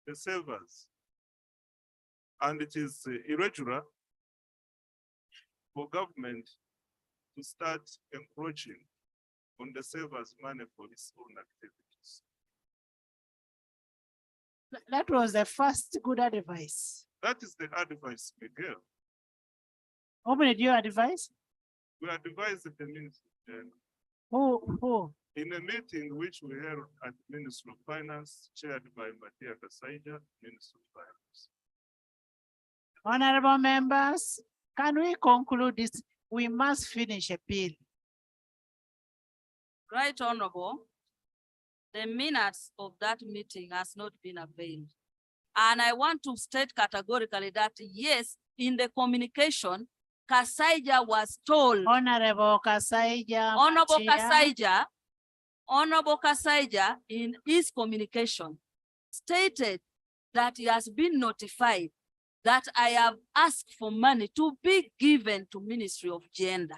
the savers. And it is irregular for government to start encroaching on the savers' money for its own activities. That was the first good advice. That is the advice we gave. How many do you advise? We advised the ministry Who? in a meeting which we held at Ministry of Finance, chaired by Matia Kasaija, Minister of Finance. Honorable members, can we conclude this? We must finish a bill. Right Honorable, the minutes of that meeting has not been availed. And I want to state categorically that yes, in the communication, Kasaija was told. Honorable Kasaija. Honorable Matia. Honorable Kasaija in his communication stated that he has been notified that I have asked for money to be given to Ministry of Gender.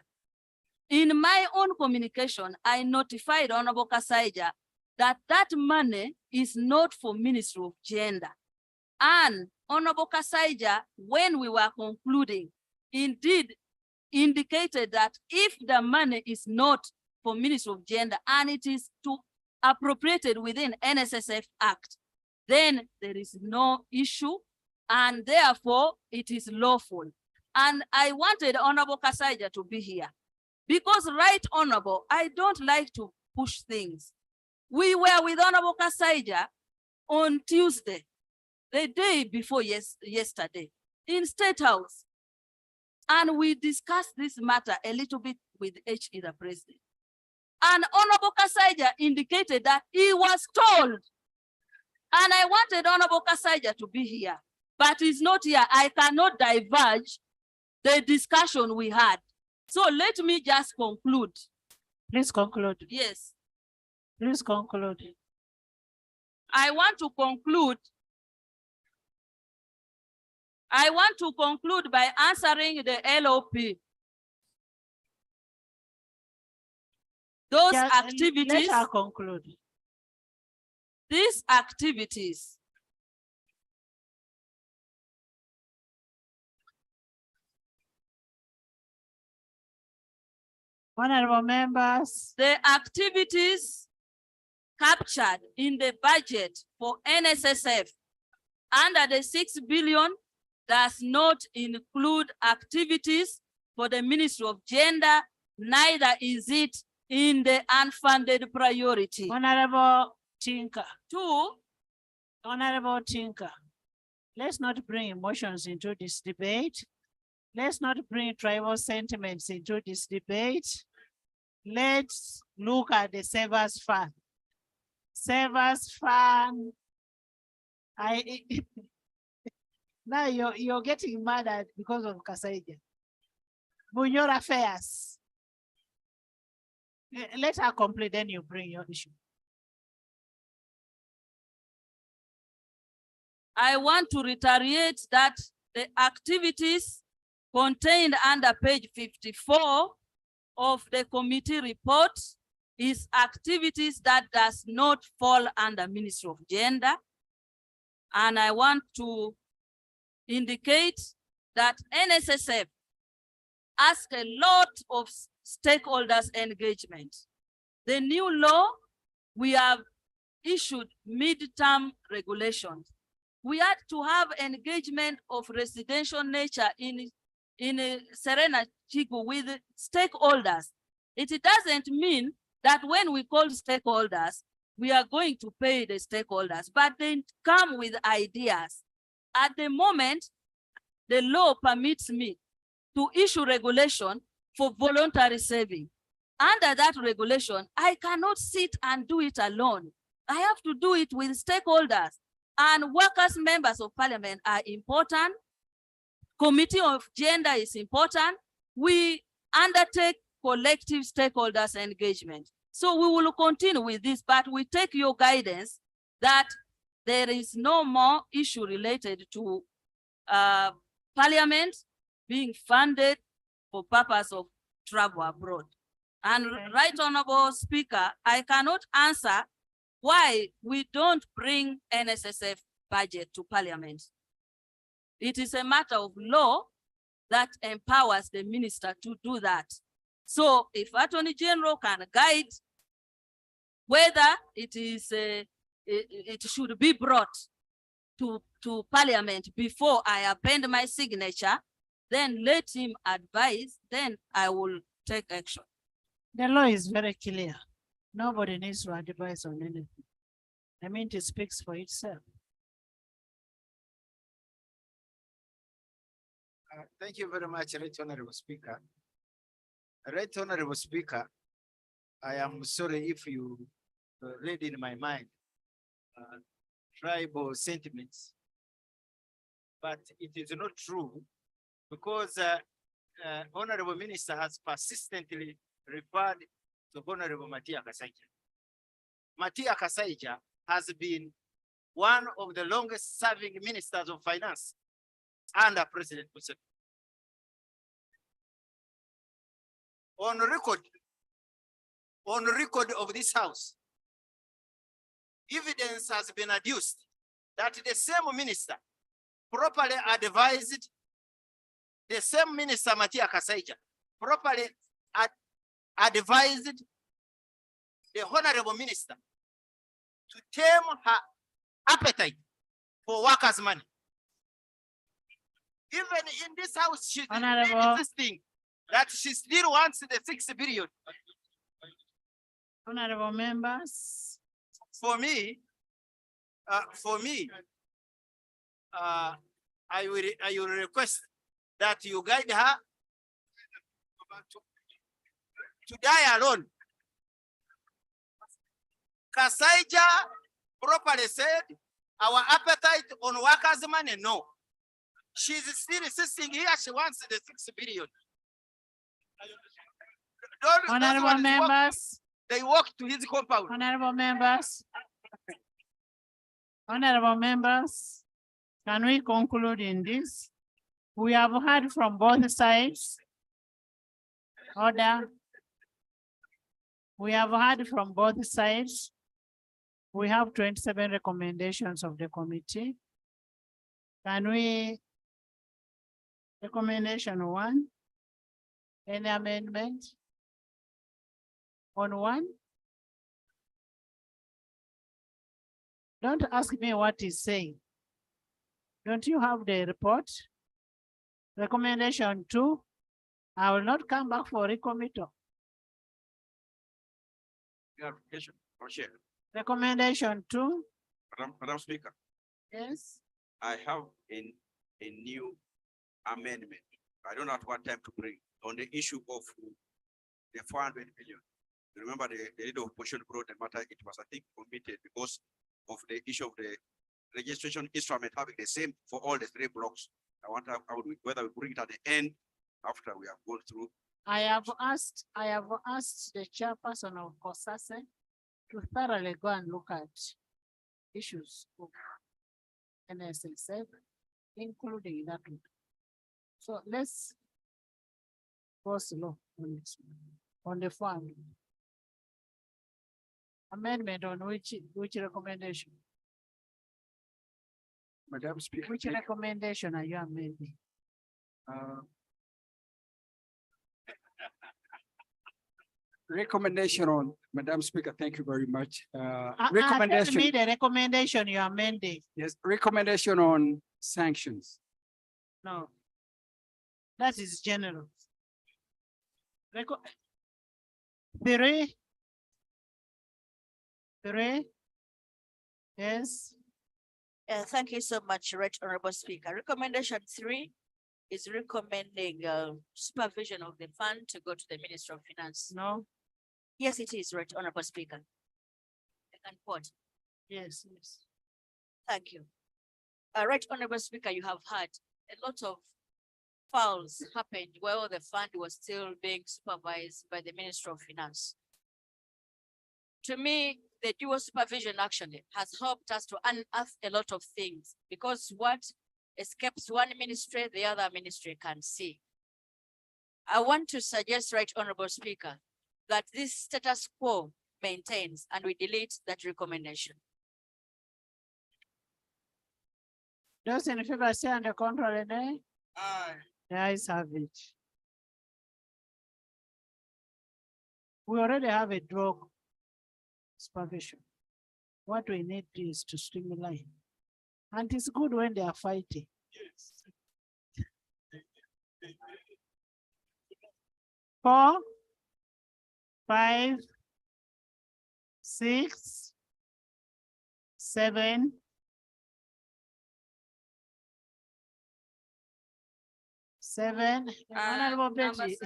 In my own communication, I notified Honorable Kasaija that that money is not for Ministry of Gender. And Honorable Kasaija, when we were concluding, indeed indicated that if the money is not for Ministry of Gender and it is to appropriated within NSSF Act, then there is no issue and therefore it is lawful. And I wanted Honorable Kasaija to be here because Right Honorable, I don't like to push things. We were with Honorable Kasaija on Tuesday, the day before yesterday, in State House. And we discussed this matter a little bit with HE, the president. And Honorable Kasaija indicated that he was told. And I wanted Honorable Kasaija to be here, but he's not here. I cannot diverge the discussion we had. So let me just conclude. Please conclude. Yes. Please conclude. I want to conclude. I want to conclude by answering the LOP. Those activities. Let her conclude. These activities Honorable members. The activities captured in the budget for NSSF under the 6 billion does not include activities for the Ministry of Gender, neither is it in the unfunded priority. Honorable Tinker. Two. Honorable Tinker, let's not bring emotions into this debate. Let's not bring tribal sentiments into this debate. Let's look at the Savers Fund. Savers Fund. Now you're getting mad at because of Kasaija. Bunyora affairs. Let her complete, then you bring your issue. I want to reiterate that the activities contained under page 54 of the committee report is activities that does not fall under Ministry of Gender. And I want to indicate that NSSF asked a lot of stakeholders engagement. The new law, we have issued midterm regulations. We had to have engagement of residential nature in Serena Chigu with stakeholders. It doesn't mean that when we call stakeholders, we are going to pay the stakeholders, but they come with ideas. At the moment, the law permits me to issue regulation for voluntary saving. Under that regulation, I cannot sit and do it alone. I have to do it with stakeholders. And workers, members of parliament are important. Committee of Gender is important. We undertake collective stakeholders engagement. So we will continue with this, but we take your guidance that there is no more issue related to parliament being funded for purpose of travel abroad. And Right Honorable Speaker, I cannot answer why we don't bring NSSF budget to parliament. It is a matter of law that empowers the minister to do that. So if Attorney General can guide whether it is it should be brought to parliament before I append my signature, then let him advise, then I will take action. The law is very clear. Nobody needs to advise on anything. I mean, it speaks for itself. Thank you very much, Right Honorable Speaker. Right Honorable Speaker, I am sorry if you read in my mind tribal sentiments, but it is not true because Honorable Minister has persistently referred to Honorable Matia Kasaija. Matia Kasaija has been one of the longest serving ministers of finance under President Museveni. On record of this house, evidence has been adduced that the same minister properly advised the same minister Matia Kasaija properly advised the honorable minister to tame her appetite for workers' money. Even in this house, she's insisting that she still wants the 6 billion. Honorable members. For me, I will request that you guide her to die alone. Kasaija properly said our appetite on workers' money, no. She's still insisting here she wants the 6 billion. Honorable members. They walk to his compound. Honorable members. Honorable members, can we conclude in this? We have heard from both sides. Order. We have heard from both sides. We have 27 recommendations of the committee. Can we, recommendation 1, any amendment on 1? Don't ask me what he's saying. Don't you have the report? Recommendation 2, I will not come back for recommittal. Clarification, or share. Recommendation 2. Madam Speaker, Yes. I have a new amendment. I don't know at what time to bring on the issue of the 400 million. You remember the leader of opposition brought the matter, it was, I think, committed because of the issue of the registration instrument having the same for all the 3 blocks. I wonder whether we bring it at the end after we have gone through. I have asked the chairperson of COSASE to thoroughly go and look at issues of NSSF, including that one. So let's go slow on this one, on the fund. Amendment on which recommendation? Madam Speaker. Which recommendation are you amending? Recommendation on, Madam Speaker, thank you very much. Tell Recommendation. me the recommendation you are amending. Yes, recommendation on sanctions. No. That is general. 3. Yes. Thank you so much, Right Honorable Speaker. Recommendation 3 is recommending supervision of the fund to go to the Minister of Finance. No. Yes, it is, Right Honorable Speaker. I can quote. Yes, yes. Thank you. Right Honorable Speaker, you have had a lot of fouls happened while the fund was still being supervised by the Minister of Finance. To me, the dual supervision actually has helped us to unearth a lot of things because what escapes one ministry, the other ministry can see. I want to suggest, Right Honorable Speaker, that this status quo maintains and we delete that recommendation. Those in favor say on the contrary, nay? Aye. The ayes have it. We already have a drug supervision. What we need is to streamline. And it's good when they are fighting. Yes. 4, 5, 6, 7, 7. Honorable Betty.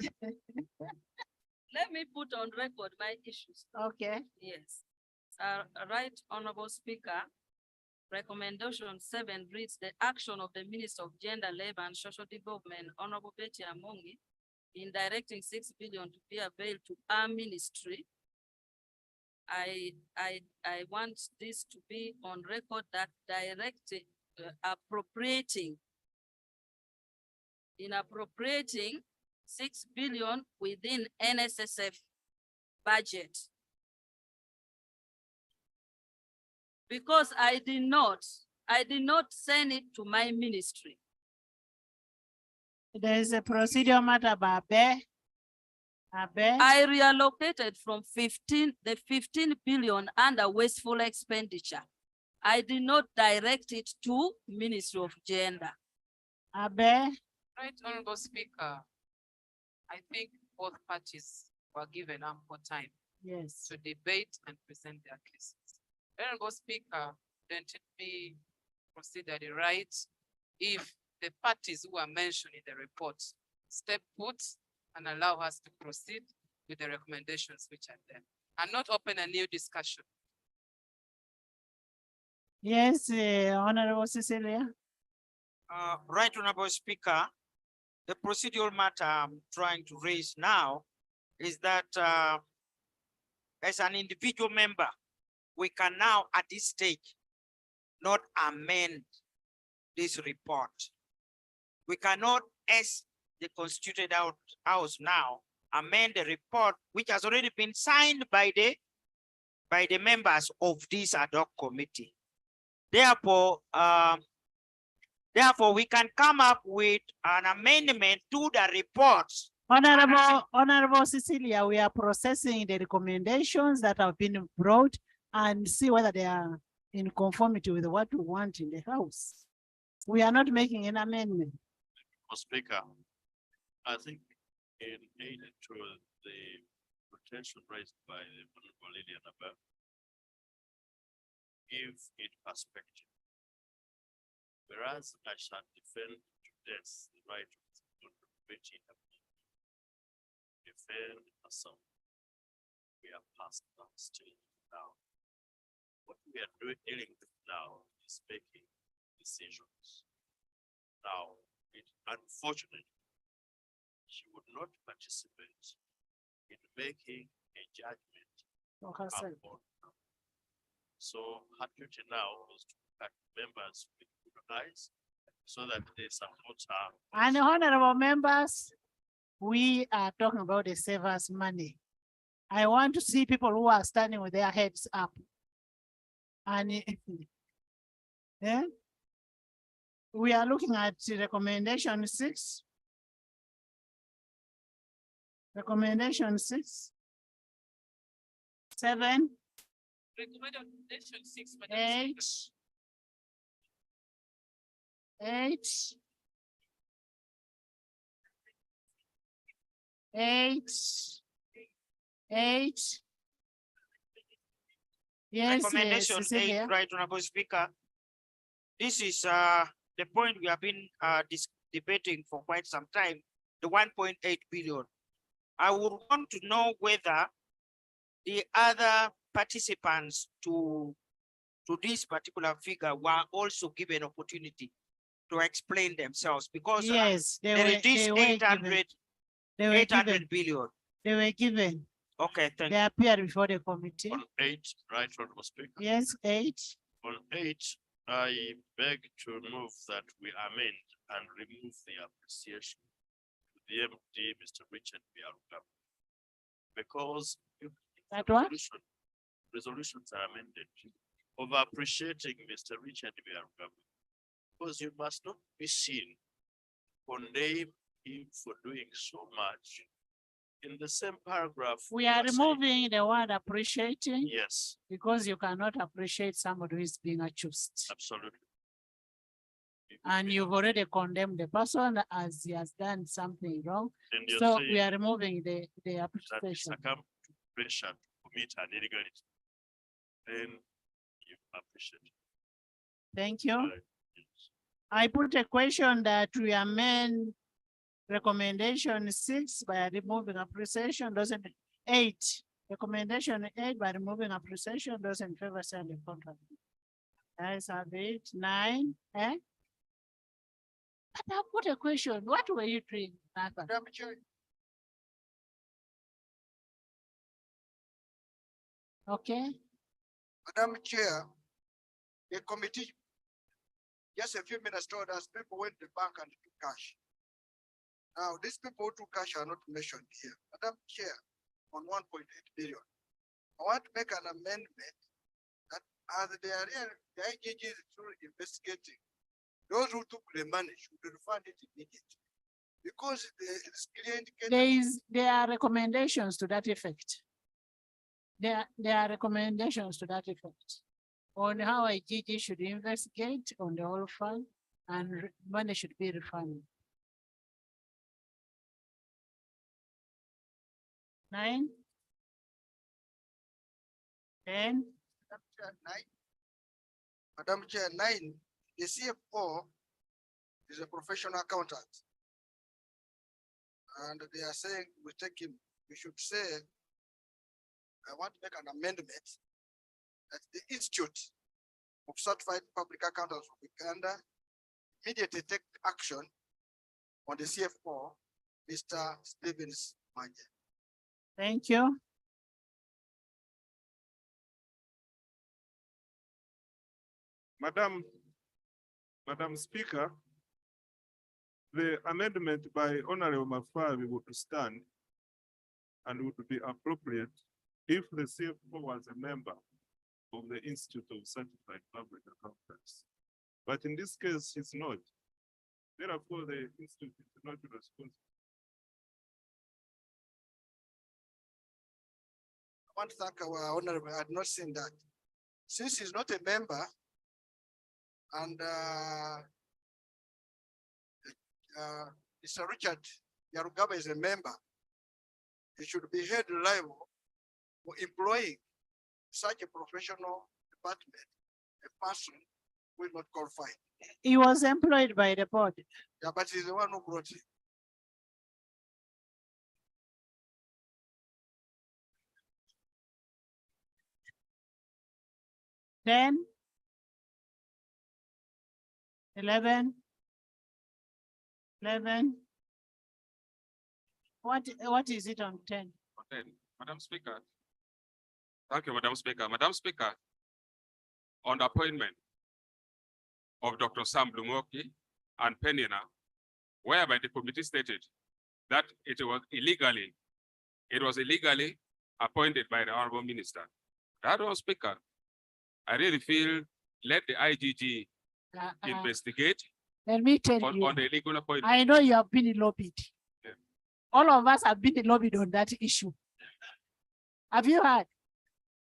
let me put on record my issues. Okay. Yes. Right Honorable Speaker, recommendation 7 reads the action of the Minister of Gender, Labor and Social Development, Honorable Betty Amongi, in directing 6 billion to be availed to our ministry. I want this to be on record that directing, appropriating 6 billion within NSSF budget. Because I did not send it to my ministry. There is a procedure matter, Babe. I reallocated from the 15 billion under wasteful expenditure. I did not direct it to Ministry of Gender. Abe. Right, Honorable Speaker, I think both parties were given ample time yes, to debate and present their cases. Honorable Speaker, don't it be considered right if the parties who are mentioned in the report step put and allow us to proceed with the recommendations which are there and not open a new discussion? Yes, Honorable Cecilia. Right Honorable Speaker, the procedural matter I'm trying to raise now is that as an individual member, we can now at this stage not amend this report. We cannot, as the constituted house now, amend the report which has already been signed by the members of this ad hoc committee. Therefore, we can come up with an amendment to the report. Honorable Cecilia, we are processing the recommendations that have been brought and see whether they are in conformity with what we want in the house. We are not making an amendment. Mr. Speaker, I think in aid to the potential raised by the Honorable Lillian above, give it perspective. Whereas I shall defend to death the right of the community to defend ourselves, we are past that stage now. What we are dealing with now is making decisions. Now, it's unfortunate she would not participate in making a judgment upon. So her duty now is to cut members with good eyes so that they support her. And honorable members, we are talking about the savers' money. I want to see people who are standing with their heads up. And yeah, we are looking at recommendation 6. Recommendation 6, 7, Recommendation 6, 8, 8, 8, 8. Yes, Recommendation Cecilia. 8, right, Honorable Speaker. This is the point we have been debating for quite some time, the 1.8 billion. I would want to know whether the other participants to this particular figure were also given opportunity to explain themselves, because yes, there is this 800 billion. They were given. Okay, thank you. They appeared before the committee. On 8, right, Honorable Speaker. Yes, 8. On 8, I beg to move that we amend and remove the appreciation to the MD, Mr. Richard Biaruga. Because if that what? Resolutions are amended over appreciating Mr. Richard Biaruga, because you must not be seen condemn him for doing so much. In the same paragraph, we are removing the word appreciating. Yes. Because you cannot appreciate somebody who is being accused. Absolutely. And you've already condemned the person as he has done something wrong. And So we are removing the appreciation. Succumb to pressure to commit an illegality. Then you appreciate it. Thank you. I put a question that we amend Recommendation 6 by removing appreciation, those in 8. Recommendation 8 by removing appreciation, those in favor say the contrary. Ayes have it. 9, eh? But I've got a question. What were you doing, Martha? Madam Chair, Okay, Madam Chair, the committee, just a few minutes told us people went to the bank and took cash. Now, these people who took cash are not mentioned here. Madam Chair, on 1.8 billion. I want to make an amendment that as the IGG is through investigating, those who took the money should refund it immediately. Because it's clear indicated. there are recommendations to that effect. There are recommendations to that effect on how IGG should investigate on the whole fund and money should be refunded. 9, 10, Madam Chair, 9, the CFO is a professional accountant. And they are saying we take him, we should say, I want to make an amendment that the Institute of Certified Public Accountants of Uganda immediately take action on the CFO, Mr. Stevens Manje. Thank you. Madam Speaker, the amendment by Honorable Mafabi would stand and would be appropriate if the CFO was a member of the Institute of Certified Public Accountants. But in this case, he's not. Therefore, the institute is not responsible. I want to thank our honorable, I had not seen that. Since he's not a member and Mr. Richard Yarugaba is a member, he should be held liable for employing such a professional department, a person who is not qualified. He was employed by the board. Yeah, but he's the one who brought it. Then 11. What is it on 10? Okay, Madam Speaker. Thank you, Madam Speaker. Madam Speaker, on the appointment of Dr. Sam Lumoki and Penina, whereby the committee stated that it was illegally appointed by the Honorable Minister. Madam Speaker, I really feel let the IGG investigate Let me tell you, on the illegal appointment. I know you have been lobbied. Yeah. All of us have been lobbied on that issue. Have you heard?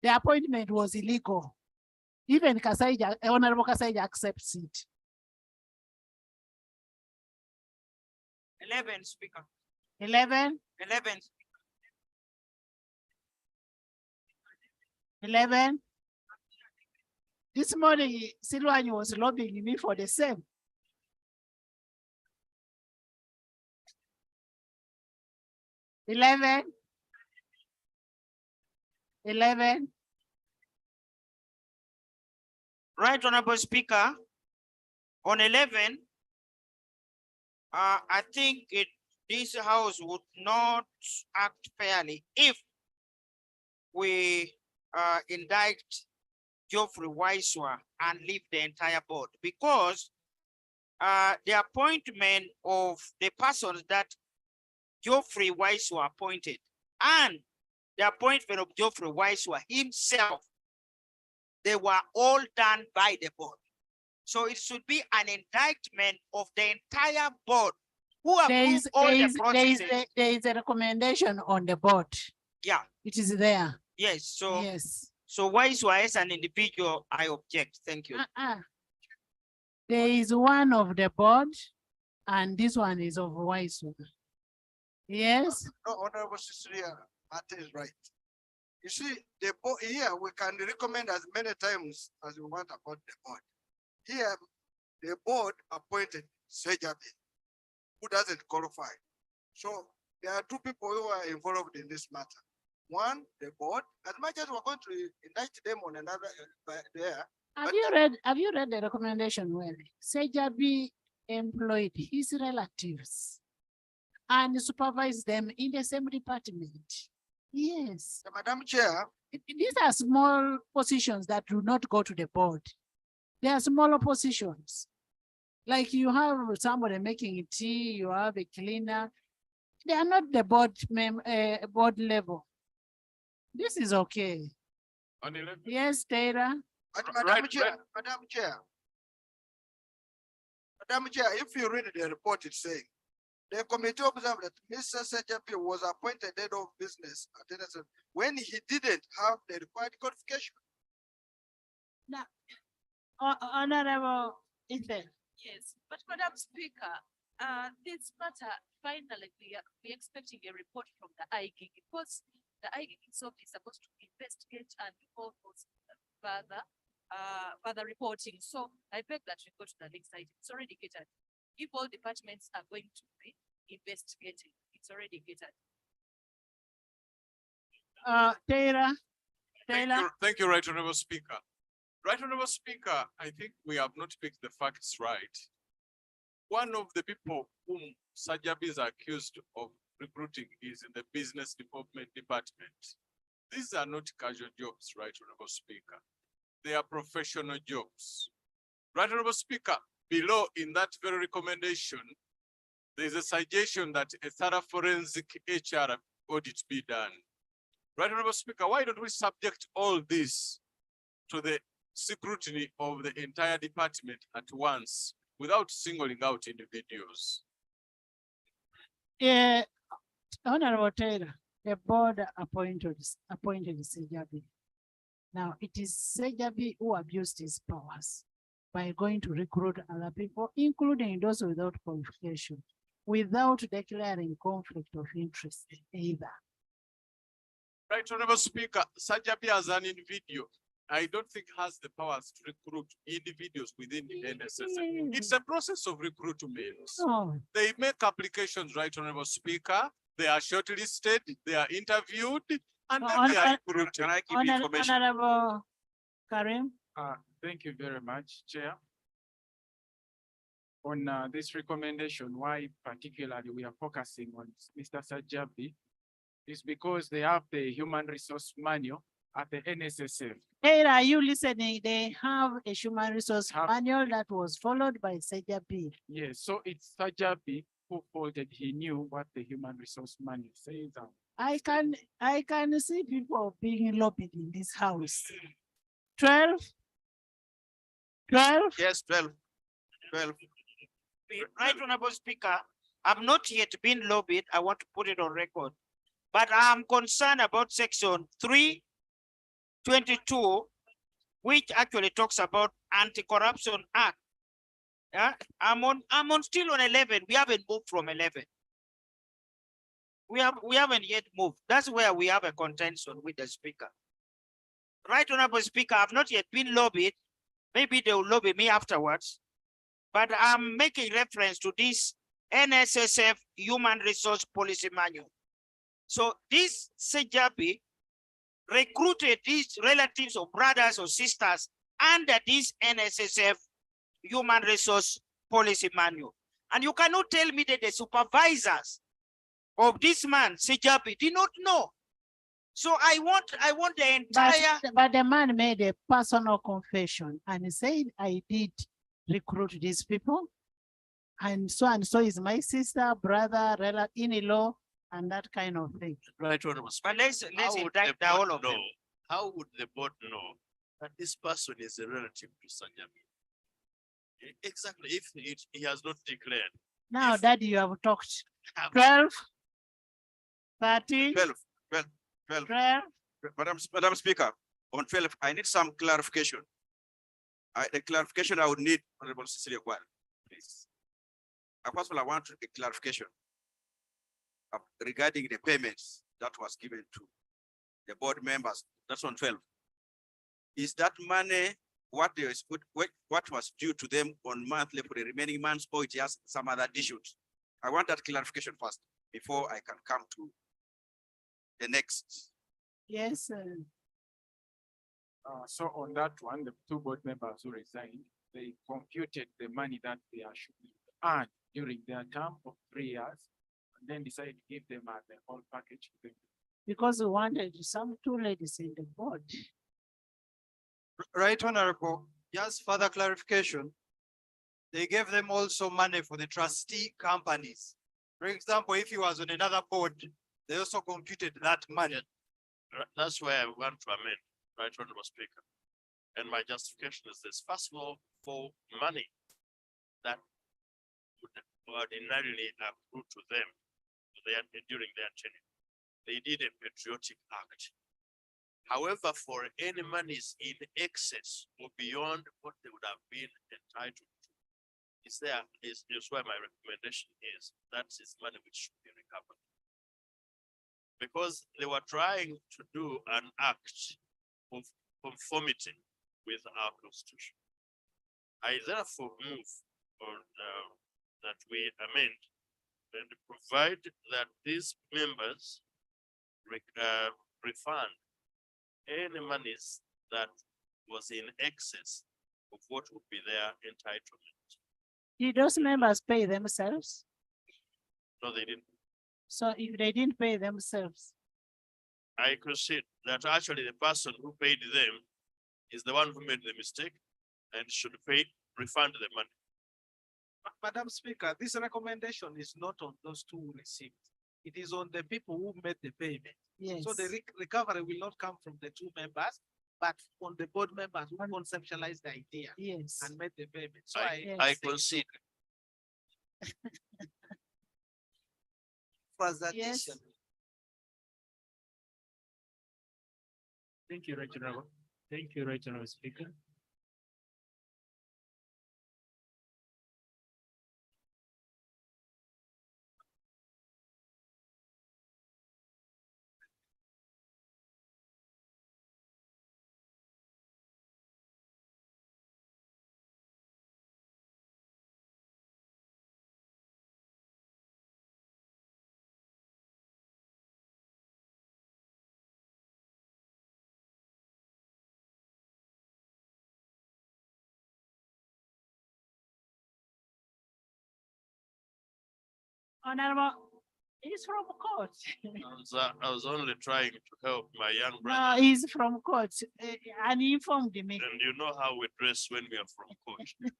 The appointment was illegal. Even Kasaija, Honorable Kasaija accepts it. 11, Speaker. 11. 11. 11. This morning, Silwani was lobbying me for the same. 11. 11. Right, Honorable Speaker. On 11, I think this House would not act fairly if we indict Geoffrey Waiswa and leave the entire board, because the appointment of the persons that Geoffrey Waiswa appointed and the appointment of Geoffrey Waiswa himself, they were all done by the board. So it should be an indictment of the entire board who approved all the processes. There is a recommendation on the board. Yeah. It is there. Yes, so yes. So Waiswa as an individual, I object. Thank you. There is one of the board and this one is of Waiswa. Yes. No, Honorable Cecilia Martin is right. You see, the board here we can recommend as many times as we want about the board. Here, the board appointed Sejabi, who doesn't qualify. So there are two people who are involved in this matter. One, the board, as much as we're going to indict them on another there. Have you read the recommendation well? Sejabi employed his relatives and supervised them in the same department. Yes. Madam Chair. These are small positions that do not go to the board. They are smaller positions. Like you have somebody making tea, you have a cleaner. They are not the board level. This is okay. Yes, Taylor. Madam Chair, Madam Chair, if you read the report, it's saying the committee observed that Mr. Sejabi was appointed head of business at NSSF when he didn't have the required qualification. Now, Honorable Ethan. Yes, but Madam Speaker, this matter, finally, we are expecting a report from the IGIG because the IGIG itself is supposed to investigate and report further reporting. So I beg that we go to the next item. It's already gated. If all departments are going to be investigating, it's already gated. Taylor. Thank you, Right Honorable Speaker. Right Honorable Speaker, I think we have not picked the facts right. One of the people whom Sajabi is accused of recruiting is in the business development department. These are not casual jobs, Right Honorable Speaker. They are professional jobs. Right Honorable Speaker, below in that very recommendation, there is a suggestion that a thorough forensic HR audit be done. Right Honorable Speaker, why don't we subject all this to the scrutiny of the entire department at once without singling out individuals? Yeah, Honorable Taylor, the board appointed Sejabi. Now it is Sejabi who abused his powers by going to recruit other people, including those without qualification, without declaring conflict of interest either. Right Honorable Speaker, Sajabi as an individual, I don't think has the powers to recruit individuals within the NSSF. It's a process of recruitment. Oh. They make applications, Right Honorable Speaker. They are shortlisted, they are interviewed, and then they are recruited. Can I give information? Honorable Karim. Thank you very much, Chair. On this recommendation, why particularly we are focusing on Mr. Sajabi is because they have the human resource manual at the NSSF. Hey, are you listening? They have a human resource manual that was followed by Sejabi. Yes, so it's Sajabi who faulted. He knew what the human resource manual says. I can see people being lobbied in this house. 12? 12? Yes, 12. Right Honorable Speaker, I've not yet been lobbied. I want to put it on record. But I'm concerned about section 322, which actually talks about Anti-Corruption Act. Yeah, I'm still on 11. We haven't moved from 11. We haven't yet moved. That's where we have a contention with the speaker. Right Honorable Speaker, I've not yet been lobbied. Maybe they will lobby me afterwards. But I'm making reference to this NSSF Human Resource Policy Manual. So this Sejabi recruited these relatives or brothers or sisters under this NSSF Human Resource Policy Manual. And you cannot tell me that the supervisors of this man, Sejabi, did not know. So I want the entire... But the man made a personal confession and he said, I did recruit these people. And so is my sister, brother, relative, in-law, and that kind of thing. Right, Honorable. But let's indict all of them. How would the board know that this person is a relative to Sajabi? Exactly, if he has not declared. Now that you have talked. 12, 13, 12. 12. Madam Speaker, on 12, I need some clarification. The clarification I would need, Honorable Cecilia Kwan, please. First of all, I want a clarification regarding the payments that was given to the board members. That's on 12. Is that money what was due to them on monthly for the remaining months, or it has some other issues? I want that clarification first before I can come to the next. Yes, So on that one, the two board members who resigned, they computed the money that they are should earn during their term of 3 years, and then decided to give them the whole package. because we wanted some two ladies in the board. Right, Honorable, just further clarification. They gave them also money for the trustee companies. For example, if he was on another board, they also computed that money. That's where I want to amend, right, Honorable Speaker. And my justification is this: first of all, for money that would ordinarily accrue to them during their tenure, they did a patriotic act. However, for any monies in excess or beyond what they would have been entitled to, is where my recommendation is. That is money which should be recovered. Because they were trying to do an act of conformity with our constitution. I therefore move on that we amend and provide that these members refund any monies that was in excess of what would be their entitlement. Did those members pay themselves? No, they didn't. So if they didn't pay themselves, I concede that actually the person who paid them is the one who made the mistake and should refund the money. Madam Speaker, this recommendation is not on those two who received. It is on the people who made the payment. yes. So the recovery will not come from the two members, but on the board members who conceptualized the idea Yes. and made the payment. So I concede. Was that Yes. issue? Thank you, Right Honorable. Thank you, Right Honorable Speaker. Honorable, he's from court. I was only trying to help my young No, brother. he's from court, and he informed me. And you know how we dress when we are from court.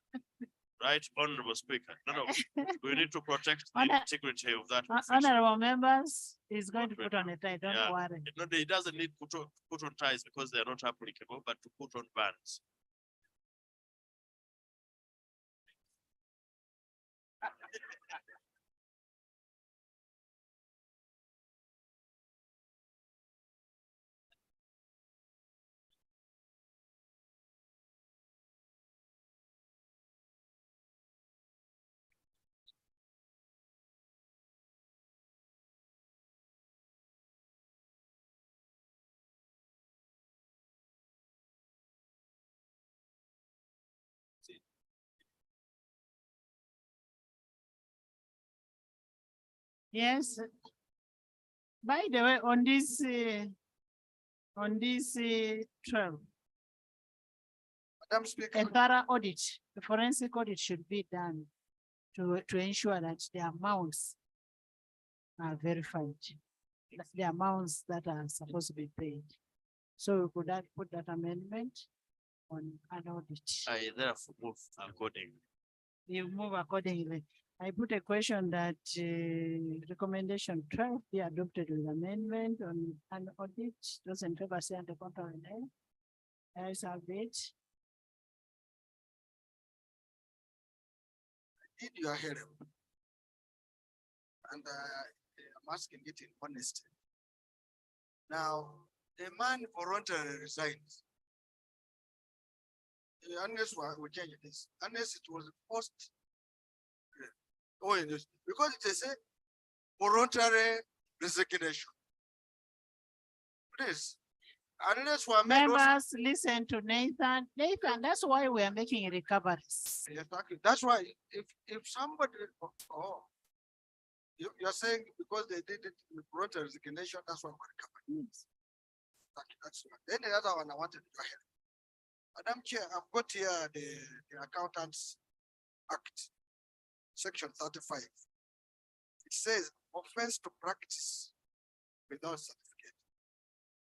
Right, Honorable Speaker? No, we need to protect the Honor- integrity of that. profession. Honorable members, he's going to put on a tie, don't Yeah. worry. No, he doesn't need to put on ties because they are not applicable, but to put on bands. Yes. By the way, on this 12, Madam Speaker. a thorough audit, a forensic audit should be done to ensure that the amounts are verified. That's the amounts that are supposed to be paid. So we could put that amendment on an audit. I therefore move accordingly. You move accordingly. I put a question that recommendation 12 be adopted with amendment on an audit. Those in favor say on the contrary. Ayes have it. Did your help? And I'm asking it in honesty. Now, the man voluntarily resigns. Unless we change this, unless it was post. Oh, yes, because it is a voluntary resignation. Please, unless we are made also- Members, listen to Nathan. Nathan, that's why we are making recoveries. Exactly. That's why if somebody, oh, you are saying because they did it in voluntary resignation, that's what we're covering. That's one. Then the other one I wanted to hear. Madam Chair, I've got here the Accountants Act, section 35. It says offense to practice without certificate.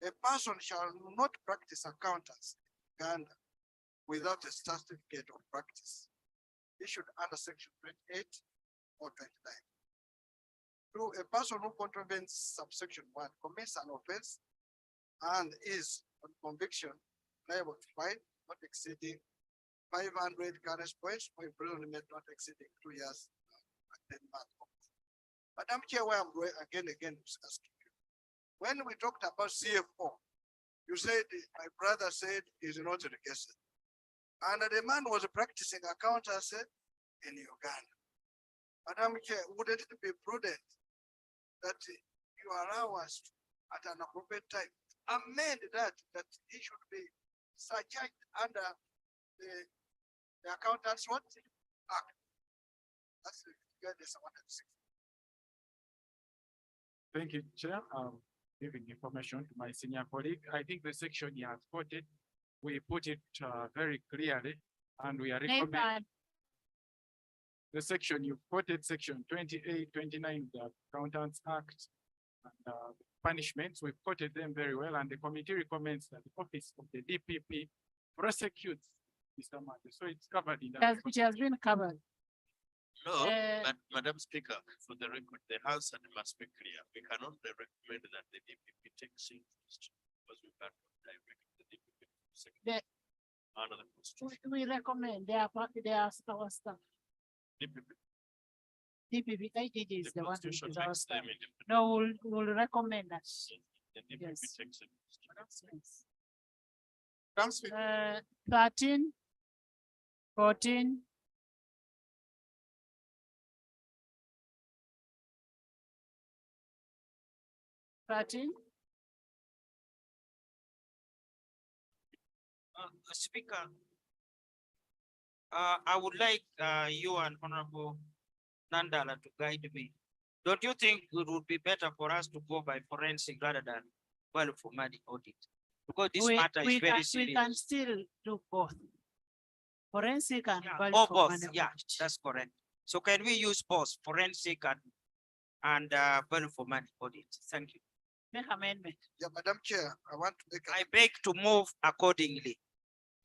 A person shall not practice accountants in Uganda without a certificate of practice issued under section 28 or 29. Two, a person who contravenes subsection 1 commits an offense and is on conviction liable to fine not exceeding 500 current points or imprisonment not exceeding 2 years and 10 months. Madam Chair, where I'm going again asking you. When we talked about CFO, you said my brother said he's not in the case. And the man was practicing accountancy in Uganda. Madam Chair, wouldn't it be prudent that you allow us to, at an appropriate time, amend that he should be surcharged under the accountants what? Act. That's the guidance I wanted to say. Thank you, Chair. Giving information to my senior colleague. I think the section you have quoted, we put it very clearly, and we are recommending the section you quoted, section 28, 29, the Accountants Act, and punishments. We've quoted them very well, and the committee recommends that the office of the DPP prosecutes Mr. Mate. So it's covered in that. It has been covered. No, but Madam Speaker, for the record, the House must be clear. We can only recommend that the DPP takes interest because we can't direct the DPP to second under the Constitution. We recommend they are our staff. DPP, IDD is the one. Constitution Is our makes staff. them independent. No, we'll recommend that. The DPP Yes. takes interest. Yes. 13, 14. 13. Speaker, I would like you and Honorable Nandala to guide me. Don't you think it would be better for us to go by forensic rather than value for money audit? Because this matter is very serious. We can still do both. Forensic and value Oh, for both, money yeah, audit. that's correct. So can we use both forensic and value for money audit? Thank you. Make amendment. Yeah, Madam Chair, I want to make. I beg to move accordingly.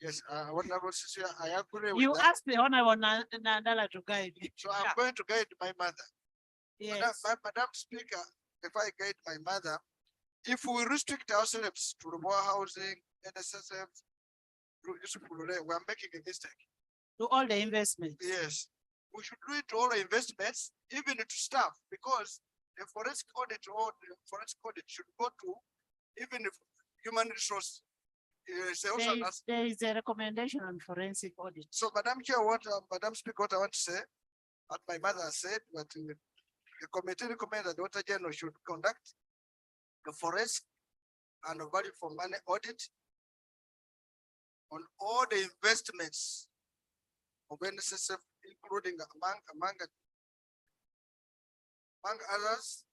Yes, Honorable Cecilia, I agree with You that. asked the Honorable Nandala to guide you. So I'm going to guide my mother. Yes. Madam Speaker, if I guide my mother, if we restrict ourselves to rural housing, NSSF, we are making a mistake. To all the investments. Yes, we should do it to all the investments, even to staff, because the forensic audit or the forensic audit should go to even if human resource. There is a recommendation on forensic audit. So, Madam Chair, Madam Speaker, what I want to say, what my mother said, but the committee recommends that the Auditor General should conduct the forensic and value for money audit on all the investments of NSSF, including among others,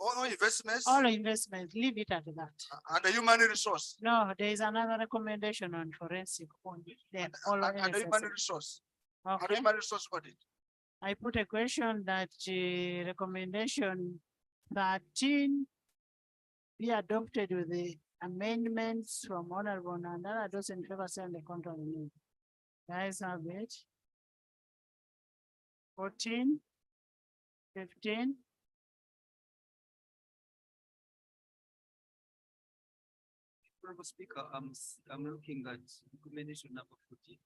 all investments. All investments, leave it at that. And the human resource. No, there is another recommendation on forensic audit. Then all And the human NSSF. resource. And the Okay. human resource audit. I put a question that recommendation 13 be adopted with the amendments from Honorable Nandala. Those in favor say on the contrary. No. Guys have it. 14, 15. Honorable Speaker, I'm looking at recommendation number 14.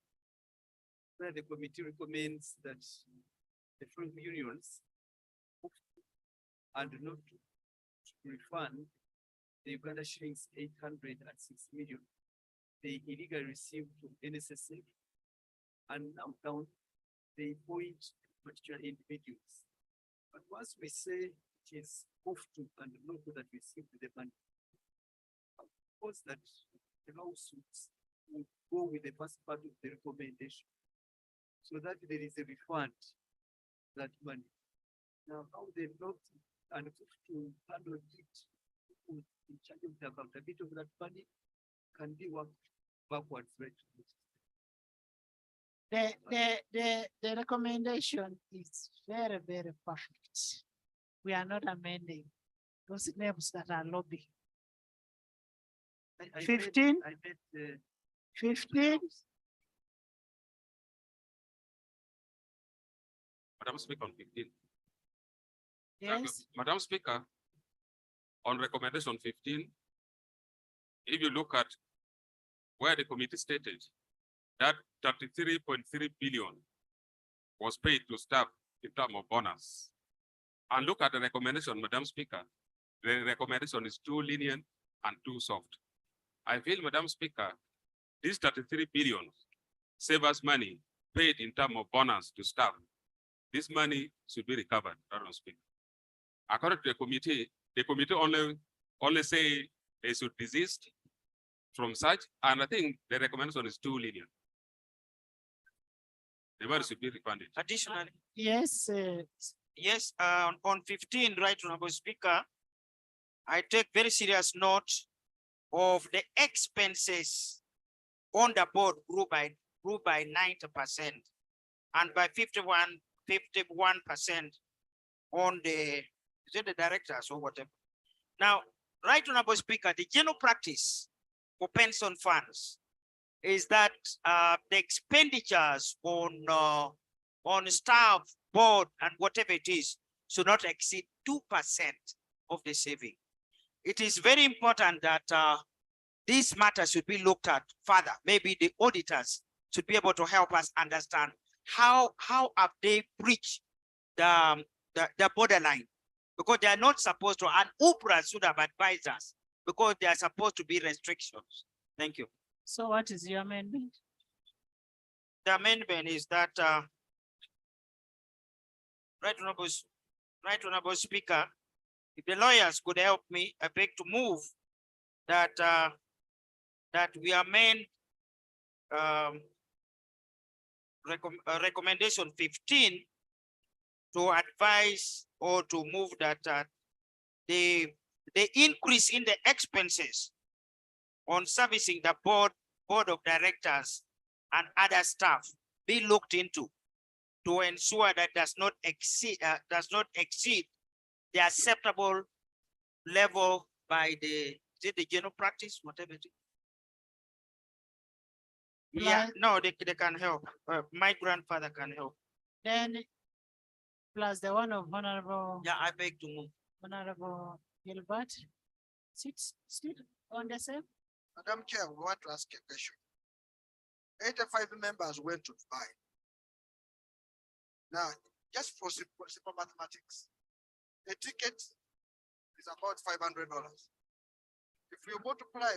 Where the committee recommends that the free unions and not to refund the Uganda shillings 806 million they illegally received from NSSF and now down they point particular individuals. But once we say it is off to and not to that received the money, suppose that the lawsuits will go with the first part of the recommendation so that there is a refund that money. Now, how they not and to handle it, who is in charge of the accountability of that money can be worked backwards, right? The recommendation is very, very perfect. We are not amending those names that are lobbying. I bet- 15? I bet, 15, Madam Speaker, on 15. Thank you. yes, Madam Speaker, on recommendation 15, if you look at where the committee stated that 33.3 billion was paid to staff in terms of bonus. And look at the recommendation, Madam Speaker. The recommendation is too lenient and too soft. I feel, Madam Speaker, this 33 billion save us money paid in terms of bonus to staff. This money should be recovered, Madam Speaker. According to the committee only say they should desist from such, and I think the recommendation is too lenient. The money should be refunded. Additionally, yes, yes, on 15, right, Honorable Speaker, I take very serious note of the expenses on the board grew by 90% and by 51% on the, is it the directors or whatever? Now, right, Honorable Speaker, the general practice for pension funds is that the expenditures on staff, board, and whatever it is should not exceed 2% of the saving. It is very important that this matter should be looked at further. Maybe the auditors should be able to help us understand how have they breached the borderline, because they are not supposed to, and UPRA should have advised us, because they are supposed to be restrictions. Thank you. so what is your amendment? The amendment is that Right Honorable Speaker, if the lawyers could help me, I beg to move that that we amend recommendation 15 to advise or to move that the increase in the expenses on servicing the board of directors and other staff be looked into to ensure that does not exceed the acceptable level by the general practice, whatever it is. Yeah, no, they can help. My grandfather can help. Then plus the one of Honorable. Yeah, I beg to move. Honorable Gilbert. Sit on the same. Madam Chair, we want to ask a question. 85 members went to buy. Now, just for simple mathematics, a ticket is about $500. If you multiply,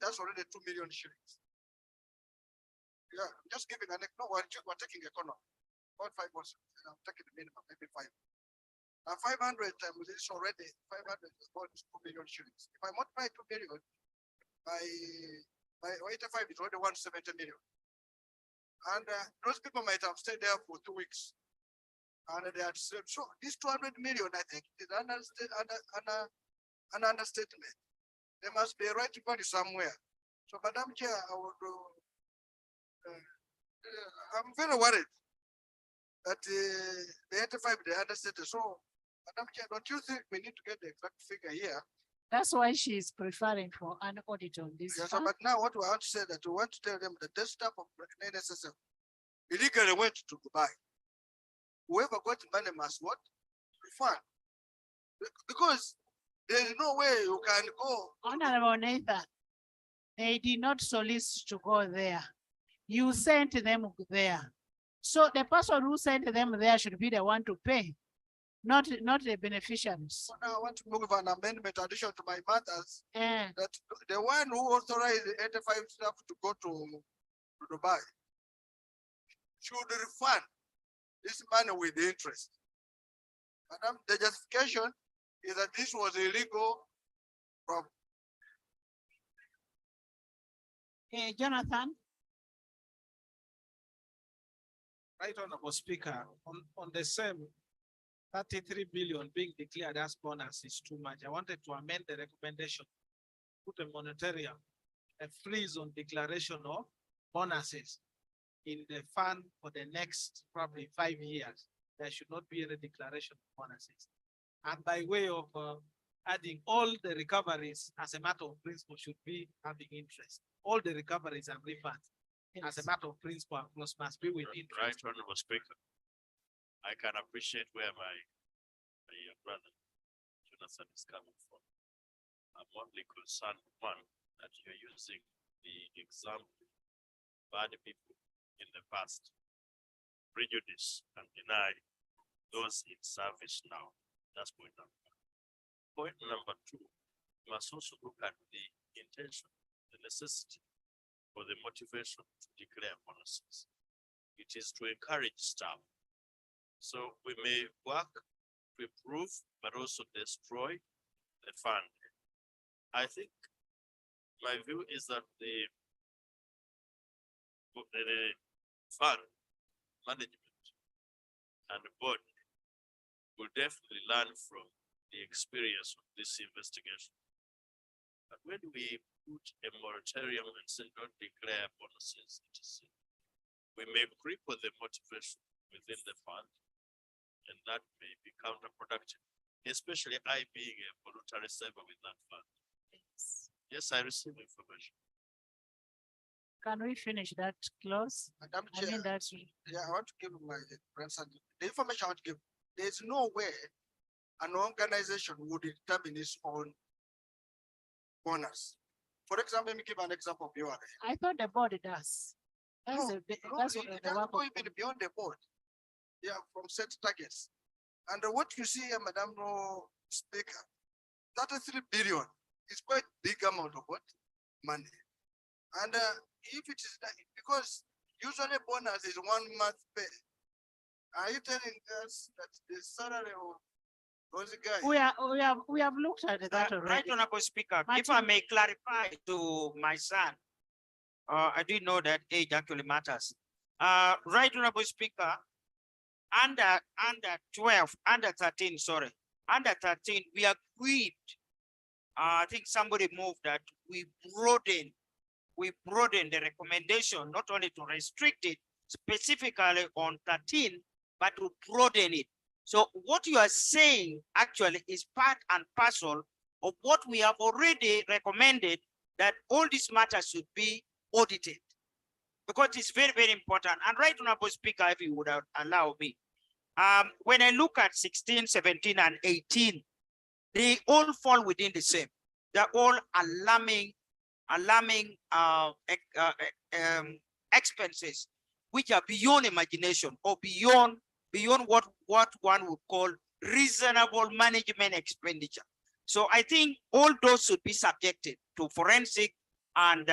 that's already 2 million shillings. Yeah, just giving an no, we're taking economy. About 5 months. I'm taking the minimum, maybe 5. Now 500 times this already 500 is about 2 million shillings. If I multiply 2 million by 85, it's already 170 million. And those people might have stayed there for 2 weeks. And they had said, so this 200 million, I think, is an understatement. There must be a right value somewhere. So, Madam Chair, I would, I'm very worried that the 85 they understated. So, Madam Chair, don't you think we need to get the exact figure here? That's why she is preferring for an audit on this. Yes, but now what we want to say that we want to tell them that this staff of NSSF illegally went to Dubai. Whoever got money must what? Refund. Because there is no way you can go. Honorable Nathan, they did not solicit to go there. You sent them there. So the person who sent them there should be the one to pay, not the beneficiaries. Now I want to move an amendment addition to my matters. Yeah. That the one who authorized the 85 staff to go to Dubai should refund this money with interest. Madam, the justification is that this was illegal from. Hey, Jonathan. Right, Honorable Speaker, on the same, 33 billion being declared as bonus is too much. I wanted to amend the recommendation, put a monetary, a freeze on declaration of bonuses in the fund for the next probably 5 years. There should not be any declaration of bonuses. And by way of adding all the recoveries as a matter of principle should be having interest. All the recoveries and refunds as a matter of principle must be with interest. Right, Honorable Speaker. I can appreciate where my brother Jonathan is coming from. I'm only concerned, one, that you're using the example of bad people in the past, prejudice and deny those in service now. That's point number one. Point number two, you must also look at the intention, the necessity, or the motivation to declare bonuses. It is to encourage staff. So we may work to improve, but also destroy the fund. I think my view is that the fund management and the board will definitely learn from the experience of this investigation. But when we put a moratorium and say don't declare bonuses, we may cripple the motivation within the fund, and that may be counterproductive, especially I being a voluntary server with that fund. Yes, I receive information. Can we finish that clause? Madam I Chair, mean, that's. yeah, I want to give my answer. The information I want to give, there's no way an organization would determine its own bonus. For example, let me give an example of URA. I thought the board does. That's No, that's it what the doesn't work go of. even beyond the board. Yeah, from set targets. And what you see here, Madam Speaker, 33 billion is quite big amount of what? Money. And if it is that, because usually bonus is 1 month pay. Are you telling us that the salary of those guys? We have looked at that Right, already. Honorable Speaker, if I may clarify to my son, I didn't know that age actually matters. Right, Honorable Speaker, under 13, sorry, under 13, we agreed. I think somebody moved that we broaden the recommendation, not only to restrict it specifically on 13, but to broaden it. So what you are saying actually is part and parcel of what we have already recommended, that all these matters should be audited. Because it's very, very important. And right, Honorable Speaker, if you would allow me, when I look at 16, 17, and 18, they all fall within the same. They're all alarming expenses, which are beyond imagination or beyond what one would call reasonable management expenditure. So I think all those should be subjected to forensic and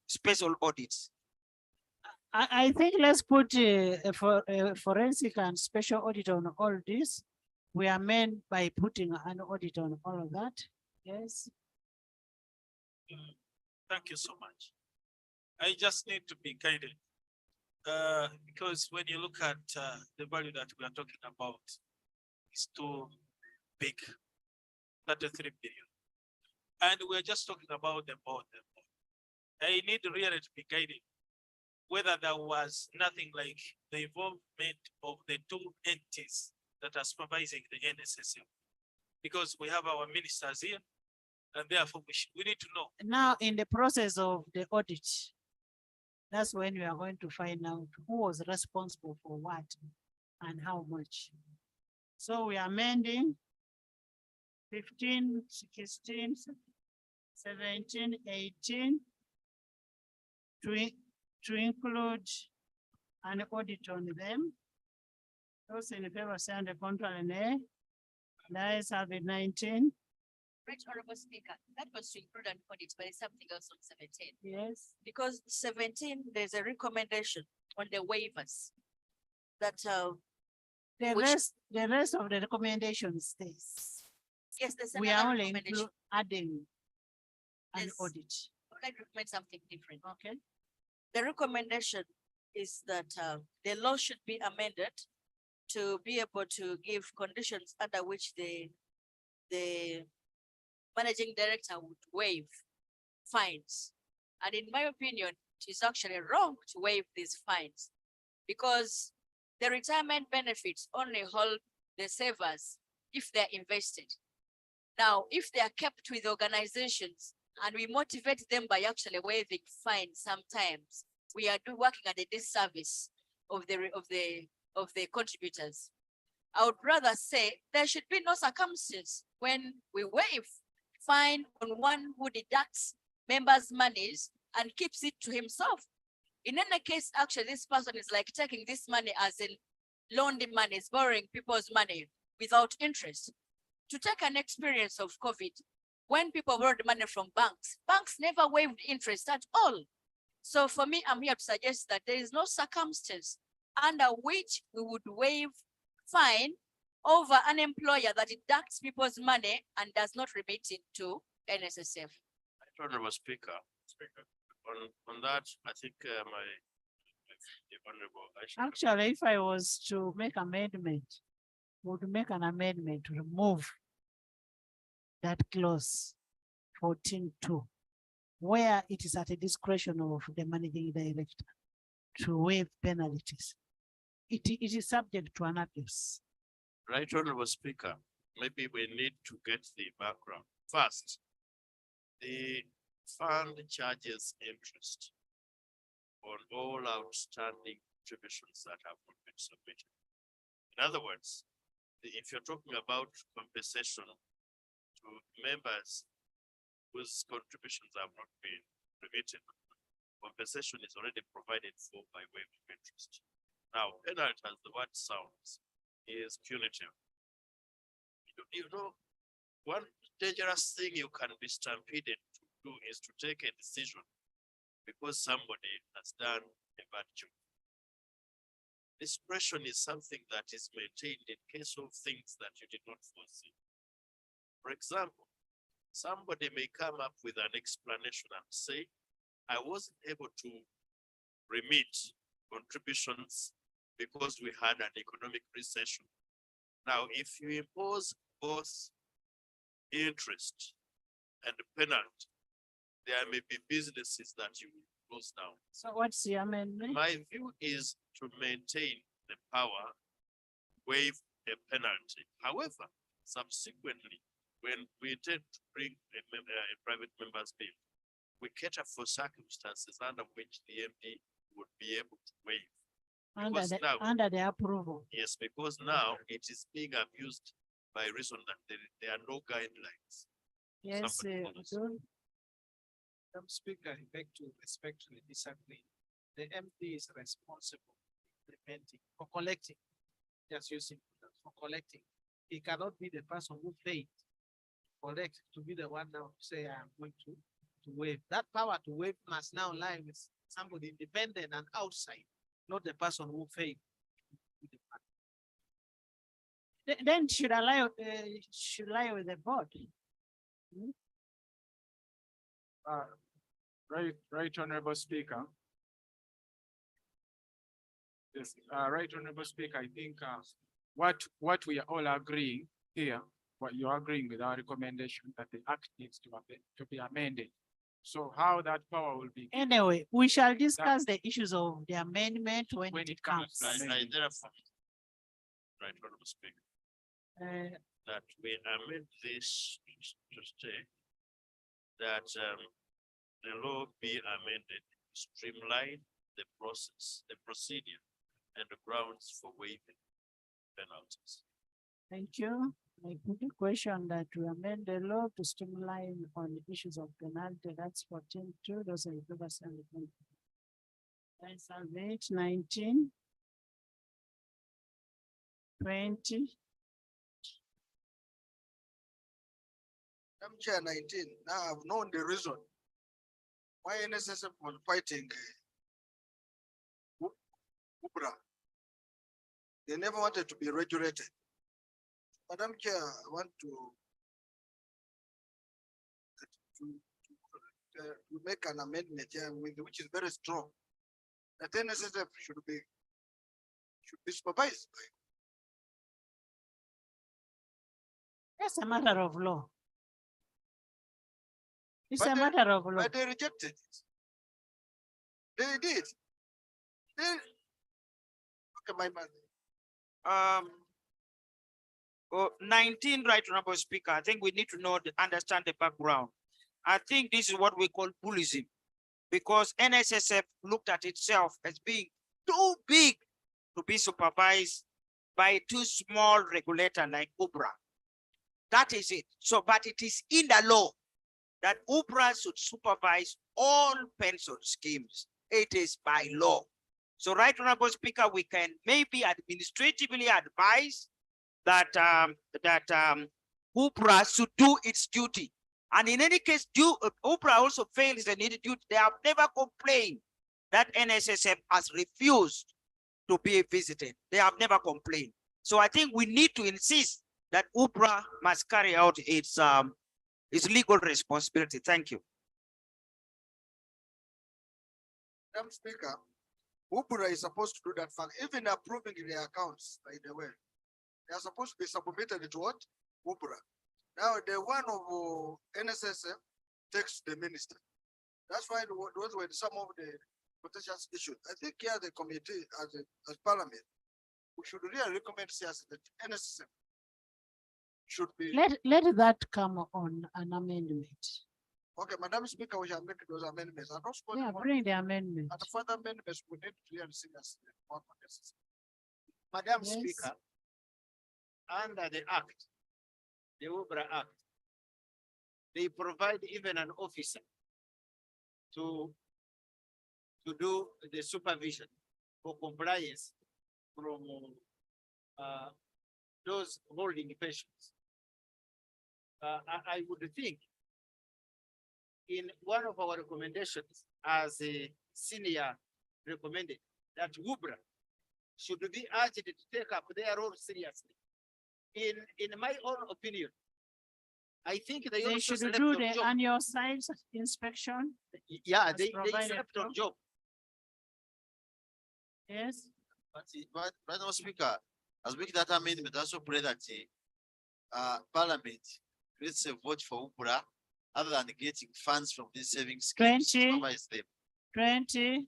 special audits. I think let's put a forensic and special audit on all this. We are meant by putting an audit on all of that. Yes. Thank you so much. I just need to be guided. Because when you look at the value that we are talking about, it's too big, 33 billion. And we're just talking about the board. I need really to be guided whether there was nothing like the involvement of the two entities that are supervising the NSSF. Because we have our ministers here, and therefore we need to know. Now, in the process of the audit, that's when we are going to find out who was responsible for what and how much. So we are amending 15, 16, 17, 18 to include an audit on them. Those in favor say on the contrary, nay. The ayes have it 19. Right, Honorable Speaker, that was to include an audit, but it's something else on 17. Yes. Because 17, there's a recommendation on the waivers that The rest of the recommendation stays. yes, there's We another are only recommendation. adding an Yes. audit. I would like to recommend something different. Okay. The recommendation is that the law should be amended to be able to give conditions under which the managing director would waive fines. And in my opinion, it is actually wrong to waive these fines because the retirement benefits only hold the savers if they're invested. Now, if they are kept with organizations and we motivate them by actually waiving fines, sometimes we are working at a disservice of the contributors. I would rather say there should be no circumstance when we waive fine on one who deducts members' monies and keeps it to himself. In any case, actually, this person is like taking this money as in loaned money, is borrowing people's money without interest. To take an experience of COVID, when people borrowed money from banks, banks never waived interest at all. So for me, I'm here to suggest that there is no circumstance under which we would waive fine over an employer that deducts people's money and does not remit it to NSSF. Honorable Speaker, on that, I think the Honorable. Actually, if I was to make amendment, would make an amendment to remove that clause 14.2, where it is at the discretion of the managing director to waive penalties. It is subject to an abuse. Right, Honorable Speaker, maybe we need to get the background. First, the fund charges interest on all outstanding contributions that have not been submitted. In other words, if you're talking about compensation to members whose contributions have not been remitted, compensation is already provided for by way of interest. Now, penalty, as the word sounds, is punitive. You know, one dangerous thing you can be stampeded to do is to take a decision because somebody has done a bad job. Discretion is something that is maintained in case of things that you did not foresee. For example, somebody may come up with an explanation and say, I wasn't able to remit contributions because we had an economic recession. Now, if you impose both interest and penalty, there may be businesses that you will close down. So what's the amendment? My view is to maintain the power, waive a penalty. However, subsequently, when we intend to bring a private member's bill, we cater for circumstances under which the MD would be able to waive. Under the approval. Yes, because now it is being abused by reason that there are no guidelines. Yes, Madam Speaker, I beg to respectfully disagree. The MD is responsible for implementing, for collecting, just using for collecting. He cannot be the person who paid, collect, to be the one now to say, I'm going to waive. That power to waive must now lie with somebody independent and outside, not the person who paid. Then should lie with the board. Right, Honorable Speaker. Yes, right, Honorable Speaker, I think what we are all agreeing here, what you're agreeing with our recommendation that the act needs to be amended. So how that power will be. Anyway, we shall discuss the issues of the amendment when it comes. I therefore, right, Honorable Speaker, that we amend this to state that the law be amended to streamline the process, the procedure, and the grounds for waiving penalties. Thank you. I put a question that we amend the law to streamline on the issues of penalty. That's 14.2. Those are the papers and the. That's 8, 19, 20. I'm Chair 19. Now I've known the reason why NSSF was fighting Ubra. They never wanted to be regulated. Madam Chair, I want to make an amendment here which is very strong. That NSSF should be supervised That's a matter of law. It's But a they- matter of law. But they rejected it. They did. They, look at my man. 19, right, Honorable Speaker. I think we need to understand the background. I think this is what we call bullism, because NSSF looked at itself as being too big to be supervised by a too small regulator like UBRA. That is it. So, but it is in the law that UBRA should supervise all pension schemes. It is by law. So, right, Honorable Speaker, we can maybe administratively advise that UBRA should do its duty. And in any case, UBRA also fails in its duty. They have never complained that NSSF has refused to be visited. They have never complained. So I think we need to insist that UBRA must carry out its legal responsibility. Thank you. Madam Speaker, UBRA is supposed to do that fact, even approving their accounts, by the way. They are supposed to be submitted to what? UBRA. Now, the one of NSSF takes the minister. That's why those were some of the potential issues. I think here the committee, as parliament, we should really recommend CS that NSSF should be. Let that come on an amendment. Okay, Madam Speaker, we shall make those amendments. And also, Yeah, bring the amendment. and further amendments, we need to really see us. Madam Yes. Speaker, under the Act, the UBRA Act, they provide even an officer to do the supervision for compliance from those holding pensions. I would think in one of our recommendations as a senior recommended that UBRA should be urged to take up their role seriously. In my own opinion, I think they also should slept do on the job. annual science inspection. Yeah, as they provided slept on for. job. Yes. But Madam Speaker, as we that amendment, also pray that Parliament creates a vote for UBRA other than getting funds from these savings schemes. 20. Supervise them. 20.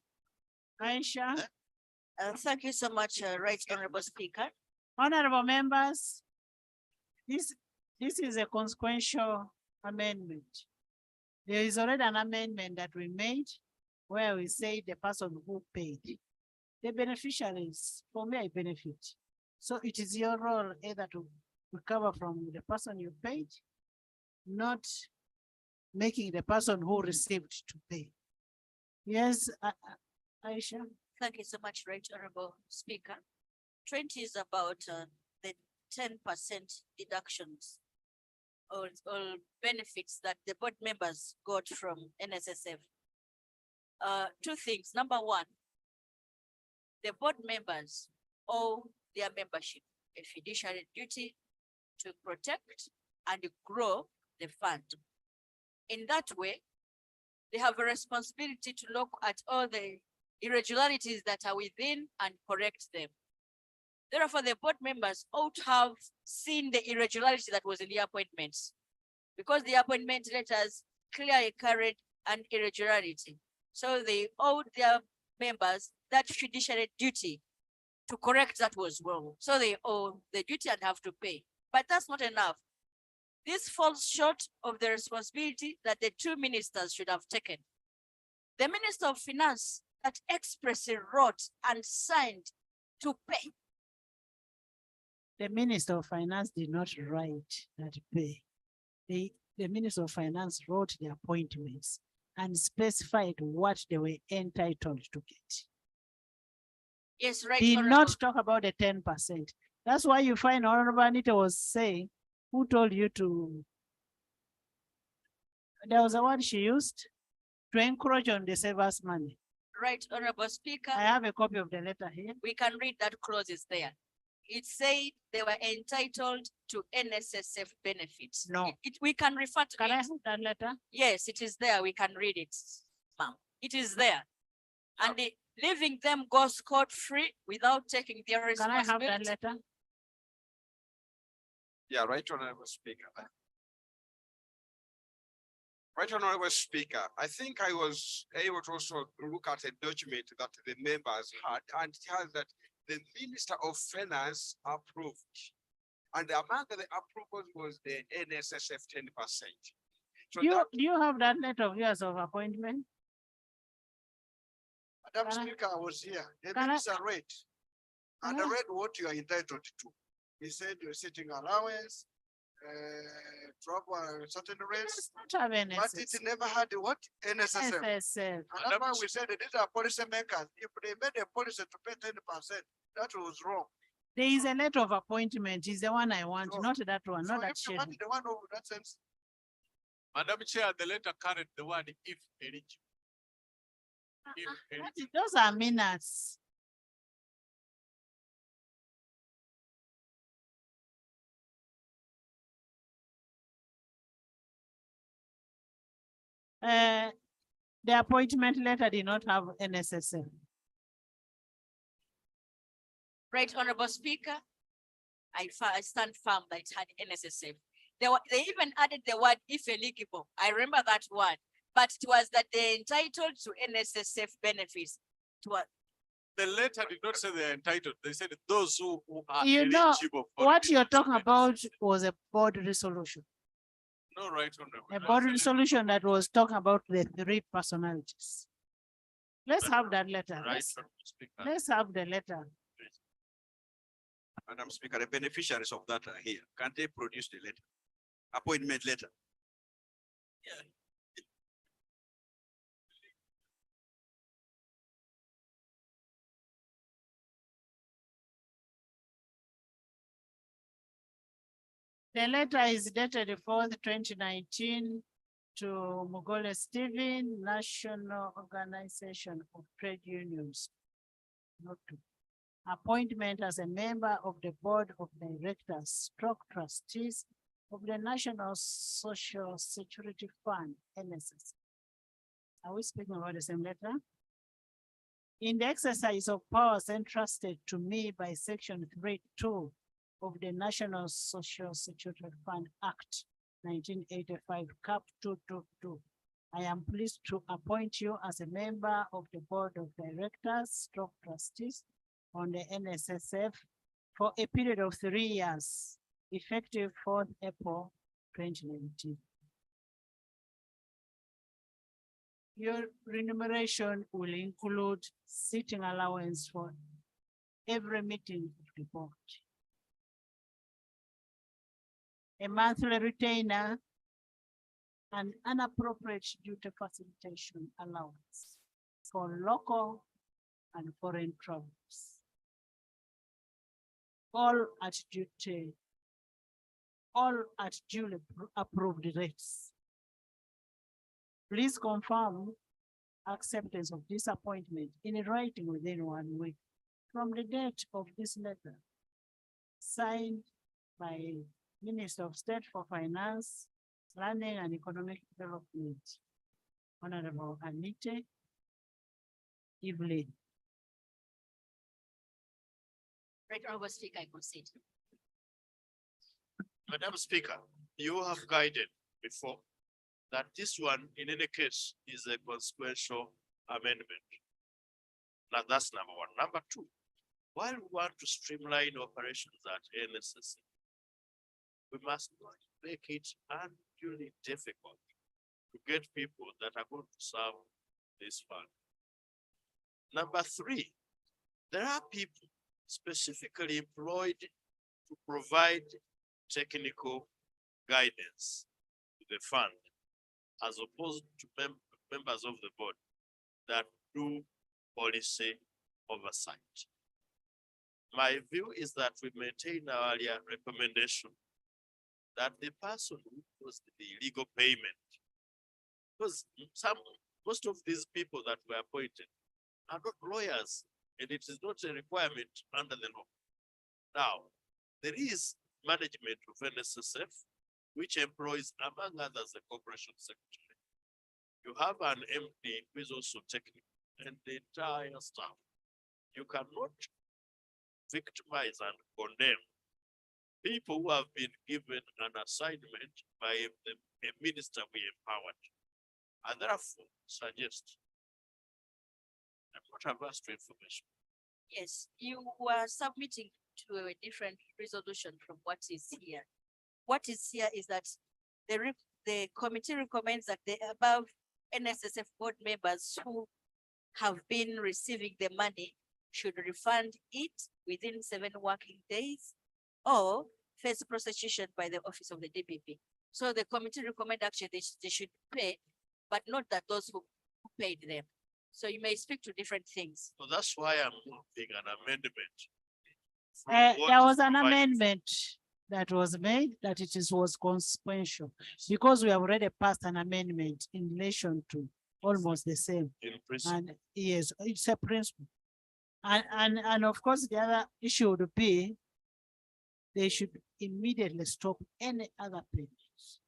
Aisha. Thank you so much, Right Honorable Speaker. Honorable members, this is a consequential amendment. There is already an amendment that we made where we say the person who paid. The beneficiaries, for me, I benefit. So it is your role either to recover from the person you paid, not making the person who received to pay. Yes, Aisha. Thank you so much, Right Honorable Speaker. 20 is about the 10% deductions or benefits that the board members got from NSSF. Two things. Number one, the board members owe their membership a fiduciary duty to protect and grow the fund. In that way, they have a responsibility to look at all the irregularities that are within and correct them. Therefore, the board members ought to have seen the irregularity that was in the appointments, because the appointment letters clearly carried an irregularity. So they owed their members that fiduciary duty to correct that was wrong. So they owe the duty and have to pay. But that's not enough. This falls short of the responsibility that the two ministers should have taken. The Minister of Finance that expressly wrote and signed to pay. The Minister of Finance did not write that pay. The Minister of Finance wrote the appointments and specified what they were entitled to get. Yes, right. Did Honorable. not talk about the 10%. That's why you find Honorable Anita was saying, who told you to? There was a word she used to encourage on the savers' money. Right, Honorable Speaker. I have a copy of the letter here. We can read that clause is there. It said they were entitled to NSSF benefits. No. We can refer to Can it. I have that letter? Yes, it is there. We can read it, ma'am. It is there. And leaving them go scot-free without taking their Can I have responsibility. that letter? Yeah, right, Honorable Speaker. Right, Honorable Speaker, I think I was able to also look at a document that the members had, and it has that the Minister of Finance approved. And among the approvals was the NSSF 10%. So that, Do you have that letter of yours of appointment? Madam Speaker, I was here. The Can I- minister read. And I Can I- read what you are entitled to. He said you're sitting allowance, travel and certain rates, Not have but NSSF. it never had the what? NSSF. And NSSF. that's why we said that these are policy makers. If they made a policy to pay 10%, that was wrong. There is a letter of appointment, is the one I want, not that one, So not that if you schedule. want the one of that sense, Madam Chair, the letter carried the word if eligible. If eligible. Those are minutes. The appointment letter did not have NSSF. Right, Honorable Speaker, I stand firm that it had NSSF. They even added the word if eligible. I remember that word, but it was that they're entitled to NSSF benefits. The letter did not say they're entitled. They said those who are You know, eligible. for what it. you're talking about was a board resolution. No, right, Honorable. A board resolution that was talking about the three personalities. Let's have that letter. Right, Let's- Honorable Speaker. Let's have the letter. Madam Speaker, the beneficiaries of that are here. Can they produce the letter? Appointment letter? The letter is dated 4th, 2019 to Mugole Stephen, National Organization of Trade Unions. Not to. Appointment as a member of the Board of Directors, stroke trustees of the National Social Security Fund, NSSF. Are we speaking about the same letter? In the exercise of powers entrusted to me by Section 3(2) of the National Social Security Fund Act 1985, Cap 222. I am pleased to appoint you as a member of the Board of Directors, stroke trustees on the NSSF for a period of 3 years, effective 4th April 2019. Your remuneration will include sitting allowance for every meeting of the board, a monthly retainer, and unappropriate duty facilitation allowance for local and foreign travels. All at duty, all at duly approved rates. Please confirm acceptance of this appointment in writing within 1 week from the date of this letter. Signed by Minister of State for Finance, Planning and Economic Development, Honorable Anita Evelyn. Right, Honorable Speaker, I concede. Madam Speaker, you have guided before that this one, in any case, is a consequential amendment. Now, that's number one. Number two, while we want to streamline operations at NSSF, we must not make it unduly difficult to get people that are going to serve this fund. Number three, there are people specifically employed to provide technical guidance to the fund, as opposed to members of the board that do policy oversight. My view is that we maintain our earlier recommendation that the person who does the legal payment, because most of these people that were appointed are not lawyers, and it is not a requirement under the law. Now, there is management of NSSF, which employs, among others, the corporation secretary. You have an MD who is also technical, and the entire staff. You cannot victimize and condemn people who have been given an assignment by a minister we empowered. And therefore suggest I'm not averse to information. Yes, you were submitting to a different resolution from what is here. What is here is that the committee recommends that the above NSSF board members who have been receiving the money should refund it within 7 working days or face prosecution by the office of the DPP. So the committee recommend actually they should pay, but not that those who paid them. So you may speak to different things. So that's why I'm moving an amendment. from what There is was an provided. amendment that was made that was consequential because we have already passed an amendment in relation to almost the same. In principle. And yes, it's a principle. And of course, the other issue would be they should immediately stop any other payments.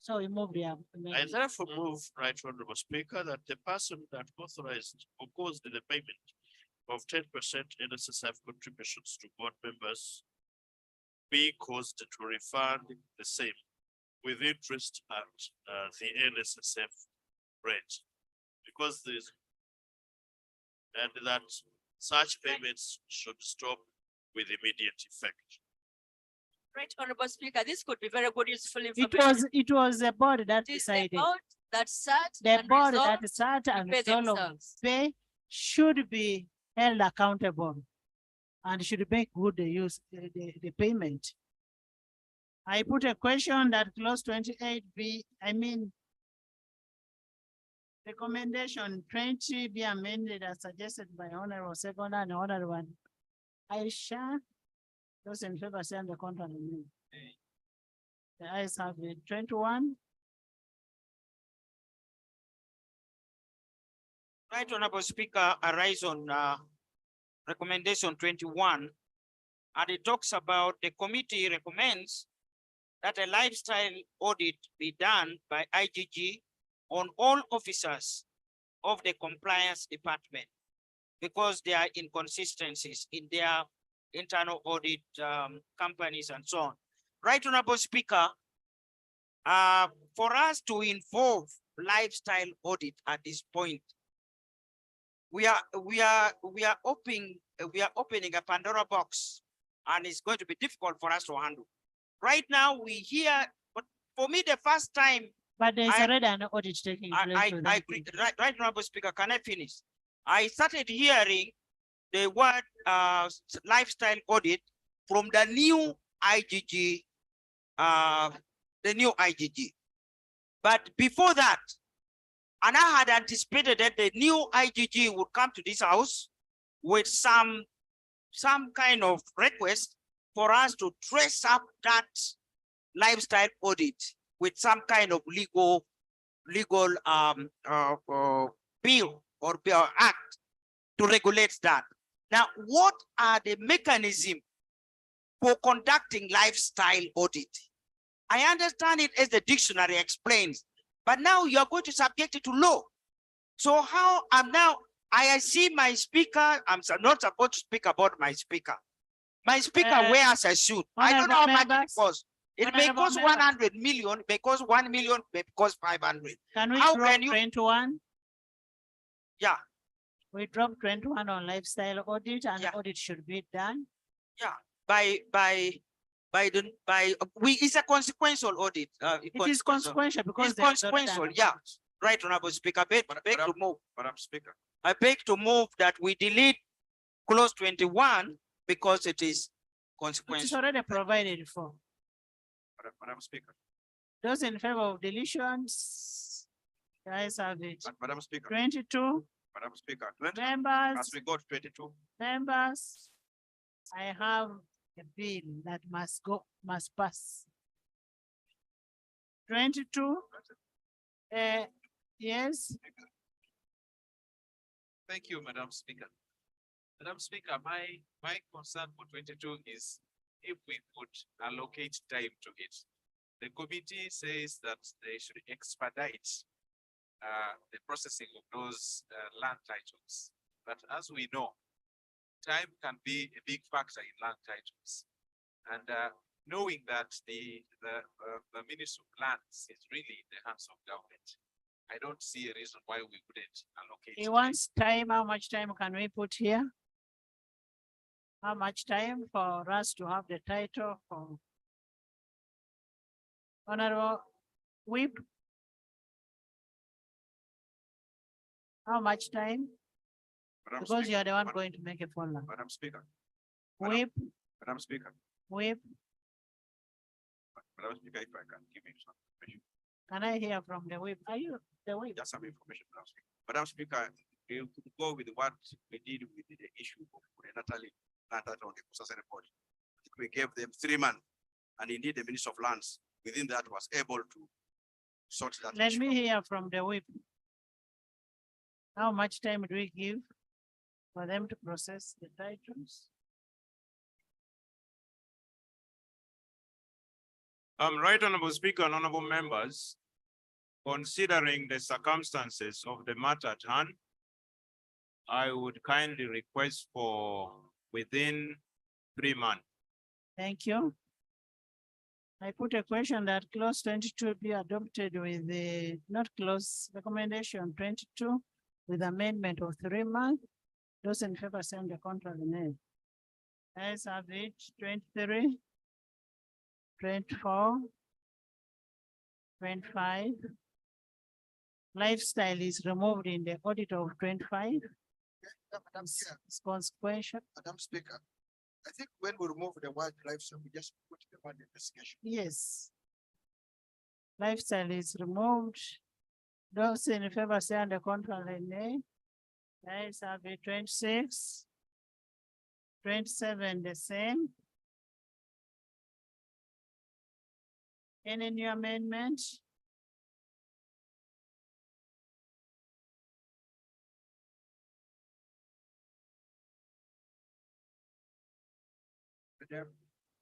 So we move the I amendment. therefore move, Right Honorable Speaker, that the person that authorized or caused the payment of 10% NSSF contributions to board members be caused to refund the same with interest at the NSSF rate. Because there's, and that such payments should stop with immediate effect. Right, Honorable Speaker, this could be very good useful information. It was the board that It is the decided. board that sat The and board resolved that sat to and pay resolved themselves. pay should be held accountable and should make good use the payment. I put a question that clause 28B, recommendation 20 be amended as suggested by Honorable Second and Honorable Aisha. Those in favor say on the contrary. The ayes have it. 21. Right, Honorable Speaker, arise on recommendation 21. And it talks about the committee recommends that a lifestyle audit be done by IGG on all officers of the compliance department because there are inconsistencies in their internal audit companies and so on. Right, Honorable Speaker, for us to involve lifestyle audit at this point, we are opening a Pandora box, and it's going to be difficult for us to handle. Right now, we hear, but for me, the first time. But there's already an audit taking place. I agree. Right, Honorable Speaker, can I finish? I started hearing the word lifestyle audit from the new IGG, But before that, and I had anticipated that the new IGG would come to this house with some kind of request for us to dress up that lifestyle audit with some kind of legal bill or act to regulate that. Now, what are the mechanisms for conducting lifestyle audit? I understand it as the dictionary explains, but now you are going to subject it to law. So how I see my speaker, I'm not supposed to speak about my speaker. My speaker wears a suit. I don't know how much it costs. It may cost 100 million, may cost 1 million, may cost 500. Can we How drop can you? 21? Yeah. We drop 21 on lifestyle audit and audit should be done. Yeah, it's a consequential audit. It is consequential because it's consequential. Yeah, right, Honorable Speaker. I beg to move. Madam Speaker. I beg to move that we delete clause 21 because it is consequential. It's already provided for. Madam Speaker. Those in favor of deletions, the ayes have it. Madam Speaker. 22. Madam Speaker. Members. As we go to 22. Members, I have a bill that must pass. 22. Yes. Thank you, Madam Speaker. Madam Speaker, my concern for 22 is if we could allocate time to it. The committee says that they should expedite the processing of those land titles. But as we know, time can be a big factor in land titles. And knowing that the Ministry of Lands is really in the hands of government, I don't see a reason why we wouldn't allocate. He wants time. How much time can we put here? How much time for us to have the title for Honorable Whip? How much time? Madam Because you Speaker, are the one going to make a phone line. Madam Speaker, Whip, Madam Speaker, whip. Madam Speaker, if I can give you some information, Can I hear from the whip? Are you the whip? just some information, Madam Speaker. Madam Speaker, you could go with what we did with the issue of Natalie, on the Kusasa report. We gave them 3 months, and indeed the Minister of Lands within that was able to sort that Let issue. me hear from the whip. How much time do we give for them to process the titles? Right, Honorable Speaker and honorable members, considering the circumstances of the matter at hand, I would kindly request for within 3 months. Thank you. I put a question that clause 22 be adopted with the, not clause, recommendation 22 with amendment of 3 months. Those in favor send the contrary nay. Ayes have it, 23, 24, 25. Lifestyle is removed in the audit of 25. Madam Chair, It's consequential. Madam Speaker, I think when we remove the word livestock, we just put the word investigation. Yes. Lifestyle is removed. Those in favor say on the contrary nay. Ayes have it, 26. 27 the same. Any new amendment?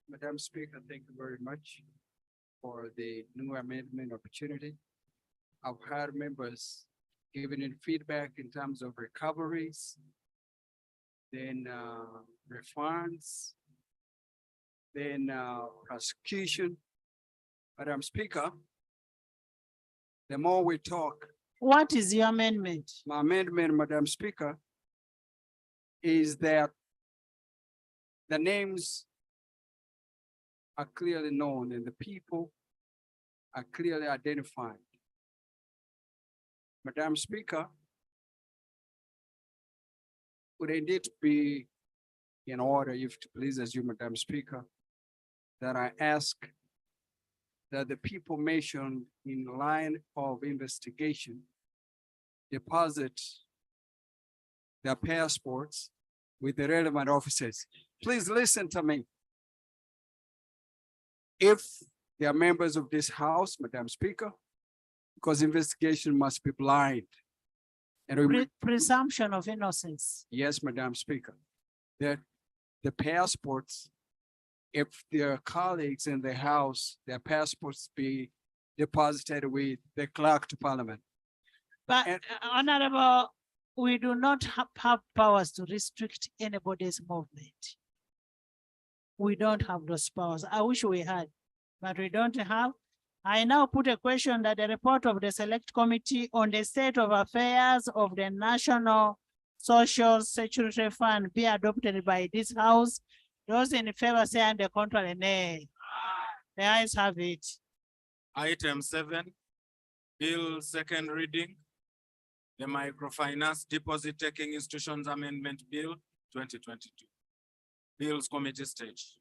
Madam Speaker, thank you very much for the new amendment opportunity. I've heard members giving in feedback in terms of recoveries, then refunds, then prosecution. Madam Speaker, the more we talk. What is your amendment? My amendment, Madam Speaker, is that the names are clearly known and the people are clearly identified. Madam Speaker, would indeed be in order, if it pleases you, Madam Speaker, that I ask that the people mentioned in line of investigation deposit their passports with the relevant officers. Please listen to me. If they are members of this House, Madam Speaker, because investigation must be blind. And Presumption of innocence. yes, Madam Speaker, that the passports, if their colleagues in the House, their passports be deposited with the clerk to Parliament. But Honorable, we do not have powers to restrict anybody's movement. We don't have those powers. I wish we had, but we don't have. I now put a question that the report of the Select Committee on the state of affairs of the National Social Security Fund be adopted by this House. Those in favor say on the contrary, nay. The ayes have it. Item 7, bill second reading. The Microfinance Deposit Taking Institutions Amendment Bill 2022. Bills Committee stage.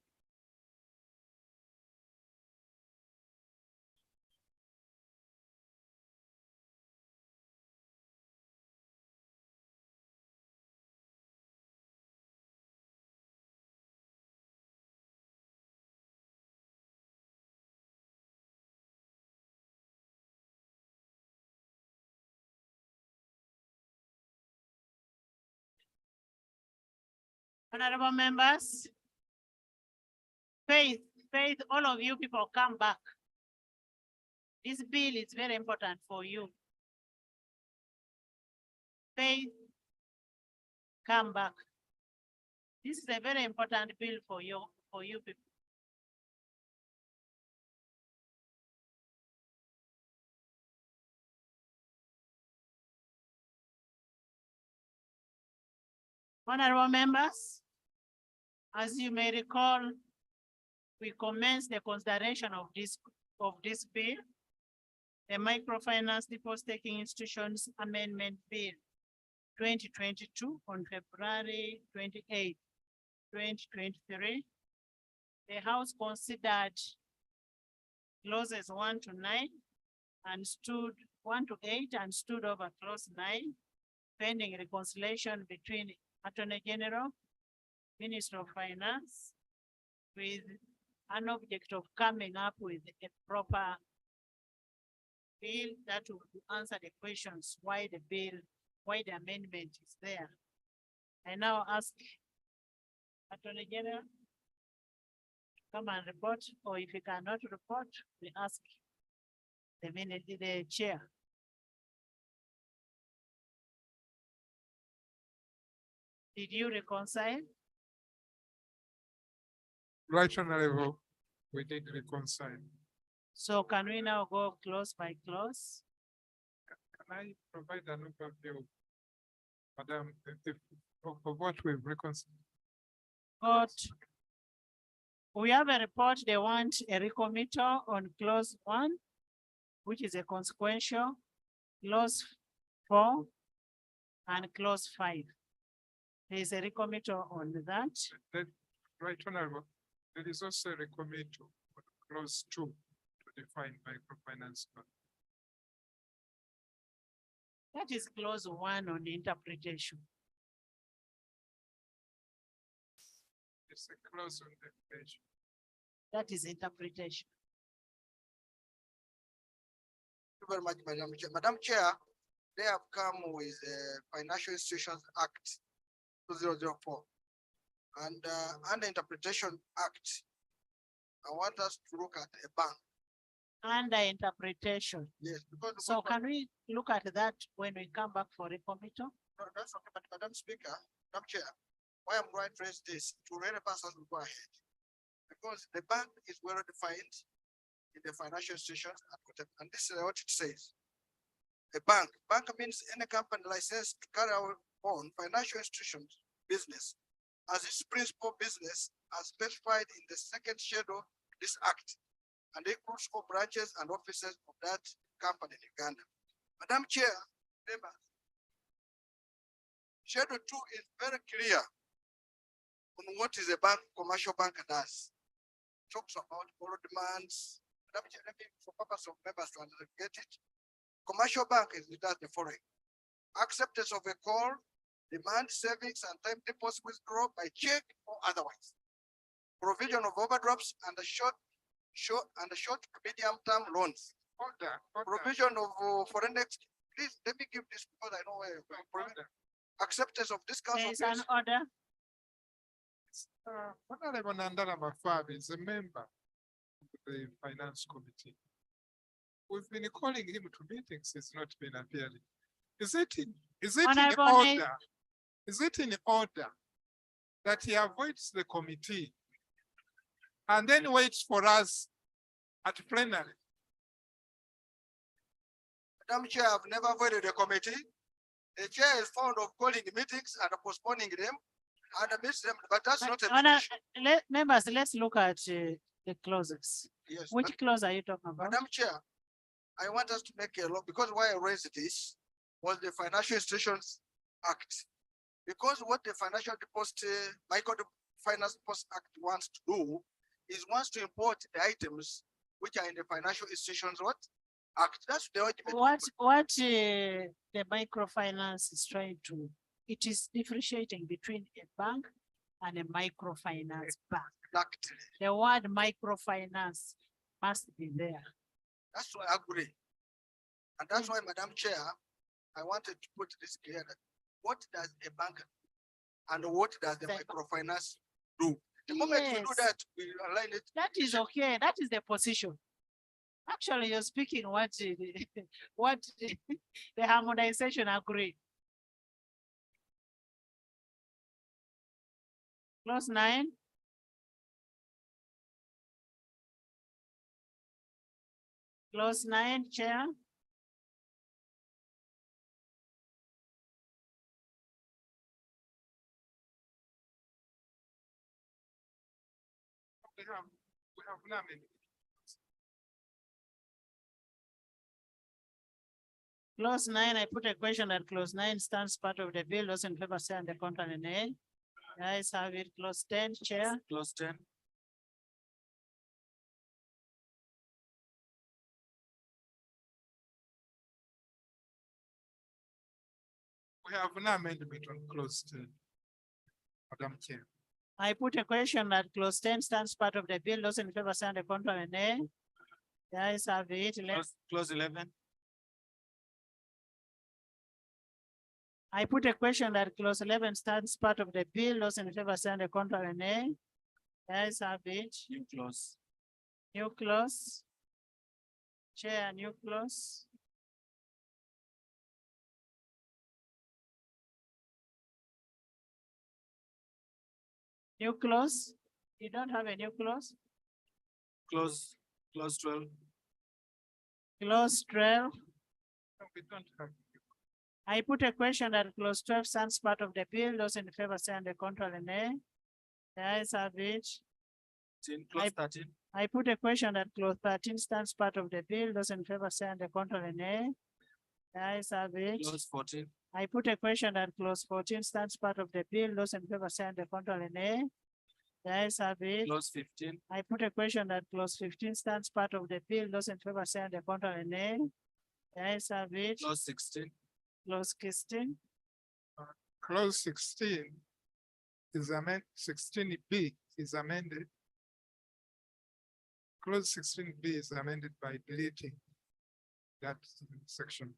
Honorable members. Faith, all of you people come back. This bill is very important for you. Faith, come back. This is a very important bill for you people. Honorable members, as you may recall, we commenced the consideration of this bill, the Microfinance Deposit-Taking Institutions Amendment Bill 2022 on February 28, 2023. The House considered clauses 1 to 9 and stood 1 to 8 and stood over clause 9, pending reconciliation between Attorney General, Minister of Finance, with an object of coming up with a proper bill that will answer the questions why the amendment is there. I now ask Attorney General to come and report, or if you cannot report, we ask the chair. Did you reconcile? Right Honorable, we did reconcile. So can we now go clause by clause? Can I provide an overview, Madam, of what we've reconciled? But we have a report, they want a recommittal on clause 1, which is a consequential, clause 4, and clause 5. There is a recommittal on that. Right Honorable, there is also a recommittal on clause 2 to define microfinance. That is clause 1 on the interpretation. It's a clause on definition. That is interpretation. Thank you very much, Madam Chair. Madam Chair, they have come with the Financial Institutions Act 2004. And under Interpretation Act, I want us to look at a bank. Under interpretation. Yes, because. So can we look at that when we come back for recommittal? No, that's okay, but Madam Speaker, Madam Chair, why I'm going to raise this to really pass us to go ahead. Because the bank is well defined in the Financial Institutions Act, and this is what it says. A bank means any company licensed to carry out on financial institutions business as its principal business as specified in the second schedule of this act, and includes all branches and offices of that company in Uganda. Madam Chair, members, Schedule 2 is very clear on what is a bank, commercial bank does. Talks about borrow demands. Madam Chair, let me, for purpose of members to get it. Commercial bank is does the following: acceptance of a call, demand savings and time deposit withdrawal by check or otherwise. Provision of overdrafts and the short to medium term loans. Provision of foreign exchange. Please let me give this because I know where. Acceptance of discounts. There is an order. Honorable Nandala Mafabi is a member of the Finance Committee. We've been calling him to meetings, he's not been appearing. Is it in order? Is it in order that he avoids the committee and then waits for us at plenary? Madam Chair, I've never avoided the committee. The chair is fond of calling meetings and postponing them and miss them, but that's not a. Members, let's look at the clauses. Yes. Which clause are you talking about? Madam Chair, I want us to make a law because why I raised this was the Financial Institutions Act. Because what the Financial Deposit, Microfinance Deposit Act wants to do is wants to import the items which are in the Financial Institutions Act. That's the ultimate. What the microfinance is trying to, it is differentiating between a bank and a microfinance bank. Exactly. The word microfinance must be there. That's why I agree. And that's why, Madam Chair, I wanted to put this clear. What does a bank and what does the microfinance do? The moment we do that, we align it. That is okay. That is the position. Actually, you're speaking what the harmonization agreed. Clause 9. Clause 9, Chair. Hakuna amendment. Clause 9, I put a question that clause 9 stands part of the bill. Those in favor say on the contrary, nay. The ayes have it. Clause 10, Chair. Clause 10. We have an amendment on clause 10. Madam Chair. I put a question that clause 10 stands part of the bill. Those in favor say on the contrary, nay. The ayes have it. Clause 11. I put a question that clause 11 stands part of the bill. Those in favor say on the contrary, nay. The ayes have it. New clause. New clause. Chair, new clause. New clause? You don't have a new clause? Clause 12. Clause 12. No, we don't have. I put a question that clause 12 stands part of the bill. Those in favor say on the contrary, nay. The ayes have it. Clause 13. I put a question that clause 13 stands part of the bill. Those in favor say on the contrary, nay. The ayes have it. Clause 14. I put a question that clause 14 stands part of the bill. Those in favor say on the contrary, nay. The ayes have it. Clause 15. I put a question that clause 15 stands part of the bill. Those in favor say on the contrary, nay. The ayes have it. Clause 16. Clause 16. Clause 16 is amended, 16B is amended. Clause 16B is amended by deleting that section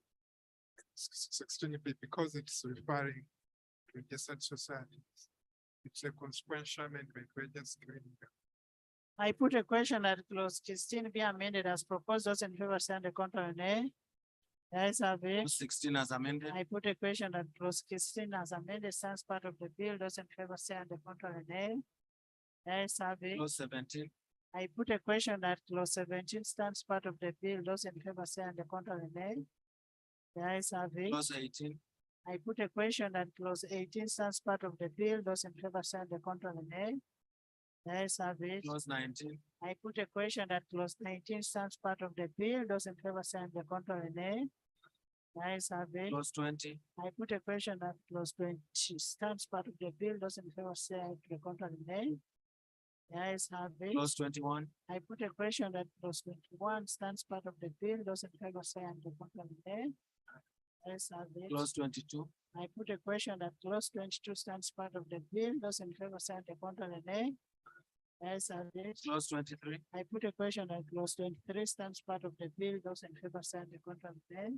16B because it's referring to registered societies. It's a consequential amendment. We're just doing that. I put a question that clause 16 be amended as proposed. Those in favor say on the contrary, nay. The ayes have it. Clause 16 as amended. I put a question that clause 16 as amended stands part of the bill. Those in favor say on the contrary, nay. The ayes have it. Clause 17. I put a question that clause 17 stands part of the bill. Those in favor say on the contrary, nay. The ayes have it. Clause 18. I put a question that clause 18 stands part of the bill. Those in favor say on the contrary, nay. The ayes have it. Clause 19. I put a question that clause 19 stands part of the bill. Those in favor say on the contrary, nay. The ayes have it. Clause 20. I put a question that clause 20 stands part of the bill. Those in favor say on the contrary, nay. The ayes have it. Clause 21. I put a question that clause 21 stands part of the bill. Those in favor say on the contrary, nay. The ayes have it. Clause 22. I put a question that clause 22 stands part of the bill. Those in favor say on the contrary, nay. The ayes have it. Clause 23. I put a question that clause 23 stands part of the bill. Those in favor say on the contrary, nay.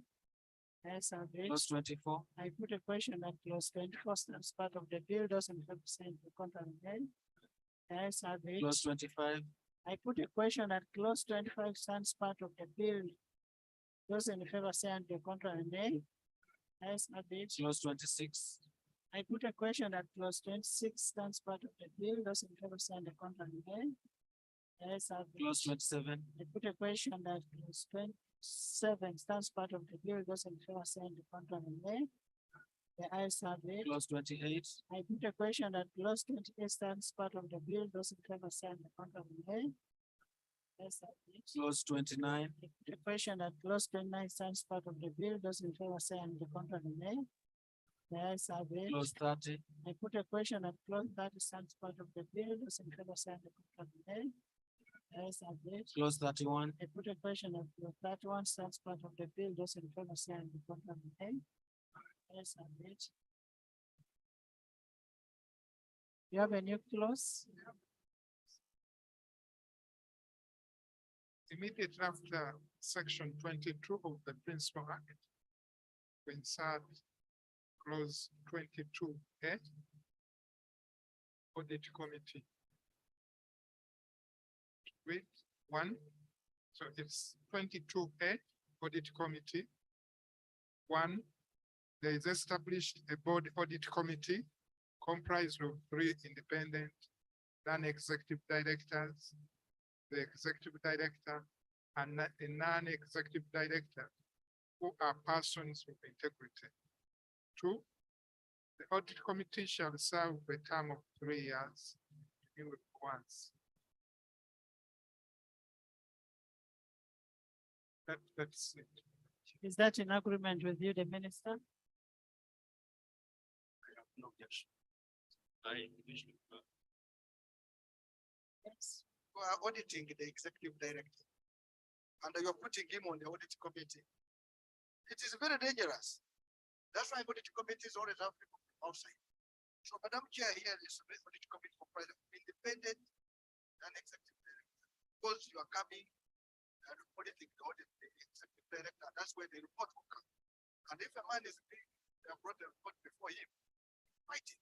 The ayes have it. Clause 24. I put a question that clause 24 stands part of the bill. Those in favor say on the contrary, nay. The ayes have it. Clause 25. I put a question that clause 25 stands part of the bill. Those in favor say on the contrary, nay. The ayes have it. Clause 26. I put a question that clause 26 stands part of the bill. Those in favor say on the contrary, nay. The ayes have it. Clause 27. I put a question that clause 27 stands part of the bill. Those in favor say on the contrary, nay. The ayes have it. Clause 28. I put a question that clause 28 stands part of the bill. Those in favor say on the contrary, nay. The ayes have it. Clause 29. I put a question that clause 29 stands part of the bill. Those in favor say on the contrary, nay. The ayes have it. Clause 30. I put a question that clause 30 stands part of the bill. Those in favor say on the contrary, nay. The ayes have it. Clause 31. I put a question that clause 31 stands part of the bill. Those in favor say on the contrary, nay. The ayes have it. You have a new clause? Immediately after section 22 of the Principal Act, we insert clause 22A, audit committee. Wait, one, so it's 22A, audit committee. One, there is established a board audit committee comprised of 3 independent non-executive directors, the executive director, and a non-executive director who are persons of integrity. 2, the audit committee shall serve a term of 3 years, renewed once. That's it. Is that in agreement with you, the minister? No objection. I wish to, Yes. You are auditing the executive director. And you're putting him on the audit committee. It is very dangerous. That's why audit committees always have people from outside. So Madam Chair here is the audit committee for president, independent and executive director. Because you are coming and auditing the audit, the executive director, that's where the report will come. And if a man is being, they have brought the report before him, fight it.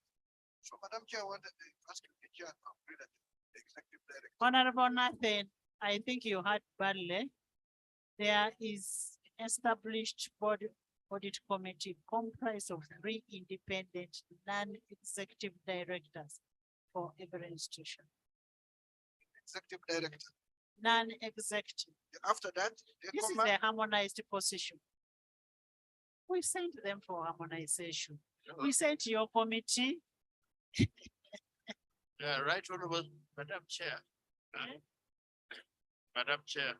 So Madam Chair, I wanted to ask you, the chair, to agree that the executive director. Honorable Nathan, I think you heard badly. There is established board audit committee comprised of 3 independent non-executive directors for every institution. Executive director. Non-executive. After that, they This is come a up. harmonized position. We sent them for harmonization. We sent your committee. yeah, right, Honorable Madam Chair. Madam Chair,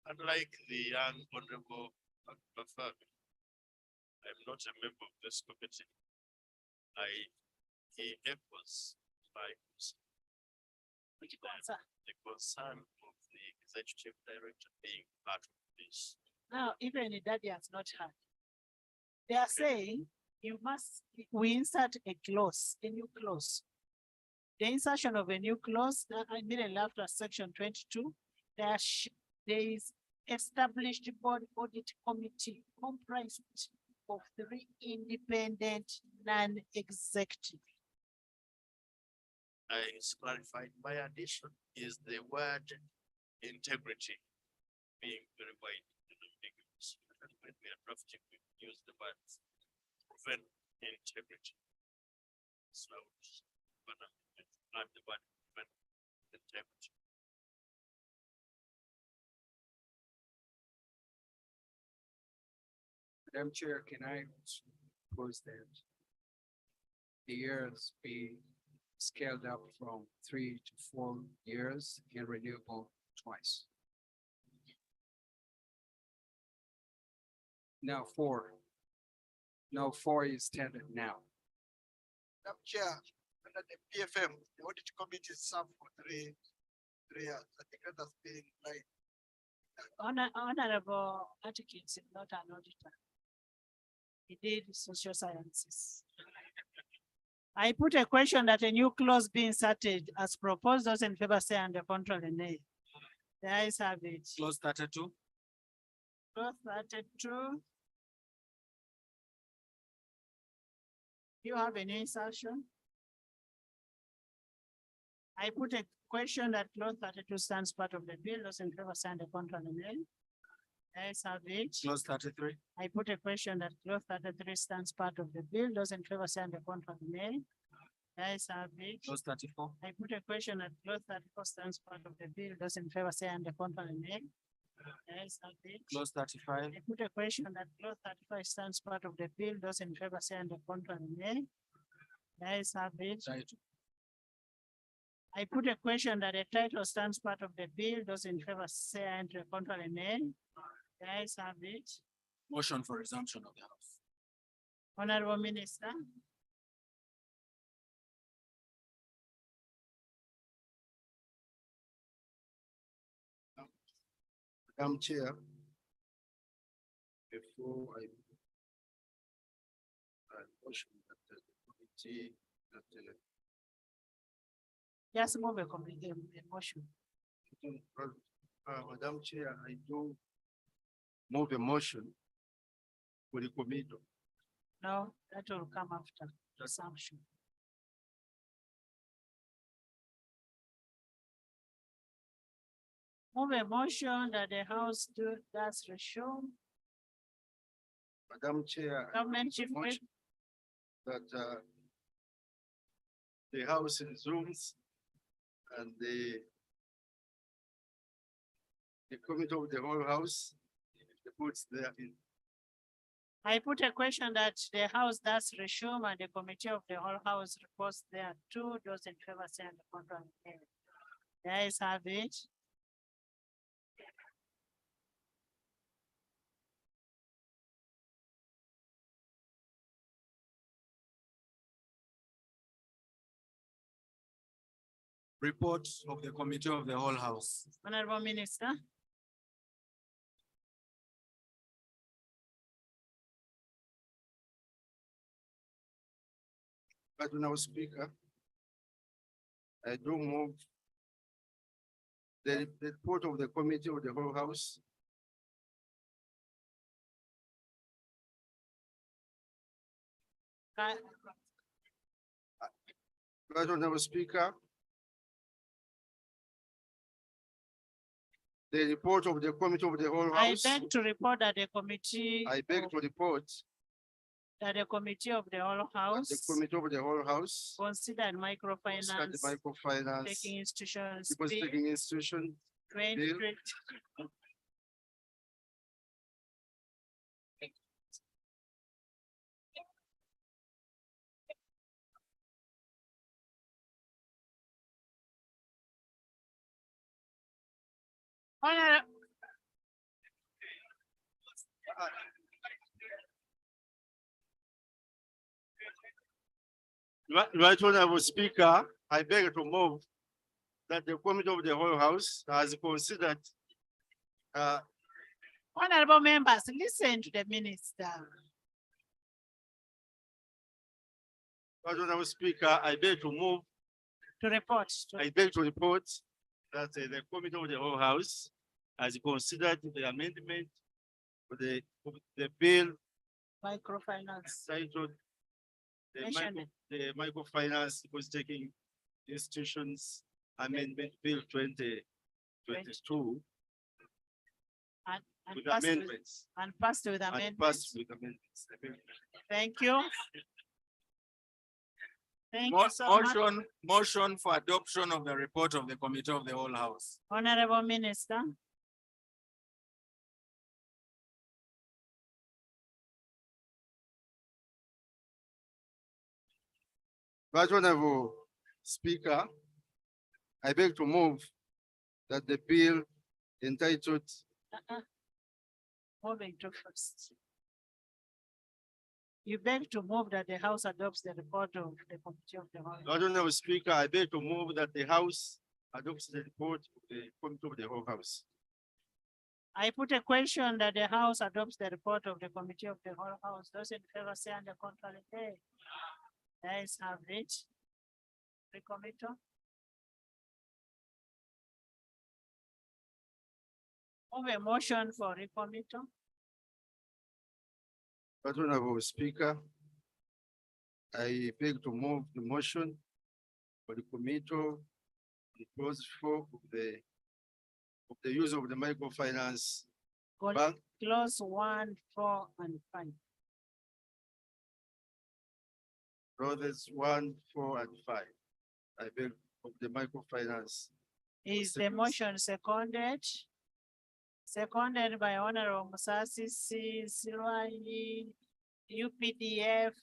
unlike the young Honorable Bafami, I'm not a member of this committee. He echoes my concern. The concern of the executive director being part of this. Now, even Daddy has not heard. They are saying we insert a clause, a new clause. The insertion of a new clause, immediately after section 22, there is established board audit committee comprised of 3 independent non-executive. It's clarified. My addition is the word integrity being very wide and ambiguous. When we are drafting, we use the word proven integrity. So, I'm the word proven integrity. Madam Chair, can I propose that the years be scaled up from 3 to 4 years and renewable twice? Now 4. No, 4 is standard now. Madam Chair, under the PFM, the audit committee served for 3 years. I think that has been like. Honorable Atkins is not an auditor. He did social sciences. I put a question that a new clause be inserted as proposed. Those in favor say and the contrary nay. The ayes have it. Clause 32. Clause 32. You have any insertion? I put a question that clause 32 stands part of the bill. Those in favor say and the contrary nay. The ayes have it. Clause 33. I put a question that clause 33 stands part of the bill. Those in favor say and the contrary nay. The ayes have it. Clause 34. I put a question that clause 34 stands part of the bill. Those in favor say and the contrary nay. The ayes have it. Clause 35. I put a question that clause 35 stands part of the bill. Those in favor say and the contrary nay. The ayes have it. I put a question that the title stands part of the bill. Those in favor say and the contrary nay. The ayes have it. Motion for resumption of the House. Honorable Minister. Madam Chair, before I motion that the committee that Just move a motion. Madam Chair, I do move a motion for the committee. No, that will come after the sanction. Move a motion that the House does resume. Madam Chair. Government Chief Whip. motion that the House resumes and the committee of the whole House puts their in. I put a question that the House does resume and the committee of the whole House reports there too. Those in favor say and the contrary nay. The ayes have it. report of the Committee of the Whole House. Honorable Minister. But now, Speaker, I do move the report of the Committee of the Whole House. Right, Honorable Speaker. The report of the Committee of the Whole I House. beg to report that the committee. I beg to report That the Committee of the Whole that House. the Committee of the Whole House. Considered microfinance. Considered microfinance. Taking institutions. Deposit-taking institution. Bill. Right, Honorable Speaker, I beg to move that the Committee of the Whole House has considered Honorable members, listen to the minister. Right, Honorable Speaker, I beg to move. To report. I beg to report that the Committee of the Whole House has considered the amendment of the bill Microfinance. titled the Microfinance Deposit-taking Institutions Amendment Bill 2022. And With passed amendments. And passed with And amendments. passed with amendments. Thank you. Thank you so much. Motion for adoption of the report of the Committee of the Whole House. Honorable Minister. Right, Honorable Speaker, I beg to move that the bill entitled Moving to first. You beg to move that the House adopts the report of the Committee of the Whole. Right, Honorable Speaker, I beg to move that the House adopts the report of the Committee of the Whole House. I put a question that the House adopts the report of the Committee of the Whole House. Those in favor say on the contrary. Ayes have it. The committee. Move a motion for recommittal. Right, Honorable Speaker, I beg to move the motion for the committee, the clause 4 of the use of the microfinance bank. Clause 1, 4, and 5. Clauses 1, 4, and 5. I beg of the microfinance. Is the motion seconded? Seconded by Honorable Musasi C. Silwani, UPDF,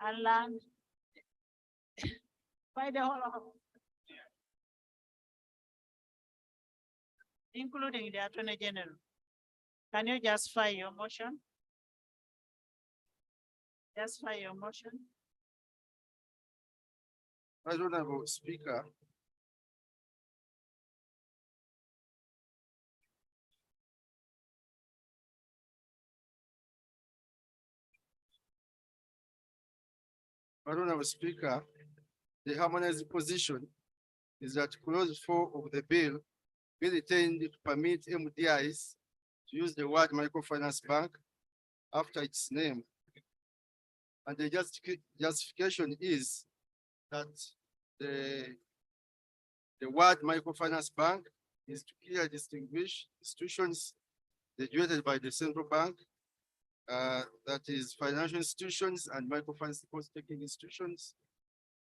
Alan. By the whole of. Including the Attorney General. Can you justify your motion? Justify your motion? Right, Honorable Speaker, Honorable Speaker, the harmonized position is that clause 4 of the bill be retained to permit MDIs to use the word microfinance bank after its name. And the justification is that the word microfinance bank is to clearly distinguish institutions regulated by the central bank, that is financial institutions and microfinance deposit-taking institutions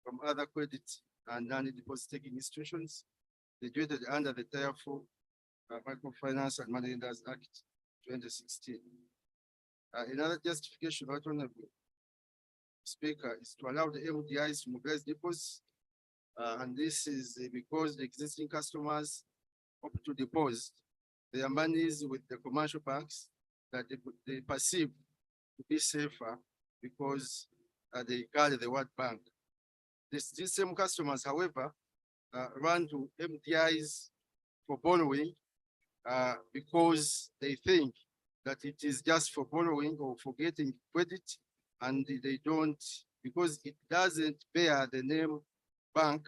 from other credit and non-deposit-taking institutions regulated under the Tier 4 Microfinance and Money Lenders Act 2016. Another justification, Right Honorable Speaker, is to allow the MDIs to mobilize deposits. And this is because the existing customers opt to deposit their monies with the commercial banks that they perceive to be safer because they carry the word bank. These same customers, however, run to MDIs for borrowing because they think that it is just for borrowing or for getting credit, and they don't, because it doesn't bear the name bank.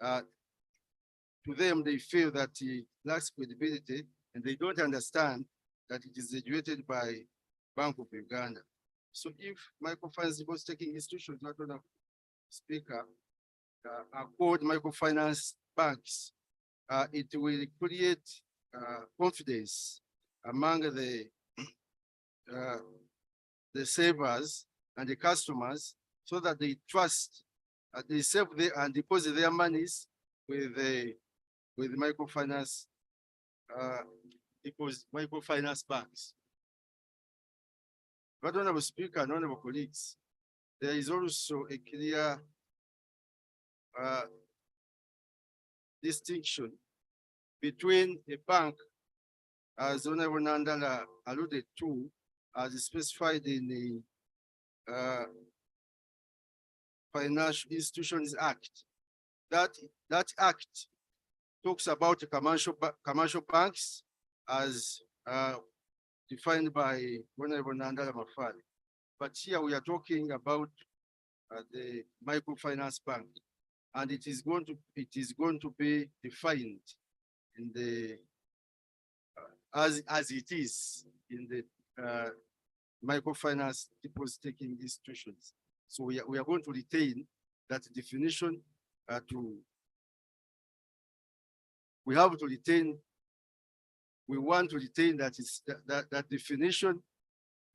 To them, they feel that it lacks credibility, and they don't understand that it is regulated by Bank of Uganda. So if microfinance was taking institutions, not on a speaker, are called microfinance banks, it will create confidence among the savers and the customers, so that they trust, they save and deposit their monies with microfinance, microfinance banks. But honorable speaker and honorable colleagues, there is also a clear distinction between a bank, as Honorable Nandala alluded to, as specified in the Financial Institutions Act. That act talks about commercial banks as defined by Honorable Nandala Mafali. But here we are talking about the microfinance bank, and it is going to be defined in the as it is in the microfinance deposit-taking institutions. So we are going to retain that definition. We want to retain that definition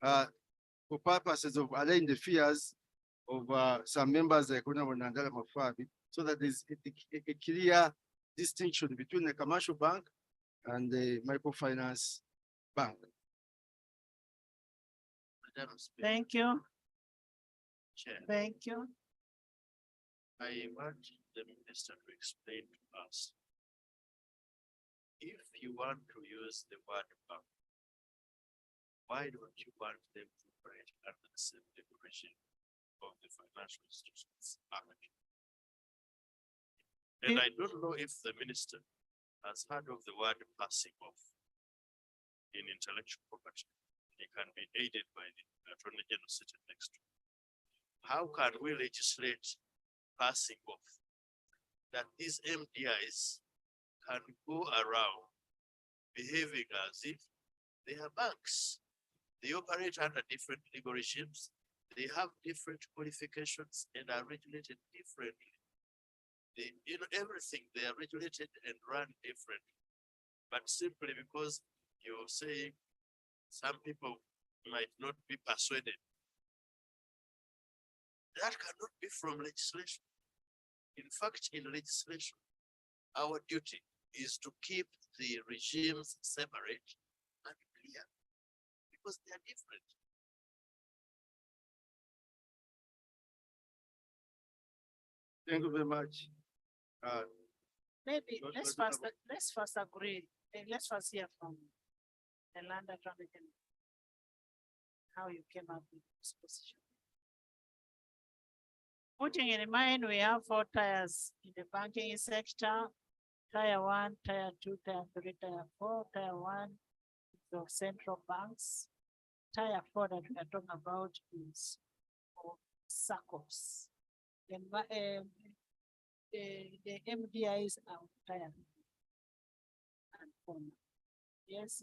for purposes of allaying the fears of some members like Honorable Nandala Mafabi, so that there's a clear distinction between the commercial bank and the microfinance bank. Thank you. Chair, Thank you. I want the minister to explain to us, if you want to use the word bank, why don't you want them to operate under the same definition of the Financial Institutions Act? And I don't know if the minister has heard of the word passing off in intellectual property. It can be aided by the Attorney General sitting next to him. How can we legislate passing off that these MDIs can go around behaving as if they are banks? They operate under different legal regimes. They have different qualifications and are regulated differently. They, everything, they are regulated and run differently. But simply because you're saying some people might not be persuaded, that cannot be from legislation. In fact, in legislation, our duty is to keep the regimes separate and clear, because they are different. Thank you very much. Maybe let's first agree. Let's first hear from the land attorney how you came up with this position. Putting in mind, we have 4 tiers in the banking sector: tier 1, tier 2, tier 3, tier 4. Tier 1 is of central banks. Tier 4 that we are talking about is of SACCOs. The MDIs are tier and 4. Yes.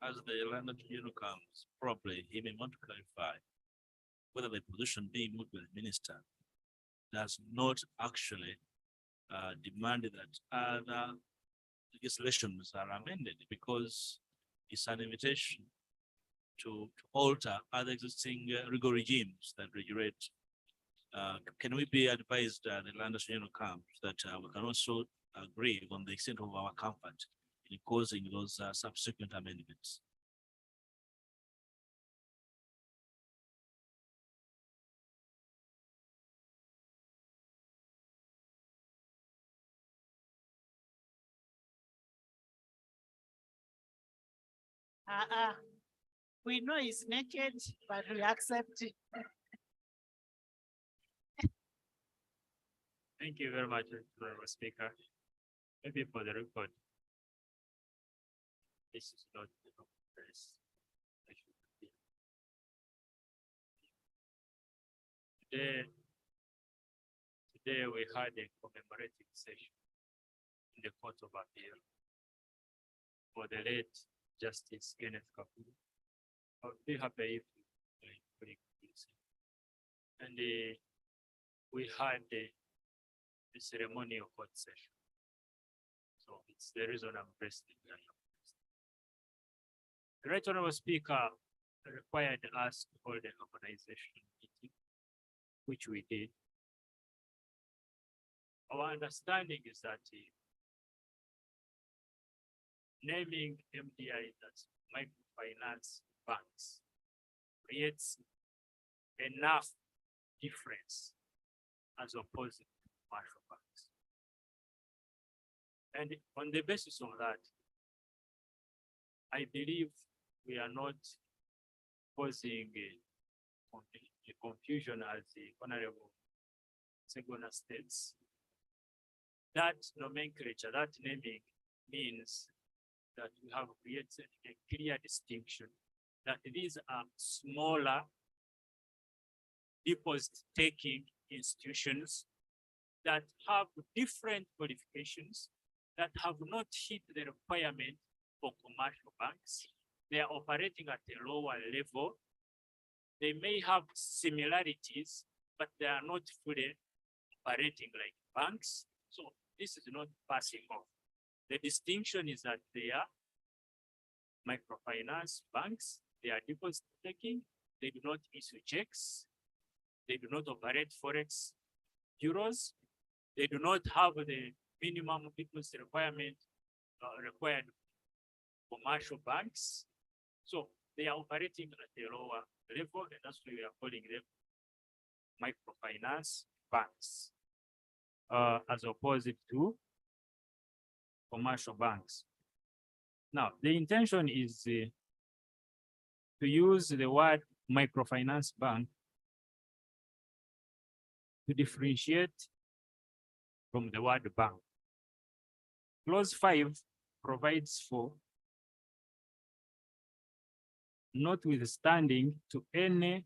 As the land attorney comes, probably he may want to clarify whether the position being moved by the minister does not actually demand that other legislations are amended, because it's an invitation to alter other existing legal regimes that regulate. Can we be advised that the land attorney comes that we can also agree on the extent of our comfort in causing those subsequent amendments? We know he's naked, but we accept it. Thank you very much, Mr. Speaker. Maybe for the record, this is not the press. Today we had a commemorative session in the Court of Appeal for the late Justice Kenneth Kapuga. I would be happy if you and we had the ceremonial court session. So it's the reason I'm pressing. The Right Honorable Speaker required us to hold an organization meeting, which we did. Our understanding is that naming MDIs as microfinance banks creates enough difference as opposed to commercial banks. And on the basis of that, I believe we are not causing a confusion as the Honorable Segona states. That nomenclature, that naming means that we have created a clear distinction that these are smaller deposit-taking institutions that have different qualifications, that have not hit the requirement for commercial banks. They are operating at a lower level. They may have similarities, but they are not fully operating like banks. So this is not passing off. The distinction is that they are microfinance banks, they are deposit taking, they do not issue checks, they do not operate forex bureaus, they do not have the minimum deposit requirement required commercial banks. So they are operating at a lower level, and that's why we are calling them microfinance banks, as opposed to commercial banks. Now, the intention is to use the word microfinance bank to differentiate from the word bank. Clause 5 provides for notwithstanding to any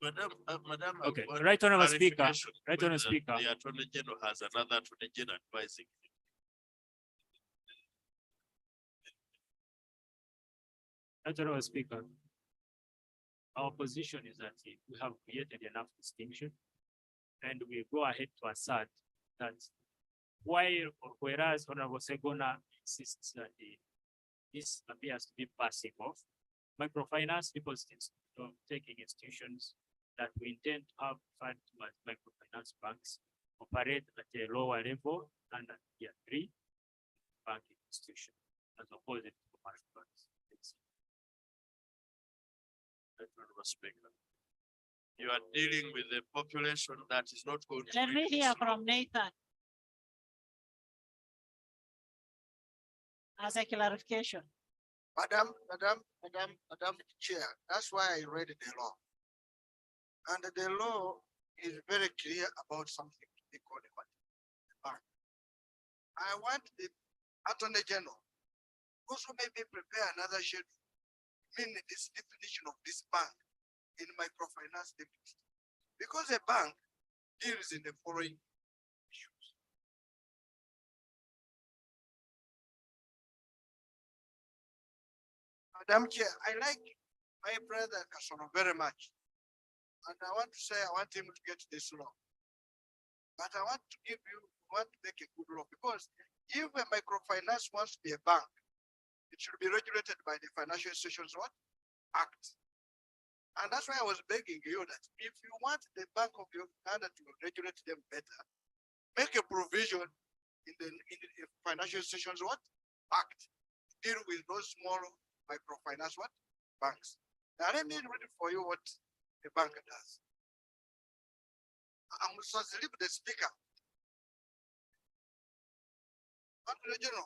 Madam, okay, Right Honorable Speaker, clarification Right when Honorable Speaker. The Attorney General has another Attorney General advising. Right Honorable Speaker, our position is that we have created enough distinction, and we go ahead to assert that whereas Honorable Segona insists that this appears to be passing off, microfinance deposit taking institutions that we intend to have referred to as microfinance banks operate at a lower level and at tier 3 banking institution as opposed to commercial banks. Honorable Speaker, you are dealing with a population that is not going to. Let me hear from Nathan. As a clarification. Madam Chair, that's why I read the law. And the law is very clear about something to be called a bank. I want the Attorney General also maybe prepare another schedule, meaning this definition of this bank in microfinance definition. Because a bank deals in the following issues. Madam Chair, I like my brother Kasoro very much. And I want to say, I want him to get this law. But I want to make a good law, because if a microfinance wants to be a bank, it should be regulated by the Financial Institutions Act. And that's why I was begging you that if you want the Bank of Uganda to regulate them better, make a provision in the Financial Institutions Act to deal with those small microfinance banks. Now let me read for you what a bank does. I'm supposed to leave the speaker. Attorney General.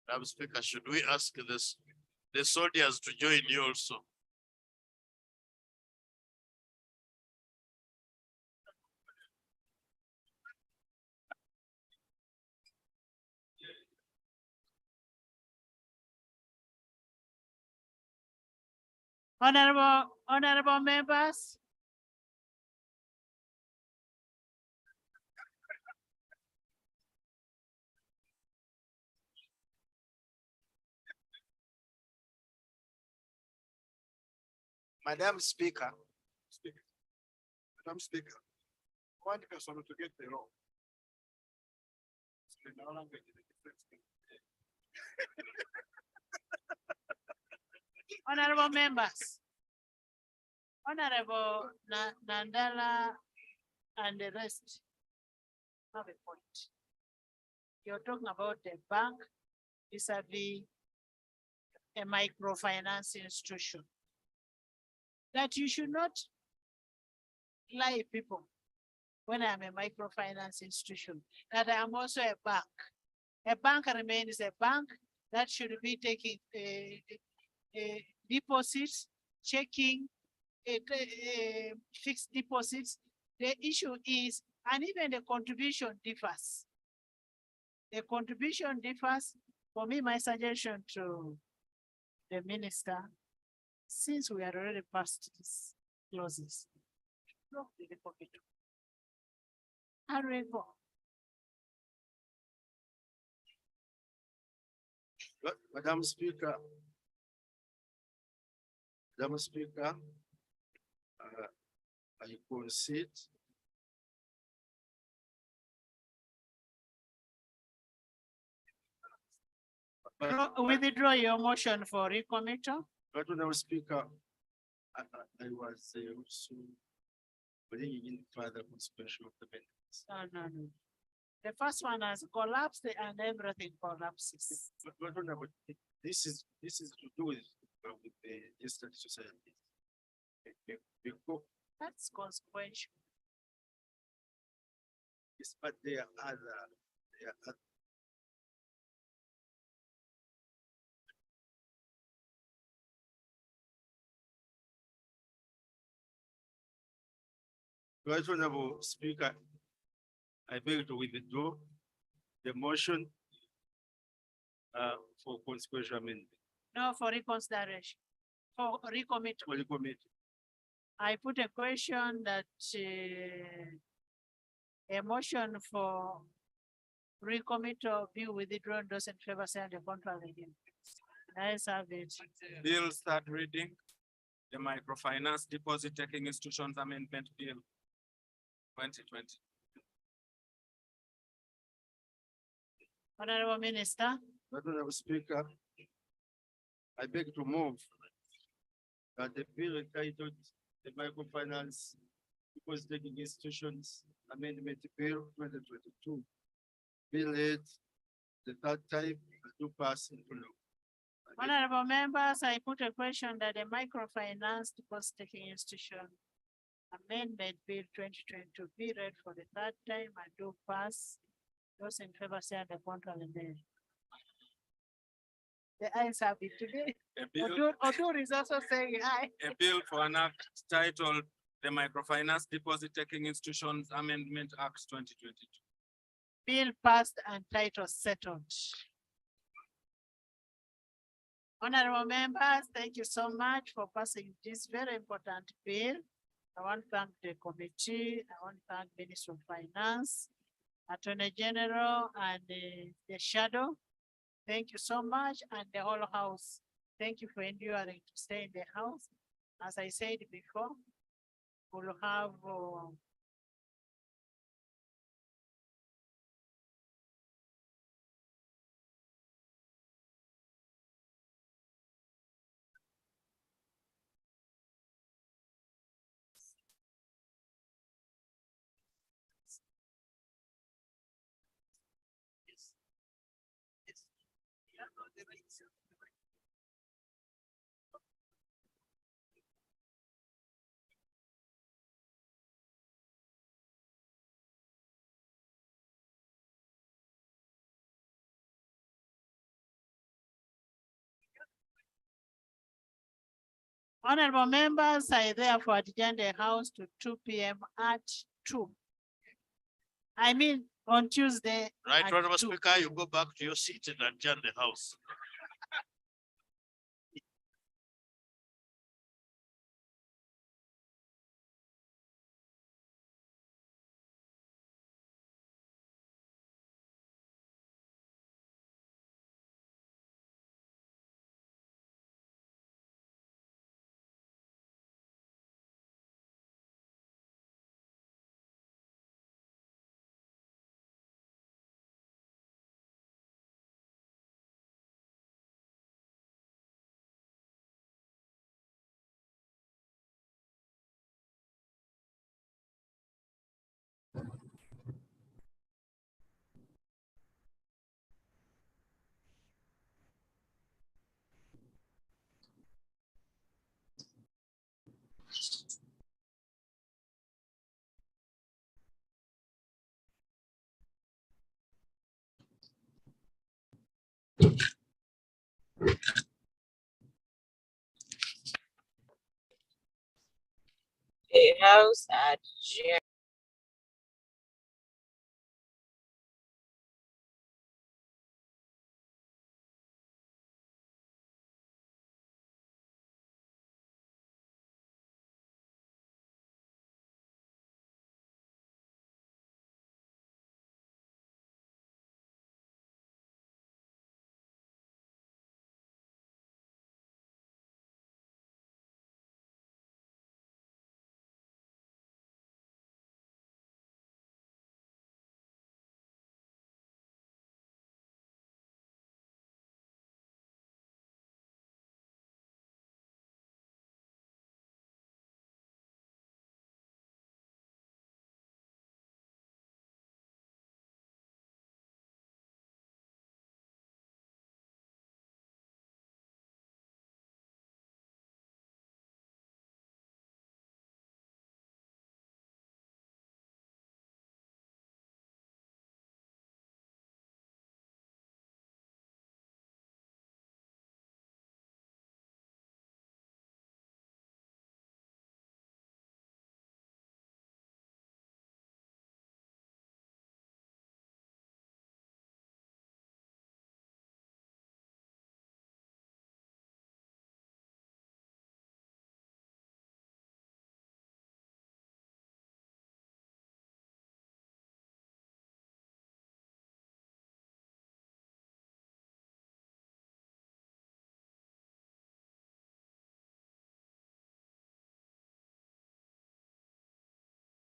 Madam Speaker, should we ask the soldiers to join you also? Honorable members. Madam Speaker. Madam Speaker, one person to get the law. Honorable members. Honorable Nandala and the rest have a point. You're talking about the bank vis-a-vis a microfinance institution. That you should not lie people when I'm a microfinance institution, that I am also a bank. A bank remains a bank that should be taking deposits, checking, fixed deposits. The issue is, and even the contribution differs. The contribution differs. For me, my suggestion to the minister, since we are already past these clauses, drop the pocket. Honorable. Madam Speaker. Madam Speaker, I concede. Withdraw your motion for recommittal. Madam Speaker, I was also bringing in further consideration of the benefits. No. The first one has collapsed and everything collapses. But this is to do with the distant society. Because that's consequential. Yes, but there are other. Right, Honorable Speaker, I beg to withdraw the motion for consequential amendment. No, for reconsideration, for recommit. For recommit. I put a question that a motion for recommittal be withdrawn, those in favor say the contrary again. Let's have it. Bill start reading. The Microfinance Deposit Taking Institutions Amendment Bill 2020. Honorable Minister. Honorable Speaker, I beg to move that the bill entitled the Microfinance Deposit Taking Institutions Amendment Bill 2022 be read the third time to pass into law. Honorable members, I put a question that the Microfinance Deposit Taking Institution Amendment Bill 2022 be read for the third time and do pass. Those in favor say the contrary. The ayes have it today. Odur is also saying aye. A bill for an act titled the Microfinance Deposit Taking Institutions Amendment Act 2022. Bill passed and title settled. Honorable members, thank you so much for passing this very important bill. I want to thank the committee. I want to thank Minister of Finance, Attorney General, and the shadow. Thank you so much, and the whole house. Thank you for enduring to stay in the house. As I said before, we'll have Honorable members, I therefore adjourn the House to 2 p.m. at 2. I mean, on Tuesday. Right, at Honorable 2 Speaker, you go back to your seat and adjourn the House. A House adjourned.